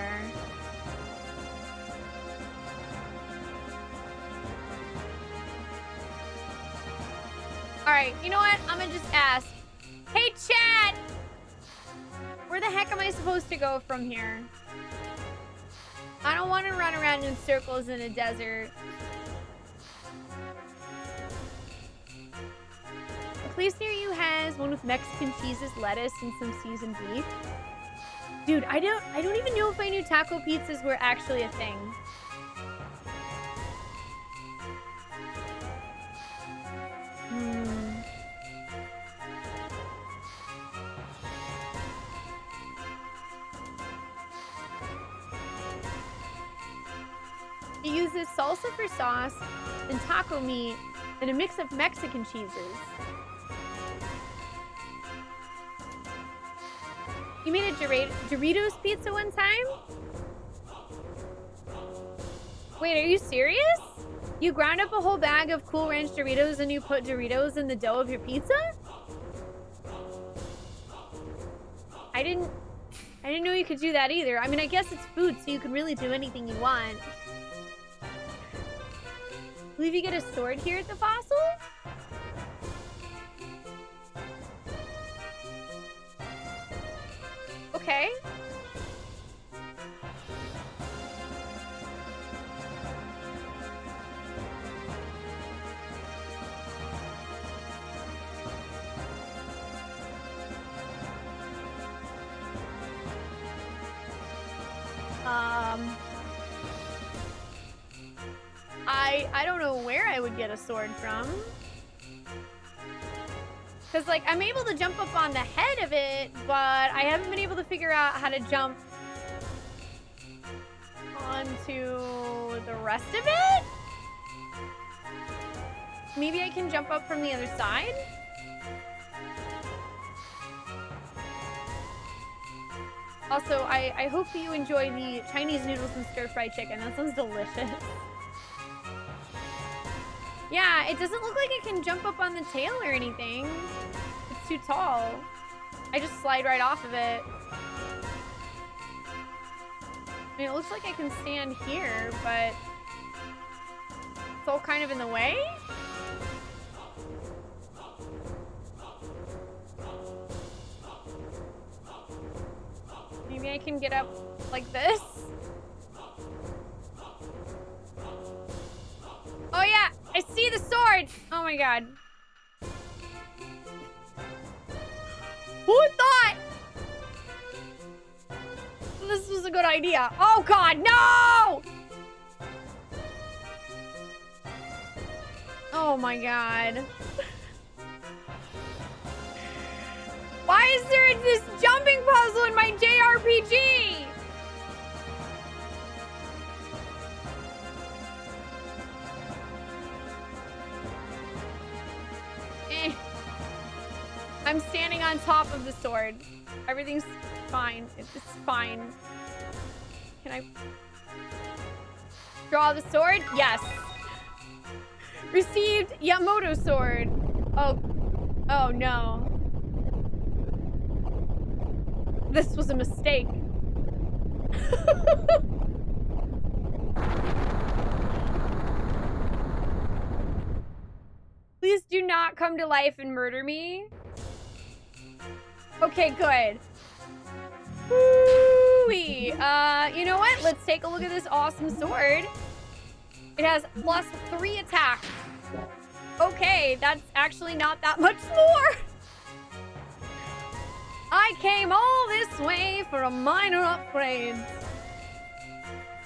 Alright, you know what? I'm gonna just ask. Hey, chat! Where the heck am I supposed to go from here? I don't want to run around in circles in a desert. A place near you has one with Mexican cheeses, lettuce, and some seasoned beef. Dude, I don't even know if I knew taco pizzas were actually a thing. It uses salsa for sauce and taco meat and a mix of Mexican cheeses. You made a Doritos pizza one time? Wait, are you serious? You ground up a whole bag of Cool Ranch Doritos and you put Doritos in the dough of your pizza? I didn't know you could do that either. I mean, I guess it's food, so you can really do anything you want. I believe you get a sword here at the fossil? Okay. I don't know where I would get a sword from. Because, like, I'm able to jump up on the head of it, but I haven't been able to figure out how to jump onto the rest of it? Maybe I can jump up from the other side? Also, I hope that you enjoy the Chinese noodles and stir-fried chicken. That sounds delicious. Yeah, it doesn't look like I can jump up on the tail or anything. It's too tall. I just slide right off of it. I mean, it looks like I can stand here, but it's all kind of in the way. Maybe I can get up like this. Oh yeah, I see the sword. Oh my god. Who thought this was a good idea? Oh god, no! Oh my god. Why is there this jumping puzzle in my JRPG? I'm standing on top of the sword. Everything's fine. It's fine. Can I draw the sword? Yes. Received Yamato sword. Oh no. This was a mistake. Please do not come to life and murder me. Okay, good. Woo-wee. You know what? Let's take a look at this awesome sword. It has +3 attack. Okay, that's actually not that much more. I came all this way for a minor upgrade.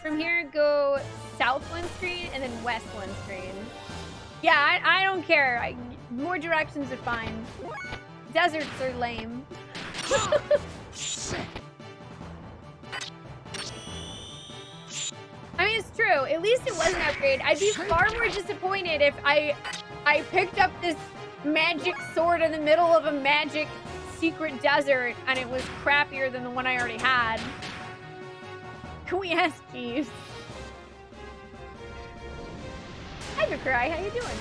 From here, go south one screen and then west one screen. Yeah, I don't care. More directions are fine. Deserts are lame. I mean, it's true. At least it was an upgrade. I'd be far more disappointed if I picked up this magic sword in the middle of a magic secret desert and it was crappier than the one I already had. Can we ask Jeeves? Hi, Victory. How you doing?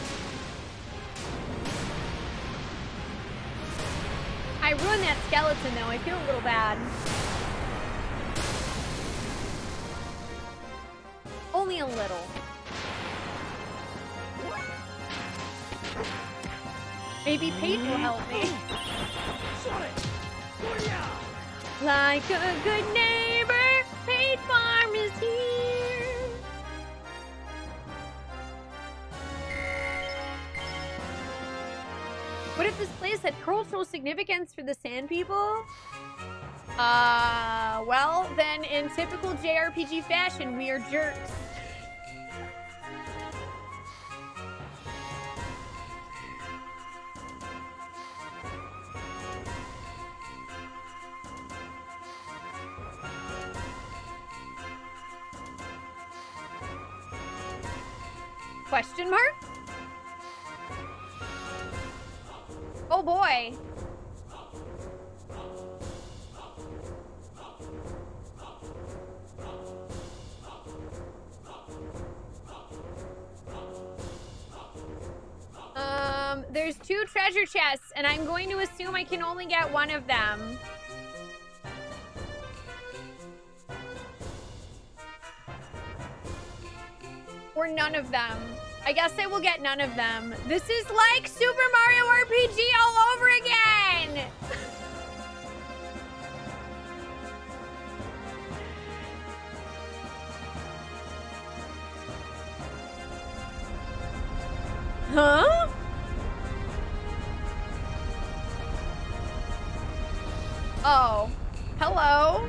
I ruined that skeleton, though. I feel a little bad. Only a little. Maybe Pate will help me. Like a good neighbor, Pate Farm is here. What if this place had cultural significance for the Sand People? Well, then in typical JRPG fashion, we are jerks. Question mark? Oh boy. There's 2 treasure chests, and I'm going to assume I can only get one of them. Or none of them. I guess I will get none of them. This is like Super Mario RPG all over again! Huh? Oh. Hello?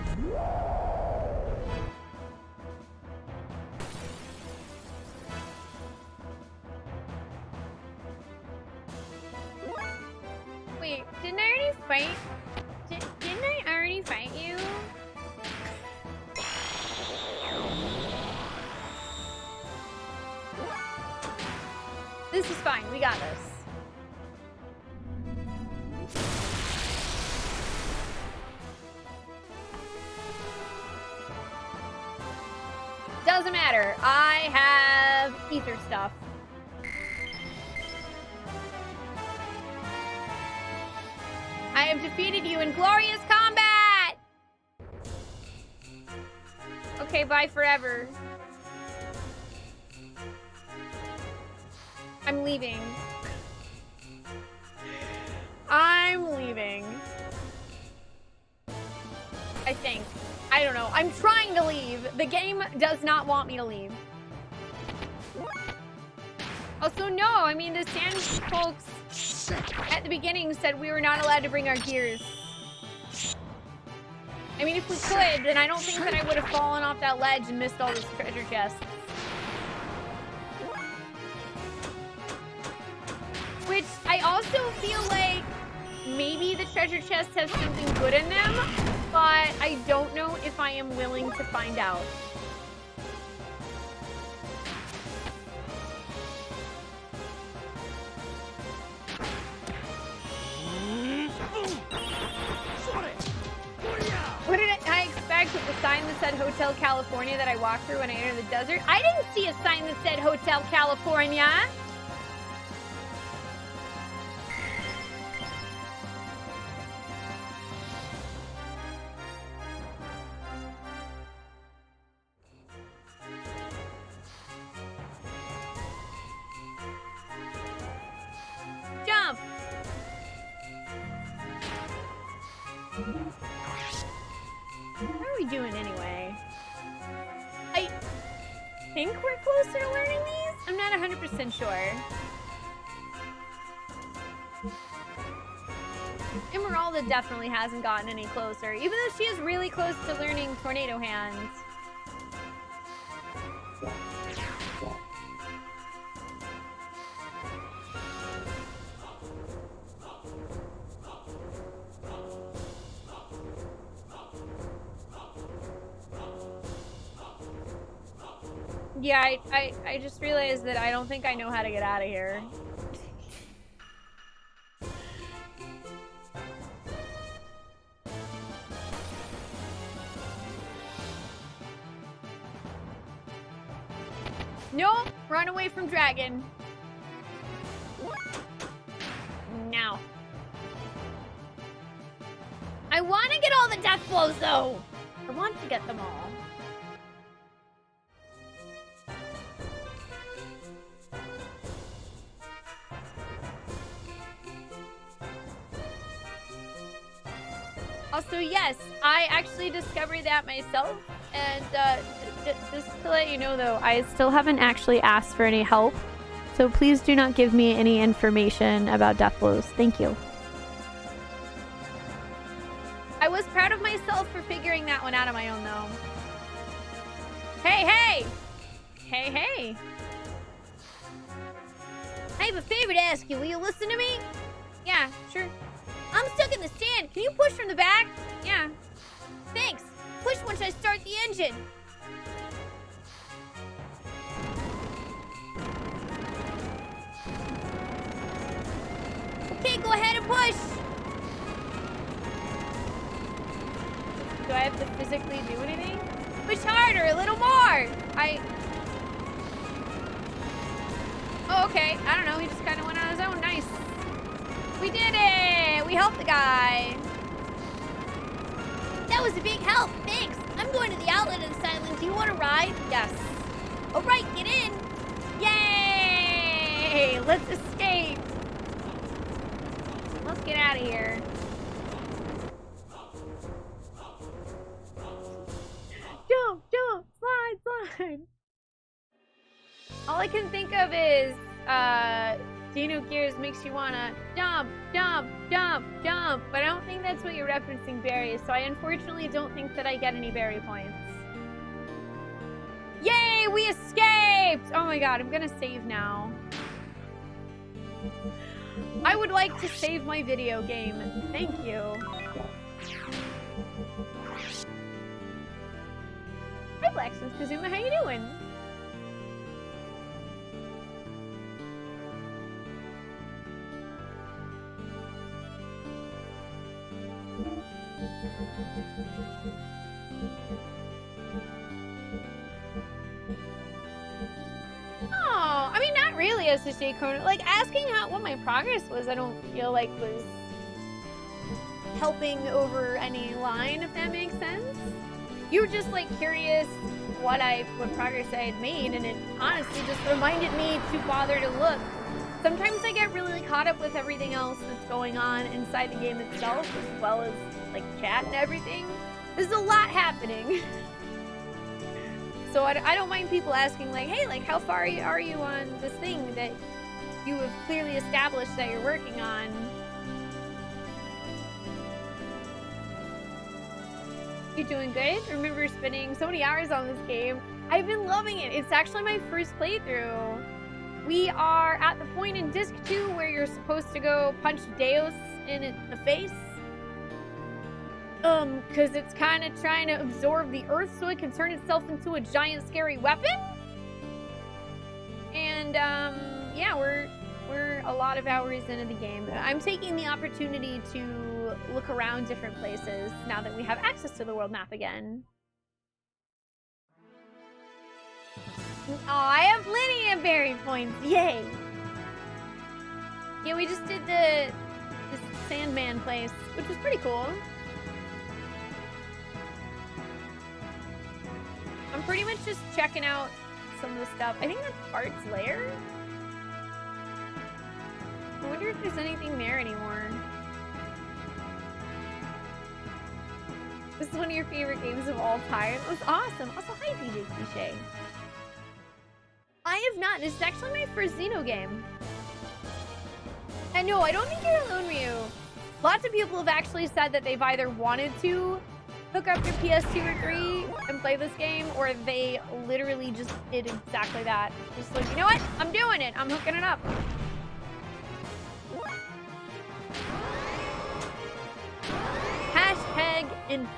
fight? Didn't I already fight you? This is fine. We got this. Doesn't matter. I have ether stuff. I have defeated you in glorious combat! Okay, bye forever. I'm leaving. I'm leaving. I think. I don't know. I'm trying to leave. The game does not want me to leave. Also, no. I mean, the sand folks at the beginning said we were not allowed to bring our gears. I mean, if we could, then I don't think that I would have fallen off that ledge and missed all those treasure chests. Which I also feel like maybe the treasure chests have something good in them, but I don't know if I am willing to find out. What did I expect with the sign that said Hotel California that I walked through when I entered the desert? I didn't see a sign that said Hotel California. Jump! How are we doing anyway? I think we're closer to learning these? I'm not 100% sure. Emeralda definitely hasn't gotten any closer, even though she is really close to learning Tornado Hands. Yeah, I just realized that I don't think I know how to get out of here. Nope, run away from dragon. Now. I want to get all the death blows though. I want to get them all. Also, yes, I actually discovered that myself, and just to let you know, though, I still haven't actually asked for any help, so please do not give me any information about death blows. Thank you. I was proud of myself for figuring that one out on my own, though. Hey, hey! Hey, hey! I have a favor to ask you. Will you listen to me? Yeah, sure. I'm stuck in the sand. Can you push from the back? Yeah. Thanks. Push once I start the engine. Okay, go ahead and push. Do I have to physically do anything? Push harder, a little more. Oh, okay. I don't know. He just kind of went on his own. Nice. We did it! We helped the guy. That was a big help. Thanks. I'm going to the outlet of this island. Do you want to ride? Yes. All right, get in. Yay! Let's escape. Let's get out of here. Jump, jump, slide, slide. All I can think of is, Xenogears makes you wanna jump, jump, jump, jump. But I don't think that's what you're referencing, berries. So I unfortunately don't think that I get any berry points. Yay, we escaped! Oh my god, I'm gonna save now. I would like to save my video game. Thank you. Hi, Blacksmith Kazuma. How you doing? Oh, I mean, not really, SSJ Conan. Like, asking what my progress was, I don't feel like was helping over any line, if that makes sense. You were just, like, curious what progress I had made, and it honestly just reminded me to bother to look. Sometimes I get really caught up with everything else that's going on inside the game itself, as well as, like, chat and everything. There's a lot happening. So I don't mind people asking, like, hey, like, how far are you on this thing that you have clearly established that you're working on? You doing good? I remember spending so many hours on this game. I've been loving it. It's actually my first playthrough. We are at the point in Disc 2 where you're supposed to go punch Deus in the face. Because it's kind of trying to absorb the earth so it can turn itself into a giant scary weapon. And, yeah, we're a lot of hours into the game. I'm taking the opportunity to look around different places now that we have access to the world map again. Oh, I have plenty of berry points. Yay! Yeah, we just did this Sandman place, which was pretty cool. I'm pretty much just checking out some of the stuff. I think that's Art's Lair. I wonder if there's anything there anymore. This is one of your favorite games of all time. It was awesome. Also, hi, DJ Cliche. I have not. This is actually my first Xeno game. And no, I don't think you're alone, Ryu. Lots of people have actually said that they've either wanted to hook up their PS2 or 3 and play this game, or they literally just did exactly that. Just like, you know what? I'm doing it. I'm hooking it up. Hashtag influence.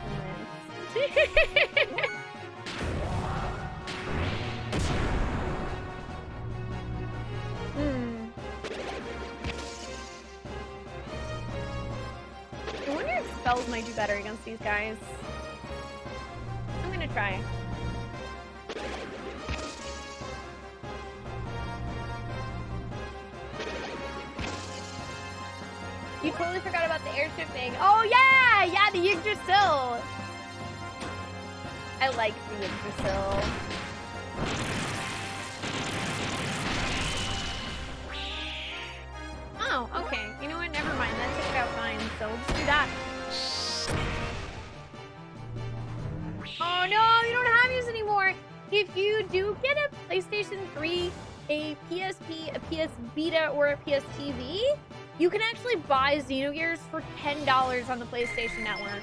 I wonder if spells might do better against these guys. I'm gonna try. You totally forgot about the airship thing. Oh yeah! Yeah, the Yggdrasil! I like the Yggdrasil. Oh, okay. You know what? Never mind. That took it out fine, so we'll just do that. Oh no, you don't have these anymore. If you do get a PlayStation 3, a PSP, a PS Vita, or a PS TV, you can actually buy Xenogears for $10 on the PlayStation Network.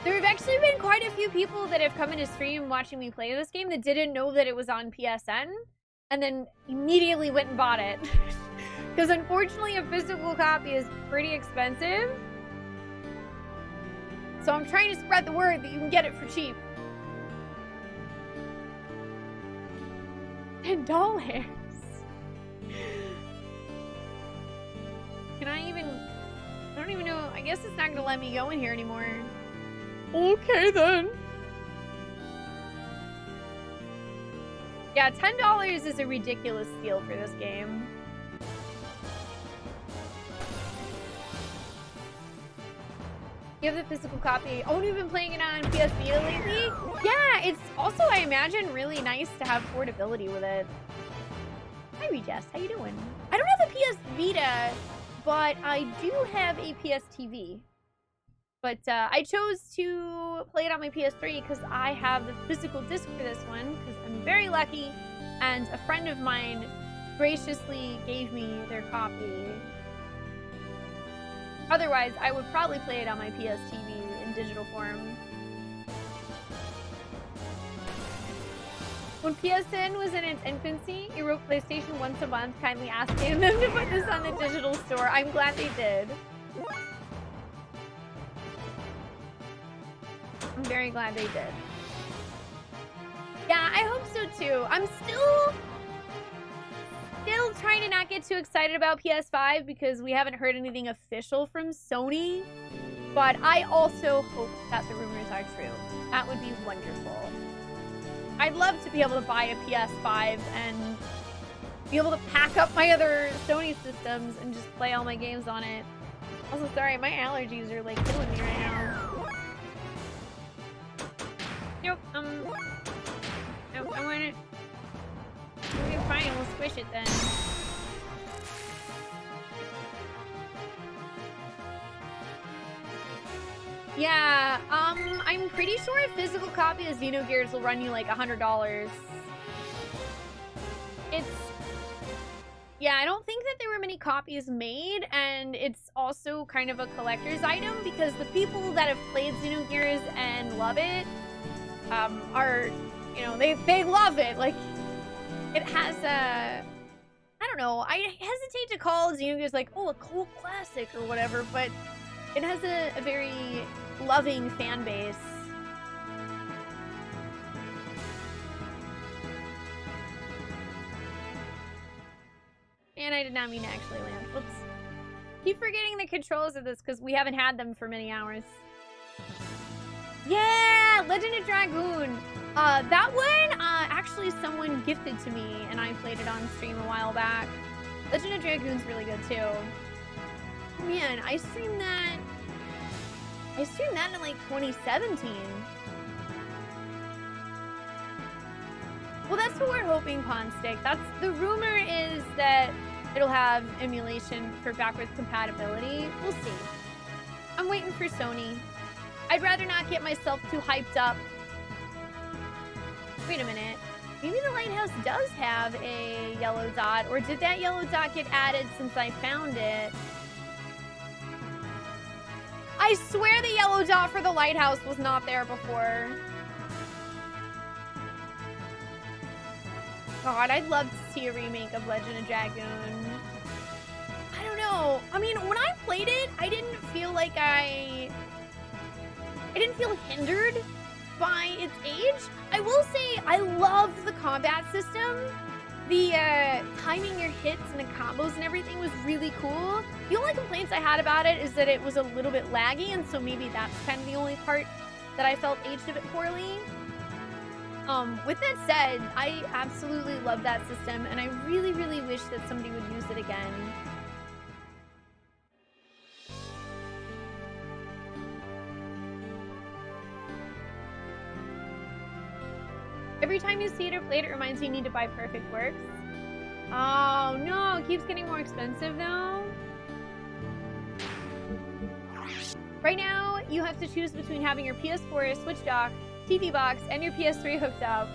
There have actually been quite a few people that have come into stream watching me play this game that didn't know that it was on PSN, and then immediately went and bought it. Because unfortunately, a physical copy is pretty expensive. So I'm trying to spread the word that you can get it for cheap. $10. Can I even... I don't even know. I guess it's not going to let me go in here anymore. Okay, then. Yeah, $10 is a ridiculous steal for this game. You have the physical copy. Oh, you've been playing it on PS Vita lately? Yeah, it's also, I imagine, really nice to have portability with it. Hi, Rejest. How you doing? I don't have a PS Vita, but I do have a PS TV. But I chose to play it on my PS3 because I have the physical disc for this one, because I'm very lucky, and a friend of mine graciously gave me their copy. Otherwise, I would probably play it on my PS TV in digital form. When PSN was in its infancy, you wrote PlayStation once a month, kindly asking them to put this on the digital store. I'm glad they did. I'm very glad they did. Yeah, I hope so too. I'm still trying to not get too excited about PS5 because we haven't heard anything official from Sony. But I also hope that the rumors are true. That would be wonderful. I'd love to be able to buy a PS5 and be able to pack up my other Sony systems and just play all my games on it. Also, sorry, my allergies are like killing me right now. Nope, nope, I want it. Okay, fine, we'll squish it then. Yeah, I'm pretty sure a physical copy of Xenogears will run you like $100. Yeah, I don't think that there were many copies made, and it's also kind of a collector's item because the people that have played Xenogears and love it, are, you know, they love it. Like, it has a, I don't know, I hesitate to call Xenogears like, oh, a cult classic or whatever, but it has a very loving fan base. And I did not mean to actually land. Whoops. Keep forgetting the controls of this because we haven't had them for many hours. Yeah! Legend of Dragoon! That one, actually someone gifted to me and I played it on stream a while back. Legend of Dragoon's really good too. Man, I streamed that in like 2017. Well, that's what we're hoping, Pondstick. That's the rumor is that it'll have emulation for backwards compatibility. We'll see. I'm waiting for Sony. I'd rather not get myself too hyped up. Wait a minute. Maybe the lighthouse does have a yellow dot, or did that yellow dot get added since I found it? I swear the yellow dot for the lighthouse was not there before. God, I'd love to see a remake of Legend of Dragoon. I don't know. I mean, when I played it, I didn't feel like I didn't feel hindered by its age. I will say I loved the combat system. The timing your hits and the combos and everything was really cool. The only complaints I had about it is that it was a little bit laggy, and so maybe that's kind of the only part that I felt aged a bit poorly. With that said, I absolutely love that system, and I really, really wish that somebody would use it again. Every time you see it or play it, it reminds you need to buy Perfect Works. Oh no, it keeps getting more expensive though. Right now, you have to choose between having your PS4 Switch dock, TV box, and your PS3 hooked up.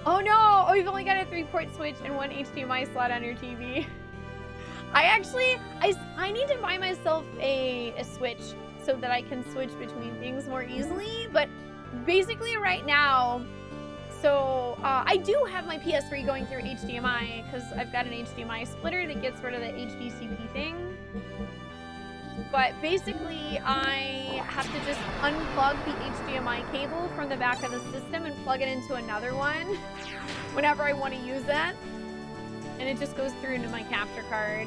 Oh no! Oh, you've only got a 3-port Switch and one HDMI slot on your TV. I need to buy myself a Switch so that I can switch between things more easily, but basically right now, so I do have my PS3 going through HDMI because I've got an HDMI splitter that gets rid of the HDCP thing. But basically, I have to just unplug the HDMI cable from the back of the system and plug it into another one whenever I want to use that. And it just goes through into my capture card.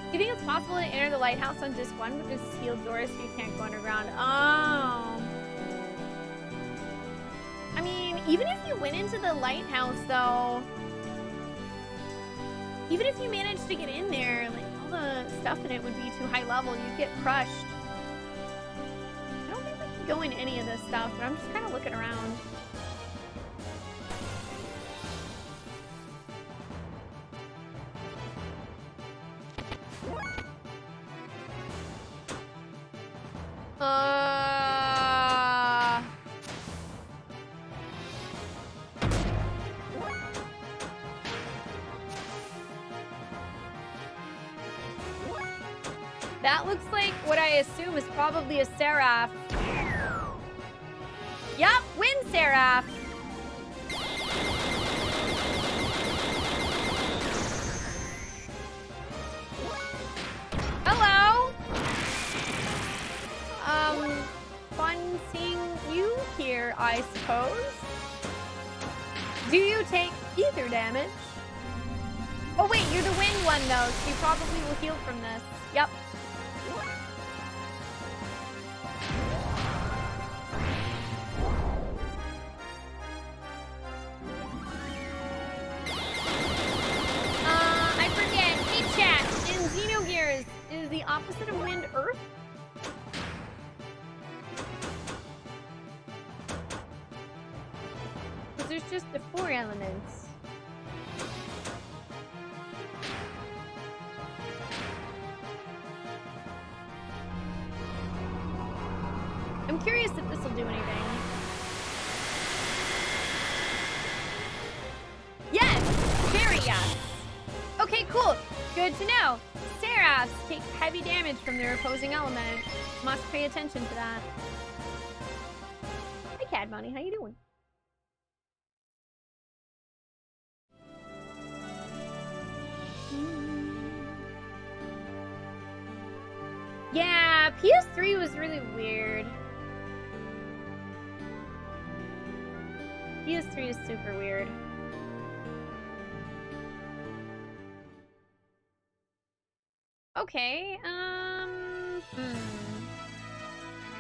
Do you think it's possible to enter the lighthouse on disc 1 with just sealed doors so you can't go underground? Oh. I mean, even if you went into the lighthouse, though, even if you managed to get in there, like, all the stuff in it would be too high level. You'd get crushed. I don't think we can go in any of this stuff, but I'm just kind of looking around. That looks like what I assume is probably a Seraph. Yup, win, Seraph. Hello. Fun seeing you here, I suppose. Do you take ether damage? Oh wait, you're the wind one though, so you probably will heal from this. Yep. I forget. Hey chat, in Xenogears, is the opposite of wind earth? Because there's just the 4 elements. I'm curious if this will do anything. Yes! Very yes! Okay, cool. Good to know. Seraphs take heavy damage from their opposing element. Must pay attention to that. Hi, Cad Money. How you doing? Yeah, PS3 was really weird. PS3 is super weird. Okay, I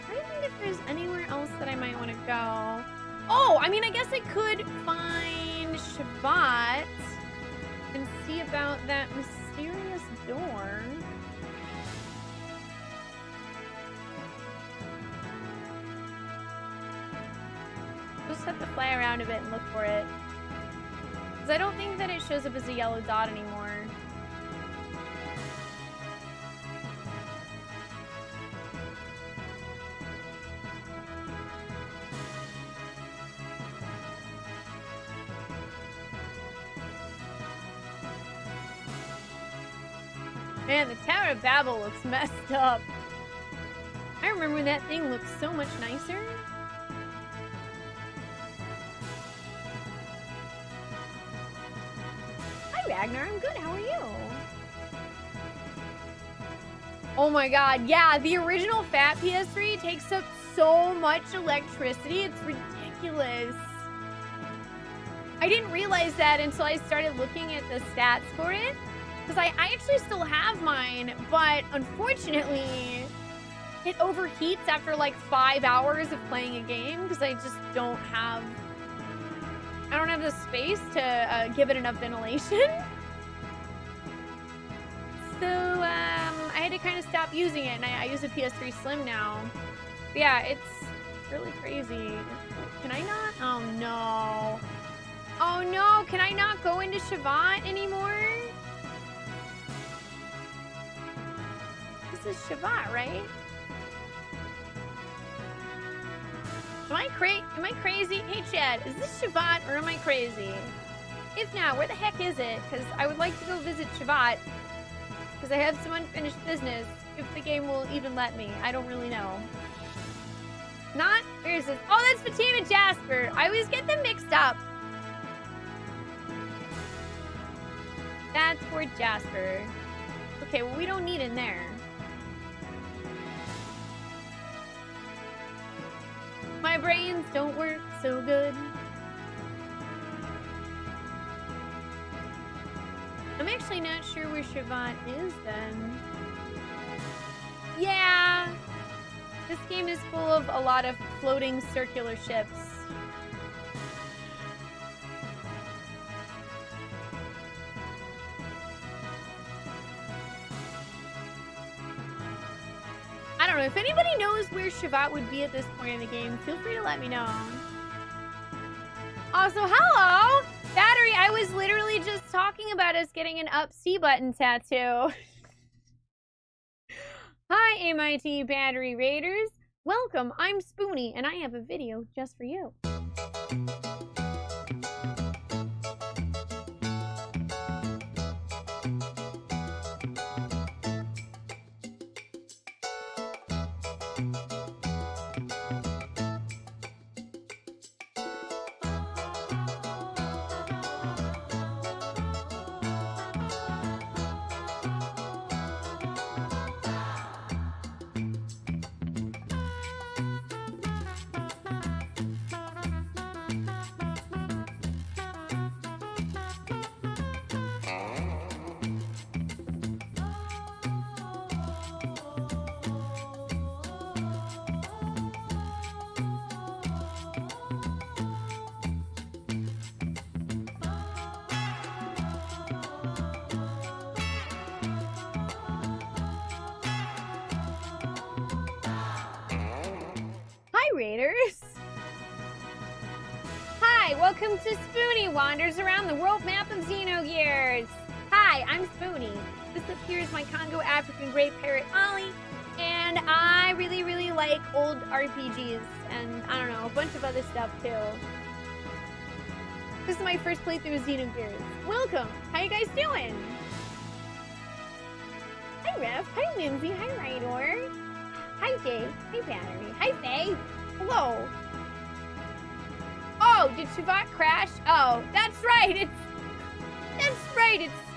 think if there's anywhere else that I might want to go. Oh, I mean, I guess I could find Shavat and see about that mysterious door. Just have to fly around a bit and look for it. Because I don't think that it shows up as a yellow dot anymore. Man, the Tower of Babel looks messed up. I remember when that thing looked so much nicer. Hi, Ragnar. I'm good. How are you? Oh my god. Yeah, the original fat PS3 takes up so much electricity. It's ridiculous. I didn't realize that until I started looking at the stats for it. Because I actually still have mine, but unfortunately, it overheats after like 5 hours of playing a game because I just don't have... I don't have the space to give it enough ventilation. So, I had to kind of stop using it, and I use a PS3 Slim now. But yeah, it's really crazy. Can I not? Oh, no. Oh, no. Can I not go into Shavat anymore? This is Shavat, right? Am I crazy? Hey, Chad, is this Shavat or am I crazy? If not, where the heck is it? Because I would like to go visit Shavat. Because I have some unfinished business. If the game will even let me. I don't really know. Not? Where is this? Oh, that's Fatima Jasper. I always get them mixed up. That's for Jasper. Okay, well, we don't need in there. My brains don't work so good. I'm actually not sure where Shavat is then. Yeah! This game is full of a lot of floating circular ships. I don't know. If anybody knows where Shavat would be at this point in the game, feel free to let me know. Also, hello! Battery, I was literally just talking about us getting an up C button tattoo. Hi, MIT Battery Raiders. Welcome, I'm Spoonee, and I have a video just for you. Xenogears. Hi, welcome to Spoonee Wanders Around the World Map of Xenogears. Hi, I'm Spoonee. This up here is my Congo African Great Parrot Ollie, and I really, really like old RPGs, and I don't know, a bunch of other stuff too. This is my first playthrough of Xenogears. Welcome! How you guys doing? Hi Ref, hi Whimsy, hi Rydor. Hi Jay, hi Battery, hi Faye. Hello. Oh, did Shavat crash? Oh, that's right.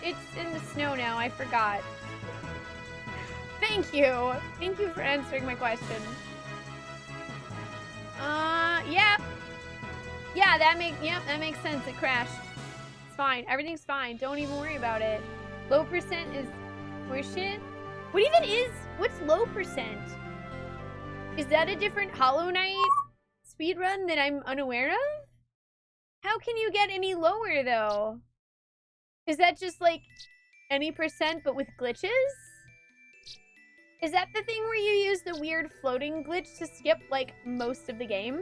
It's in the snow now. I forgot. Thank you. Thank you for answering my question. Yeah. Yeah, that makes sense. It crashed. It's fine. Everything's fine. Don't even worry about it. Low percent is horseshit. What's low percent? Is that a different Hollow Knight speedrun that I'm unaware of? How can you get any lower though? Is that just like any percent but with glitches? Is that the thing where you use the weird floating glitch to skip like most of the game?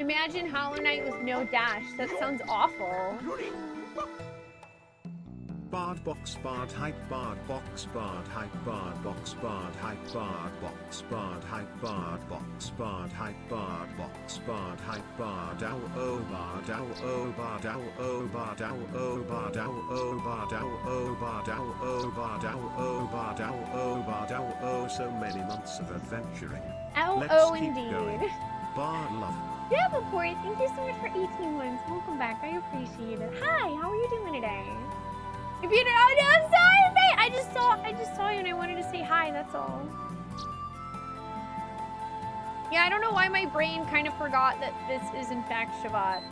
Imagine Hollow Knight with no dash. That sounds awful. Bard box bard hype bard box bard hype bard box bard hype bard box bard hype bard box bard hype bard box bard hype bard ow oh bard ow oh bard ow oh bard ow oh bard ow oh bard ow oh bard ow oh bard ow oh bard ow oh bard ow oh, so many months of adventuring. Oh, keep indeed. going. Bard love. Yeah, Before, thank you so much for 18 months. Welcome back. I appreciate it. Hi, how are you doing today? If you don't, oh, no, I'm sorry, mate. I just saw you and I wanted to say hi. That's all. Yeah, I don't know why my brain kind of forgot that this is in fact Shavat.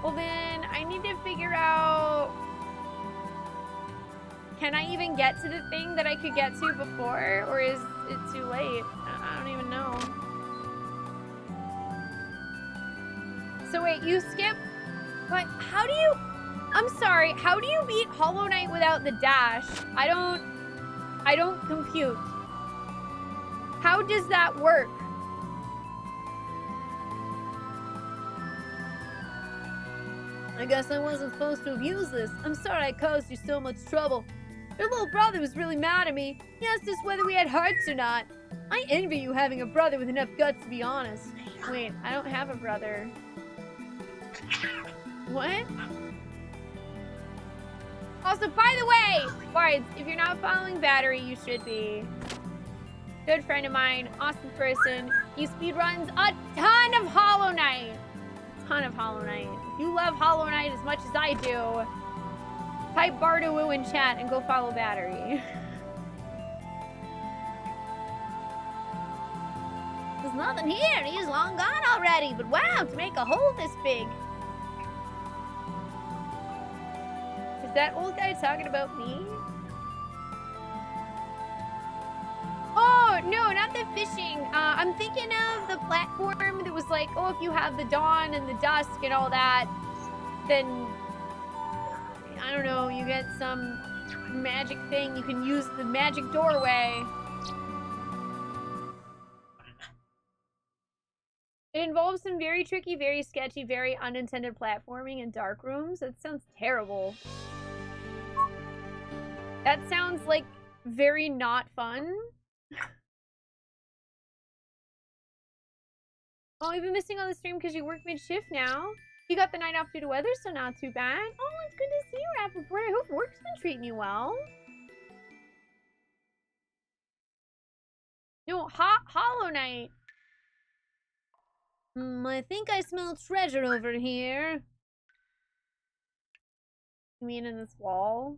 Well, then I need to figure out. Can I even get to the thing that I could get to before, or is it too late? I don't even know. So wait, you skip? But how do you? I'm sorry, how do you beat Hollow Knight without the dash? I don't compute. How does that work? I guess I wasn't supposed to have used this. I'm sorry I caused you so much trouble. Your little brother was really mad at me. He asked us whether we had hearts or not. I envy you having a brother with enough guts to be honest. Wait, I don't have a brother. What? Also, by the way, Bards, if you're not following Battery, you should be. Good friend of mine, awesome person. He speedruns a ton of Hollow Knight. If you love Hollow Knight as much as I do, type Bardawoo in chat and go follow Battery. There's nothing here. He's long gone already. But wow, to make a hole this big. Is that old guy talking about me? Oh, no, not the fishing. I'm thinking of the platform that was like, oh, if you have the dawn and the dusk and all that, then, I don't know, you get some magic thing. You can use the magic doorway. It involves some very tricky, very sketchy, very unintended platforming in dark rooms. That sounds terrible. That sounds like very not fun. Oh, you've been missing on the stream because you work mid-shift now. You got the night off due to weather, so not too bad. Oh, it's good to see you, Rappaport. I hope work's been treating you well. No, Hollow Knight. I think I smell treasure over here. You mean in this wall?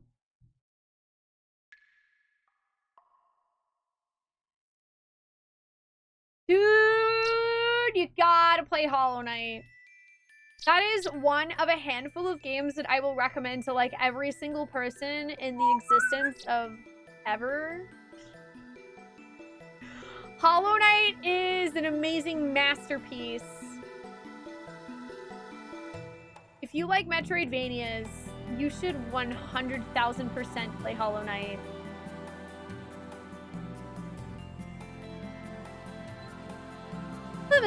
Dude, you gotta play Hollow Knight. That is one of a handful of games that I will recommend to like every single person in the existence of ever. Hollow Knight is an amazing masterpiece. If you like Metroidvanias, you should 100,000% play Hollow Knight.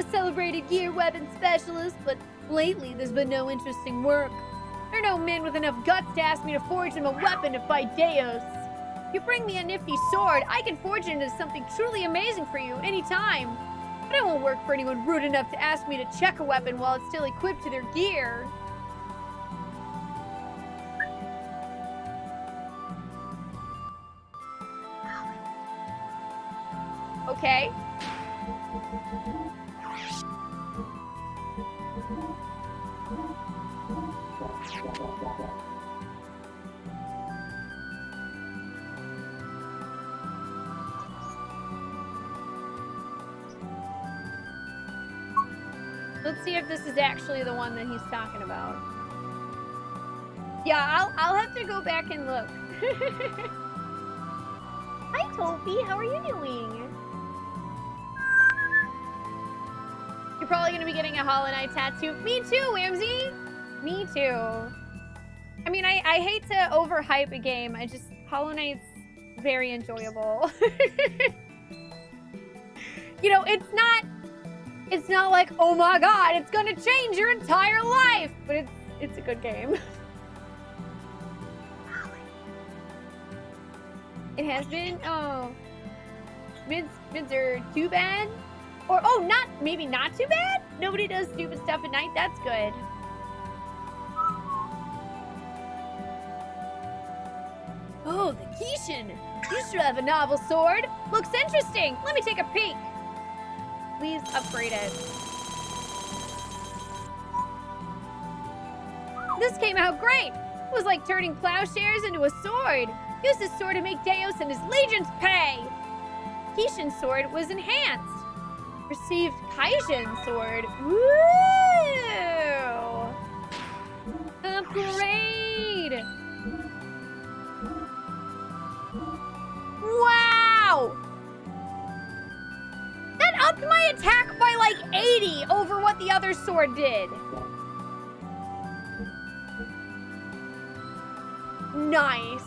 a celebrated gear weapon specialist, but lately there's been no interesting work. There are no men with enough guts to ask me to forge them a weapon to fight Deos. If you bring me a nifty sword, I can forge it into something truly amazing for you anytime. But it won't work for anyone rude enough to ask me to check a weapon while it's still equipped to their gear. Okay. Let's see if this is actually the one that he's talking about. Yeah, I'll have to go back and look. Hi, Topi. How are you doing? You're probably gonna be getting a Hollow Knight tattoo. Me too, Whamsy. Me too. I mean, I hate to overhype a game. Hollow Knight's very enjoyable. You know, it's not like, oh my god, it's gonna change your entire life, but it's a good game. It has been. Oh, mids are too bad, or oh, maybe not too bad. Nobody does stupid stuff at night. That's good. Oh, the Kishin. You should have a novel sword. Looks interesting. Let me take a peek. Please upgrade it. This came out great. It was like turning plowshares into a sword. Use this sword to make Deos and his legions pay. Kishin's sword was enhanced. Received Kaijin sword. Woo! Upgrade. Wow! That upped my attack by like 80 over what the other sword did. Nice.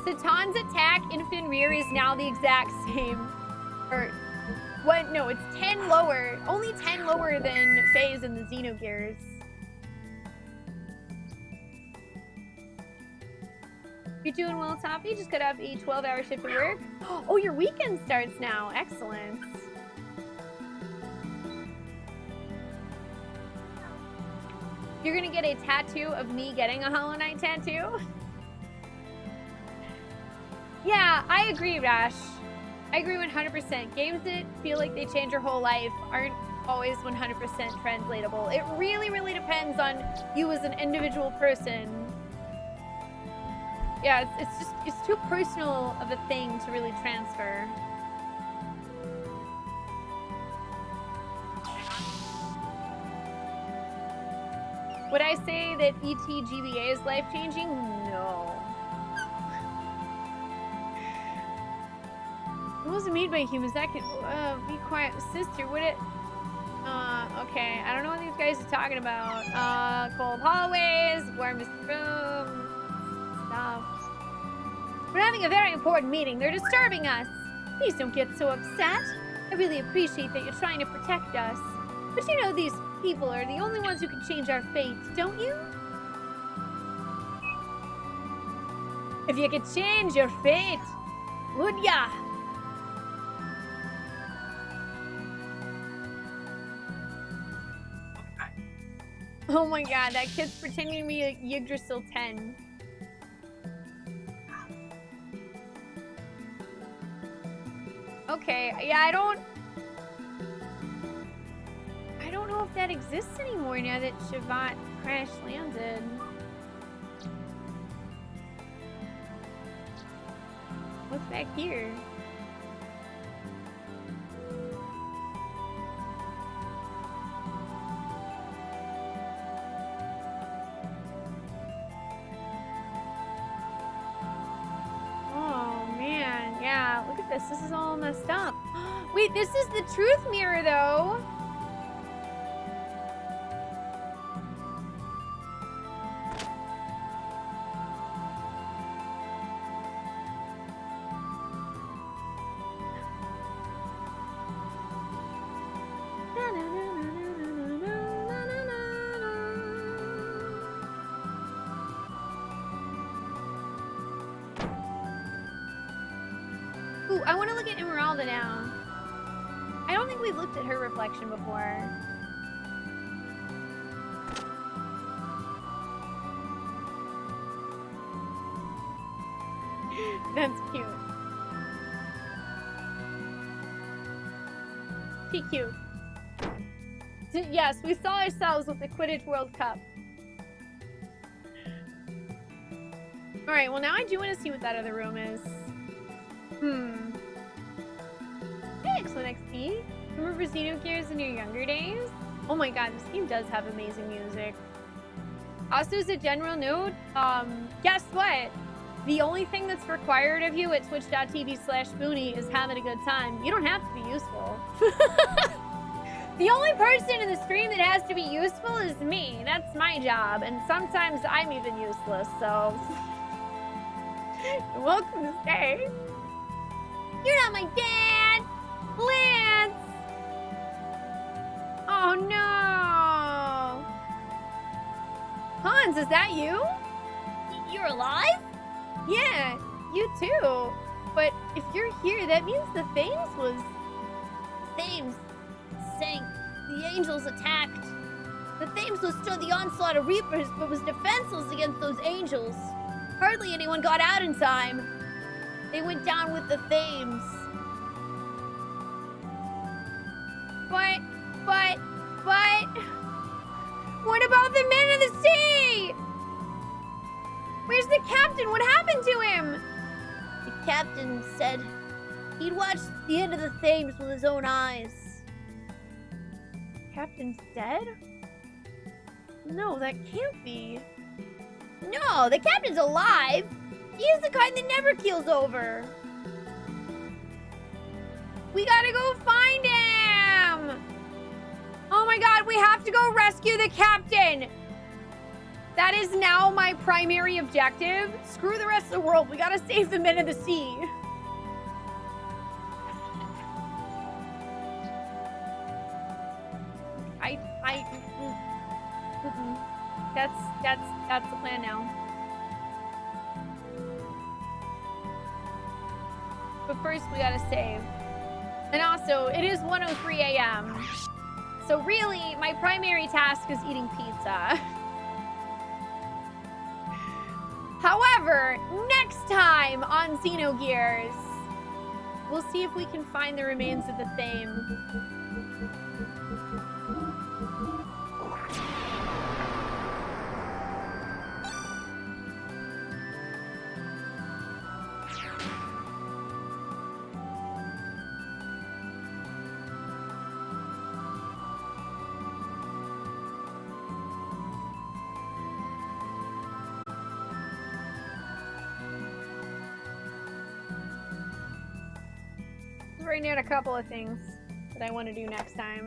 Satan's attack in Fenrir is now the exact same. Or, what? No, it's 10 lower. Only 10 lower than Faye's in the Xenogears. You're doing well, Toppy. Just got off a 12-hour shift at work. Oh, your weekend starts now. Excellent. You're gonna get a tattoo of me getting a Hollow Knight tattoo? Yeah, I agree, Rash. I agree 100%. Games that feel like they change your whole life aren't always 100% translatable. It really, really depends on you as an individual person. Yeah, it's too personal of a thing to really transfer. Would I say that ETGBA is life-changing? No. It wasn't made by humans. That can be quiet, sister. Would it? Okay. I don't know what these guys are talking about. Cold hallways, warmest room, stuff. We're having a very important meeting. They're disturbing us. Please don't get so upset. I really appreciate that you're trying to protect us. But you know these people are the only ones who can change our fate, don't you? If you could change your fate, would ya? Oh my god, that kid's pretending to be a Yggdrasil 10. Okay, yeah, I don't know if that exists anymore now that Shavat crash landed. What's back here? Oh man, yeah, look at this. This is all messed up. Wait, this is the truth mirror though. Ooh, I want to look at Emeralda now. I don't think we've looked at her reflection before. That's cute. She cute. Yes, we saw ourselves with the Quidditch World Cup. Alright, well now I do want to see what that other room is. Hey, excellent XP. Remember Xenogears in your younger days? Oh my god, this game does have amazing music. Also, as a general note, guess what? The only thing that's required of you at twitch.tv/Spoonee is having a good time. You don't have to be useful. The only person in the stream that has to be useful is me. That's my job, and sometimes I'm even useless, so... You're welcome to stay. You're not my dad! Lance! Oh no! Hans, is that you? You're alive? Yeah, you too. But if you're here, that means the Thames was... Thames sank. The angels attacked. The Thames withstood the onslaught of Reapers, but was defenseless against those angels. Hardly anyone got out in time. They went down with the Thames. But... What about the men of the sea? Where's the captain? What happened to him? The captain said he'd watched the end of the Thames with his own eyes. Captain's dead? No, that can't be. No, the captain's alive. He's the kind that never keels over. We gotta go find him! Oh my god, we have to go rescue the captain! That is now my primary objective. Screw the rest of the world. We gotta save the men of the sea. That's the plan now. But first we gotta save. And also, it is 1:03 a.m. So really, my primary task is eating pizza. However, next time on Xenogears, we'll see if we can find the remains of the Thame. Right now, a couple of things that I want to do next time.